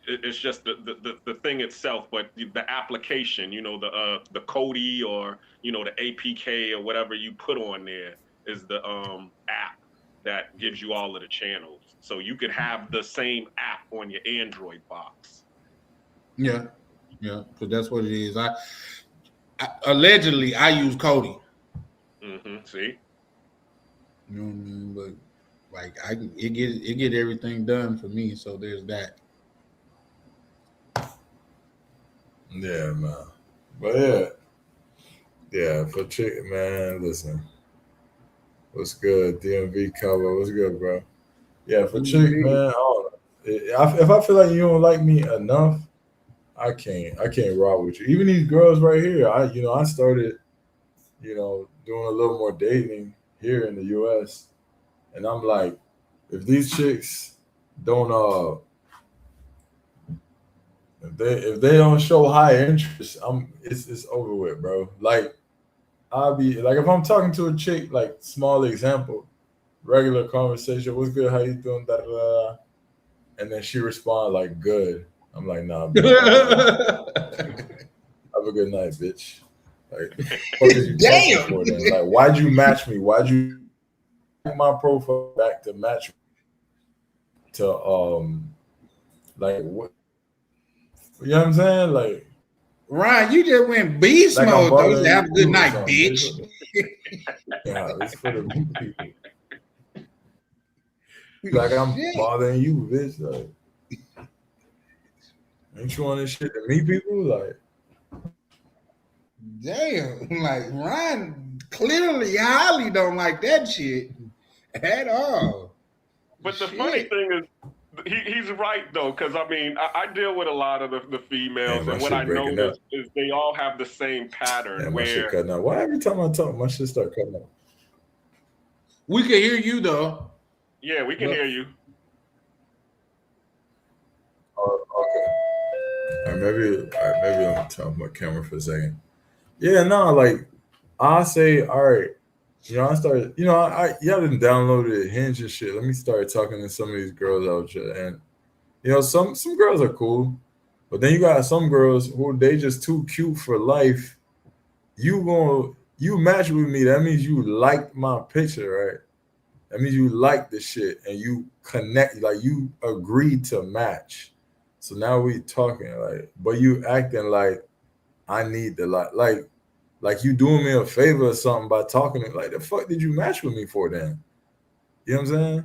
it's just the thing itself, but the application, you know, the Kodi or, you know, the APK or whatever you put on there is the app that gives you all of the channels. So you could have the same app on your Android box. Yeah, because that's what it is. I allegedly I use Kodi. See, you know what I mean, but like it get everything done for me. So there's that. Yeah, man. But yeah, for chick, man. Listen, what's good? DMV cover, what's good, bro? Yeah, for chick, man. I don't know. If I feel like you don't like me enough, I can't rock with you. Even these girls right here, I started, doing a little more dating here in the US, and I'm like, if these chicks don't if they don't show high interest, it's over with, bro. Like I'll be like, if I'm talking to a chick, like small example, regular conversation, what's good, how you doing, da da da, and then she respond like good. I'm like, nah, bitch, have a good night, bitch. Like, what did you damn for then? Like, why'd you match me? Why'd you my profile back to match me to like what? You know what I'm saying? Like, Ryan, you just went beast like mode though. You have a good night, bitch. Yeah, it's for the new people. Like I'm bothering you, bitch. Like, ain't you on this shit to meet people? Like, damn, like Ryan clearly highly don't like that shit at all. But the funny thing is, he's right though, because I mean, I deal with a lot of the females, and what I notice is they all have the same pattern. My shit cutting out. Why every time I talk, my shit start cutting out? We can hear you though. Yeah, we can hear you. Oh, okay. All right, maybe I'll turn off my camera for a second. Yeah, no, like I say, all right. I started, I didn't downloaded Hinge and shit. Let me start talking to some of these girls out there. And, some girls are cool. But then you got some girls who they just too cute for life. You match with me. That means you like my picture, right? That means you like the shit and you connect, like you agreed to match. So now we talking, like, but you acting like I need the like you doing me a favor or something by talking to me. Like, the fuck did you match with me for then? You know what I'm saying?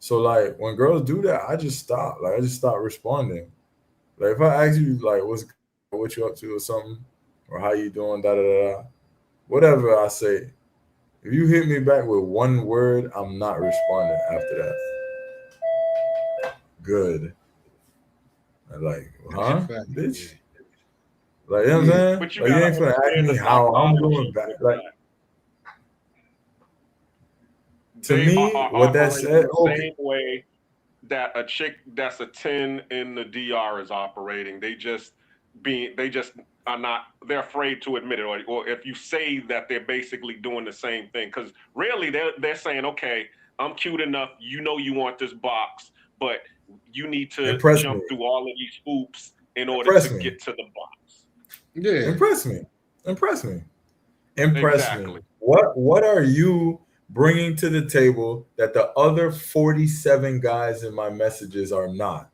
So like when girls do that, I just stop. Like I just stop responding. Like if I ask you like what you up to or something, or how you doing, da da da, whatever I say, if you hit me back with one word, I'm not responding after that. Good. I'm like, huh? Bitch? Like, you know what I'm saying? But you ain't finna ask me how I'm doing back. Like, to me, what that said, the same way that a chick that's a 10 in the DR is operating. They just are not, they're afraid to admit it. Or if you say that, they're basically doing the same thing. Because really, they're saying, okay, I'm cute enough. You know you want this box, but you need to jump through all of these hoops in order to get to the box. Yeah. Impress me. Exactly. What are you bringing to the table that the other 47 guys in my messages are not?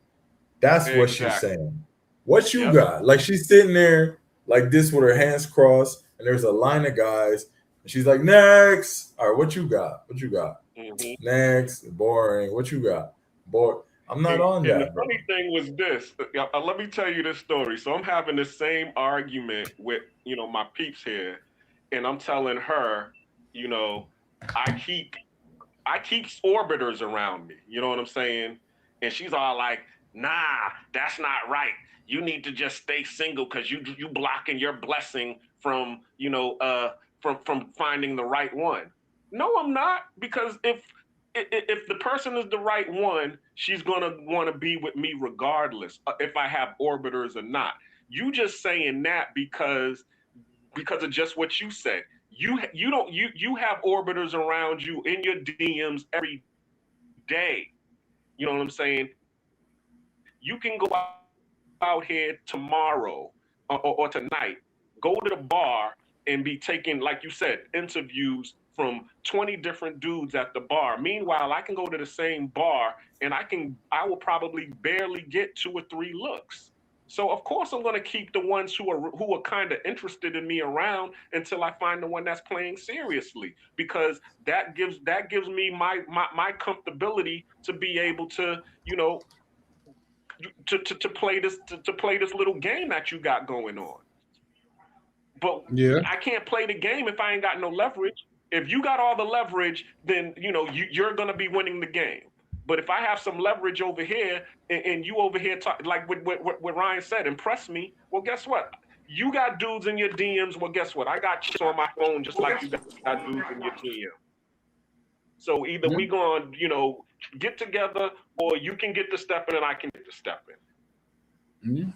That's what she's saying. What you got? Like she's sitting there like this with her hands crossed, and there's a line of guys, and she's like, next. All right, what you got? Mm-hmm. Next. Boring. What you got? Bored. I'm not on that. And the funny thing was this. Let me tell you this story. So I'm having the same argument with, my peeps here, and I'm telling her, I keep orbiters around me. You know what I'm saying? And she's all like, nah, that's not right. You need to just stay single because you blocking your blessing from, from finding the right one. No, I'm not, because if the person is the right one, she's gonna want to be with me regardless if I have orbiters or not. You just saying that because of just what you said. You have orbiters around you in your DMs every day. You know what I'm saying? You can go out here tomorrow or tonight, go to the bar and be taking, like you said, interviews from 20 different dudes at the bar. Meanwhile, I can go to the same bar and I will probably barely get 2 or 3 looks. So of course I'm going to keep the ones who are kind of interested in me around until I find the one that's playing seriously, because that gives me my comfortability to be able to, you know, to play this little game that you got going on. But Yeah. I can't play the game if I ain't got no leverage. If you got all the leverage, then you know you're gonna be winning the game. But if I have some leverage over here and you over here talk like what Ryan said, impress me. Well, guess what? You got dudes in your DMs. Well, guess what? I got chicks on my phone just like you got dudes in your DM. So either we gonna, you know, get together, or you can get the stepping and I can get the stepping. Mm-hmm.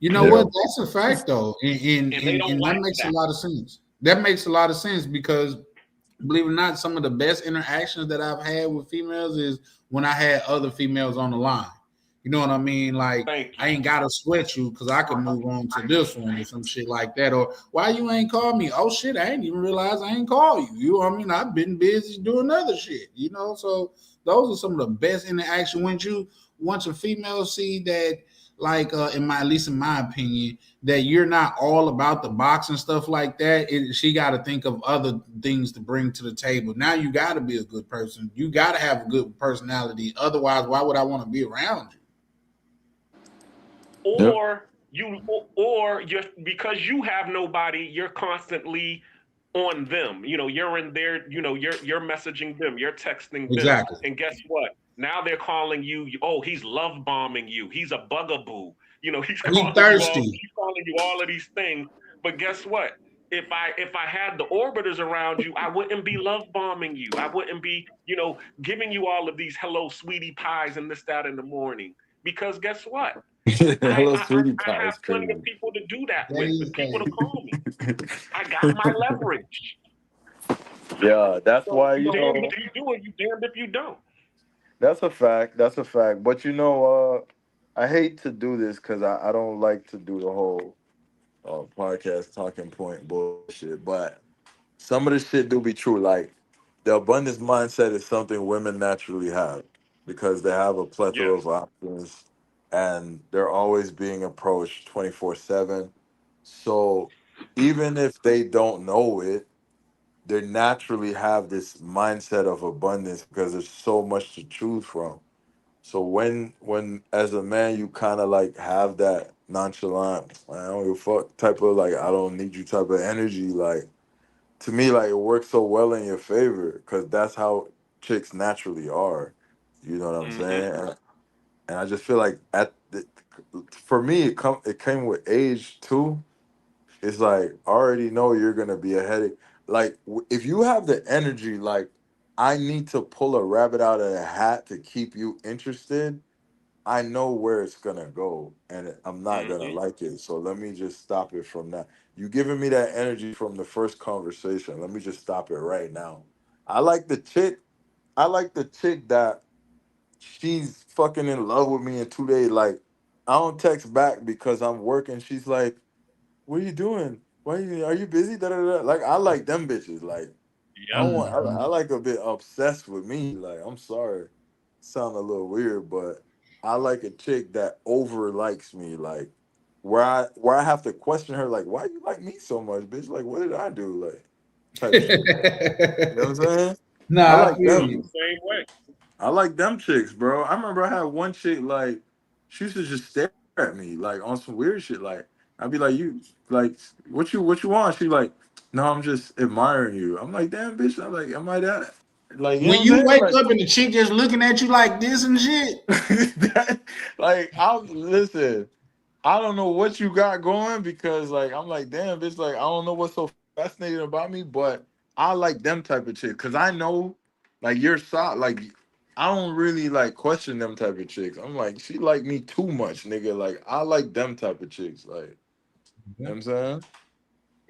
You know what? That's a fact, though, and like that makes a lot of sense. That makes a lot of sense because, believe it or not, some of the best interactions that I've had with females is when I had other females on the line. You know what I mean? Like, I ain't gotta sweat you because I can move on to this one or some shit like that. Or why you ain't called me? Oh shit, I ain't even realize I ain't called you. You know what I mean? I've been busy doing other shit. You know, so those are some of the best interaction once a female see that. Like at least in my opinion, that you're not all about the box and stuff like that. She got to think of other things to bring to the table. Now you got to be a good person. You got to have a good personality. Otherwise, why would I want to be around you? Or just because you have nobody, you're constantly on them. You know, you're in there. You know, you're messaging them. You're texting them. Exactly. And guess what? Now they're calling you. Oh, he's love bombing you. He's a bugaboo. You know, he's thirsty. He's calling you all of these things. But guess what? If I had the orbiters around you, I wouldn't be love bombing you. I wouldn't be, you know, giving you all of these hello sweetie pies and this that in the morning. Because guess what? Hello, sweetie I pie. have plenty of people to do that with, people to call me. I got my leverage. Yeah, that's So why you damned if you do it, you damned if you don't. That's a fact. That's a fact. But you know, I hate to do this because I don't like to do the whole podcast talking point bullshit. But some of the shit do be true. Like the abundance mindset is something women naturally have because they have a plethora of options and they're always being approached 24/7. So even if they don't know it, they naturally have this mindset of abundance because there's so much to choose from. So when as a man you kind of like have that nonchalant, I don't give a fuck type of like I don't need you type of energy, like to me like it works so well in your favor because that's how chicks naturally are. You know what I'm saying? And I just feel like for me it came with age too. It's like I already know you're gonna be a headache. Like if you have the energy, like I need to pull a rabbit out of a hat to keep you interested. I know where it's gonna go, and I'm not gonna like it. So let me just stop it from that. You giving me that energy from the first conversation. Let me just stop it right now. I like the chick. I like the chick that she's fucking in love with me in 2 days. Like I don't text back because I'm working. She's like, what are you doing? Are you busy? Da, da, da. Like I like them bitches. Like I like a bit obsessed with me. Like I'm sorry, sound a little weird, but I like a chick that over likes me. Like where I have to question her. Like why you like me so much, bitch? Like what did I do? Like type shit. You know what I'm saying? I Nah, I like feel them. you. Same way. I like them chicks, bro. I remember I had one chick like she used to just stare at me like on some weird shit. Like I'd be like, you like what you want? She like, no, I'm just admiring you. I'm like, damn bitch. I'm like, am I that? Like, you know When what I'm you saying? wake Like, up and the chick just looking at you like this and shit. like I'll listen. I don't know what you got going because like I'm like, damn bitch, like I don't know what's so fascinating about me, but I like them type of chicks because I know like you're soft, like I don't really like question them type of chicks. I'm like, she like me too much, nigga. Like I like them type of chicks. Like you know what I'm saying?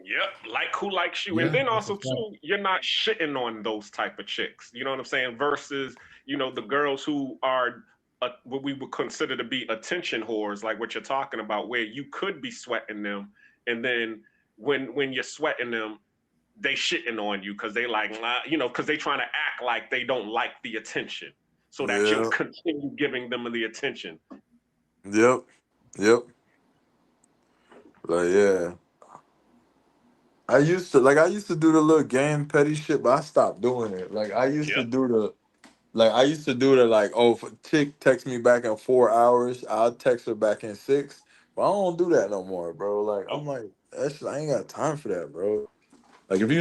Yep, like who likes you, and Yeah, then that's a also fact. too, you're not shitting on those type of chicks. You know what I'm saying? Versus, the girls who are what we would consider to be attention whores, like what you're talking about, where you could be sweating them, and then when you're sweating them, they shitting on you because they like, because they trying to act like they don't like the attention, so that you'll continue giving them the attention. Yep. Like, yeah. I used to do the little game petty shit, but I stopped doing it. Like I used to do the like, oh, if a chick text me back in 4 hours, I'll text her back in 6. But I don't do that no more, bro. Like I'm like, I ain't got time for that, bro. Like if you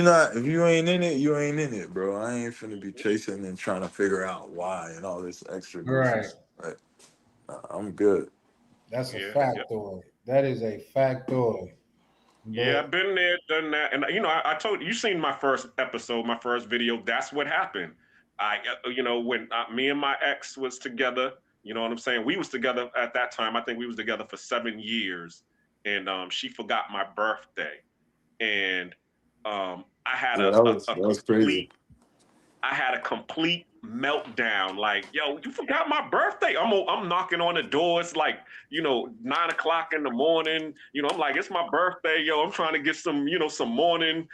ain't in it, you ain't in it, bro. I ain't finna be chasing and trying to figure out why and all this extra Right. bullshit. Like, I'm good. That's a factoid. That is a factoid. Yeah, I've been there, done that, and I told you seen my first episode, my first video. That's what happened. When me and my ex was together, you know what I'm saying. We was together at that time. I think we was together for 7 years, and she forgot my birthday, and I had Yeah, that was crazy. I had a complete meltdown. Like, yo, you forgot my birthday. I'm knocking on the door. It's like, 9:00 in the morning. I'm like, it's my birthday, yo. I'm trying to get some, some morning,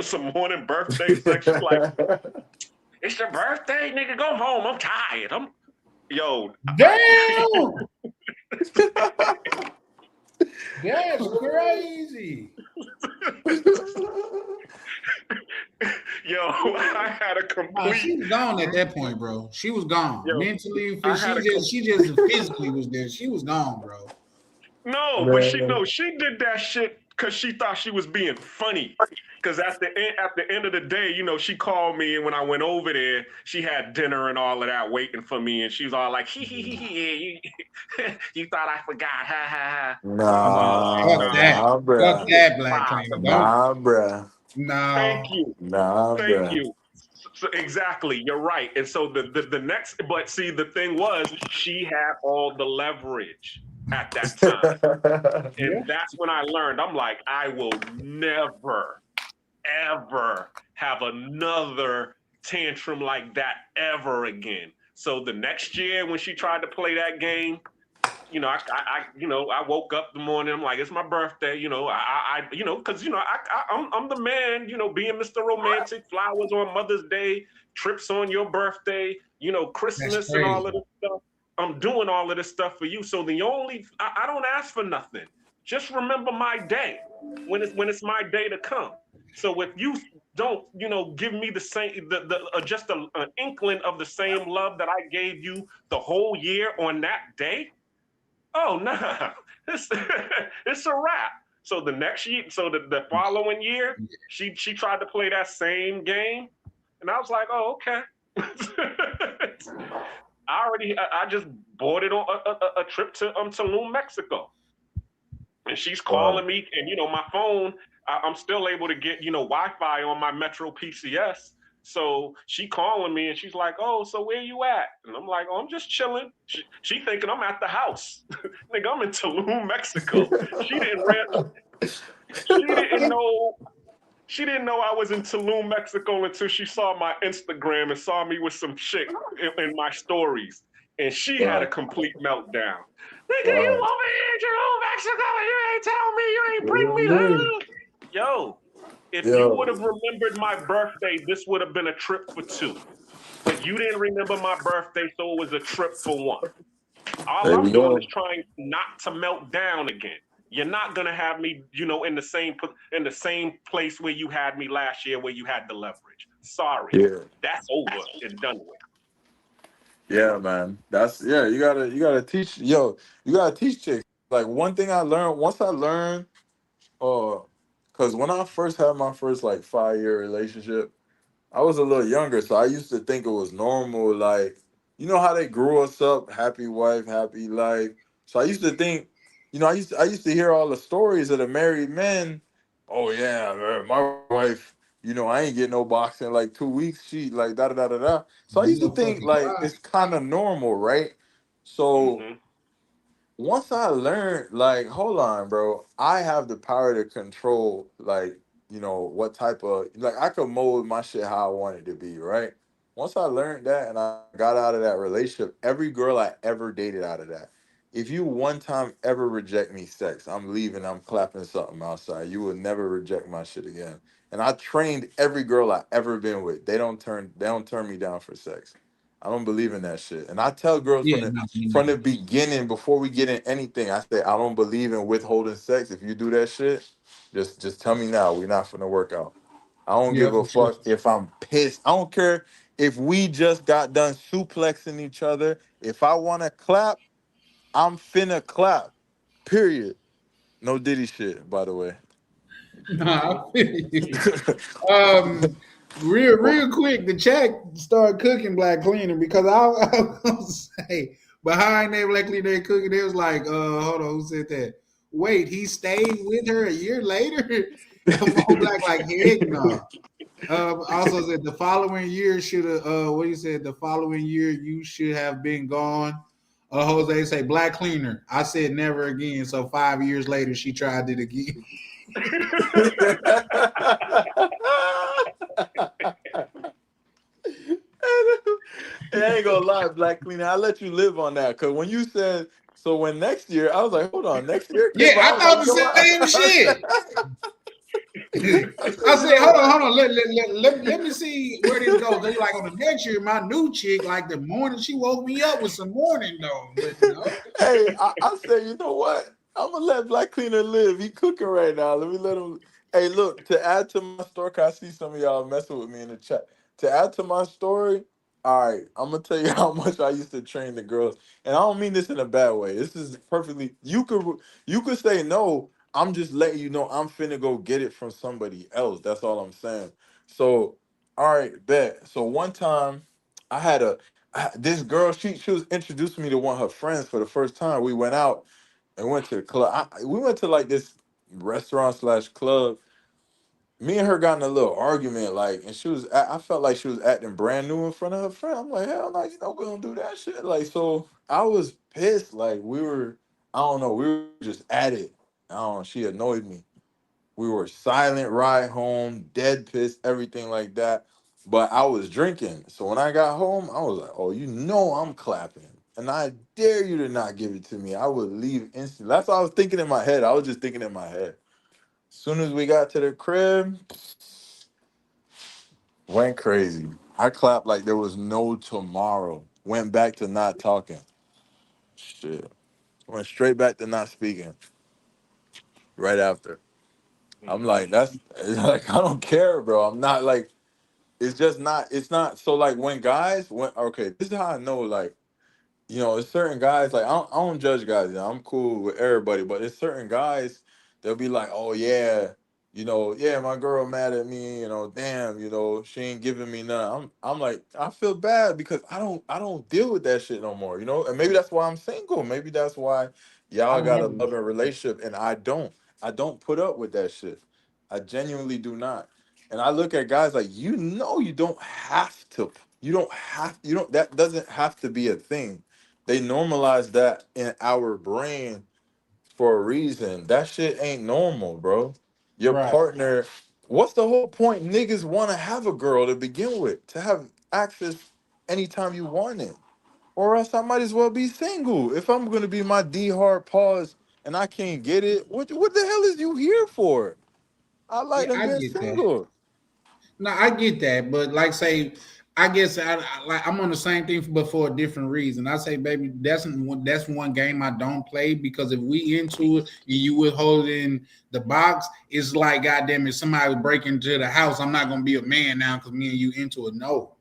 some morning birthday sex. She's like, it's your birthday, nigga. Go home. I'm tired. Damn. That's crazy. Yo, I had a complete. She was gone at that point, bro. She was gone. Yo, mentally. She just physically was there. She was gone, bro. No, but she did that shit because she thought she was being funny. Because at the end of the day, she called me, and when I went over there, she had dinner and all of that waiting for me, and she was all like, "Hee, you thought I forgot? Ha ha ha." Nah, bruh. Fuck that, Black King. Nah, bruh. No. Thank you. Nah, Thank bruh. you. So exactly, you're right. And so the next, but see, the thing was, she had all the leverage at that time, and that's when I learned. I'm like, I will never, ever have another tantrum like that ever again. So the next year, when she tried to play that game, I woke up the morning. I'm like, it's my birthday. Because I'm the man. Being Mr. Romantic, flowers on Mother's Day, trips on your birthday. Christmas and all of this stuff. I'm doing all of this stuff for you. So I don't ask for nothing. Just remember my day when it's my day to come. So if you don't, give me the same, just an inkling of the same love that I gave you the whole year on that day. Oh nah, it's a wrap. So the next year, the following year, she tried to play that same game, and I was like, oh okay. I just bought it on a trip to Tulum, Mexico, and she's calling me, and my phone, I'm still able to get Wi-Fi on my Metro PCS. So she calling me and she's like, oh, so where you at? And I'm like, oh, I'm just chilling. She thinking I'm at the house. Nigga, I'm in Tulum, Mexico. She didn't know I was in Tulum, Mexico until she saw my Instagram and saw me with some chick in my stories. And she had a complete meltdown. Nigga, you over here in Tulum, Mexico, and you ain't tell me, you ain't bring me the... Yo. If you would have remembered my birthday, this would have been a trip for 2. But you didn't remember my birthday, so it was a trip for 1. All I'm doing is trying not to melt down again. You're not gonna have me, in the same place where you had me last year, where you had the leverage. Sorry, that's over and done with. Yeah, man. You gotta teach. You gotta teach chicks. Like one thing I learned once I learned, because when I first had my first 5-year relationship, I was a little younger, so I used to think it was normal. Like, you know how they grew us up, happy wife, happy life. So I used to think, I used to hear all the stories of the married men. Oh yeah, man, my wife, I ain't getting no box in 2 weeks. She da da da da da. So I used to think it's kind of normal, right? So. Mm-hmm. Once I learned, hold on, bro, I have the power to control, what type of, I could mold my shit how I want it to be, right? Once I learned that and I got out of that relationship, every girl I ever dated out of that, if you one time ever reject me sex, I'm leaving, I'm clapping something outside. You will never reject my shit again. And I trained every girl I ever been with. They don't turn me down for sex. I don't believe in that shit. And I tell girls Yeah, no, me from neither. the beginning, before we get in anything, I say I don't believe in withholding sex. If you do that shit, just tell me now. We're not finna work out. I don't Yeah, give a for sure. fuck if I'm pissed. I don't care if we just got done suplexing each other. If I want to clap, I'm finna clap. Period. No Diddy shit, by the way. Nah, I feel you. Um, real quick, the check started cooking Black Cleaner because I was gonna say behind that Black Cleaner cooking, it was like, hold on, who said that? Wait, he stayed with her a year later? Mo Black, like, heck no. Also said the following year should have. What he said, the following year you should have been gone. Jose say Black Cleaner. I said never again. So 5 years later, she tried it again. I ain't gonna lie, Black Cleaner. I let you live on that. Cause when you said so when next year, I was like, hold on, next year Yeah, came out. I I was thought like, the same shit. I I said, you said, know what? hold on. Let me see where this goes. They like on the next year, my new chick, like the morning she woke me up with some morning though. But no. Hey, I said, you know what? I'm gonna let Black Cleaner live. He cooking right now. Let me let him. Hey, look, to add to my story, 'cause I see some of y'all messing with me in the chat. To add to my story, all right, I'm gonna tell you how much I used to train the girls, and I don't mean this in a bad way. This is perfectly. You could say no. I'm just letting you know I'm finna go get it from somebody else. That's all I'm saying. So, all right, bet. So one time, I had this girl. She was introducing me to one of her friends for the first time. We went out and went to the club. We went to like this restaurant slash club. Me and her got in a little argument, like, and I felt like she was acting brand new in front of her friend. I'm like, hell no, we don't do that shit. Like, so I was pissed. Like, I don't know, we were just at it. I don't know, she annoyed me. We were silent ride home, dead pissed, everything like that. But I was drinking. So when I got home, I was like, oh, I'm clapping. And I dare you to not give it to me. I would leave instantly. That's what I was thinking in my head. I was just thinking in my head. As soon as we got to the crib, went crazy. I clapped like there was no tomorrow. Went back to not talking. Shit. Went straight back to not speaking right after. I'm like, that's like, I don't care, bro. I'm not like, it's not so like okay, this is how I know, like, there's certain guys, like, I don't judge guys, I'm cool with everybody, but there's certain guys, they'll be like, oh yeah, yeah, my girl mad at me, damn, she ain't giving me none. I'm like, I feel bad because I don't deal with that shit no more, and maybe that's why I'm single. Maybe that's why I y'all don't got a know. loving relationship and I don't put up with that shit. I genuinely do not. And I look at guys like, you don't have to. That doesn't have to be a thing. They normalize that in our brain for a reason. That shit ain't normal, bro. Your Right. partner, what's the whole point? Niggas want to have a girl to begin with, to have access anytime you want it. Or else I might as well be single. If I'm gonna be my D hard pause and I can't get it, what the hell is you here for? I like Yeah, them I being get that. single. No, I get that, but like say, I guess I'm on the same thing, but for a different reason. I say, baby, that's one game I don't play because if we into it and you withholding the box, it's like, goddamn, if somebody was breaking into the house, I'm not gonna be a man now because me and you into it. No,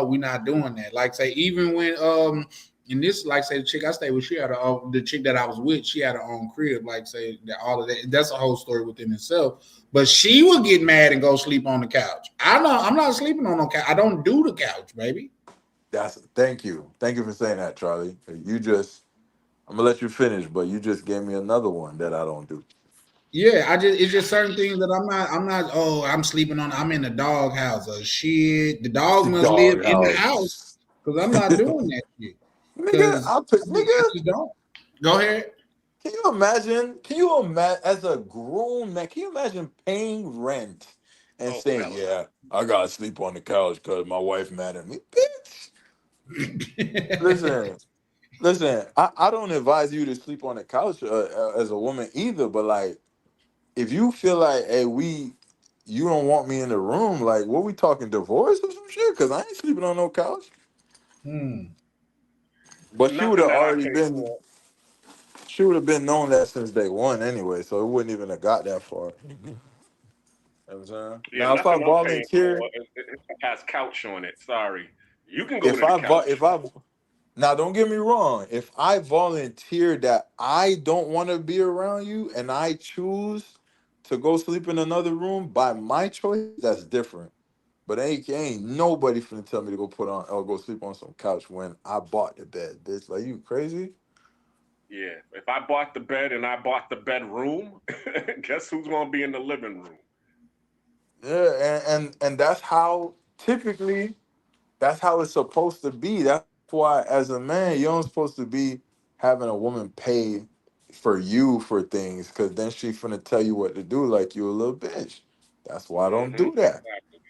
we're not doing that. Like say, even when and this, like say, the chick I stayed with, she had the chick that I was with, she had her own crib. Like say that all of that, that's a whole story within itself. But she would get mad and go sleep on the couch. I'm not sleeping on no couch. I don't do the couch, baby. Thank you. Thank you for saying that, Charlie. I'm gonna let you finish, but you just gave me another one that I don't do. Yeah, it's just certain things that I'm not. Oh, I'm sleeping on. I'm in the dog house. Shit, the dog must live in the house Doghouse. because I'm not doing that shit. Nigga, Because I nigga, just don't. Go ahead. can you imagine? Can you imagine as a grown man? Can you imagine paying rent and Oh, saying, hell "Yeah, I gotta sleep on the couch because my wife mad at me." Bitch, listen. I don't advise you to sleep on the couch as a woman either. But like, if you feel like, hey, you don't want me in the room, like, what we talking, divorce or some shit? Because I ain't sleeping on no couch. But she would nothing have that I already pay been. for. She would have been known that since day one anyway, so it wouldn't even have got that far. You know what I'm saying? Yeah, Now, if I nothing I'm paying volunteer, for it has couch on it. Sorry, you can go if to the I vo- couch. if I now don't get me wrong, if I volunteer that I don't want to be around you and I choose to go sleep in another room by my choice, that's different. But ain't nobody finna tell me to go put on or go sleep on some couch when I bought the bed, bitch. Like, you crazy? Yeah, if I bought the bed and I bought the bedroom, guess who's gonna be in the living room? Yeah, and that's how typically that's how it's supposed to be. That's why as a man, you don't supposed to be having a woman pay for you for things, because then she finna tell you what to do like you a little bitch. That's why I don't do that. Exactly.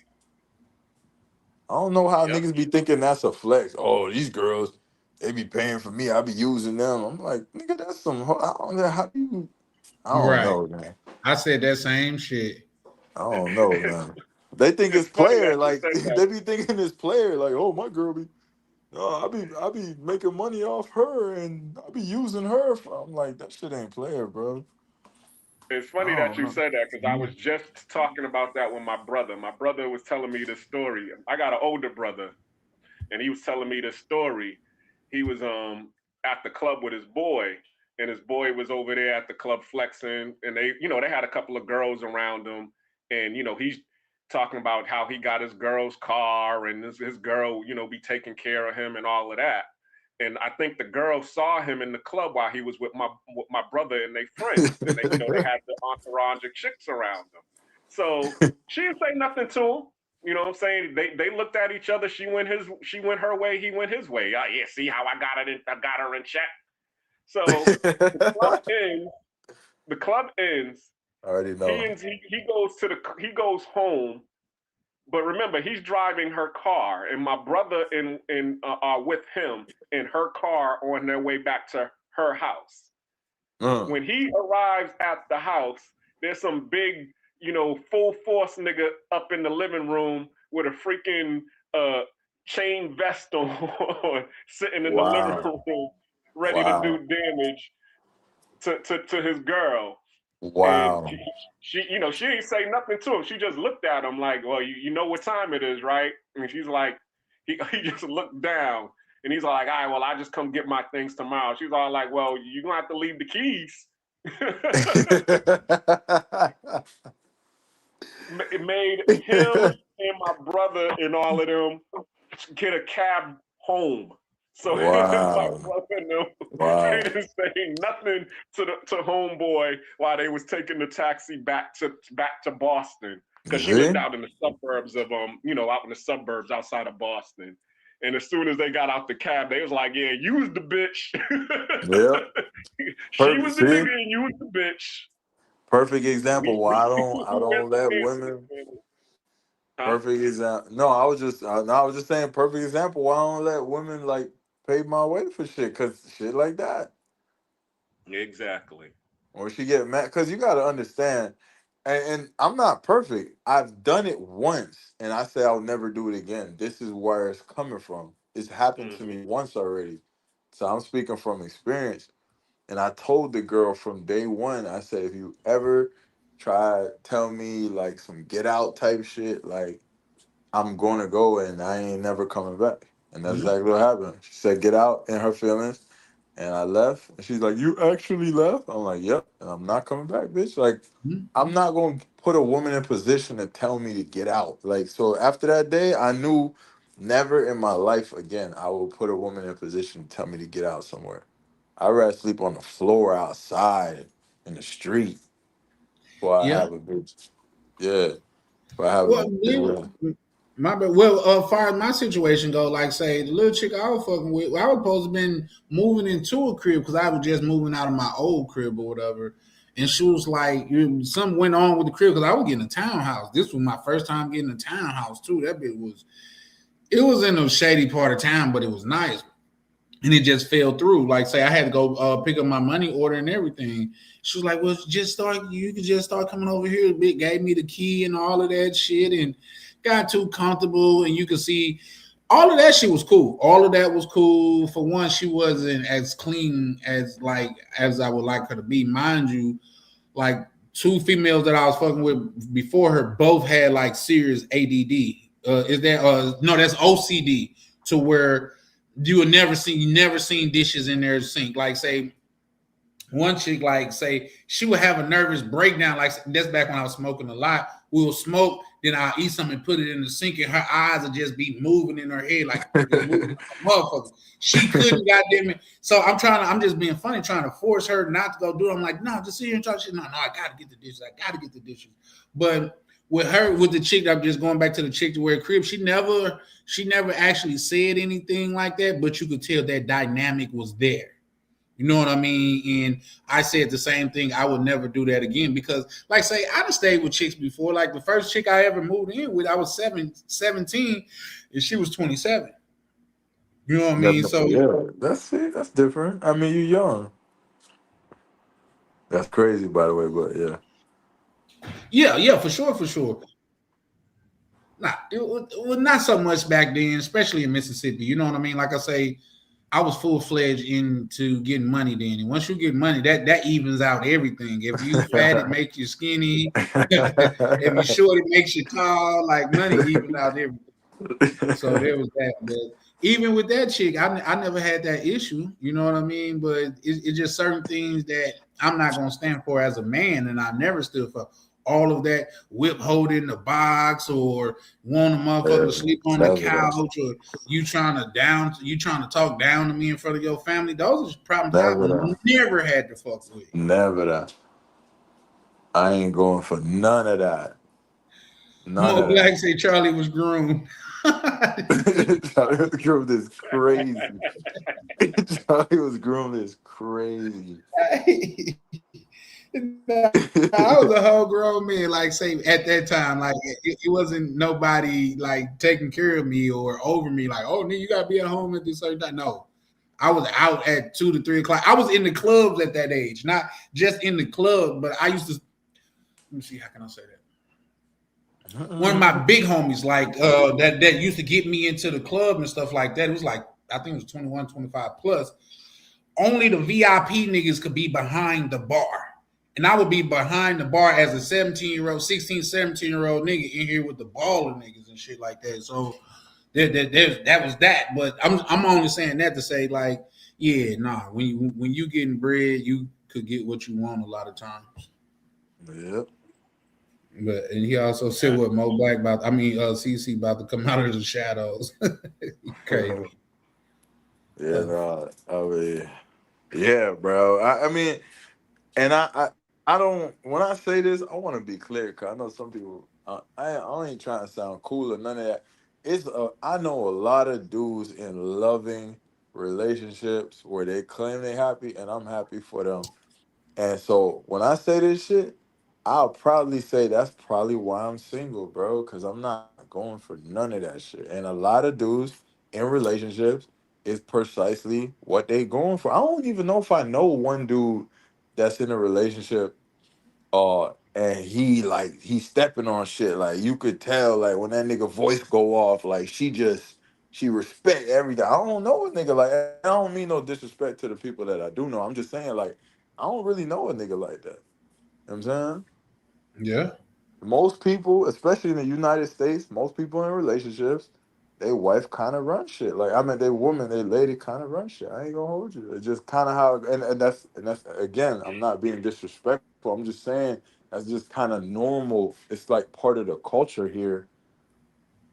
I don't know how Yep. niggas be thinking that's a flex. Oh, these girls, they be paying for me. I be using them. I'm like, nigga, that's some. I don't know how do you. I don't Right. know, man. I said that same shit. I don't know, man. They think It's it's funny player. that you Like said that. they be thinking it's player. Like, oh, my girl be. No, I be making money off her, and I be using her. I'm like, that shit ain't player, bro. It's I funny that don't you know. said that because I was just talking about that with my brother. My brother was telling me this story. I got an older brother, and he was telling me this story. He was at the club with his boy, and his boy was over there at the club flexing, and they had a couple of girls around him, and he's talking about how he got his girl's car and his girl be taking care of him and all of that. And I think the girl saw him in the club while he was with my brother and their friends, and they had the entourage of chicks around them. So she didn't say nothing to him. You know what I'm saying? They looked at each other. She went her way. He went his way. Yeah, see how I got it? I got her in check. So the club ends. The club ends. I already know. He goes home. But remember, he's driving her car, and my brother are with him in her car on their way back to her house. When he arrives at the house, there's some big, full force nigga up in the living room with a freaking chain vest on, sitting in the living Wow. room, ready to do Wow. damage to his girl. And Wow. she she didn't say nothing to him. She just looked at him like, well, you know what time it is, right? And she's like, he just looked down. And he's like, all right, well, I just come get my things tomorrow. She's all like, well, you're going to have to leave the keys. It made him and my brother and all of them get a cab home. So my Wow. brother and them, Wow. they didn't say nothing to homeboy while they was taking the taxi back to Boston, because she See? lived out in the suburbs of out in the suburbs outside of Boston. And as soon as they got out the cab, they was like, "Yeah, you was the bitch." Yep. She Perfect. was the See? nigga, and you was the bitch. Perfect example We why I went don't let there. women. Huh? Perfect example. No, I was just saying perfect example why I don't let women like pay my way for shit, cause shit like that. Exactly. Or she get mad, because you got to understand, and I'm not perfect. I've done it once, and I say I'll never do it again. This is where it's coming from. It's happened to Mm-hmm. me once already, so I'm speaking from experience. And I told the girl from day one, I said, if you ever try tell me like some get out type shit, like I'm gonna go and I ain't never coming back. And that's exactly what happened. She said get out in her feelings. And I left, and she's like, "You actually left?" I'm like, "Yep." And I'm not coming back, bitch. Like, I'm not gonna put a woman in position to tell me to get out. Like, so after that day, I knew never in my life again I will put a woman in position to tell me to get out somewhere. I'd rather sleep on the floor outside in the street before I Yeah. have a bitch. Yeah, before I have a Well, bitch. my bad. Well, far as my situation go, like say the little chick I was fucking with, I was supposed to been moving into a crib because I was just moving out of my old crib or whatever. And she was like, something went on with the crib because I was getting a townhouse. This was my first time getting a townhouse too. That bit it was in a shady part of town, but it was nice. And it just fell through. Like, say I had to go pick up my money order and everything. She was like, well, you could just start coming over here. Bit gave me the key and all of that shit and got too comfortable. And you could see all of that shit was cool. All of that was cool. For one, she wasn't as clean as I would like her to be. Mind you, like 2 females that I was fucking with before her both had like serious ADD. No, that's OCD, to where you never seen dishes in their sink. Like, say one chick, like, say she would have a nervous breakdown. Like, that's back when I was smoking a lot. We'll smoke, then I'll eat something and put it in the sink, and her eyes would just be moving in her head like motherfucker. She couldn't goddamn it. So I'm just being funny, trying to force her not to go do it. I'm like, no, just sit here and talk shit. No, I gotta get the dishes. But with the chick, I'm just going back to the chick to wear crib. She never actually said anything like that, but you could tell that dynamic was there. You know what I mean? And I said the same thing. I would never do that again because, like, say, I done stayed with chicks before. Like, the first chick I ever moved in with, I was 17, and she was 27. You know what I mean? So yeah, that's different. I mean, you're young. That's crazy, by the way, but yeah. Yeah, for sure. Nah, it was not so much back then, especially in Mississippi. You know what I mean? Like I say, I was full-fledged into getting money then. And once you get money, that evens out everything. If you fat, it makes you skinny. If you short, it makes you tall. Like, money evens out everything. So there was that. But even with that chick, I never had that issue. You know what I mean? But it's just certain things that I'm not going to stand for as a man, and I never stood for. All of that whip holding the box or want a motherfucker to sleep on the couch or you trying to talk down to me in front of your family. Those are problems I never had to fuck with. Never that. I ain't going for none of that. Mo Black say Charlie was groomed. Charlie was groomed is crazy. Charlie was groomed is crazy. I was a whole grown man, like, say, at that time, like, it wasn't nobody like taking care of me or over me, like, oh, you gotta be at home at this certain time. No, I was out at 2 to 3 o'clock. I was in the clubs at that age, not just in the club, but I used to. Let me see, how can I say that? One of my big homies, like, that used to get me into the club and stuff like that. It was like, I think it was 21, 25 plus. Only the VIP niggas could be behind the bar. And I would be behind the bar as a 17-year-old, 16, 17-year-old nigga in here with the baller niggas and shit like that. So that was that. But I'm only saying that to say, like, yeah, nah. When you getting bread, you could get what you want a lot of times. Yep. But and he also said what Mo Black about. I mean, CC about to come out of the shadows. Crazy. Yeah, no, I mean, yeah, bro. I mean, and I don't. When I say this, I want to be clear because I know some people. I ain't trying to sound cool or none of that. I know a lot of dudes in loving relationships where they claim they happy, and I'm happy for them. And so when I say this shit, I'll probably say that's probably why I'm single, bro, because I'm not going for none of that shit. And a lot of dudes in relationships is precisely what they going for. I don't even know if I know one dude that's in a relationship and he's stepping on shit. Like, you could tell, like, when that nigga voice go off, like, she respect everything. I don't know a nigga like that. I don't mean no disrespect to the people that I do know. I'm just saying, like, I don't really know a nigga like that. You know what I'm saying? Yeah. Most people, especially in the United States, most people in relationships, they wife kind of run shit. Like, I mean, they lady kind of run shit. I ain't gonna hold you. It's just kind of how, and that's again, I'm not being disrespectful. I'm just saying that's just kind of normal. It's like part of the culture here.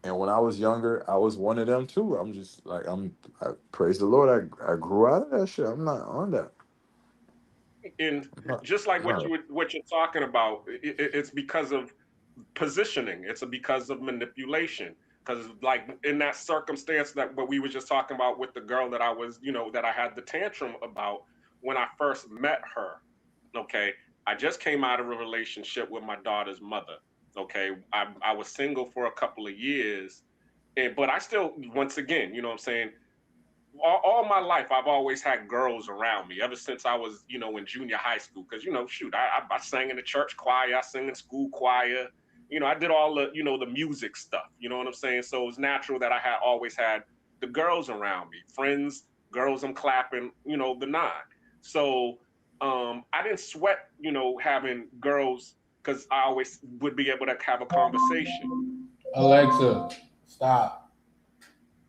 And when I was younger, I was one of them too. I'm just like, I praise the Lord. I grew out of that shit. I'm not on that. And just like what you're talking about, it's because of positioning. It's because of manipulation. Because, like, in that circumstance that what we were just talking about with the girl that I was, that I had the tantrum about when I first met her. Okay, I just came out of a relationship with my daughter's mother. Okay, I was single for a couple of years, but I still, once again, you know what I'm saying. All my life, I've always had girls around me ever since I was, in junior high school. Because, shoot, I sang in the church choir, I sang in school choir. I did all the, the music stuff. You know what I'm saying? So it was natural that I had always had the girls around me, friends, girls I'm clapping, the nine. So I didn't sweat, having girls because I always would be able to have a conversation. Alexa, stop.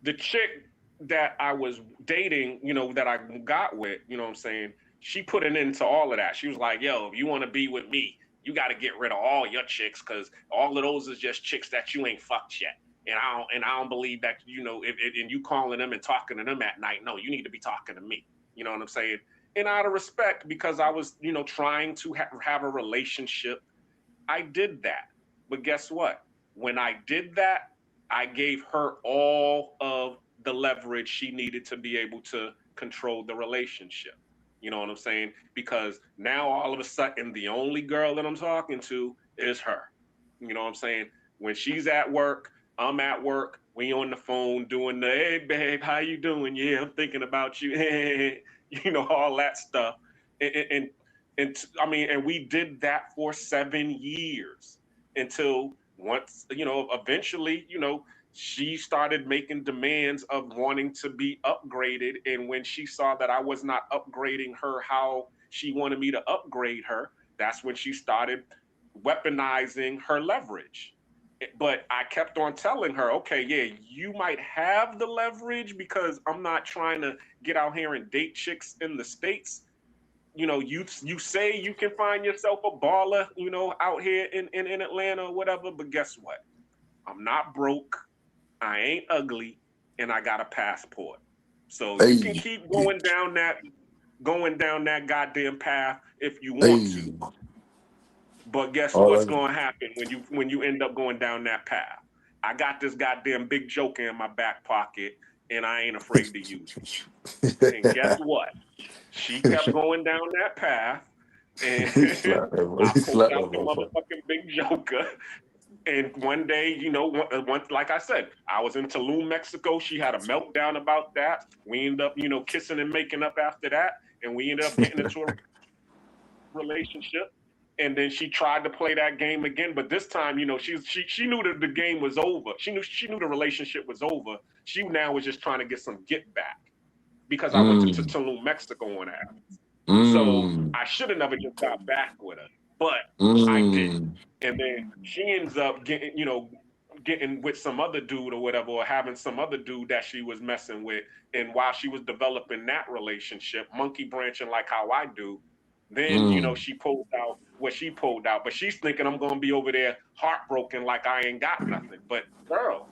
The chick that I was dating, that I got with, you know what I'm saying? She put an end to all of that. She was like, yo, if you want to be with me, you got to get rid of all your chicks because all of those is just chicks that you ain't fucked yet. And I don't believe that, and you calling them and talking to them at night. No, you need to be talking to me. You know what I'm saying? And out of respect, because I was, trying to have a relationship, I did that. But guess what? When I did that, I gave her all of the leverage she needed to be able to control the relationship. You know what I'm saying? Because now all of a sudden, the only girl that I'm talking to is her. You know what I'm saying? When she's at work, I'm at work. We on the phone doing the, hey, babe, how you doing? Yeah, I'm thinking about you. All that stuff. And and we did that for 7 years until once, eventually, she started making demands of wanting to be upgraded. And when she saw that I was not upgrading her how she wanted me to upgrade her, that's when she started weaponizing her leverage. But I kept on telling her, okay, yeah, you might have the leverage because I'm not trying to get out here and date chicks in the States. You say you can find yourself a baller, out here in Atlanta or whatever, but guess what? I'm not broke, I ain't ugly, and I got a passport. So you can keep going down that goddamn path if you want to. But guess what's gonna happen when you end up going down that path? I got this goddamn big joker in my back pocket, and I ain't afraid to use it. And guess what? She kept going down that path, and I pulled out the motherfucking big joker. And one day, like I said, I was in Tulum, Mexico. She had a meltdown about that. We ended up, kissing and making up after that, and we ended up getting into a relationship. And then she tried to play that game again, but this time, she knew that the game was over. She knew the relationship was over. She now was just trying to get some get back because I went to Tulum, Mexico on that. So I should have never just got back with her, but I did. And then she ends up getting with some other dude or whatever, or having some other dude that she was messing with. And while she was developing that relationship, monkey branching like how I do, then, she pulled out what she pulled out. But she's thinking I'm going to be over there heartbroken like I ain't got nothing. But girl,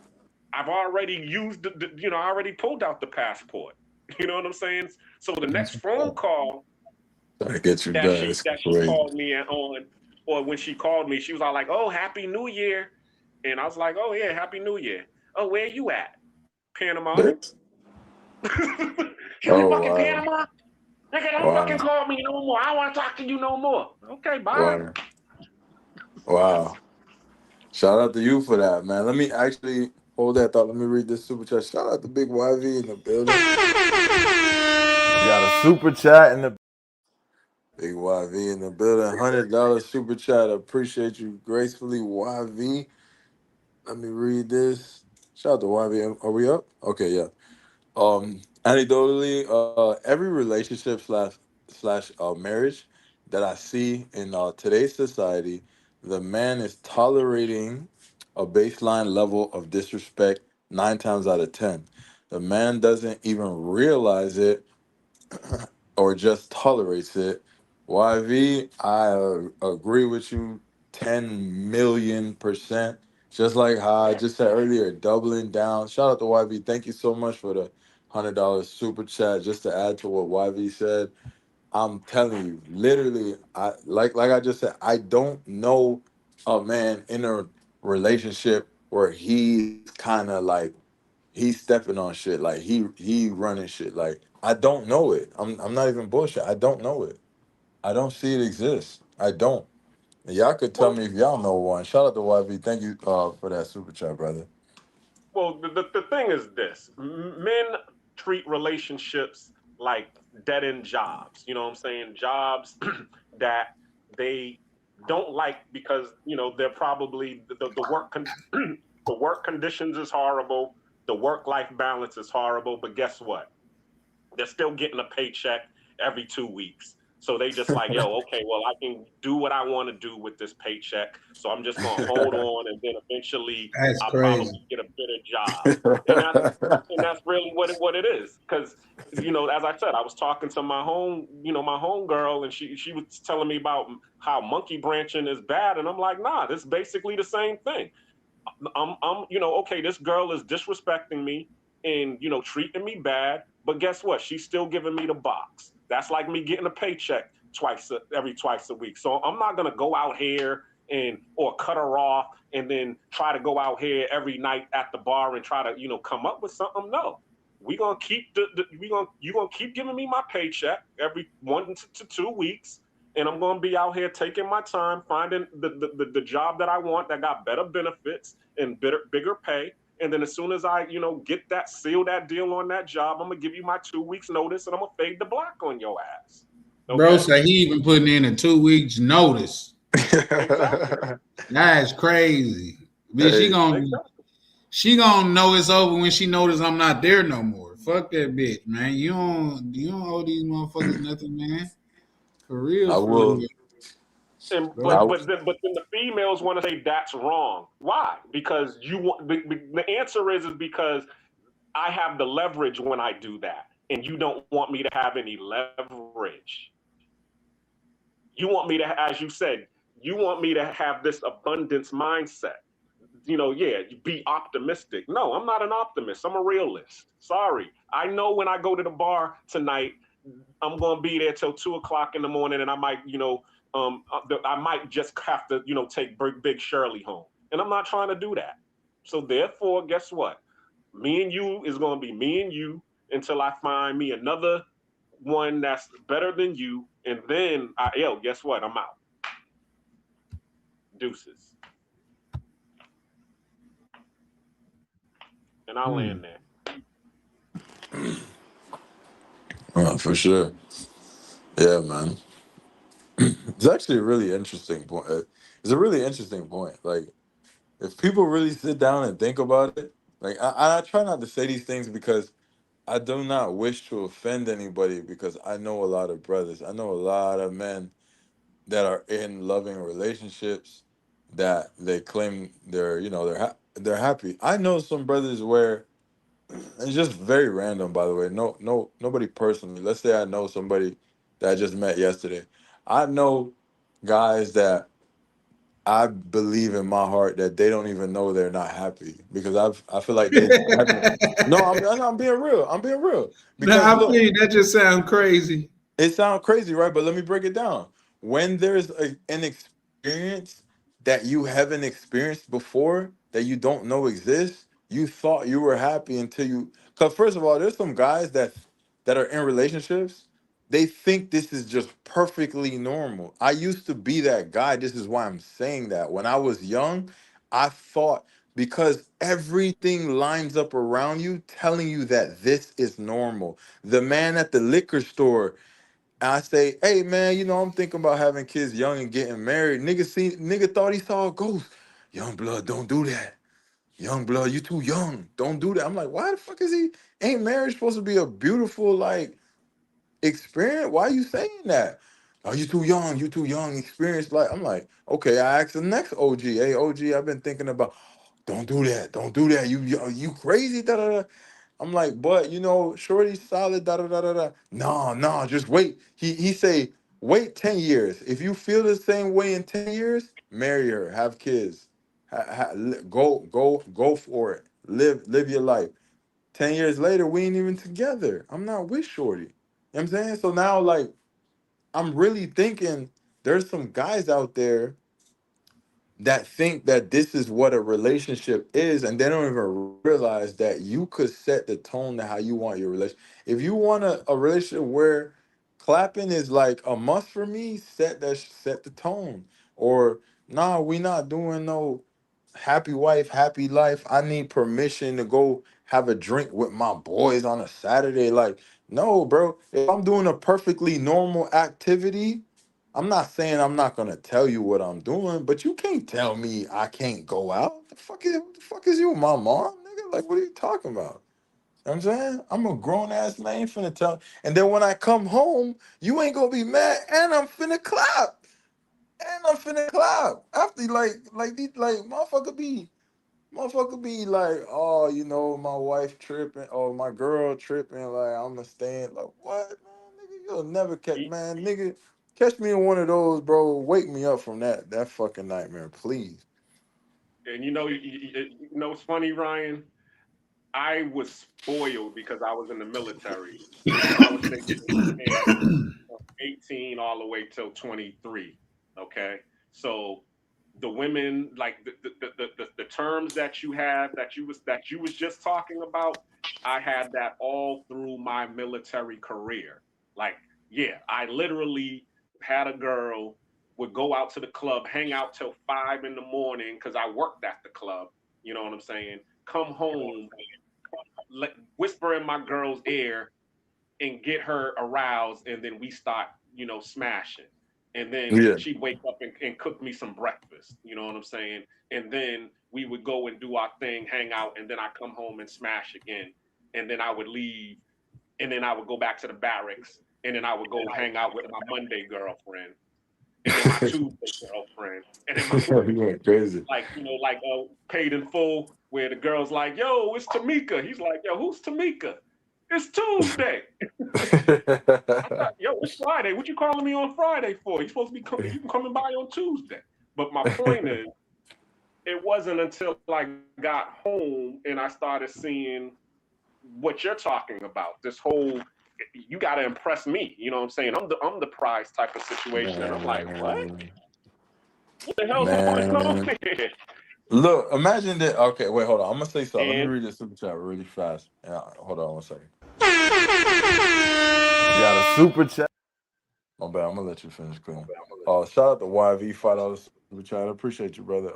I've already used I already pulled out the passport. You know what I'm saying? So the next phone call that she called me on, or when she called me, she was all like, oh, Happy New Year. And I was like, oh, yeah, Happy New Year. Oh, where you at? Panama. You in fucking Panama? Nigga, don't fucking call me no more. I don't want to talk to you no more. Okay, bye. Wow. Shout out to you for that, man. Let me actually hold that thought. Let me read this super chat. Shout out to Big YV in the building. We got a super chat in the Big YV in the building. $100 super chat. Appreciate you gracefully, YV. Let me read this. Shout out to YV. Are we up? Okay, yeah. Anecdotally, every relationship slash marriage that I see in today's society, the man is tolerating a baseline level of disrespect 9 times out of 10. The man doesn't even realize it or just tolerates it. YV, I agree with you 10,000,000%. Just like how I just said earlier, doubling down. Shout out to YV. Thank you so much for the $100 super chat. Just to add to what YV said, I'm telling you, literally, I like I just said, I don't know a man in a relationship where he's kind of like he's stepping on shit, like he running shit. Like I don't know it. I'm not even bullshit. I don't know it. I don't see it exist. I don't. Y'all could tell Well, me if y'all know one. Shout out to YV. Thank you for that super chat, brother. well, the thing is this: men treat relationships like dead end jobs. You know what I'm saying? Jobs that they don't like because they're probably the work the work conditions is horrible, the work life balance is horrible. But guess what? They're still getting a paycheck every 2 weeks. So they just like, yo, okay, well, I can do what I want to do with this paycheck. So I'm just gonna hold on, and then eventually That's I'll crazy. probably get a better job. And that's really what it is. Because as I said, I was talking to my home girl, and she was telling me about how monkey branching is bad, and I'm like, nah, this is basically the same thing. Okay, this girl is disrespecting me and treating me bad, but guess what? She's still giving me the box. That's like me getting a paycheck every twice a week. So I'm not gonna go out here or cut her off and then try to go out here every night at the bar and try to come up with something. No, we gonna keep you gonna keep giving me my paycheck every 1 to 2 weeks, and I'm going to be out here taking my time, finding the job that I want that got better benefits and bigger pay. And then as soon as I, seal that deal on that job, I'm going to give you my 2 weeks notice, and I'm going to fade the block on your ass. Okay? Bro said he even putting in a 2 weeks notice. Exactly. That's crazy. Bitch, Hey. she gonna know it's over when she notice I'm not there no more. Fuck that bitch, man. You don't owe these motherfuckers nothing, man. For real, I for real. will. But then the females want to say that's wrong. Why? Because you want the answer is because I have the leverage when I do that, and you don't want me to have any leverage. You want me to, as you said, you want me to have this abundance mindset. Be optimistic. No, I'm not an optimist. I'm a realist. Sorry. I know when I go to the bar tonight, I'm going to be there till 2 o'clock in the morning, and I might, I might just have to, take Big Shirley home. And I'm not trying to do that. So therefore, guess what? Me and you is going to be me and you until I find me another one that's better than you. And then, guess what? I'm out. Deuces. And I'll land there. For sure. Yeah, man. It's actually a really interesting point. It's a really interesting point. Like, if people really sit down and think about it, like, I try not to say these things because I do not wish to offend anybody, because I know a lot of brothers. I know a lot of men that are in loving relationships that they claim they're happy. I know some brothers where it's just very random, by the way. Nobody personally. Let's say I know somebody that I just met yesterday. I know guys that I believe in my heart that they don't even know they're not happy, because I feel like they no, I'm being real. I'm being real. Now Because I look, believe that just sounds crazy. it sounds crazy, right? But let me break it down. When there's an experience that you haven't experienced before, that you don't know exists, you thought you were happy until you. Because first of all, there's some guys that are in relationships. They think this is just perfectly normal. I used to be that guy. This is why I'm saying that. When I was young, I thought, because everything lines up around you telling you that this is normal. The man at the liquor store, I say, hey man, I'm thinking about having kids young and getting married. Nigga thought he saw a ghost. Young blood, don't do that. Young blood, you too young. Don't do that. I'm like, why the fuck is he? Ain't marriage supposed to be a beautiful experience? Why are you saying that? Oh, you too young. You too young. Experience. I'm like, okay. I asked the next OG. Hey OG, I've been thinking about. Don't do that. Don't do that. You crazy. Da da da. I'm like, but Shorty's solid, da da da da da. No, no, just wait. He say, wait 10 years. If you feel the same way in 10 years, marry her, have kids. Go for it. Live your life. 10 years later, we ain't even together. I'm not with Shorty. You know what I'm saying? So now, I'm really thinking there's some guys out there that think that this is what a relationship is, and they don't even realize that you could set the tone to how you want your relationship. If you want a relationship where clapping is like a must for me. Set the tone. Or nah, we not doing no happy wife, happy life. I need permission to go have a drink with my boys on a Saturday. Like, no, bro. If I'm doing a perfectly normal activity, I'm not saying I'm not gonna tell you what I'm doing, but you can't tell me I can't go out. What the fuck is you, my mom, nigga? Like, what are you talking about? You know what I'm saying? I'm a grown ass man, ain't finna tell. And then when I come home, you ain't gonna be mad, and I'm finna clap. And I'm finna clap. After motherfucker be like, oh, my wife tripping, or my girl tripping, like I'ma stand. Like, what, man, nigga, you'll never catch, man, nigga, catch me in one of those, bro. Wake me up from that fucking nightmare, please. And you know, it's funny, Ryan. I was spoiled because I was in the military. I was stationed in Japan from 18 all the way till 23. Okay, so the women, like the terms that you have that you was just talking about, I had that all through my military career. Like, yeah, I literally had a girl, would go out to the club, hang out till 5 in the morning because I worked at the club. You know what I'm saying? Come home, whisper in my girl's ear and get her aroused, and then we start, smashing. And then Yeah. she'd wake up and cook me some breakfast, you know what I'm saying? And then we would go and do our thing, hang out, and then I come home and smash again. And then I would leave, and then I would go back to the barracks, and then I would go hang out with my Monday girlfriend, and then my Tuesday girlfriend, and then my You went crazy. like Paid in Full, where the girl's like, "Yo, it's Tamika." He's like, "Yo, who's Tamika?" It's Tuesday. Yo, it's Friday. What you calling me on Friday for? You supposed to be you coming by on Tuesday. But my point is, it wasn't until I got home and I started seeing what you're talking about. This whole, you got to impress me. You know what I'm saying? I'm the prize type of situation, and I'm like, what? What the hell's going on Man. here? Look, imagine that. Okay, wait, hold on. I'm gonna say something. Let me And read this super chat really fast. Yeah, hold on one second. We got a super chat. My bad. I'm gonna let you finish, Clean. Shout out to YV $5 super chat. I appreciate you, brother.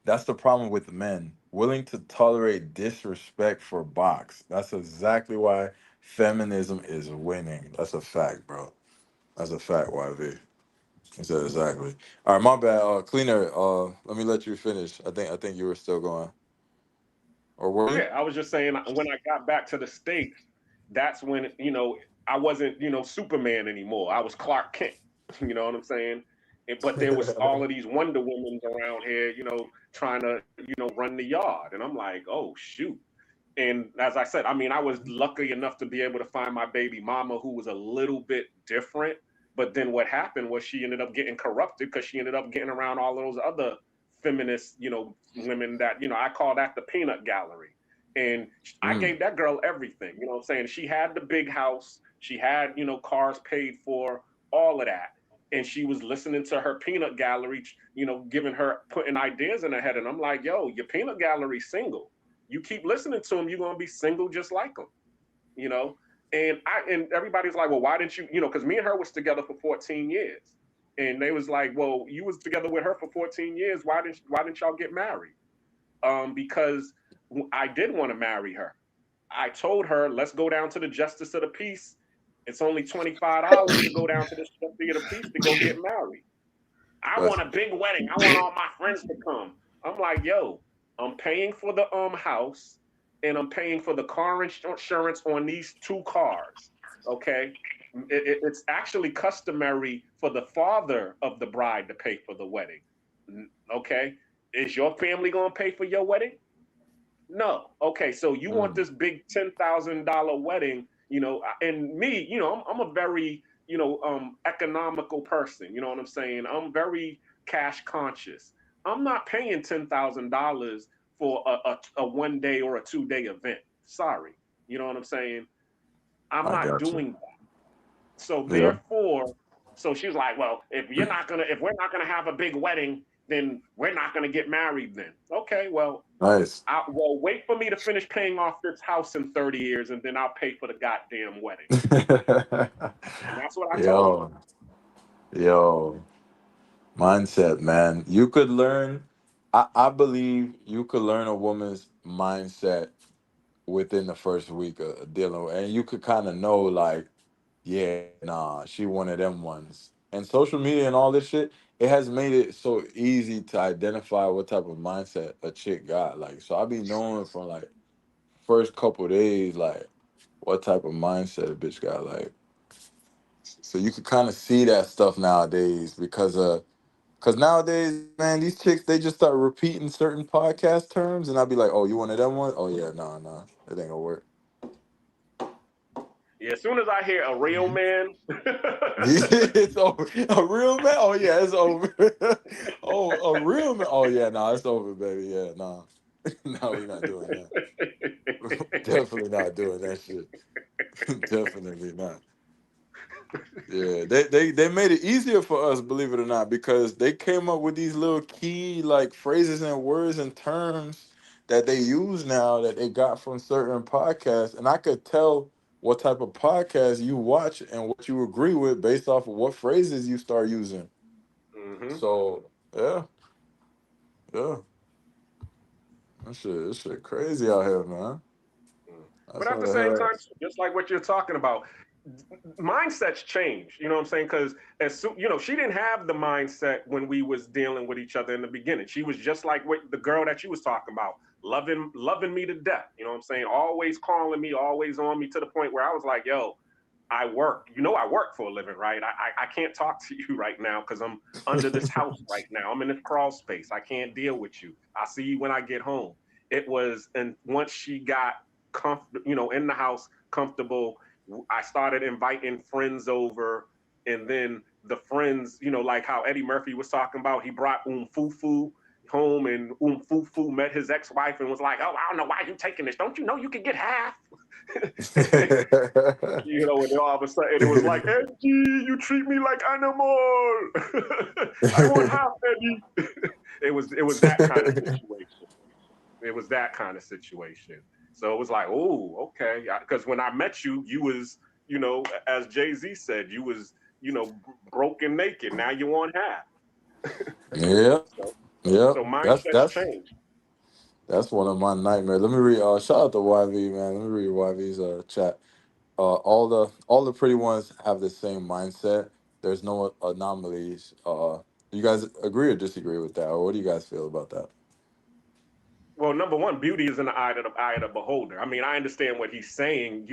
That's the problem with men willing to tolerate disrespect for box. That's exactly why feminism is winning. That's a fact, bro. That's a fact, YV. He said exactly. All right, my bad. Cleaner. Let me let you finish. I think you were still going. Or were you? yeah, I was just saying, when I got back to the States, that's when, I wasn't, Superman anymore. I was Clark Kent. You know what I'm saying? But there was all of these Wonder Women around here, trying to, run the yard. And I'm like, oh, shoot. And as I said, I mean, I was lucky enough to be able to find my baby mama, who was a little bit different. But then what happened was she ended up getting corrupted because she ended up getting around all of those other feminist, women that, I call that the peanut gallery. And I gave that girl everything, you know what I'm saying? She had the big house, she had, cars paid for, all of that. And she was listening to her peanut gallery, giving her, putting ideas in her head. And I'm like, yo, your peanut gallery's single. You keep listening to them, you're gonna be single just like them, you know. And everybody's like, well, why didn't you, because me and her was together for 14 years, and they was like, well, you was together with her for 14 years. Why didn't y'all get married? Because I did want to marry her. I told her, let's go down to the Justice of the Peace. It's only $25 to go down to the Justice of the Peace to go get married. I want a big wedding. I want all my friends to come. I'm like, yo, I'm paying for the house, and I'm paying for the car insurance on these 2 cars. Okay, it's actually customary for the father of the bride to pay for the wedding. Okay, is your family gonna pay for your wedding? No. Okay, so you want this big $10,000 wedding, and me, I'm a very, economical person. You know what I'm saying? I'm very cash conscious. I'm not paying $10,000 for a 1 day or a 2 day event. Sorry. You know what I'm saying? I'm not doing that. So therefore, so she was like, well, if we're not gonna have a big wedding, then we're not going to get married then. Okay, well, Nice. Wait for me to finish paying off this house in 30 years, and then I'll pay for the goddamn wedding. And that's what I told him. Yo, mindset, man. You could learn. I believe you could learn a woman's mindset within the first week of dealing with, and you could kind of know, like, yeah, nah, she one of them ones. And social media and all this shit, it has made it so easy to identify what type of mindset a chick got. Like, so I be knowing from like first couple days, like, what type of mindset a bitch got. Like, so you could kind of see that stuff nowadays because nowadays, man, these chicks, they just start repeating certain podcast terms, and I'll be like, oh, you one of them ones? Oh yeah, nah, it ain't gonna work. Yeah, as soon as I hear a real man, It's over. A real man? Oh yeah, it's over. Oh, a real man? Oh yeah, nah, it's over, baby. Yeah, nah. No, we're not doing that. Definitely not doing that shit. Definitely not. Yeah, they made it easier for us, believe it or not, because they came up with these little key like phrases and words and terms that they use now that they got from certain podcasts, and I could tell what type of podcast you watch and what you agree with based off of what phrases you start using. mm-hmm. So yeah, that shit crazy out here, man. But at the same time, just like what you're talking about, mindsets change. You know what I'm saying? Because as soon, she didn't have the mindset when we was dealing with each other in the beginning. She was just like what the girl that you was talking about, loving me to death. You know what I'm saying? Always calling me, always on me, to the point where I was like, yo, I work. I work for a living, right? I can't talk to you right now because I'm under this house right now. I'm in this crawl space. I can't deal with you. I'll see you when I get home. It was, and once she got comfortable, in the house, comfortable, I started inviting friends over, and then the friends, like how Eddie Murphy was talking about, he brought Fufu home, and Fufu met his ex-wife and was like, oh, I don't know why you taking this. Don't you know you could get half? And all of a sudden it was like, Eddie, you treat me like animal. I want half, Eddie. It was that kind of situation. It was that kind of situation. So it was like, oh, okay. Because when I met you, you was, as Jay-Z said, you was, broken naked. Now you want half. Yeah. So mindsets change. That's one of my nightmares. Let me read. Shout out to YV, man. Let me read YV's chat. All the pretty ones have the same mindset. There's no anomalies. You guys agree or disagree with that, or what do you guys feel about that? Well, number one, beauty is in the eye of the beholder. I mean, I understand what he's saying,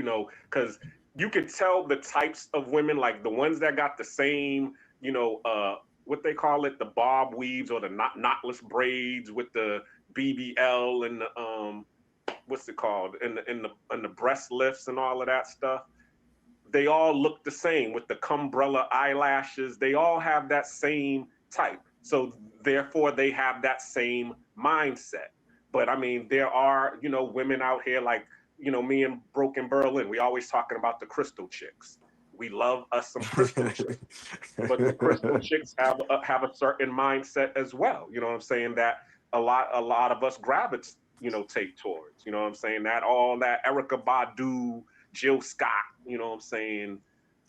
because you could tell the types of women, like the ones that got the same, what they call it, the bob weaves or the knotless braids with the BBL and the what's it called, and the breast lifts and all of that stuff. They all look the same with the cumbrella eyelashes. They all have that same type. So therefore, they have that same mindset. But I mean, there are, women out here like, me and Broken Berlin, we always talking about the crystal chicks. We love us some crystal chicks. But the crystal chicks have a certain mindset as well. You know what I'm saying? That a lot of us take towards. You know what I'm saying? That all that Erykah Badu, Jill Scott, you know what I'm saying,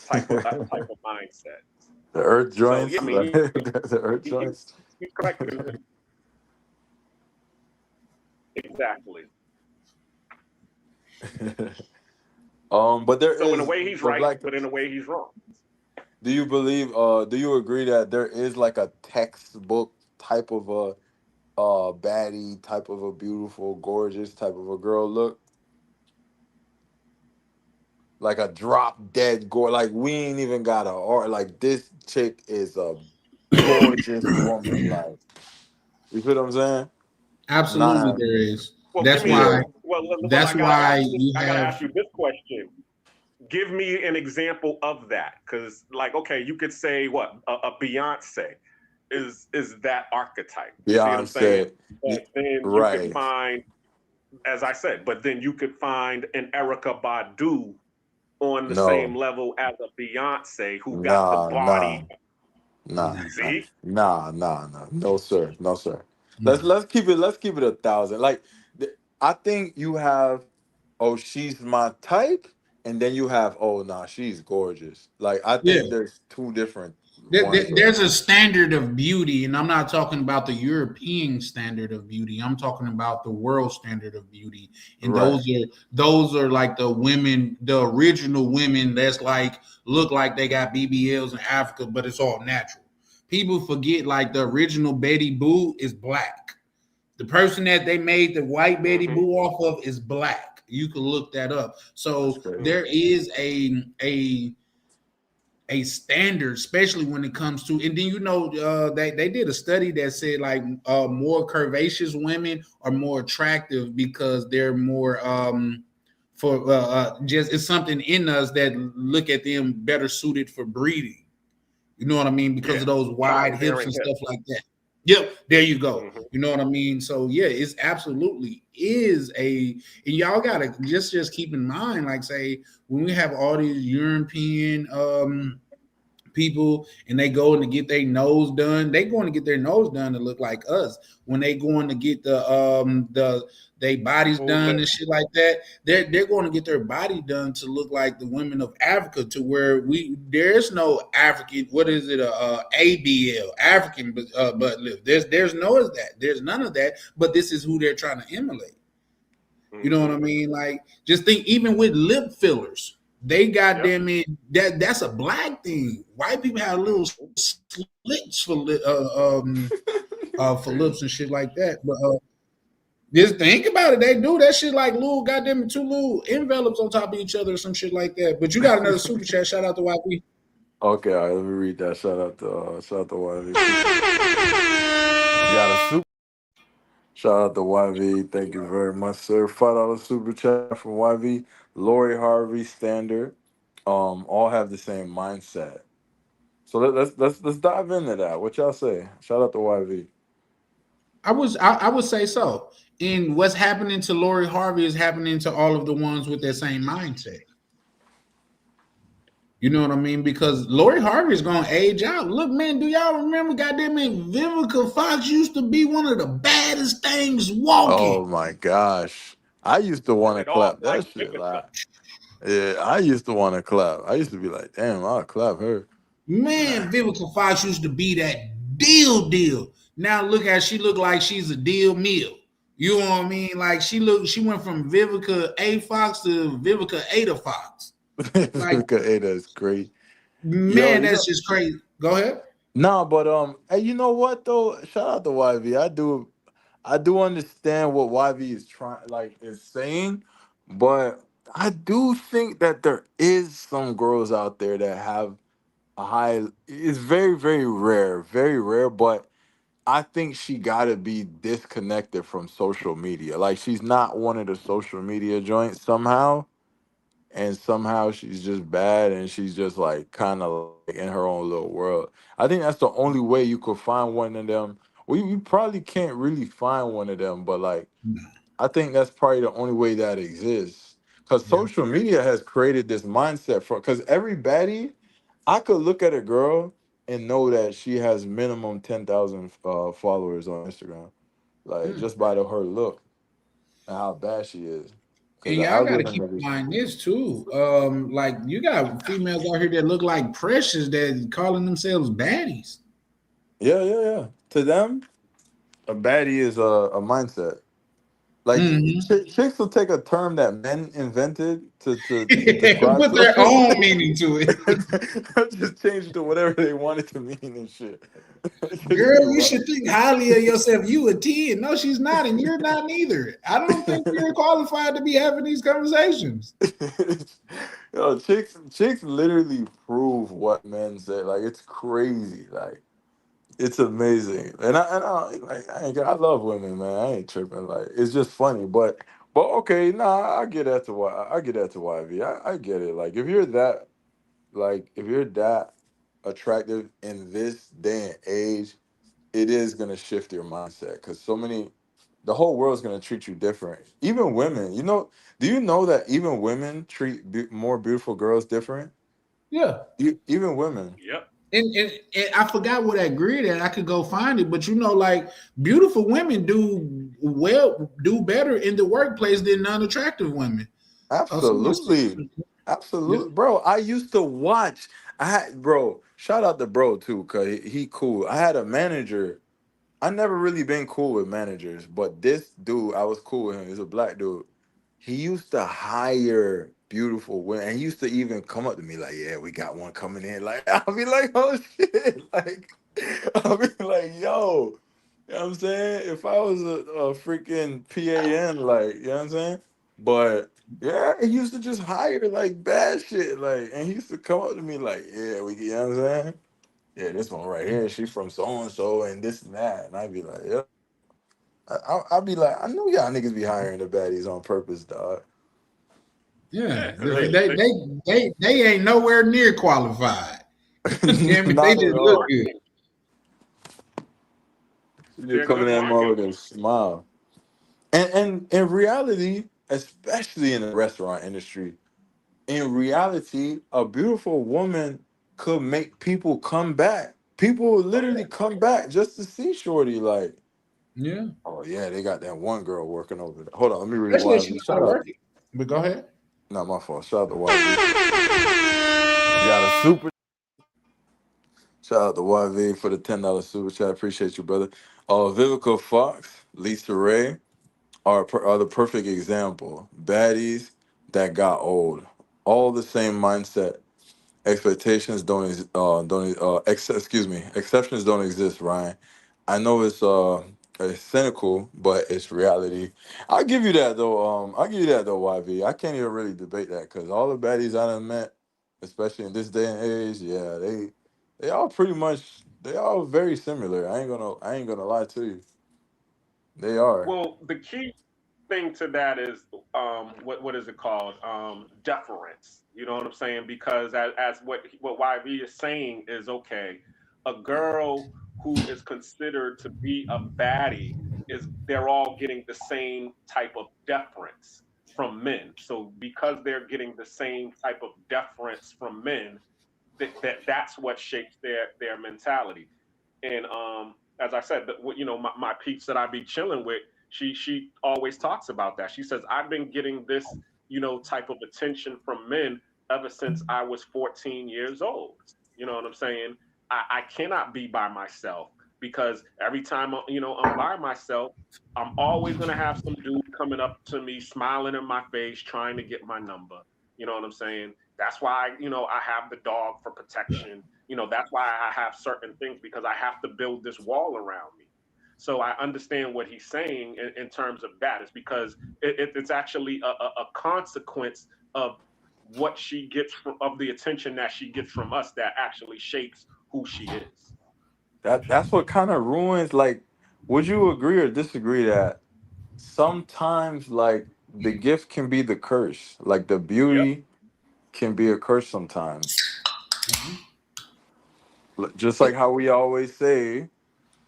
type of mindset. The earth joints. So, I mean, the earth joints. He's correct. Exactly. But there so is, in a way he's right, but in a way he's wrong. Do you believe? Do you agree that there is like a textbook type of a baddie, type of a beautiful, gorgeous type of a girl look? Like a drop dead gore. Like we ain't even got or like this chick is a gorgeous woman. Like, you feel what I'm saying? Absolutely, there is. Well, that's why. I gotta ask you this question. Give me an example of that, because, like, okay, you could say what a Beyonce is that archetype. You see what I'm saying? But then you could find, as I said, but then you could find an Erykah Badu on the same level as a Beyonce who got the body. See? Nah. No sir. Nah. Let's keep it 1,000. Like I think you have, oh, she's my type, and then you have, oh nah, she's gorgeous. Like I Yeah. think there's two different ones. There's a standard of beauty, and I'm not talking about the European standard of beauty. I'm talking about the world standard of beauty, and Right. those are like the women, the original women that's like look like they got BBLs in Africa, but it's all natural. People forget like the original Betty Boo is black. The person that they made the white Betty Boo off of is black. You can look that up. So there is a standard, especially when it comes to, and then they did a study that said like more curvaceous women are more attractive because they're more for just it's something in us that look at them better suited for breeding. You know what I mean? Because of those wide hips and stuff like that. Yep, there you go. You know what I mean? So yeah, it's absolutely is and y'all gotta just keep in mind, like say when we have all these European people and they going to get their nose done, they going to get their nose done to look like us. When they going to get their bodies done and shit like that, they're going to get their body done to look like the women of Africa, to where there's no African, what is it, ABL, African butt lift. There's no of that. There's none of that, but this is who they're trying to emulate. You know what I mean? Like, just think, even with lip fillers, they got them in that's a black thing. White people have little slits for lips and shit like that. But just think about it, they do that shit like little goddamn two little envelopes on top of each other or some shit like that. But you got another super chat. Shout out to YP. Okay, all right, let me read that. Shout out to YV. Got a super. Shout out to YV. Thank you very much, sir. $5 super chat from YV. Lori Harvey, Standard, all have the same mindset. So let's dive into that. What y'all say? Shout out to YV. I would say so. And what's happening to Lori Harvey is happening to all of the ones with that same mindset. You know what I mean? Because Lori Harvey is going to age out. Look, man, do y'all remember goddamn Vivica Fox used to be one of the baddest things walking? Oh my gosh. I used to want to clap that shit. Like, yeah, I used to want to clap. I used to be like, damn, I'll clap her. Man, Vivica Fox used to be that deal. Now look at she look like she's a deal meal. You know what I mean? Like she went from Vivica A Fox to Vivica Ada Fox. Like, Vivica Ada is great. Man, that's just crazy. Go ahead. No, but hey, you know what though? Shout out to YV. I do understand what YV is saying, but I do think that there is some girls out there that have a high. It's very, very rare, but I think she gotta be disconnected from social media. Like she's not one of the social media joints somehow, and somehow she's just bad, and she's just like kind of like in her own little world. I think that's the only way you could find one of them. We probably can't really find one of them, but like I think that's probably the only way that exists. Because social media has created this mindset because every baddie, I could look at a girl and know that she has minimum 10,000 followers on Instagram, like just by her look and how bad she is. And y'all gotta keep in mind this too. Like you got females out here that look like Precious that calling themselves baddies. Yeah. To them, a baddie is a mindset. Like chicks will take a term that men invented to describe put their own meaning to it. Just change it to whatever they want it to mean and shit. Girl, you should think highly of yourself. You a 10. No, she's not, and you're not neither. I don't think you're qualified to be having these conversations. Chicks literally prove what men say. Like it's crazy. Like it's amazing, and I love women, man. I ain't tripping. Like it's just funny, but okay, I get that to YV. I get it. Like if you're that attractive in this day and age, it is gonna shift your mindset because the whole world's gonna treat you different. Even women, do you know that even women treat more beautiful girls different? Yeah, Even women. Yep. And I forgot what that grid at. I could go find it, but like beautiful women do better in the workplace than non-attractive women. Absolutely. Yeah. Absolutely. Bro, I used to watch. Bro, shout out to bro too, cause he cool. I had a manager. I never really been cool with managers, but this dude, I was cool with him. He's a black dude. He used to hire beautiful women, and he used to even come up to me like, "Yeah, we got one coming in." Like, I'll be like, "Oh shit!" Like, I'll be like, "Yo," you know what I'm saying? If I was a freaking PAN, like, you know what I'm saying? But yeah, he used to just hire like bad shit, like, and he used to come up to me like, "Yeah, you know what I'm saying? Yeah, this one right here, she's from so and so, and this and that," and I'd be like, "Yeah." I'd be like, I know y'all niggas be hiring the baddies on purpose, dog. Yeah, Yeah, they ain't nowhere near qualified. Damn it, they Not at just look all. good. You they're coming good in marketing. more with a smile. And in reality, especially in the restaurant industry, in reality, a beautiful woman could make people come back. People will literally come back just to see Shorty. Like, Yeah, oh yeah, they got that one girl working over there. Hold on, let me especially if she rewind. know how Shout to out. work it. But go ahead. Not my fault. Shout out to YV. Got a super. Shout out to YV for the $10 super chat. Appreciate you, brother. Vivica Fox, Lisa Ray are the perfect example. Baddies that got old. All the same mindset. Expectations excuse me. Exceptions don't exist, Ryan. I know it's cynical, but it's reality. I'll give you that though. I'll give you that though, YV. I can't even really debate that because all the baddies I done met, especially in this day and age, yeah, they all pretty much they all very similar. I ain't gonna lie to you. They are. Well, the key thing to that is what is it called? Deference. You know what I'm saying? Because as what YV is saying is okay, a girl who is considered to be a baddie is they're all getting the same type of deference from men. So because they're getting the same type of deference from men, that's what shapes their mentality. And as I said, my peeps that I be chilling with, she always talks about that. She says, I've been getting this, type of attention from men ever since I was 14 years old. You know what I'm saying? I cannot be by myself because every time I'm by myself, I'm always gonna have some dude coming up to me, smiling in my face, trying to get my number. You know what I'm saying? That's why, I have the dog for protection. That's why I have certain things because I have to build this wall around me. So I understand what he's saying in terms of that. It's because it's actually a consequence of what she gets of the attention that she gets from us that actually shapes who she is. That's what kind of ruins. Like, would you agree or disagree that sometimes like the gift can be the curse? Like the Yep. beauty can be a curse sometimes. Just like how we always say,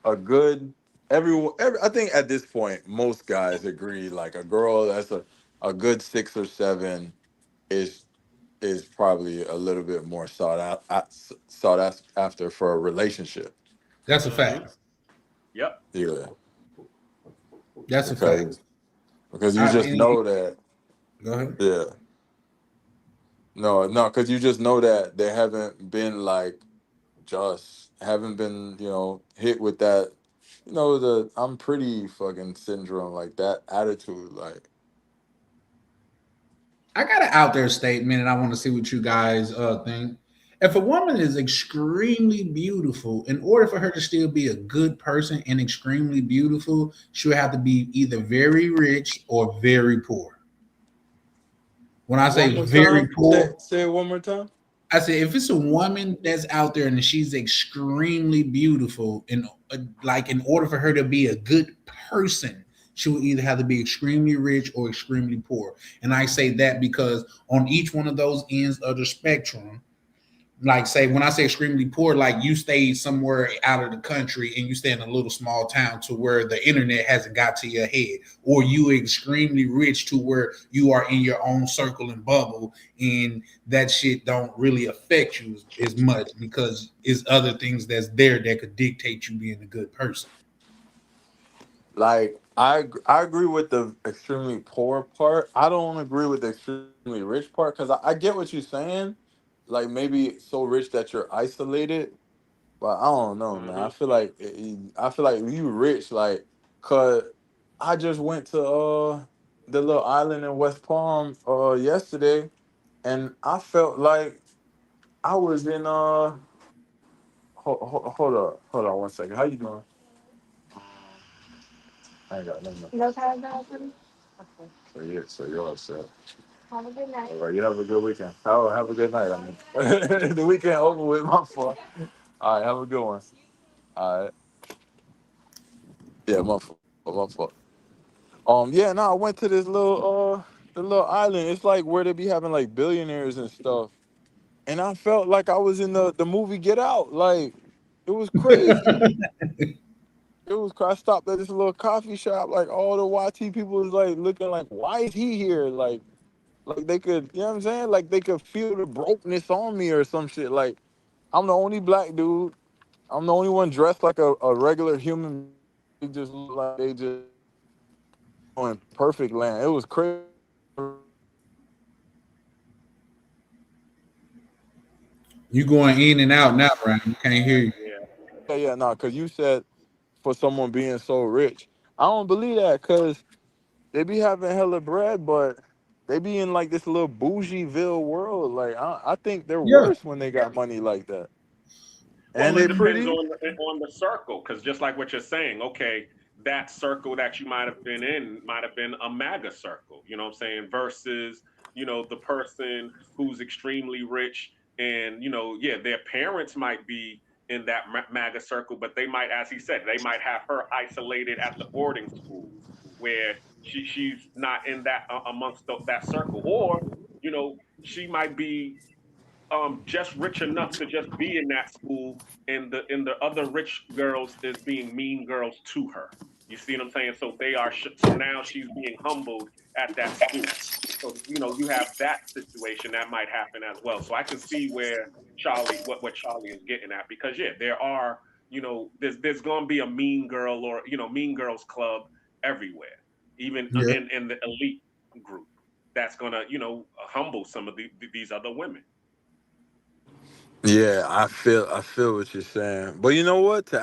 a good I think at this point most guys agree like a girl that's a good 6 or 7 is probably a little bit more sought after for a relationship. That's a Mm-hmm. fact. Yep. Yeah, That's a fact. because you I just and, know that. Go ahead. Yeah, no, because you just know that they haven't been like just haven't been hit with that the I'm pretty fucking syndrome, like that attitude, like I got an out there statement, and I want to see what you guys think. If a woman is extremely beautiful, in order for her to still be a good person and extremely beautiful, she would have to be either very rich or very poor. When I one say more very time. Say poor, say it one more time. I say if it's a woman that's out there and she's extremely beautiful, and like in order for her to be a good person, she will either have to be extremely rich or extremely poor. And I say that because on each one of those ends of the spectrum, like say when I say extremely poor, like you stay somewhere out of the country and you stay in a little small town to where the internet hasn't got to your head, or you extremely rich to where you are in your own circle and bubble, and that shit don't really affect you as much because it's other things that's there that could dictate you being a good person. Like I agree with the extremely poor part. I don't agree with the extremely rich part because I get what you're saying. Like maybe so rich that you're isolated, but I don't know, man. I feel like you rich, like, cause I just went to the little island in West Palm yesterday, and I felt like I was in hold on 1 second. How you doing? I ain't got nothing. So you're upset. Have a good night. All right, you have a good weekend. Oh, have a good night. I mean, the weekend over with. My fault. All right, have a good one. All right. Yeah, my fault. My fault. Yeah, no, I went to this the little island. It's like where they be having like billionaires and stuff. And I felt like I was in the movie Get Out. Like it was crazy. It was. I stopped at this little coffee shop. Like all the YT people was like looking like, why is he here? Like they could, you know what I'm saying? Like they could feel the brokenness on me or some shit. Like I'm the only black dude. I'm the only one dressed like a regular human. They just look like they just in perfect land. It was crazy. You going in and out now, Brian. You can't hear you. Yeah. Yeah, no, because you said for someone being so rich. I don't believe that because they be having hella bread, but they be in like this little bougieville world. Like I think they're Yeah. worse when they got money like that. And Well, it they depends pretty. on the circle, because just like what you're saying, okay, that circle that you might have been in might have been a MAGA circle. You know what I'm saying? Versus, the person who's extremely rich, and yeah, their parents might be in that MAGA circle, but they might, as he said, they might have her isolated at the boarding school where she's not in that amongst that circle, or she might be just rich enough to just be in that school, and the other rich girls is being mean girls to her. You see what I'm saying? So they are so now she's being humbled at that school. So you have that situation that might happen as well. So I can see where what Charlie is getting at, because yeah, there are there's going to be a mean girl, or mean girls club everywhere, even Yeah. in the elite group, that's going to humble some of these other women. Yeah, I feel what you're saying. But you know what? To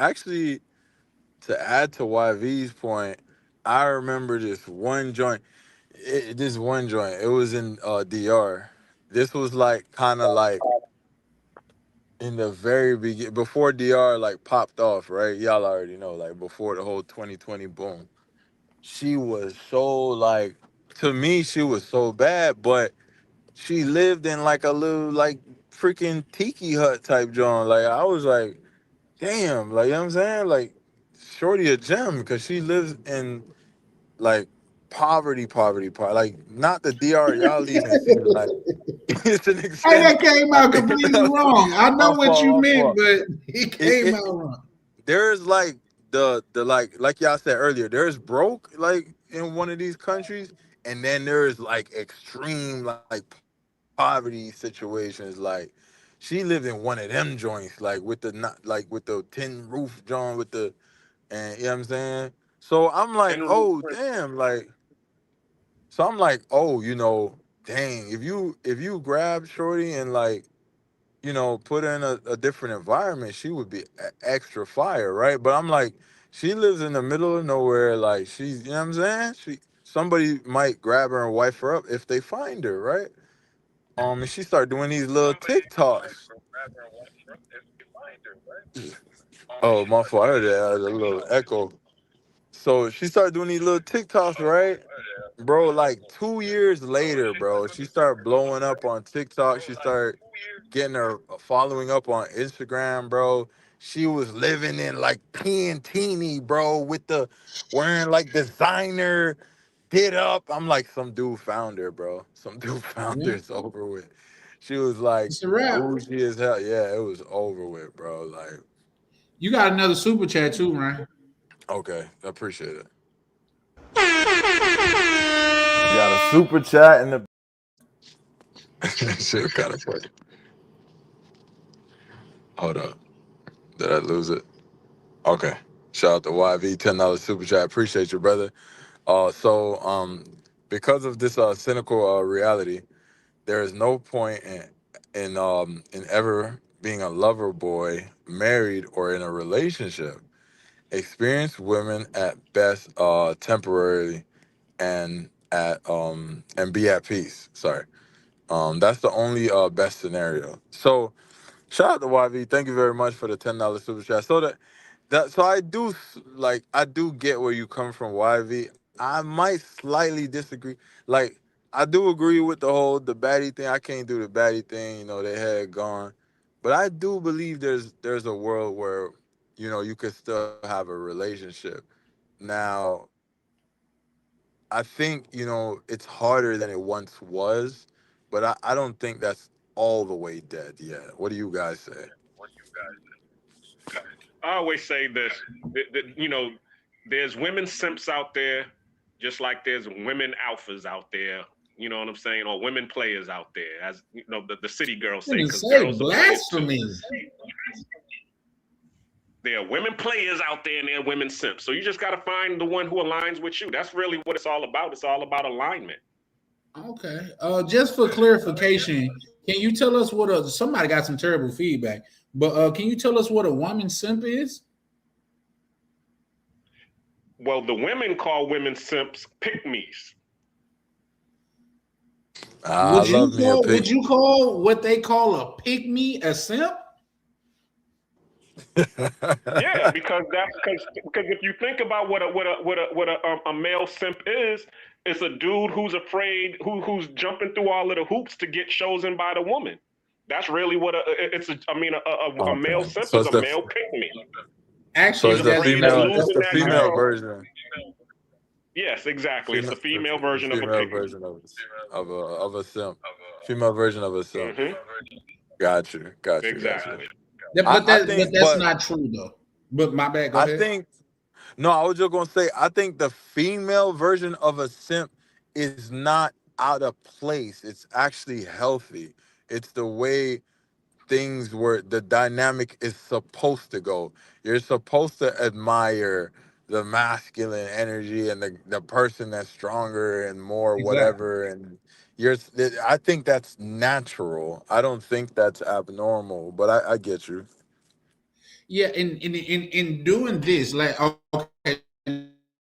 add to YV's point, I remember this one joint. This one joint. It was in DR. This was like kind of like in the very beginning, before DR like popped off, right? Y'all already know, like before the whole 2020 boom. She was so like, to me, she was so bad, but she lived in like a little like freaking tiki hut type joint. Like I was like, damn, like you know what I'm saying? Like shorty a gem because she lives in like poverty. Like not the DR y'all even see, like it's an Hey, extent. that came out completely wrong. I know what you My meant, fault. but it came It out wrong. there's like the like y'all said earlier, there's broke like in one of these countries, and then there's like extreme like poverty situations. Like she lived in one of them joints, like with the not like with the tin roof joint with the, and you know what I'm saying. So I'm like, oh damn, like so I'm like, oh, dang, if you grab shorty and like put her in a different environment, she would be extra fire, right? But I'm like, she lives in the middle of nowhere, like she's, you know what I'm saying? Somebody might grab her and wife her up if they find her, right? And she started doing these little TikToks. Oh, my fault. I heard that. I heard a little echo. So she started doing these little TikToks, right? Bro, like 2 years later, bro, she started blowing up on TikTok. She started getting her following up on Instagram, bro. She was living in like Pantini, bro, with the wearing like designer, did up. I'm like, some dude found her, bro. Some dude found her. Yeah. It's over with. She was like It's a wrap. bougie as hell. Yeah, it was over with, bro. Like, You got another super chat too, Ryan. okay, I appreciate it. Got a super chat in the shit kind of funny. Hold up. Did I lose it? Okay. Shout out to YV, $10 super chat. Appreciate you, brother. Because of this cynical reality, there is no point in ever being a lover boy, married, or in a relationship. Experienced women at best temporarily and be at peace. Sorry. That's the only best scenario. So shout out to YV. Thank you very much for the $10 super chat. So I do get where you come from, YV. I might slightly disagree. Like, I do agree with the baddie thing. I can't do the baddie thing, they had gone. But I do believe there's a world where, you could still have a relationship. Now, I think, it's harder than it once was, but I don't think that's all the way dead yet. What do you guys say? I always say this, there's women simps out there, just like there's women alphas out there. You know what I'm saying? Or women players out there, as the city girls say, because girls are players too. There are women players out there and there are women simps. So you just got to find the one who aligns with you. That's really what it's all about. It's all about alignment. Okay. Just for clarification, can you tell us what somebody got some terrible feedback, but can you tell us what a woman simp is? Well, the women call women simps pick-me's. Would you call what they call a pick-me a simp? Yeah, because if you think about what a male simp is, it's a dude who's afraid, who's jumping through all of the hoops to get chosen by the woman. That's really what a male simp is. A male pick-me. Actually, so it's the female version. Yes, exactly. It's the female version of a pick-me. Of a simp. Female version of a simp. Mm-hmm. Got you. Exactly. But that's not true though. But my bad. Go ahead. I was just gonna say, I think the female version of a simp is not out of place. It's actually healthy. It's the way things where the dynamic is supposed to go. You're supposed to admire the masculine energy and the person that's stronger and more whatever. And I think that's natural. I don't think that's abnormal, but I get you. Yeah, in doing this, like, okay,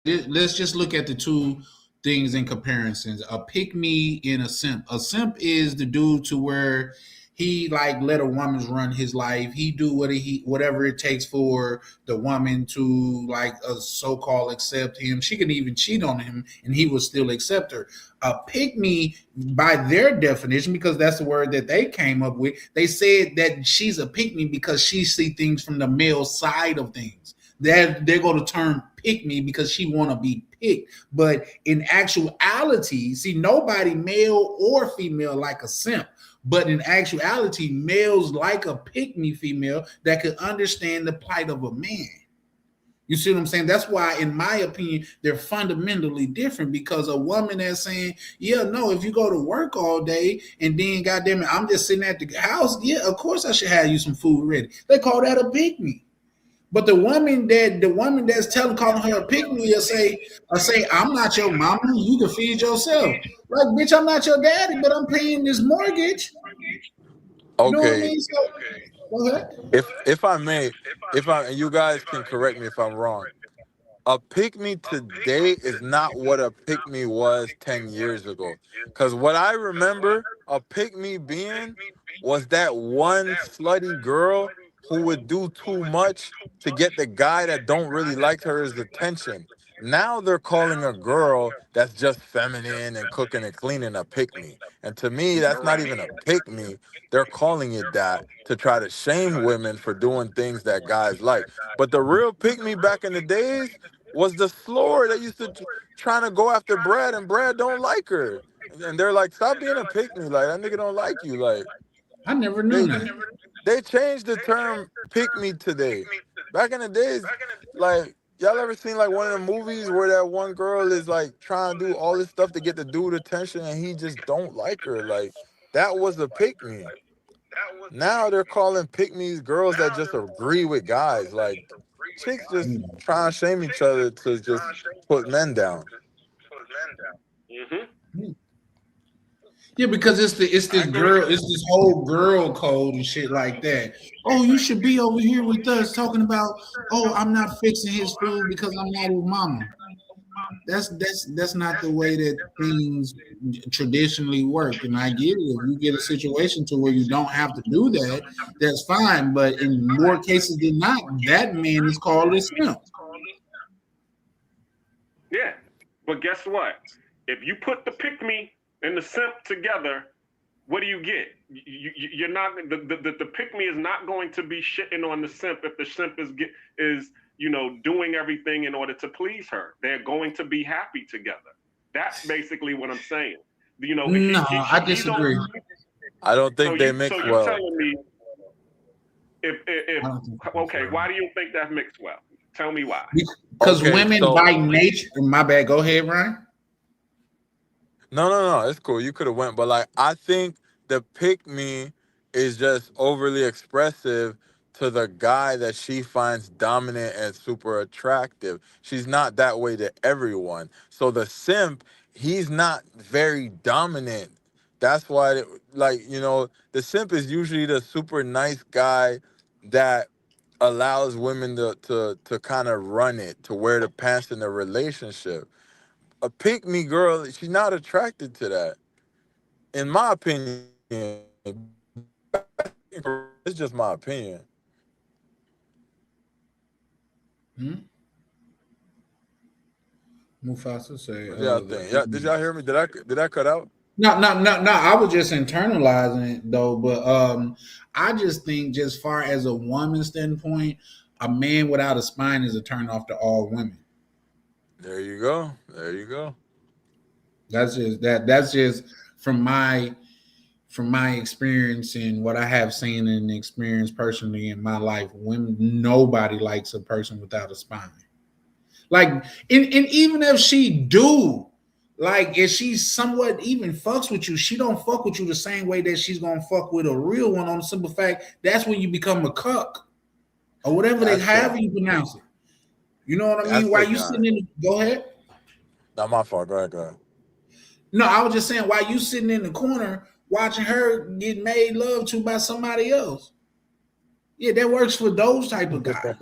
let's just look at the two things in comparisons. A pick me and a simp. A simp is the dude to where he like let a woman run his life. He do whatever it takes for the woman to like so-called accept him. She can even cheat on him and he will still accept her. A pick me, by their definition, because that's the word that they came up with, they said that she's a pick me because she see things from the male side of things. They're going to term pick me because she want to be picked. But in actuality, see, nobody, male or female, like a simp. But in actuality, males like a pick-me female that could understand the plight of a man. You see what I'm saying? That's why, in my opinion, they're fundamentally different, because a woman that's saying, yeah, no, if you go to work all day and then, goddamn it, I'm just sitting at the house, yeah, of course I should have you some food ready. They call that a pick-me. But the woman that's calling her a pick-me will say, I'm not your mama. You can feed yourself. Like, bitch, I'm not your daddy, but I'm paying this mortgage. Okay. You know what I mean? So, go ahead. If I may, and you guys can correct me if I'm wrong. A pick-me today is not what a pick-me was 10 years ago. Because what I remember a pick-me being was that one slutty girl who would do too much to get the guy that don't really like her his attention. Now they're calling a girl that's just feminine and cooking and cleaning a pick-me. And to me, that's not even a pick-me. They're calling it that to try to shame women for doing things that guys like. But the real pick-me back in the days was the slower that used to trying to go after Brad, and Brad don't like her. And they're like, stop being a pick-me. Like, that nigga don't like you. Like, I never knew that. They changed the term "pick me" today. Back in the days, like y'all ever seen like one of the movies where that one girl is like trying to do all this stuff to get the dude attention and he just don't like her? Like that was a pick me. Now they're calling pick me's girls that just agree with guys. Like chicks just trying to shame each other to just put men down. Yeah, because it's this whole girl code and shit like that. Oh, you should be over here with us talking about, oh, I'm not fixing his food because I'm not with mama. That's not the way that things traditionally work. And I get it. If you get a situation to where you don't have to do that, that's fine. But in more cases than not, that man is called a simp. Yeah, but guess what? If you put the pick me and the simp together, what do you get? You're not the pick me is not going to be shitting on the simp if the simp is doing everything in order to please her. They're going to be happy together. That's basically what I'm saying. I disagree. I don't think they mix so you're well. telling me okay, why do you think that mixed well? Tell me why. Because women by nature, my bad. Go ahead, Ryan. No, it's cool. You could have went, but like I think the pick me is just overly expressive to the guy that she finds dominant and super attractive. She's not that way to everyone. So the simp, he's not very dominant. That's why, the simp is usually the super nice guy that allows women to kind of run it, to wear the pants in the relationship. A pick me girl, she's not attracted to that. In my opinion, it's just my opinion. Mufasa say. Yeah, did y'all hear me? Did I cut out? No. I was just internalizing it though, but I just think, just far as a woman's standpoint, a man without a spine is a turn off to all women. There you go. That's just from my experience and what I have seen and experienced personally in my life. Women, nobody likes a person without a spine. Like, and even if she do, like, if she somewhat even fucks with you, she don't fuck with you the same way that she's gonna fuck with a real one, on the simple fact that's when you become a cuck or whatever however you pronounce it. You know what I mean? While you sitting in go ahead. Not my fault. Go ahead. No, I was just saying, while you sitting in the corner watching her get made love to by somebody else. Yeah, that works for those type of guys.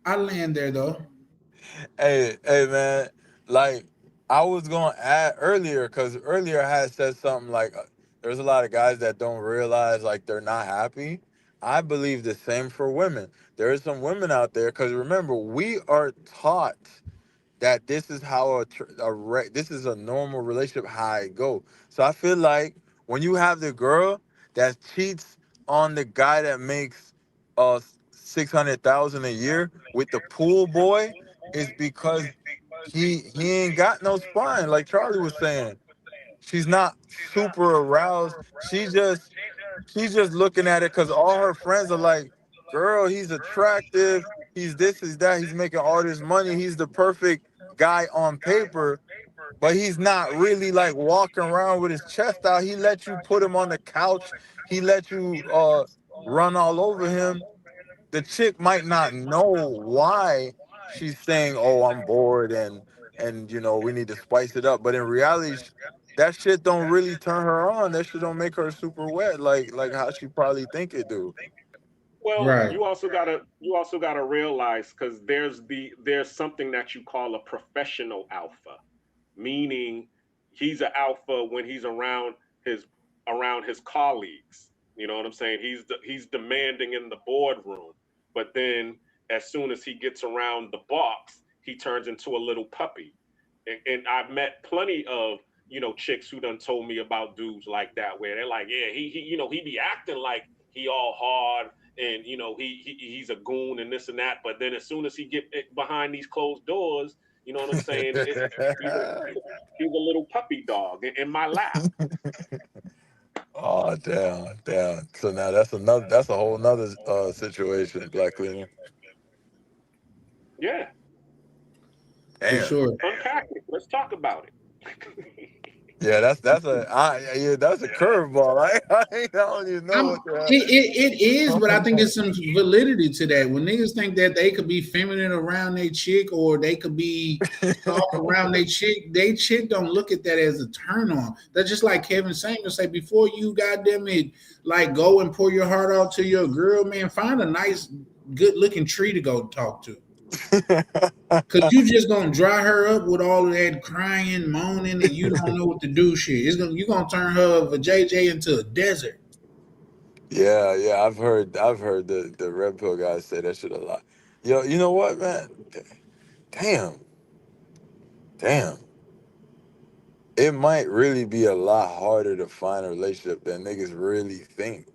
I land there though. Hey, man. Like, I was gonna add earlier, because earlier I had said something like, there's a lot of guys that don't realize like they're not happy. I believe the same for women. There are some women out there, because remember, we are taught that this is how this is a normal relationship, how it go. So I feel like when you have the girl that cheats on the guy that makes $600,000 a year with the pool boy, is because he ain't got no spine. Like Charlie was saying, she's not super aroused. She's just looking at it because all her friends are like, girl, he's attractive, he's this, he's that, he's making all this money, he's the perfect guy on paper, but he's not really like walking around with his chest out. He let you put him on the couch, he let you run all over him. The chick might not know why she's saying, oh, I'm bored and we need to spice it up, but in reality, that shit don't really turn her on. That shit don't make her super wet like how she probably think it do. Well, right. You also gotta realize, because there's something that you call a professional alpha, meaning he's an alpha when he's around his colleagues. You know what I'm saying? He's demanding in the boardroom, but then as soon as he gets around the box, he turns into a little puppy. And I've met plenty of chicks who done told me about dudes like that, where they're like, yeah, he be acting like he all hard and he's a goon and this and that, but then as soon as he get behind these closed doors, you know what I'm saying? He's a little puppy dog in my lap. Oh damn. So now that's a whole nother situation, Black Cleaner. Yeah, For Damn. sure. unpack it. Let's talk about it. Yeah, that's a curveball. I don't even know what the It is, but I think there's some validity to that. When niggas think that they could be feminine around their chick or they could be soft around their chick don't look at that as a turn on. That's just like Kevin Samuels say, before you goddamn it, like go and pour your heart out to your girl, man, find a nice, good looking tree to go talk to. Cause you just gonna dry her up with all of that crying, moaning, and you don't know what to do. Shit, you're gonna turn her of a JJ into a desert. Yeah, I've heard the red pill guys say that shit a lot. Yo, you know what, man? Damn. It might really be a lot harder to find a relationship than niggas really think.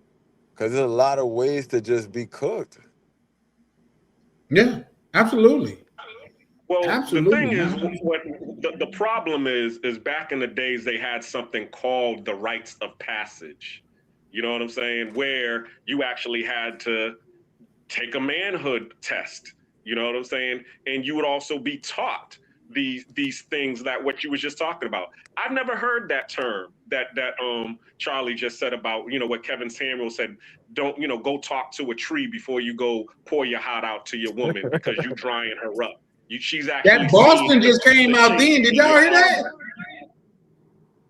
Cause there's a lot of ways to just be cooked. Yeah, absolutely. Well, the Absolutely, thing is, man. what the problem is back in the days they had something called the rites of passage. You know what I'm saying? Where you actually had to take a manhood test. You know what I'm saying? And you would also be taught these things that what you was just talking about. I've never heard that term that Charlie just said about, you know, what Kevin Samuel said, don't, you know, go talk to a tree before you go pour your heart out to your woman because you drying her up. She's actually That Boston just came out then. Did y'all hear that?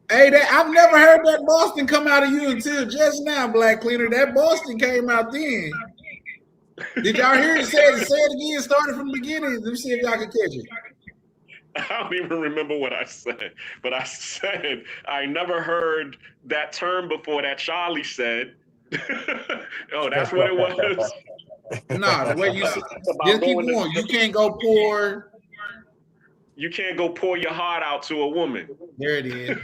Hey, I've never heard that Boston come out of you until just now, Black Cleaner. That Boston came out then. Did y'all hear it? Say it again. Started from the beginning. Let me see if y'all can catch it. I don't even remember what I said, but I said I never heard that term before that Charlie said. Oh, that's what it was. No, the way you just keep going. You can't go pour. You can't go pour your heart out to a woman. There it is.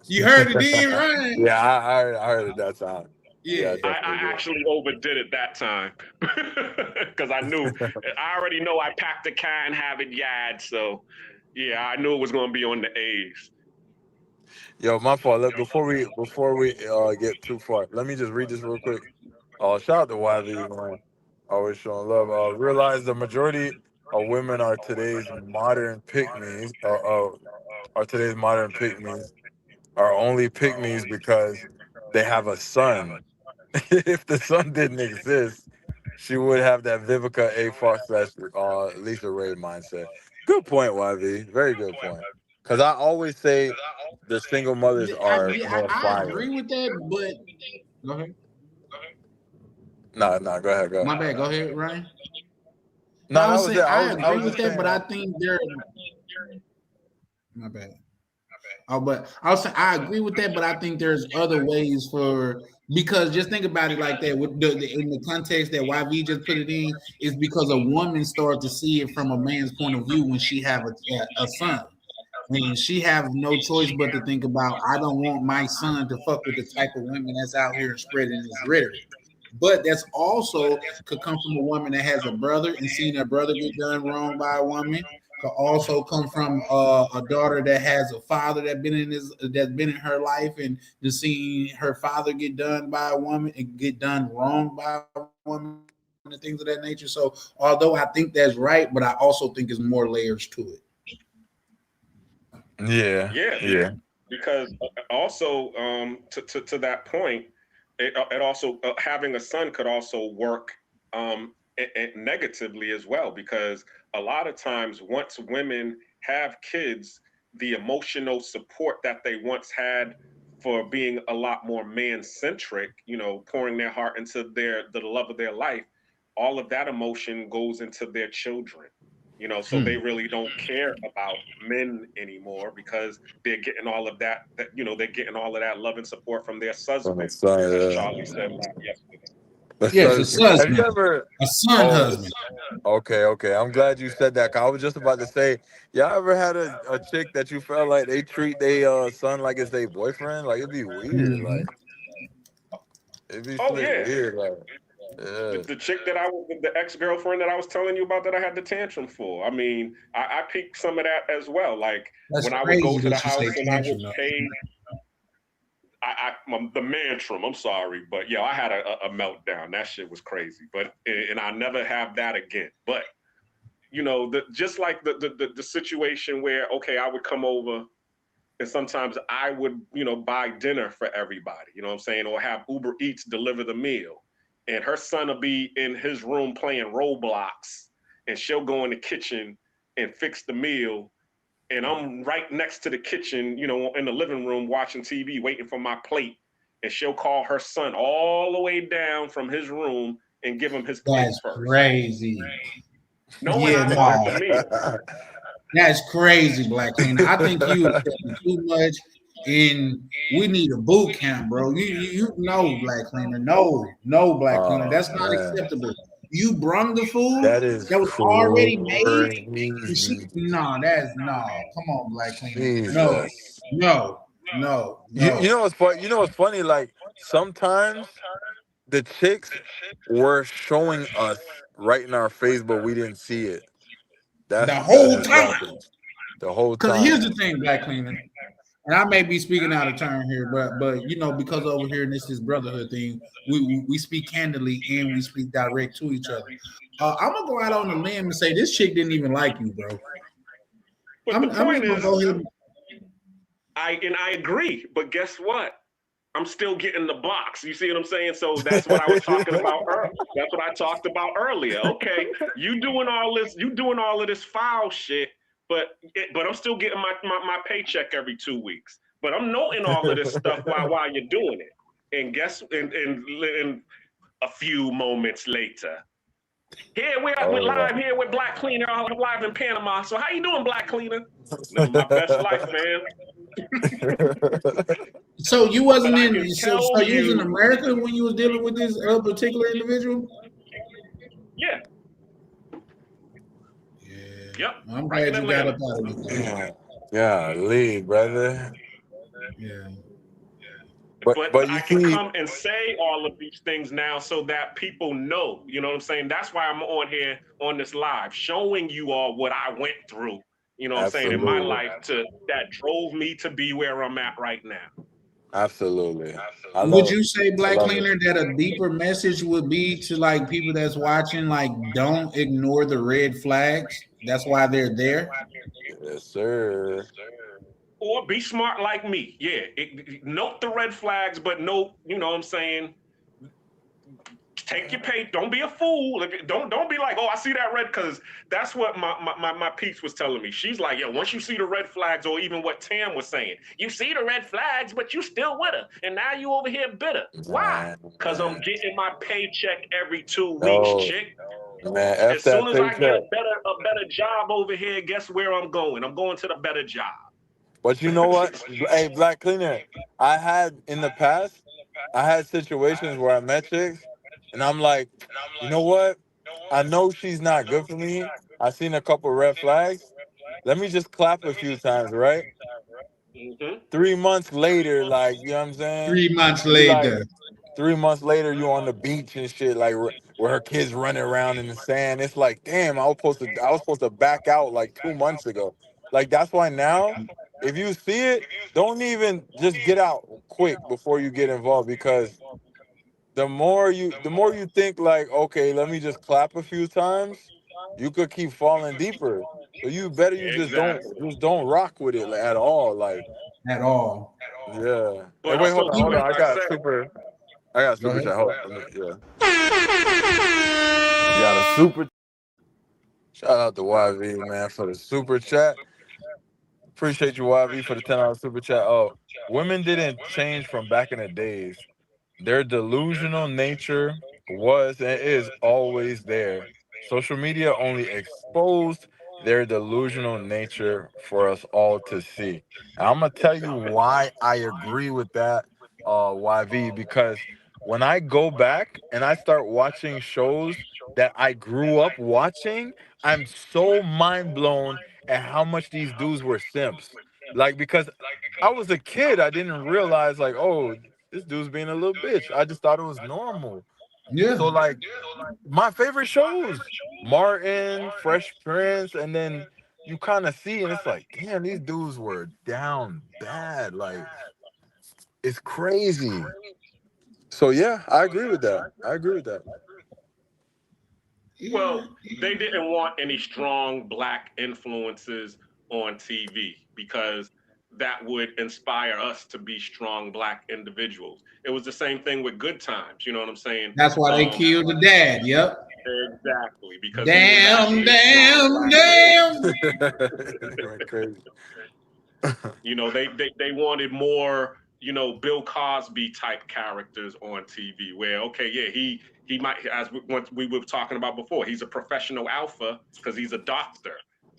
You heard it then, right? Yeah, I heard it that time. Yeah, I actually overdid it that time because I knew. I already know I packed a can, have it yad. So yeah, I knew it was going to be on the A's. Yo, my fault. Look, before we get too far, let me just read this real quick. Shout out to YV, man. Always showing love. Realize the majority of women are today's modern pick-me's. Are only pick-me's because they have a son. If the son didn't exist, she would have that Vivica A. Fox / Lisa Ray mindset. Good point, YV. Very good point. Because I always say the single mothers are more I fire. agree with that, but go ahead. No, go ahead. My bad. Go ahead, Ryan. No, I was saying I agree with that, but I think they're. My bad. Oh, but I was saying I agree with that, but I think there's other ways because just think about it like that. With in the context that YV just put it in, is because a woman starts to see it from a man's point of view when she have a son. And she have no choice but to think about, I don't want my son to fuck with the type of women that's out here spreading this rhetoric. But that's also could come from a woman that has a brother and seeing her brother get done wrong by a woman. Could also come from a daughter that has a father that's been in her life and just seeing her father get done by a woman and get done wrong by a woman and things of that nature. So although I think that's right, but I also think there's more layers to it. Yeah. Because also to that point, it also having a son could also work negatively as well, because a lot of times once women have kids, the emotional support that they once had for being a lot more man-centric, you know, pouring their heart into the love of their life, all of that emotion goes into their children. You know, so they really don't care about men anymore because they're getting all of that you know, they're getting all of that love and support from their husband, as Charlie said yesterday. Yes, a husband. Have you ever, a son husband. Okay. I'm glad you said that. 'Cause I was just about to say, y'all ever had a chick that you felt like they treat their son like it's their boyfriend? Like it'd be weird. Like it'd be weird. Like the chick that the ex-girlfriend that I was telling you about that I had the tantrum for. I mean, I peeped some of that as well. Like when I would go to the house and I would pay. the mantrum. I'm sorry, but I had a meltdown. That shit was crazy. But and I never have that again. But just like the situation where I would come over and sometimes I would buy dinner for everybody. You know what I'm saying, or have Uber Eats deliver the meal, and her son will be in his room playing Roblox, and she'll go in the kitchen and fix the meal. And I'm right next to the kitchen, in the living room watching TV, waiting for my plate. And she'll call her son all the way down from his room and give him his plate That's first. Crazy. Knowing I ordered the meal. That's crazy, Black Cleaner. I think you are too much. And we need a boot camp, bro. You know, Black Cleaner. No, Black Cleaner. That's not acceptable. You brung the food That is was already made. crazy. Come on, Black Cleaner. Jesus. No. You know what's funny? You know what's funny? Like sometimes the chicks were showing us right in our face, but we didn't see it. That's the whole just time. happens. The whole Because time. here's the thing, Black Cleaner. And I may be speaking out of turn here, but because over here in this brotherhood thing, we speak candidly and we speak direct to each other. I'm gonna go out on a limb and say this chick didn't even like you, bro. But the point is, I agree, but guess what? I'm still getting the box. You see what I'm saying? So that's what I was talking about earlier. That's what I talked about earlier. Okay, you doing all of this foul shit. But I'm still getting my paycheck every 2 weeks. But I'm noting all of this stuff while you're doing it. And in a few moments later, here we're live here with Black Cleaner, live in Panama. So how you doing, Black Cleaner? Living my best life, man. So you wasn't in. So you was in America when you was dealing with this particular individual? Yeah. Yep. I'm glad you got up out of it. Yeah, leave, brother. Yeah. But I can come and say all of these things now so that people know. You know what I'm saying? That's why I'm on here on this live, showing you all what I went through. You know what I'm saying, in my life that drove me to be where I'm at right now. Absolutely. Would you say, Black Cleaner, that a deeper message would be to like people that's watching, like, don't ignore the red flags? That's why they're there. Yes, sir. Or be smart like me. Yeah. Note the red flags, but note, you know what I'm saying? Take your pay. Don't be a fool. Don't be like, oh, I see that red, because that's what my peeps was telling me. She's like, yeah, once you see the red flags, or even what Tam was saying, you see the red flags, but you still with her, and now you over here bitter. Why? Because I'm getting my paycheck every 2 weeks, chick. Man, as soon as I get a better job over here, guess where I'm going? I'm going to the better job. But you know what? Hey, Black Cleaner, in the past, I had situations where I met chicks, and I'm like, you know what? I know she's not good for me. I seen a couple red flags. Let me just clap a few times, right? Mm-hmm. 3 months later, like, you know what I'm saying? 3 months later. Like, 3 months later, you on the beach and shit, like where her kids running around in the sand. It's like, damn, I was supposed to back out like 2 months ago. Like, that's why now, if you see it, don't even just get out quick before you get involved, because the more you think like, okay, let me just clap a few times, you could keep falling deeper. So you better just don't rock with it at all, like at all. Yeah. Hey, wait, hold on. I got super chat. Hold on. Yeah. You got a super. Shout out to YV, man, for the super chat. Appreciate you, YV, for the $10 super chat. Oh, women didn't change from back in the days. Their delusional nature was and is always there. Social media only exposed their delusional nature for us all to see. And I'm gonna tell you why I agree with that, YV, because when I go back and I start watching shows that I grew up watching, I'm so mind blown at how much these dudes were simps. Like, because I was a kid, I didn't realize, like, oh, this dude's being a little bitch. I just thought it was normal. Yeah. So, like, my favorite shows, Martin, Fresh Prince, and then you kind of see, and it's like, damn, these dudes were down bad. Like, It's crazy. So yeah, I agree with that. I agree with that. Well, they didn't want any strong black influences on TV because that would inspire us to be strong black individuals. It was the same thing with Good Times. You know what I'm saying? That's why they killed the dad. Yep. Exactly, because Damn. Crazy. You know, they wanted more, you know, Bill Cosby type characters on TV. Where okay, yeah, he might, as we were talking about before, he's a professional alpha because he's a doctor.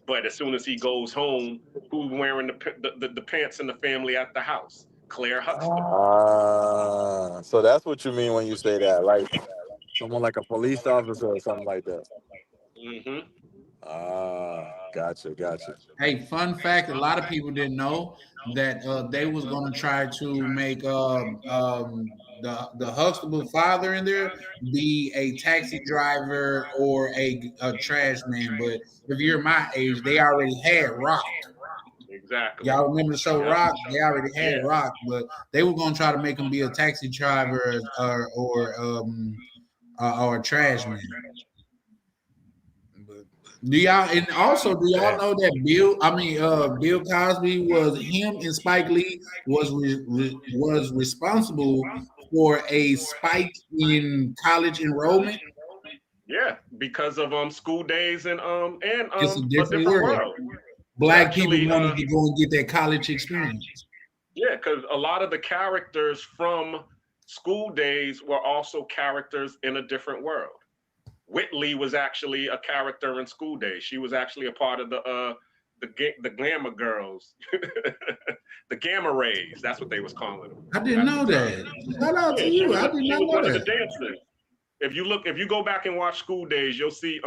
But as soon as he goes home, who's wearing the pants in the family at the house? Claire Huxtable. So that's what you mean when you say that, like someone like a police officer or something like that. Mm-hmm. Gotcha. Hey, fun fact: a lot of people didn't know that they was going to try to make the Huxtable father in there be a taxi driver or a trash man. But if you're my age, they already had Rock. Exactly. Y'all remember the show Rock? They already had Rock, but they were going to try to make him be a taxi driver or a trash man. Do y'all know that Bill Cosby was him and Spike Lee was responsible for a spike in college enrollment? Yeah, because of School Days and It's a different world. Black people wanted to go and get that college experience. Yeah, because a lot of the characters from School Days were also characters in a different world. Whitley was actually a character in School Days. She was actually a part of the Glamour Girls, the Gamma Rays. That's what they was calling them. I didn't know that. Shout out to you. I did not know one that. Of the dancers. If you go back and watch School Days, you'll see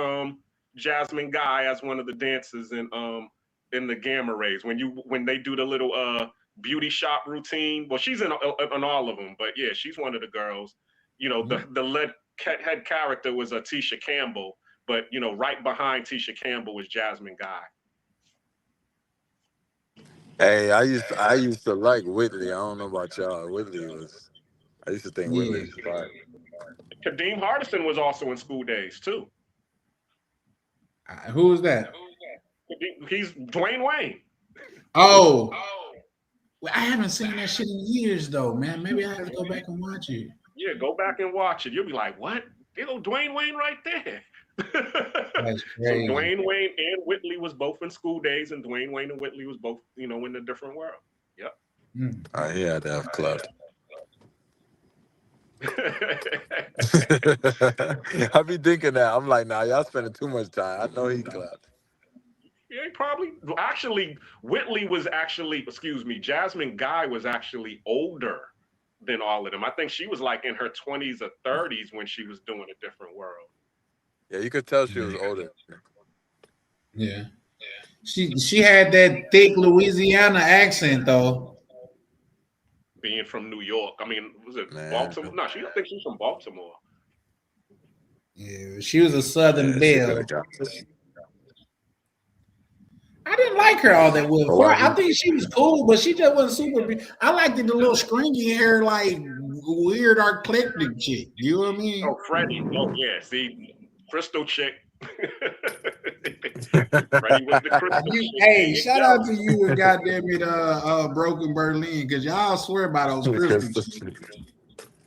Jasmine Guy as one of the dancers in the Gamma Rays. When they do the little beauty shop routine. Well, she's in all of them, but yeah, she's one of the girls. You know, the head character was Tisha Campbell, but you know, right behind Tisha Campbell was Jasmine Guy. Hey, I used to like Whitley. I don't know about y'all. I used to think Whitley was fire. Kadeem Hardison was also in School Days too. Who was that? He's Dwayne Wayne. Oh. Well, I haven't seen that shit in years though, man. Maybe I have to go back and watch it. Yeah, go back and watch it. You'll be like, what? You know, Dwayne Wayne right there. That's crazy. So Dwayne Wayne and Whitley was both in School Days, and Dwayne Wayne and Whitley was both, you know, in a different world. Yep. He had to have clubbed. I be thinking that. I'm like, nah, y'all spending too much time. I know he clubbed. Yeah, probably. Actually, Jasmine Guy was actually older than all of them. I think she was like in her 20s or 30s when she was doing A Different World. Yeah, you could tell she was older. Yeah. She had that thick Louisiana accent though. Being from New York. I mean, was it Baltimore? No, I think she's from Baltimore. Yeah, she was a Southern belle. I didn't like her all that well. I think she was cool, but she just wasn't super. I liked the little stringy hair, like weird eclectic chick. You know what I mean? Oh, Freddie. Oh, yeah. See, Crystal chick. Freddie was the Crystal chick. Hey, shout out to you and goddamn it, Broken Berlin, because y'all swear by those crystals.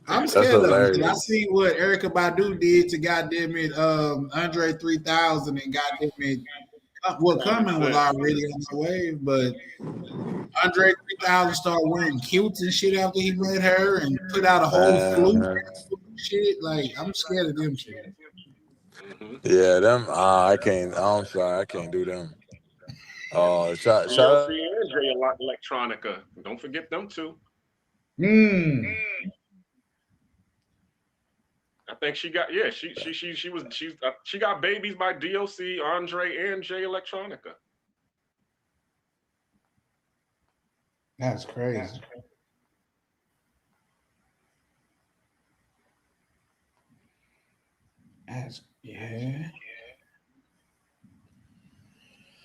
I'm scared of them. I see what Erykah Badu did to goddamn it, Andre 3000 and goddamn it. What coming was already on the wave, but Andre 3000 started wearing kilts and shit after he met her and put out a whole flute shit. Like, I'm scared of them shit. Yeah, them. I can't. I'm sorry, I can't do them. Shout out and Jay Electronica. Don't forget them too. I think she got she got babies by DOC, Andre, and Jay Electronica. That's crazy.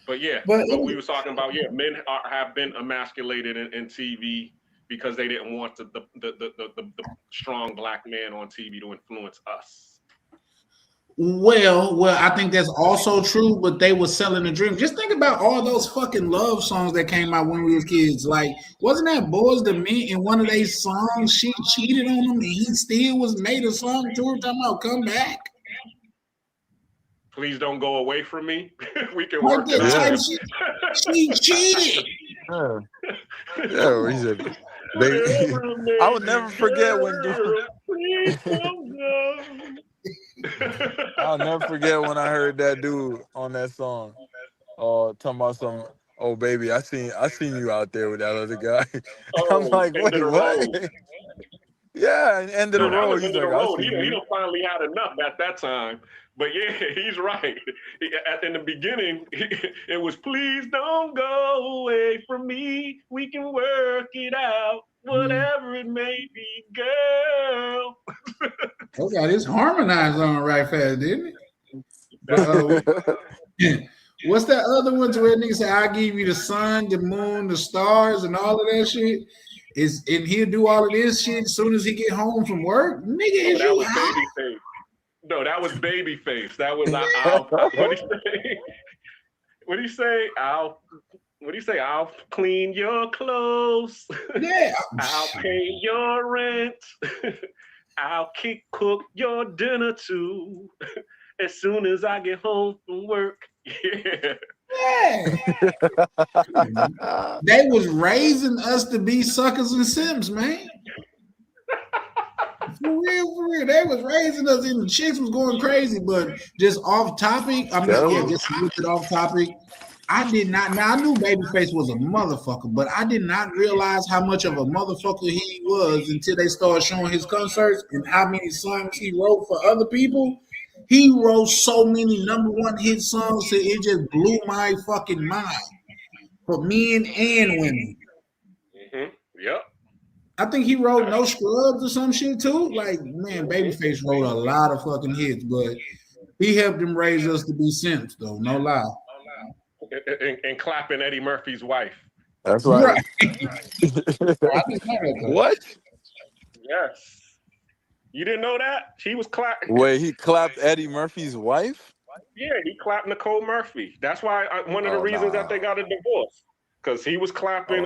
But yeah, what we were talking about, men have been emasculated in TV because they didn't want the strong black man on TV to influence us. Well, I think that's also true, but they were selling the dream. Just think about all those fucking love songs that came out when we was kids. Like, wasn't that Boys to Men in one of their songs? She cheated on him, and he still was made a song to her talking about come back. Please don't go away from me. We can work it out. out. She cheated. Yeah, he said, I would never forget when. I'll never forget when I heard that dude on that song. Talking about some, oh baby, I seen you out there with that other guy. I'm like, wait, what? Yeah, and end of the road. He's like, he done finally had enough at that time. But yeah, he's right. In the beginning, it was please don't go away from me. We can work it out, whatever it may be, girl. Oh, got his harmonized on right fast, didn't it? What's that other one where niggas say, I'll give you the sun, the moon, the stars, and all of that shit? And he'll do all of this shit as soon as he get home from work? Nigga, is that you was high? Babyface. No, that was Babyface. That was what do you say? What do you say? What do you say? I'll clean your clothes. Yeah. I'll pay your rent. I'll cook your dinner too. As soon as I get home from work. Yeah. They was raising us to be suckers and simps, man. For real. They was raising us, and the chicks was going crazy, but just off topic. I mean, just a little bit off topic. I did not. Now I knew Babyface was a motherfucker, but I did not realize how much of a motherfucker he was until they started showing his concerts and how many songs he wrote for other people. He wrote so many #1 hit songs that it just blew my fucking mind for men and women. Mm-hmm. Yep. I think he wrote No Scrubs or some shit too. Like, man, Babyface wrote a lot of fucking hits, but he helped them raise us to be simps, though. No lie. And clapping Eddie Murphy's wife. That's right. What? Yes. You didn't know that? He was clapping. Wait, he clapped Eddie Murphy's wife? Yeah, he clapped Nicole Murphy. That's why one of the reasons that they got a divorce. Because he was clapping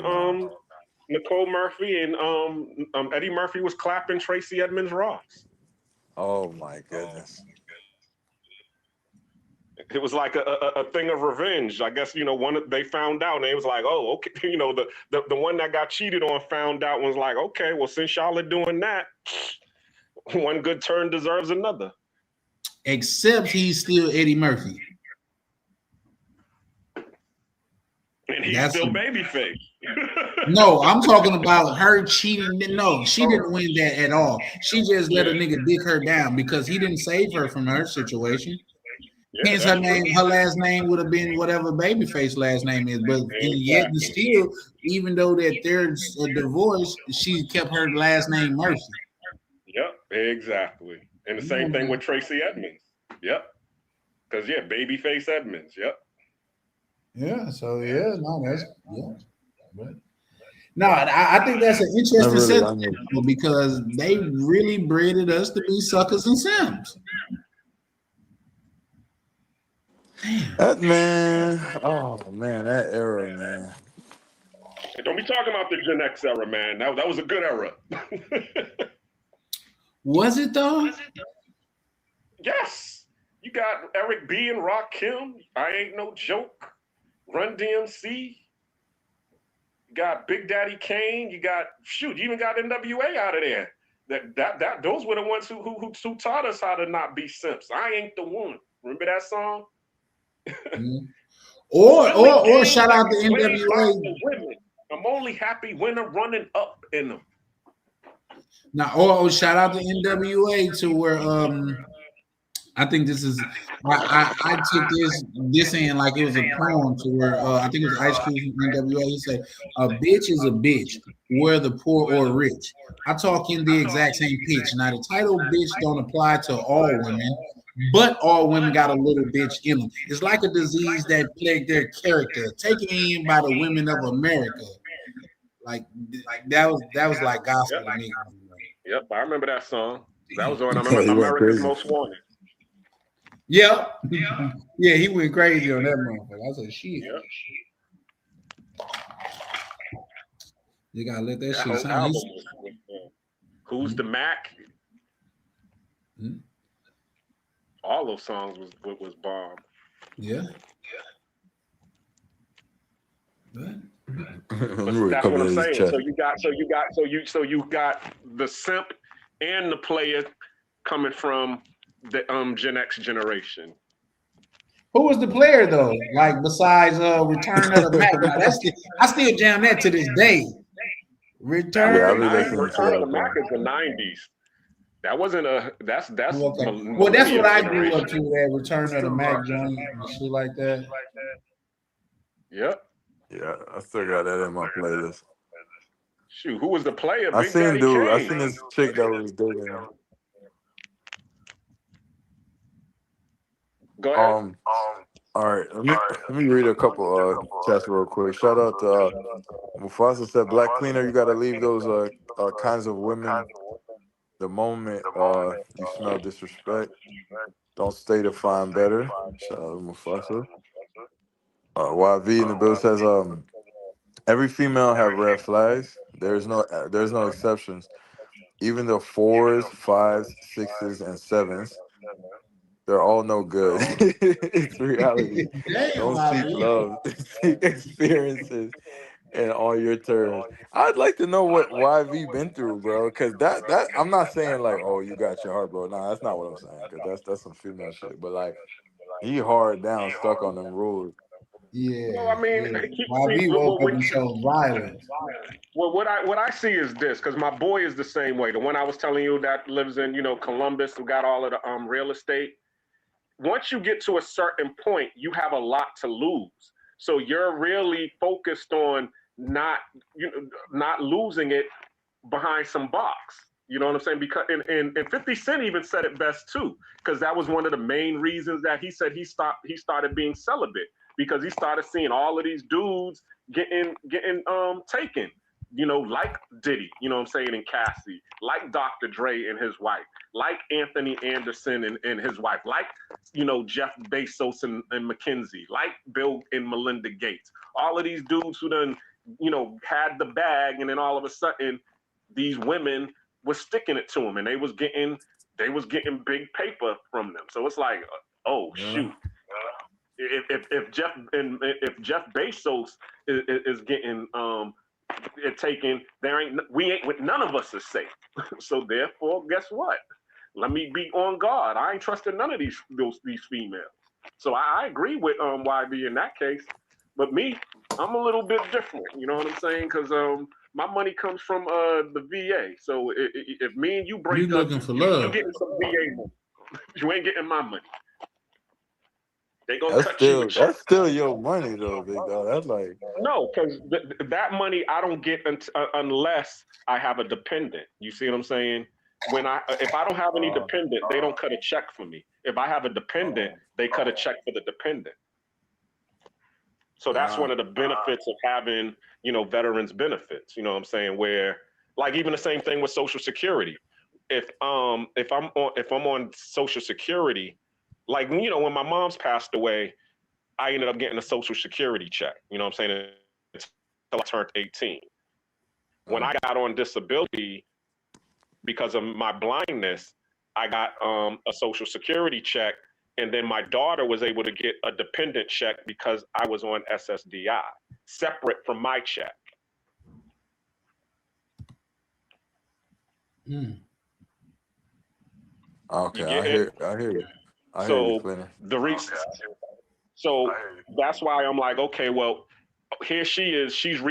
Nicole Murphy, and Eddie Murphy was clapping Tracy Edmonds Ross. Oh my goodness. It was like a thing of revenge. I guess, they found out, and it was like, oh, okay. The one that got cheated on found out and was like, okay, well, since y'all are doing that, one good turn deserves another. Except he's still Eddie Murphy. And he's still Babyface. No, I'm talking about her cheating. No, she didn't win that at all. She just let a nigga dig her down because he didn't save her from her situation. Yeah, hence her last name would have been whatever Babyface last name is. But yet and still, even though that there's a divorce, she kept her last name Murphy. Yep, exactly. And the same thing with Tracy Edmonds. Yep. Because Babyface Edmonds. Yep. Yeah. So But no, I think that's an interesting set because they really bred us to be suckers and simps. That man, that era, man. Hey, don't be talking about the Gen X era, man. That was a good era. Was it though? Yes. You got Eric B and Rakim. I Ain't No Joke. Run DMC. You got Big Daddy Kane. You even got NWA out of there. Those were the ones who taught us how to not be simps. I ain't the one. Remember that song? Or shout out to NWA. I'm only happy when I'm running up in them. Now, or shout out to NWA to where I think this is I took this in like it was a poem to where I think it was Ice Cube from NWA. He said, "A bitch is a bitch, whether poor or rich." I talk in the exact same pitch. Now the title "bitch" don't apply to all women, but all women got a little bitch in them. It's like a disease that plagued their character, taken in by the women of America. Like that was like gospel to me. Yep, I remember that song. That was on He went America's crazy. Most Wanted. Yeah. Yeah, he went crazy on that motherfucker. I said, shit. Yep. You gotta let that shit whole sound. album was Who's the Mac? Mm-hmm. All those songs was bomb. Yeah. But that's what I'm saying. So you got the simp and the player coming from the Gen X generation. Who was the player though? Like besides Return of the Mac. Now, I still jam that to this day. Return Yeah, of the Mac. Return of the Mac is the 90s. That wasn't that's okay. Well, that's what I grew up to, that Return of the Mac joint and shit like that. Yep. Yeah, I still got that in my playlist. Shoot, who was the player? I Big seen Daddy dude. I Kane. seen this chick that was dating him. Go ahead. All right, let me read a couple chats real quick. Shout out to Mufasa said, "Black Cleaner, you got to leave those kinds of women the moment you smell disrespect. Don't stay to find better." Shout out to Mufasa. YV in the bill says, "Every female have red flags. There's no exceptions. Even the 4s, 5s, 6s, and 7s. They're all no good. It's reality. Don't seek love. Seek experiences and on your terms." I'd like to know what YV been through, bro. Because that I'm not saying like, oh, you got your heart, bro. Nah, that's not what I'm saying. Because that's some female shit. But like, he hard down, stuck on them rules. Yeah. Well, I mean, YV woke up and showed violence. Well, what I see is this, because my boy is the same way. The one I was telling you that lives in, Columbus, who got all of the real estate. Once you get to a certain point, you have a lot to lose. So you're really focused on not losing it behind some box. You know what I'm saying? Because and 50 Cent even said it best too, because that was one of the main reasons that he said he started being celibate, because he started seeing all of these dudes getting taken. Like Diddy, you know what I'm saying, and Cassie, like Dr. Dre and his wife, like Anthony Anderson and his wife, like, Jeff Bezos and McKinsey, like Bill and Melinda Gates. All of these dudes who done, had the bag, and then all of a sudden these women were sticking it to them, and they was getting big paper from them. So it's like, oh shoot. If Jeff Bezos is getting it taken, none of us is safe. So therefore, guess what? Let me be on guard. I ain't trusting none of these females. So I agree with YB in that case. But me, I'm a little bit different. You know what I'm saying? Because my money comes from the VA. So if me and you break you up, looking for love. you getting some VA money. You ain't getting my money. They gonna That's cut you a check. That's still your money though, big dog. That's like, no, because that money I don't get unless I have a dependent. You see what I'm saying? If I don't have any dependent, they don't cut a check for me. If I have a dependent, they cut a check for the dependent. So that's one of the benefits of having, veterans benefits. You know what I'm saying? Where, like, even the same thing with Social Security. If I'm on Social Security, like, when my mom's passed away, I ended up getting a Social Security check. You know what I'm saying? Until I turned 18. When I got on disability because of my blindness, I got a Social Security check, and then my daughter was able to get a dependent check because I was on SSDI, separate from my check. okay, I hear you. So that's why I'm like, okay, well, here she is. She's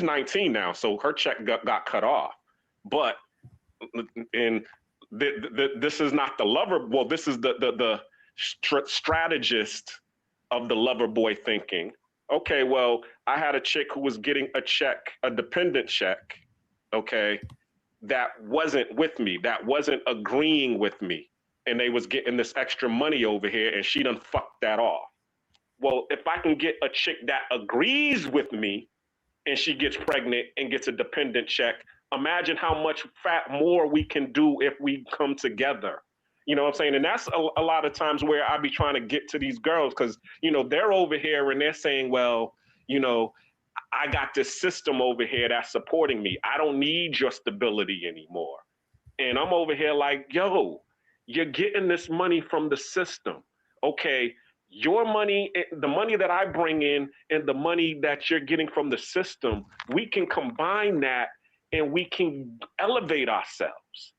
19 now, so her check got cut off. But this is not the lover. Well, this is the strategist of the lover boy thinking. Okay, well, I had a chick who was getting a dependent check, okay, that wasn't with me, that wasn't agreeing with me, and they was getting this extra money over here, and she done fucked that off. Well, if I can get a chick that agrees with me, and she gets pregnant and gets a dependent check. Imagine how much more we can do if we come together. You know what I'm saying? And that's a lot of times where I be trying to get to these girls because, you know, they're over here and they're saying, well, you know, I got this system over here that's supporting me. I don't need your stability anymore. And I'm over here like, yo, you're getting this money from the system. Okay, your money, the money that I bring in and the money that you're getting from the system, we can combine that and we can elevate ourselves.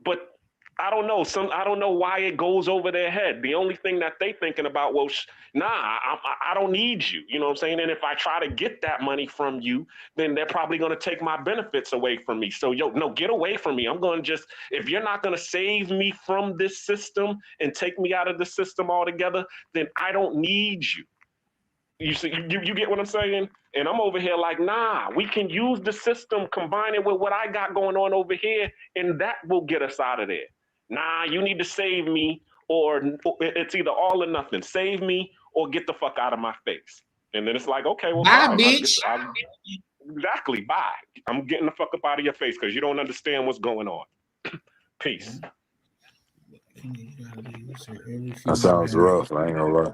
But I don't know. I don't know why it goes over their head. The only thing that they thinking about, well, I don't need you. You know what I'm saying? And if I try to get that money from you, then they're probably going to take my benefits away from me. So, no, get away from me. I'm going to just, if you're not going to save me from this system and take me out of the system altogether, then I don't need you. You see, you get what I'm saying? And I'm over here like, nah, we can use the system, combine it with what I got going on over here, and that will get us out of there. Nah, you need to save me, or it's either all or nothing. Save me or get the fuck out of my face. And then it's like, okay, well, bye, bitch. Exactly, bye. I'm getting the fuck up out of your face because you don't understand what's going on. Peace. That sounds rough. I ain't gonna lie.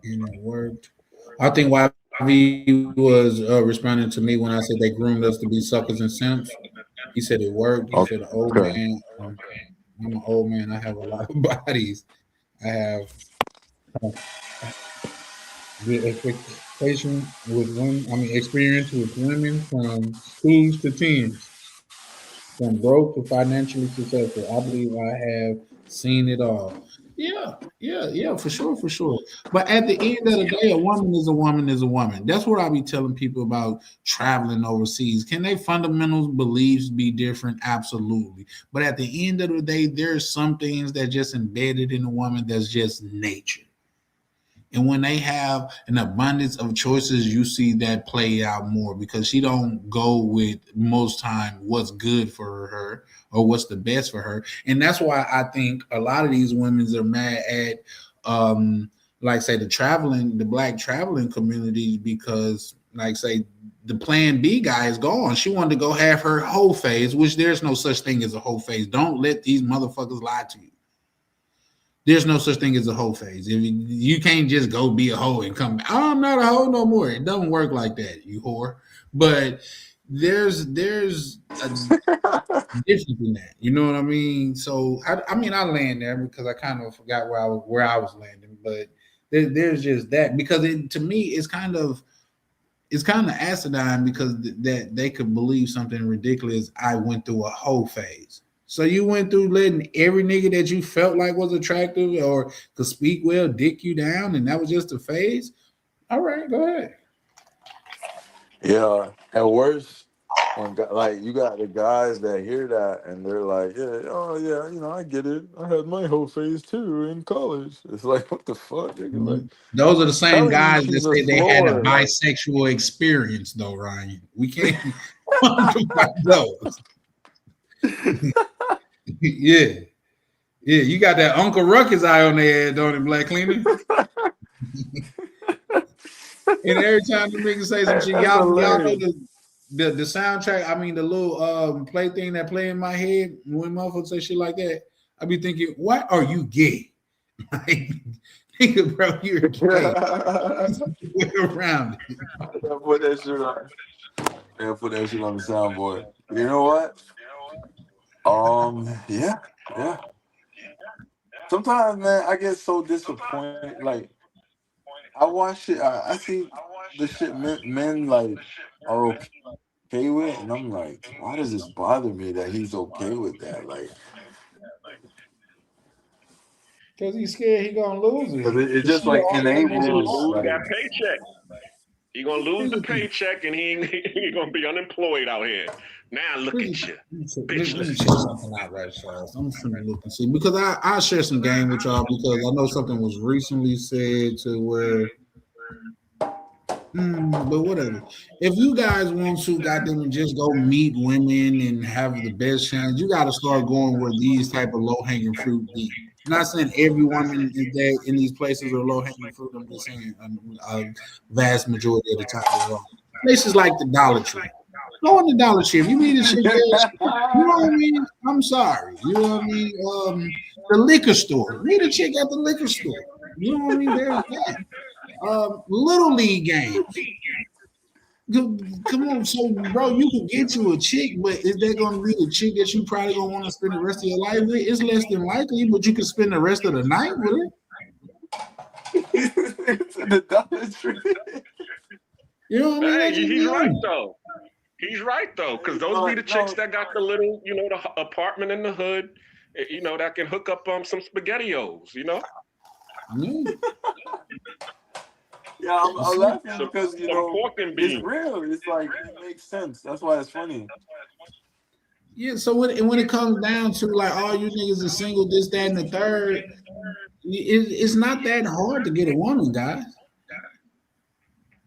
And it worked. I think YV was responding to me when I said they groomed us to be suckers and simps. He said it worked. He said, "Old man, I'm an old man. I have a lot of bodies. I have the expectation with women. I mean, experience with women from schools to teens, from broke to financially successful. I believe I have seen it all." Yeah, for sure. But at the end of the day, a woman is a woman is a woman. That's what I be telling people about traveling overseas. Can their fundamental beliefs be different? Absolutely. But at the end of the day, there's some things that just embedded in a woman that's just nature. And when they have an abundance of choices, you see that play out more because she don't go with most time what's good for her or what's the best for her. And that's why I think a lot of these women are mad at, like say the black traveling community because like say the plan B guy is gone. She wanted to go have her whole phase, which there's no such thing as a whole phase. Don't let these motherfuckers lie to you. There's no such thing as a hoe phase. You can't just go be a hoe and come back. Oh, I'm not a hoe no more. It doesn't work like that, you whore. But there's a difference in that. You know what I mean? So I land there because I kind of forgot where I was landing. But there's just that because to me it's kind of acidine because that they could believe something ridiculous. I went through a hoe phase. So you went through letting every nigga that you felt like was attractive or could speak well dick you down, and that was just a phase? All right, go ahead. Yeah, and worse, when like you got the guys that hear that and they're like, yeah, oh yeah, you know, I get it. I had my whole phase too in college. It's like, what the fuck? Like, those are the same guys that say they had a like, bisexual experience, though, Ryan. We can't talk about those. Yeah, you got that Uncle Ruckus eye on their head, don't it, Black Cleaner? And every time the niggas say some shit, y'all know the soundtrack. I mean, the little play thing that play in my head when motherfuckers say shit like that. I be thinking, why are you gay? Like, nigga, bro, you're gay. Around it. Put that shit on. Yeah, put that shit on the soundboard. You know what? Yeah. Sometimes, man, I get so disappointed. Like, I watch it, I see the shit men like are okay with, and I'm like, why does this bother me that he's okay with that? Like, because he's scared he gonna lose it. It's just like enables lose that paycheck. He gonna lose the paycheck, and he gonna be unemployed out here. Now look at you. Let me check something out right fast. I'm finna look and see because I'll share some game with y'all because I know something was recently said to where. But whatever. If you guys want to, goddamn, just go meet women and have the best chance, you got to start going where these type of low hanging fruit be. I'm not saying every woman in these places are low hanging fruit. I'm just saying a vast majority of the time they're wrong. places like the Dollar Tree. Go in the Dollar Tree. If you need a shit, you know what I mean? I'm sorry. You know what I mean? The liquor store. Meet a chick at the liquor store. You know what I mean? There's that. Little league games. Come on, so bro, you can get you a chick, but is that gonna be the chick that you probably gonna want to spend the rest of your life with? It's less than likely, but you can spend the rest of the night with her. The Dollar Tree. You know what I mean? Hey, he's right though. He's right though, because those be the chicks that got the little, the apartment in the hood, that can hook up some SpaghettiOs, Yeah, I'm laughing because it's real. It's like it makes sense. That's why it's funny. Yeah, so when it comes down to like all you niggas are single, this, that, and the third, it's not that hard to get a woman, guys.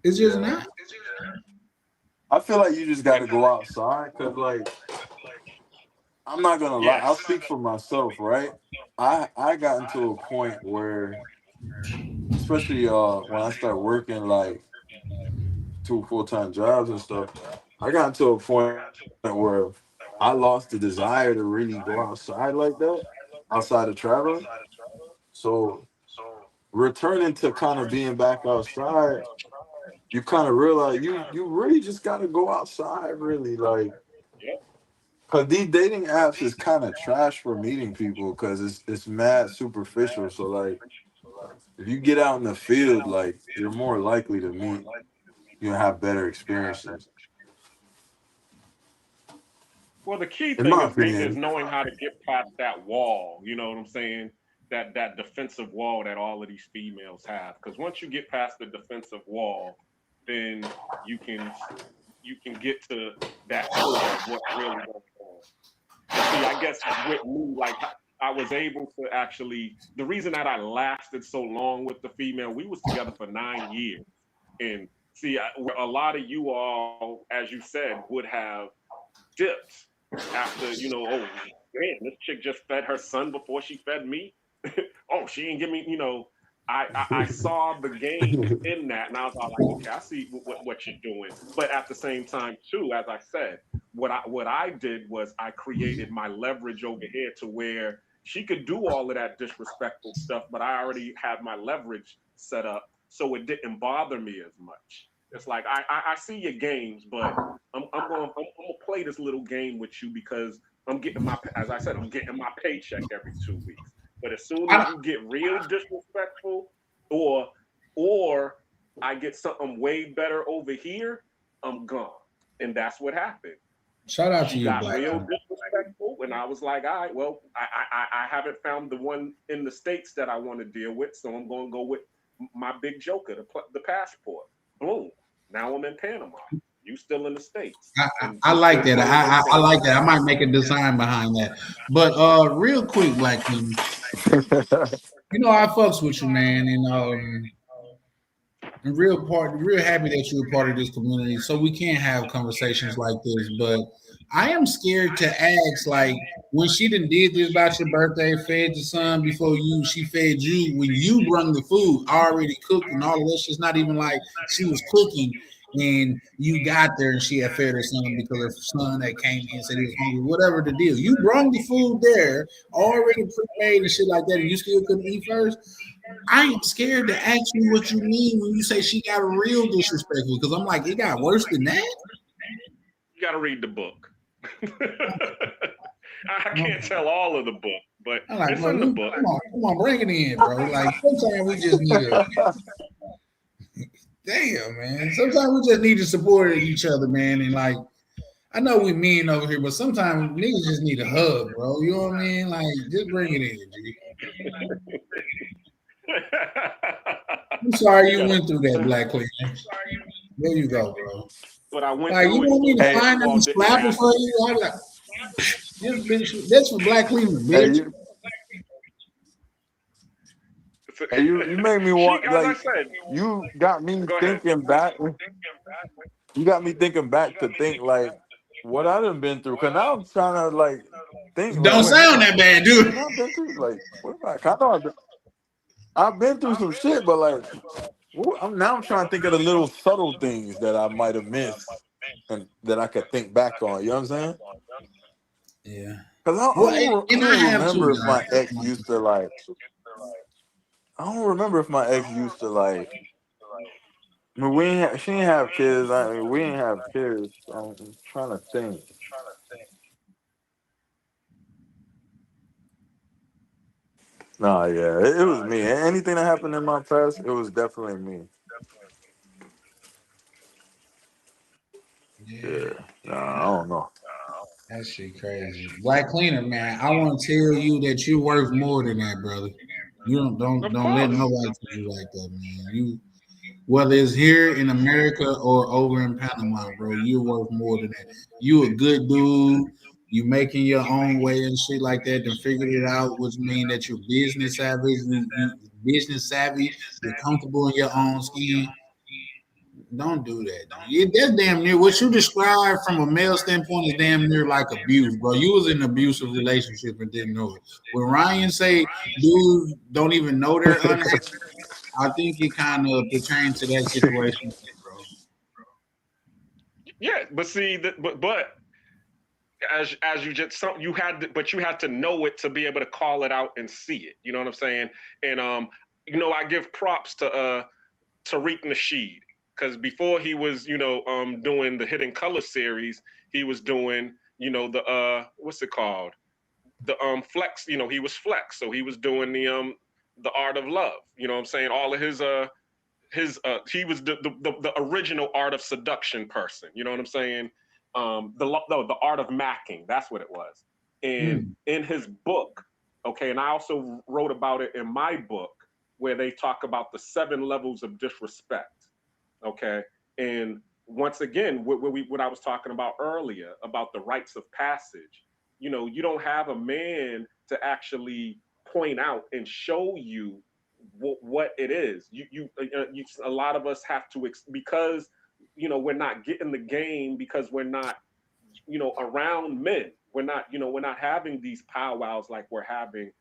It's just not. I feel like you just got to go outside because, like, I'm not gonna lie. I'll speak for myself, right? I got into a point where, especially when I started working like 2 full-time jobs and stuff, I got into a point where I lost the desire to really go outside like that, outside of traveling. So returning to kind of being back outside, you kind of realize you really just got to go outside, really, like, because these dating apps is kind of trash for meeting people because it's mad superficial. So like, if you get out in the field, like, you're more likely to meet, have better experiences. Well, the key thing is knowing how to get past that wall. You know what I'm saying? That defensive wall that all of these females have. Because once you get past the defensive wall, then you can get to that core of what's really going on. See, I guess with me, like, I was able to actually, the reason that I lasted so long with the female, we was together for 9 years. And see, a lot of you all, as you said, would have dipped after, oh, man, this chick just fed her son before she fed me. Oh, she didn't give me, I saw the game in that, and I was all like, okay, I see what you're doing. But at the same time, too, as I said, what I did was I created my leverage over here to where she could do all of that disrespectful stuff, but I already had my leverage set up, so it didn't bother me as much. It's like I see your games, but I'm gonna play this little game with you because I'm getting my paycheck every 2 weeks. But as soon as you get real disrespectful, or I get something way better over here, I'm gone. And that's what happened. Shout out to you, got Black. Real disrespectful, and I was like, all right, well, I haven't found the one in the States that I want to deal with, so I'm going to go with my big joker, the passport. Boom. Now I'm in Panama. You still in the States. I like that. I like that. I might make a design behind that. But real quick, Black King, I fucks with you, man, and I'm real happy that you're a part of this community, so we can have conversations like this. But I am scared to ask, like, when she done did this about your birthday, fed your son before she fed you, when you brought the food already cooked and all of that shit's not even like she was cooking and you got there and she had fed her son because her son that came in and said he was hungry, whatever the deal. You brought the food there already pre-made and shit like that, and you still couldn't eat first. I am scared to ask you what you mean when you say she got real disrespectful, because I'm like, it got worse than that. You got to read the book. I can't tell all of the book, but like, it's in the book. Come on, bring it in, bro. Like, sometimes we just need damn, man. Sometimes we just need to support each other, man. And like, I know we mean over here, but sometimes niggas just need a hug, bro. You know what I mean? Like, just bring it in, G. I'm sorry you went through that, Black Clean. There you go, bro. But I went like, you want me to find and slap it for you? I'm like, this bitch, that's for Black Cleveland, bitch. Hey, you made me want, like, you got me thinking back. You got me thinking back to think, like, what I done been through. Because now I'm trying to, like, think. Don't sound that bad, dude. I've been through, like, what have I know I've been through some shit, but, like, I'm trying to think of the little subtle things that I might have missed and that I could think back on. You know what I'm saying? Yeah. Because Well, I and I don't have remember to, if my ex guys. used to like. I don't remember if my ex used to like. I mean, she didn't have kids. I mean, we didn't have kids. I'm trying to think. Nah, yeah, it was me. Anything that happened in my past, it was definitely me. Yeah. Yeah, nah, I don't know. That shit crazy. Black Cleaner, man, I want to tell you that you're worth more than that, brother. You Of don't let course. nobody treat you like that, man. You whether it's here in America or over in Panama, bro, you're worth more than that. You a good dude. You making your own way and shit like that, and figured it out, which mean that you're business savvy. You business savvy. You're comfortable in your own skin. Don't do that. That's damn near what you described from a male standpoint is damn near like abuse, bro. You was in an abusive relationship and didn't know it. When Ryan say dudes don't even know they're unhappy, I think it kind of pertains to that situation, bro. Yeah, but see, but as you just you had to, but you had to know it to be able to call it out and see it. You know what I'm saying? And I give props to Tariq Nasheed, because before he was doing the Hidden Color series, he was doing the what's it called, the Flex. He was Flex, so he was doing the Art of Love. You know what I'm saying? All of his he was the original Art of Seduction person. You know what I'm saying? The Art of Macking, that's what it was. And in his book, okay, and I also wrote about it in my book, where they talk about the 7 levels of disrespect. Okay. And once again, what I was talking about earlier about the rites of passage, you don't have a man to actually point out and show you what it is. A lot of us have to, because, we're not getting the game, because we're not, around men. We're not having these powwows like we're having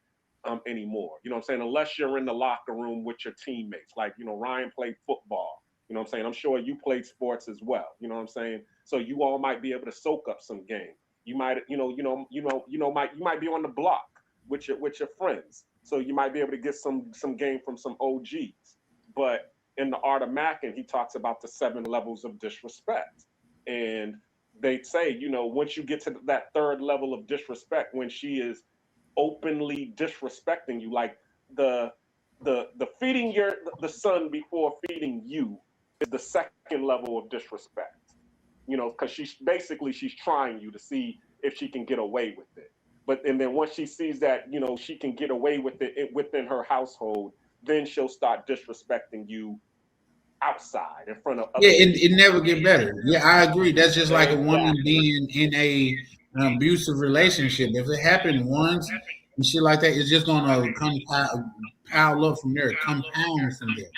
anymore. You know what I'm saying? Unless you're in the locker room with your teammates. Like, Ryan played football. You know what I'm saying? I'm sure you played sports as well. You know what I'm saying? So you all might be able to soak up some game. You might, you might be on the block with your friends. So you might be able to get some game from some OGs. But in the Art of Mackin, he talks about the 7 levels of disrespect. And they say, once you get to that 3rd level of disrespect, when she is openly disrespecting you, like the feeding the son before feeding you is the 2nd level of disrespect. Because she's trying you to see if she can get away with it. And then once she sees that she can get away with it within her household, then she'll start disrespecting you outside in front of other people. It never get better. Yeah, I agree. That's just like a woman being in an abusive relationship. If it happened once and shit like that, it's just gonna pile up from there, compound from there.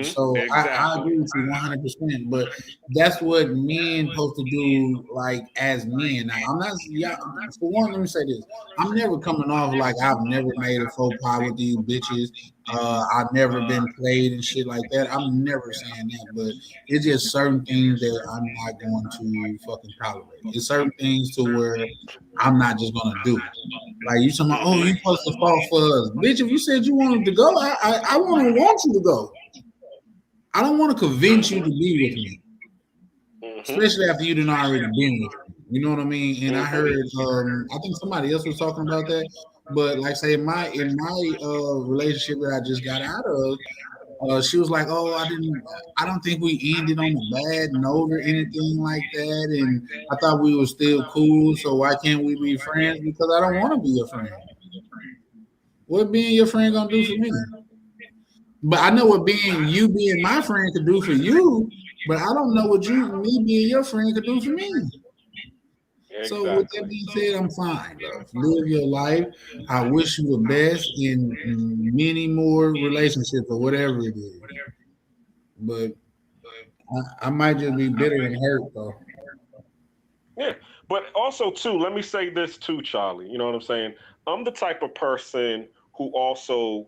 So I agree with you 100%. But that's what men supposed to do, like as men. Now, I'm not. Yeah, for one, let me say this: I'm never coming off like I've never made a faux pas with these bitches. I've never been played and shit like that. I'm never saying that, but it's just certain things that I'm not going to fucking tolerate. It's certain things to where I'm not just gonna do. Like you talking about, oh, you supposed to fall for us, bitch. If you said you wanted to go, I want you to go. I don't want to convince you to be with me, especially after you didn't already been with me. You know what I mean? And I heard, I think somebody else was talking about that. But like say in my relationship that I just got out of, she was like, "Oh, I don't think we ended on a bad note or anything like that, and I thought we were still cool. So why can't we be friends? Because I don't want to be your friend. What being your friend gonna do for me?" But I know what you being my friend could do for you, but I don't know what me being your friend could do for me. Exactly. So with that being said, I'm fine, bro. Live your life. I wish you the best in many more relationships or whatever it is. But I might just be bitter and hurt, though. Yeah, but also too, let me say this too, Charlie. You know what I'm saying? I'm the type of person who also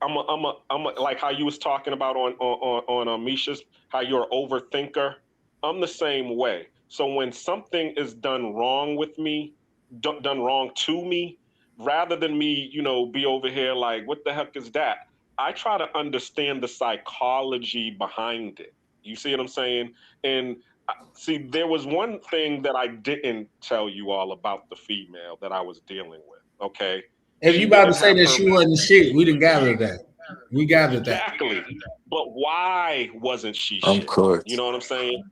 I'm like how you was talking about on Misha's, how you're an overthinker. I'm the same way. So when something is done wrong with me, done wrong to me, rather than me, be over here like, what the heck is that? I try to understand the psychology behind it. You see what I'm saying? And see, there was one thing that I didn't tell you all about the female that I was dealing with. Okay. If She you about to didn't say have that her she wasn't shit, we done gathered that. We gathered that. exactly. But why wasn't she I'm shit? cooked. You know what I'm saying?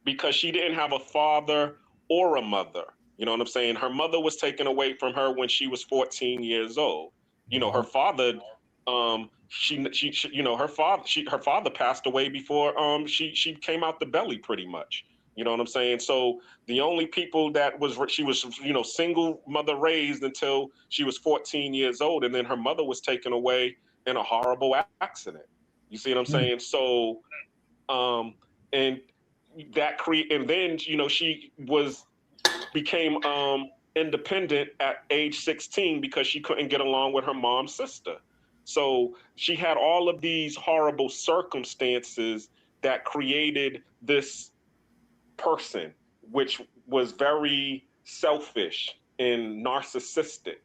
Because she didn't have a father or a mother. You know what I'm saying? Her mother was taken away from her when she was 14 years old. Her father, her father passed away before she came out the belly, pretty much. You know what I'm saying? So the only people she was single mother raised until she was 14 years old, and then her mother was taken away in a horrible accident. You see what I'm saying? So, and that and then she became independent at age 16 because she couldn't get along with her mom's sister. So she had all of these horrible circumstances that created this person, which was very selfish and narcissistic.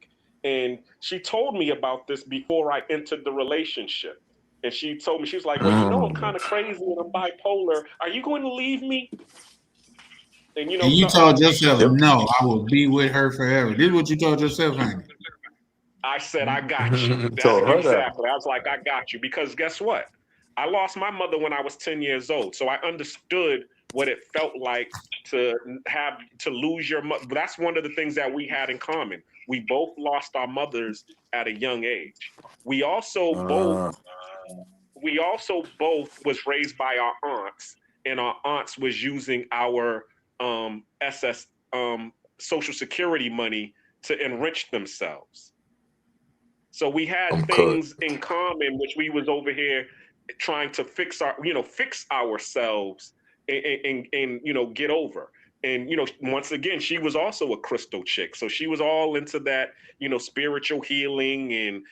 And she told me about this before I entered the relationship. And she told me, she's like, well, I'm kind of crazy and I'm bipolar. Are you going to leave me? And And you told yourself, no, I will be with her forever. This is what you told yourself, ain't it? I said, I got you. Told her that. Exactly. I was like, I got you. Because guess what? I lost my mother when I was 10 years old. So I understood what it felt like to lose your mother. That's one of the things that we had in common. We both lost our mothers at a young age. We also both was raised by our aunts, and our aunts was using our Social Security money to enrich themselves. So we had things in common, which we was over here trying to fix ourselves and get over. And once again, she was also a crystal chick, so she was all into that spiritual healing and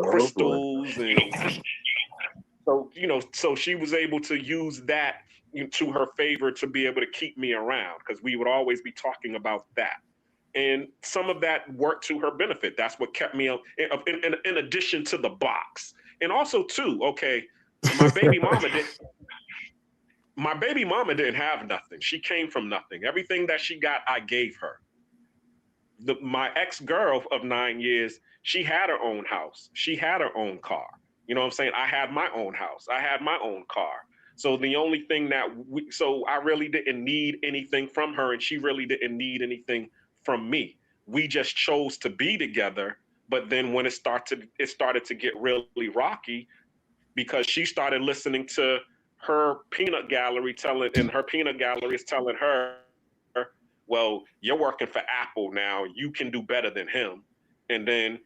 crystals, and so she was able to use that to her favor to be able to keep me around, because we would always be talking about that. And some of that worked to her benefit. That's what kept me in addition to the box. And also too, okay, my baby mama didn't have nothing. She came from nothing. Everything that she got, I gave her. My ex-girl of 9 years, she had her own house. She had her own car. You know what I'm saying? I had my own house. I had my own car. So the only thing so I really didn't need anything from her, and she really didn't need anything from me. We just chose to be together. But then when it started to get really rocky, because she started listening to her peanut gallery and her peanut gallery is telling her, well, you're working for Apple now, you can do better than him. And then,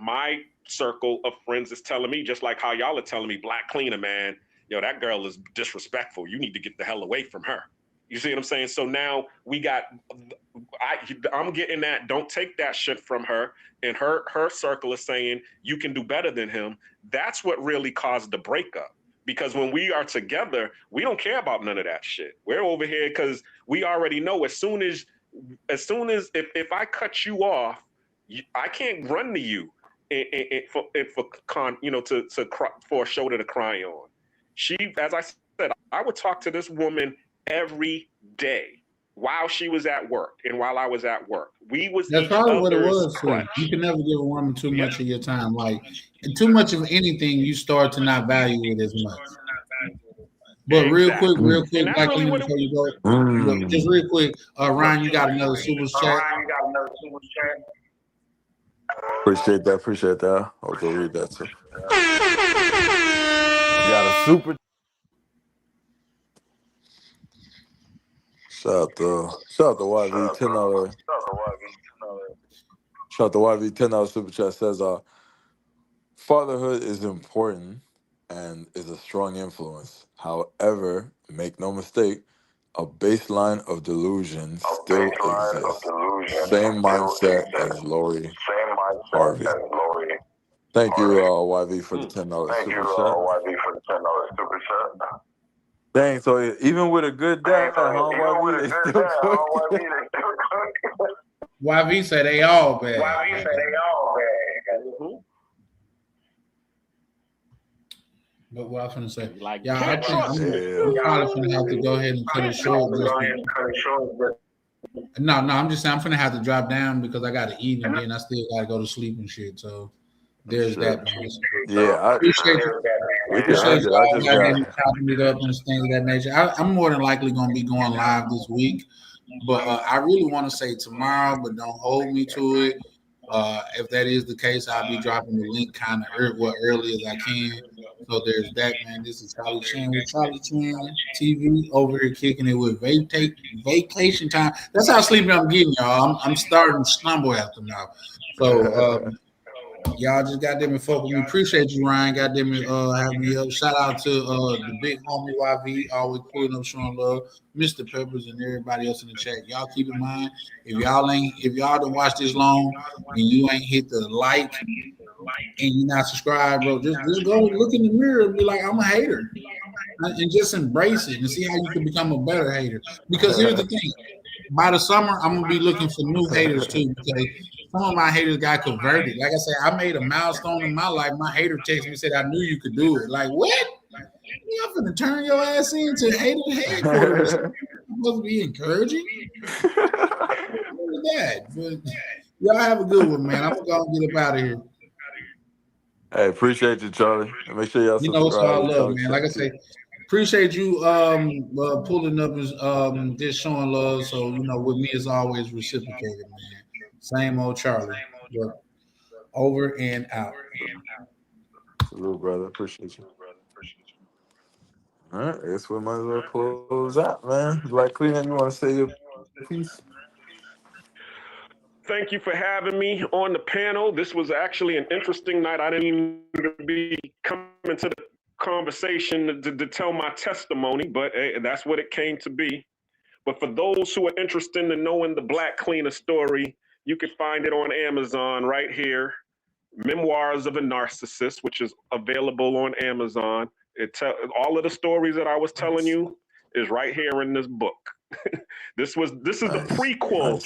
my circle of friends is telling me, just like how y'all are telling me, Black Cleaner, man, that girl is disrespectful. You need to get the hell away from her. You see what I'm saying? So now I'm getting that. Don't take that shit from her. And her circle is saying you can do better than him. That's what really caused the breakup. Because when we are together, we don't care about none of that shit. We're over here because we already know as soon as if I cut you off, I can't run to you for a shoulder to cry on. As I said, I would talk to this woman every day while she was at work and while I was at work. That's probably what it was. You can never give a woman too much of your time. Like too much of anything, you start to not value it as much. But real quick, Black Cleaner, before you go, just real quick, Ryan, you got another super chat. Appreciate that. I'll go read that too. You got a super. Shout out to YV $10. Shout out to YV $10 super chat says, fatherhood is important and is a strong influence. However, make no mistake, a baseline of delusion still exists. Same mindset as Lori Harvey. Thank you, YV, for the $10 Thank you, super chat. YB, for the $10 super chat. Dang, so even with a good dad, huh, Even with YV, a they good still dad, cook. YB, they still cook. YV say they all bad. YB say they all bad. But what I was gonna say, Like, yeah, can't trust me. I'm probably gonna have to go ahead and cut it short. No, I'm just saying I'm gonna have to drop down because I got to eat and then I still got to go to sleep and shit. So there's that. Man. Yeah, Appreciate you. we can Appreciate end it. I y'all just goddamn got. chopping it up and things of that nature. I'm more than likely gonna be going live this week, but I really want to say tomorrow, but don't hold me to it. If that is the case, I'll be dropping the link kind of early as I can. So there's that, man. This is Charlie Chan with Charlie Chan TV over here kicking it with vacation time. That's how sleepy I'm getting, y'all. I'm starting to stumble after now. So y'all just goddamn it, fuck with me. Appreciate you, Ryan. Goddamn it, having me up. Shout out to the big homie YV, always pulling up, showing love. Mr. Peppers and everybody else in the chat. Y'all keep in mind, if y'all don't watch this long and you ain't hit the like and you're not subscribed, bro, just go look in the mirror and be like, I'm a hater. And just embrace it and see how you can become a better hater. Because here's the thing. By the summer, I'm gonna be looking for new haters too, because some of my haters got converted. Like I said, I made a milestone in my life. My hater texted me and said, I knew you could do it. Like, what? You're gonna turn your ass into hater headquarters. You're supposed to be encouraging. Look at that. But y'all have a good one, man. I'm gonna get up out of here. Hey, appreciate you, Charlie. And make sure y'all You know, it's all subscribe. love, man. Like I say, appreciate you pulling up and just showing love. So, you know, with me it's always reciprocated, man. Same old Charlie. But over and out. Salute, brother. Appreciate you. All right, I guess we might as well close out, man. Black Cleaner, you want to say your piece? Thank you for having me on the panel. This was actually an interesting night. I didn't even be coming to the conversation to tell my testimony, but hey, that's what it came to be. But for those who are interested in knowing the Black Cleaner story, you can find it on Amazon right here. Memoirs of a Narcissist, which is available on Amazon. All of the stories that I was telling you is right here in this book. This is the prequel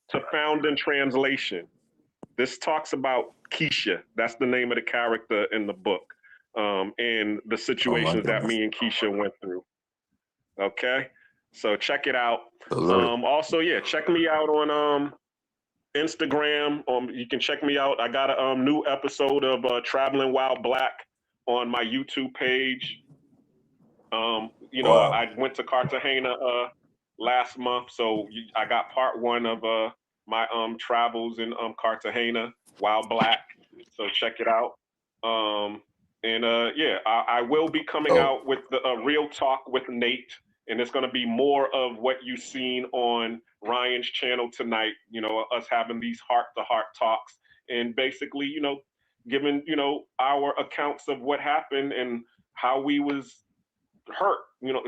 to Found in Translation. This talks about Keisha. That's the name of the character in the book, and the situations that me and Keisha went through. Okay, so check it out. Also, yeah, check me out on Instagram. You can check me out. I got a new episode of Traveling While Black on my YouTube page. You know, I went to Cartagena last month, so I got part one of my travels in Cartagena while Black. So check it out. Yeah, I will be coming out with the Real Talk with Nate, and it's going to be more of what you've seen on Ryan's channel tonight. You know, us having these heart-to-heart talks, and basically, you know, giving, you know, our accounts of what happened and how we was hurt. You know,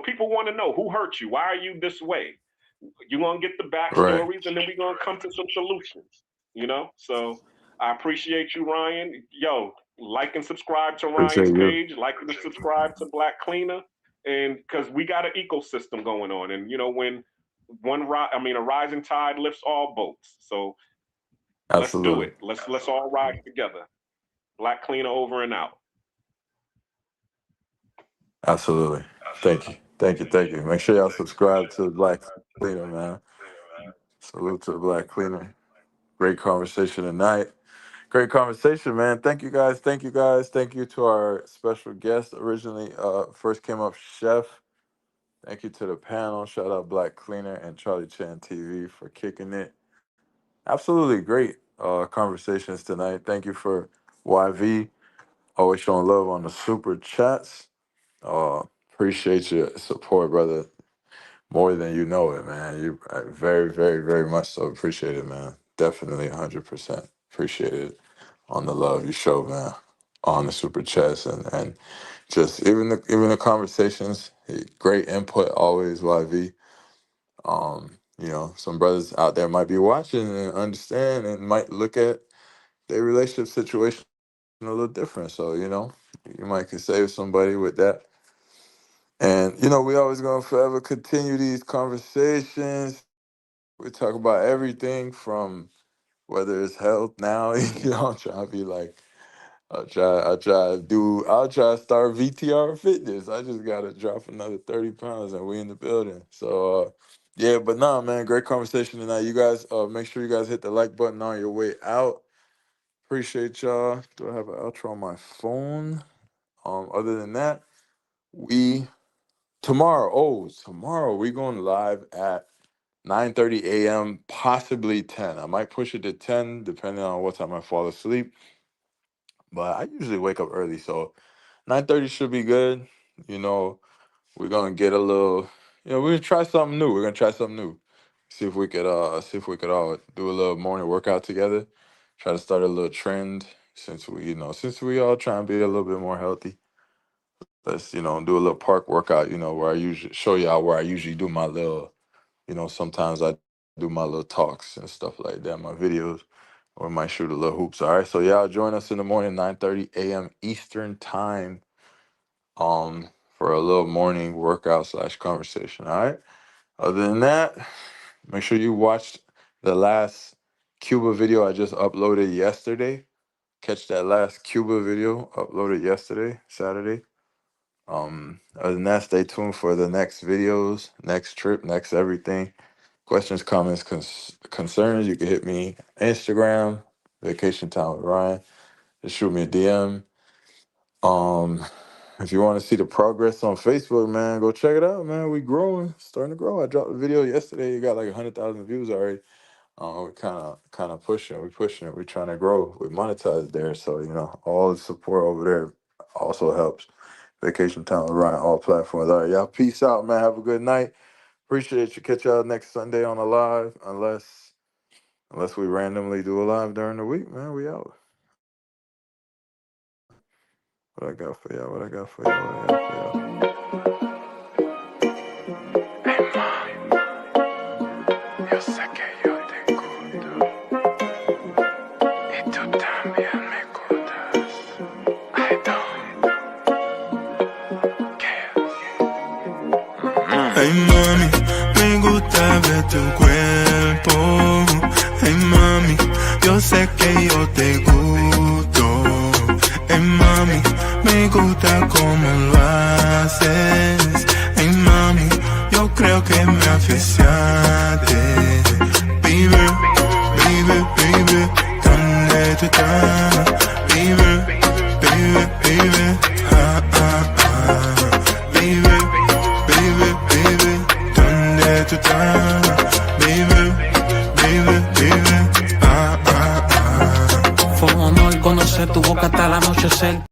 people want to know who hurt you. Why are you this way? You're gonna get the backstories, and then we're gonna come to some solutions. You know, so I appreciate you, Ryan. Yo, like and subscribe to Ryan's page. Like and subscribe to Black Cleaner, and because we got an ecosystem going on, and you know, when a rising tide lifts all boats. So let's do it. Let's all ride together. Black Cleaner over and out. Absolutely. Thank you. Make sure y'all subscribe to the Black Cleaner, man. Salute to the Black Cleaner. Great conversation tonight. Great conversation, man. Thank you guys. Thank you to our special guest. Originally, first came up, Chef. Thank you to the panel. Shout out Black Cleaner and Charlie Chan TV for kicking it. Absolutely great conversations tonight. Thank you for YV. Always showing love on the super chats. Appreciate your support, brother. More than you know it, man. You very, very, very much so appreciate it, man. Definitely 100% appreciate it on the love you show, man, on the super chats and just even the conversations. Great input always, YV. You know, some brothers out there might be watching and understand and might look at their relationship situation a little different. So, you know, you might could save somebody with that. And, you know, we always going to forever continue these conversations. We talk about everything from whether it's health now, you know, I'm trying to be like, I'll try to start VTR fitness. I just got to drop another 30 pounds and we in the building. So, yeah, but nah, man, great conversation tonight. You guys, make sure you guys hit the like button on your way out. Appreciate y'all. Do I have an outro on my phone? Other than that, tomorrow we going live at 9:30 a.m., possibly 10. I might push it to 10 depending on what time I fall asleep. But I usually wake up early, so 9:30 should be good. You know, we're gonna get a little, you know, we're gonna try something new. We're gonna try something new. See if we could all do a little morning workout together. Try to start a little trend since we all try and be a little bit more healthy. Let's, you know, do a little park workout, you know, where I usually show y'all where I usually do my little, you know, sometimes I do my little talks and stuff like that, my videos, or might shoot a little hoops. All right. So y'all join us in the morning, 9:30 a.m. Eastern time, for a little morning workout / conversation. All right. Other than that, make sure you watched the last Cuba video I just uploaded yesterday. Catch that last Cuba video uploaded yesterday, Saturday. Other than that, stay tuned for the next videos, next trip, next everything. Questions, comments, concerns, you can hit me Instagram, Vacation Time with Ryan. Just shoot me a DM. If you want to see the progress on Facebook, man, go check it out, man. We growing, starting to grow. I dropped a video yesterday. It got like 100,000 views already. We're kind of pushing. We're pushing it. We're trying to grow. We monetized there, so you know all the support over there also helps. Vacation Time with Ryan, all platforms. All right, y'all. Peace out, man. Have a good night. Appreciate you. Catch y'all next Sunday on a live, unless we randomly do a live during the week, man. We out. What I got for y'all? What I got for y'all? What I got for y'all? Yo sé que yo te gusto y tú también me gustas. I don't care. Ay mami, me gusta ver tu cuerpo. Ay mami, yo sé que yo te gusto. Ay mami, me gusta cómo lo haces. Ay mami, yo creo que me aficiaste. Baby, baby, baby, ¿dónde tú estás? Baby, baby, baby, ah, ah, ah. Baby, baby, baby, ¿dónde tú estás? Baby, baby, baby, ah, ah, ah. Fue un honor conocer tu boca hasta el anochecer.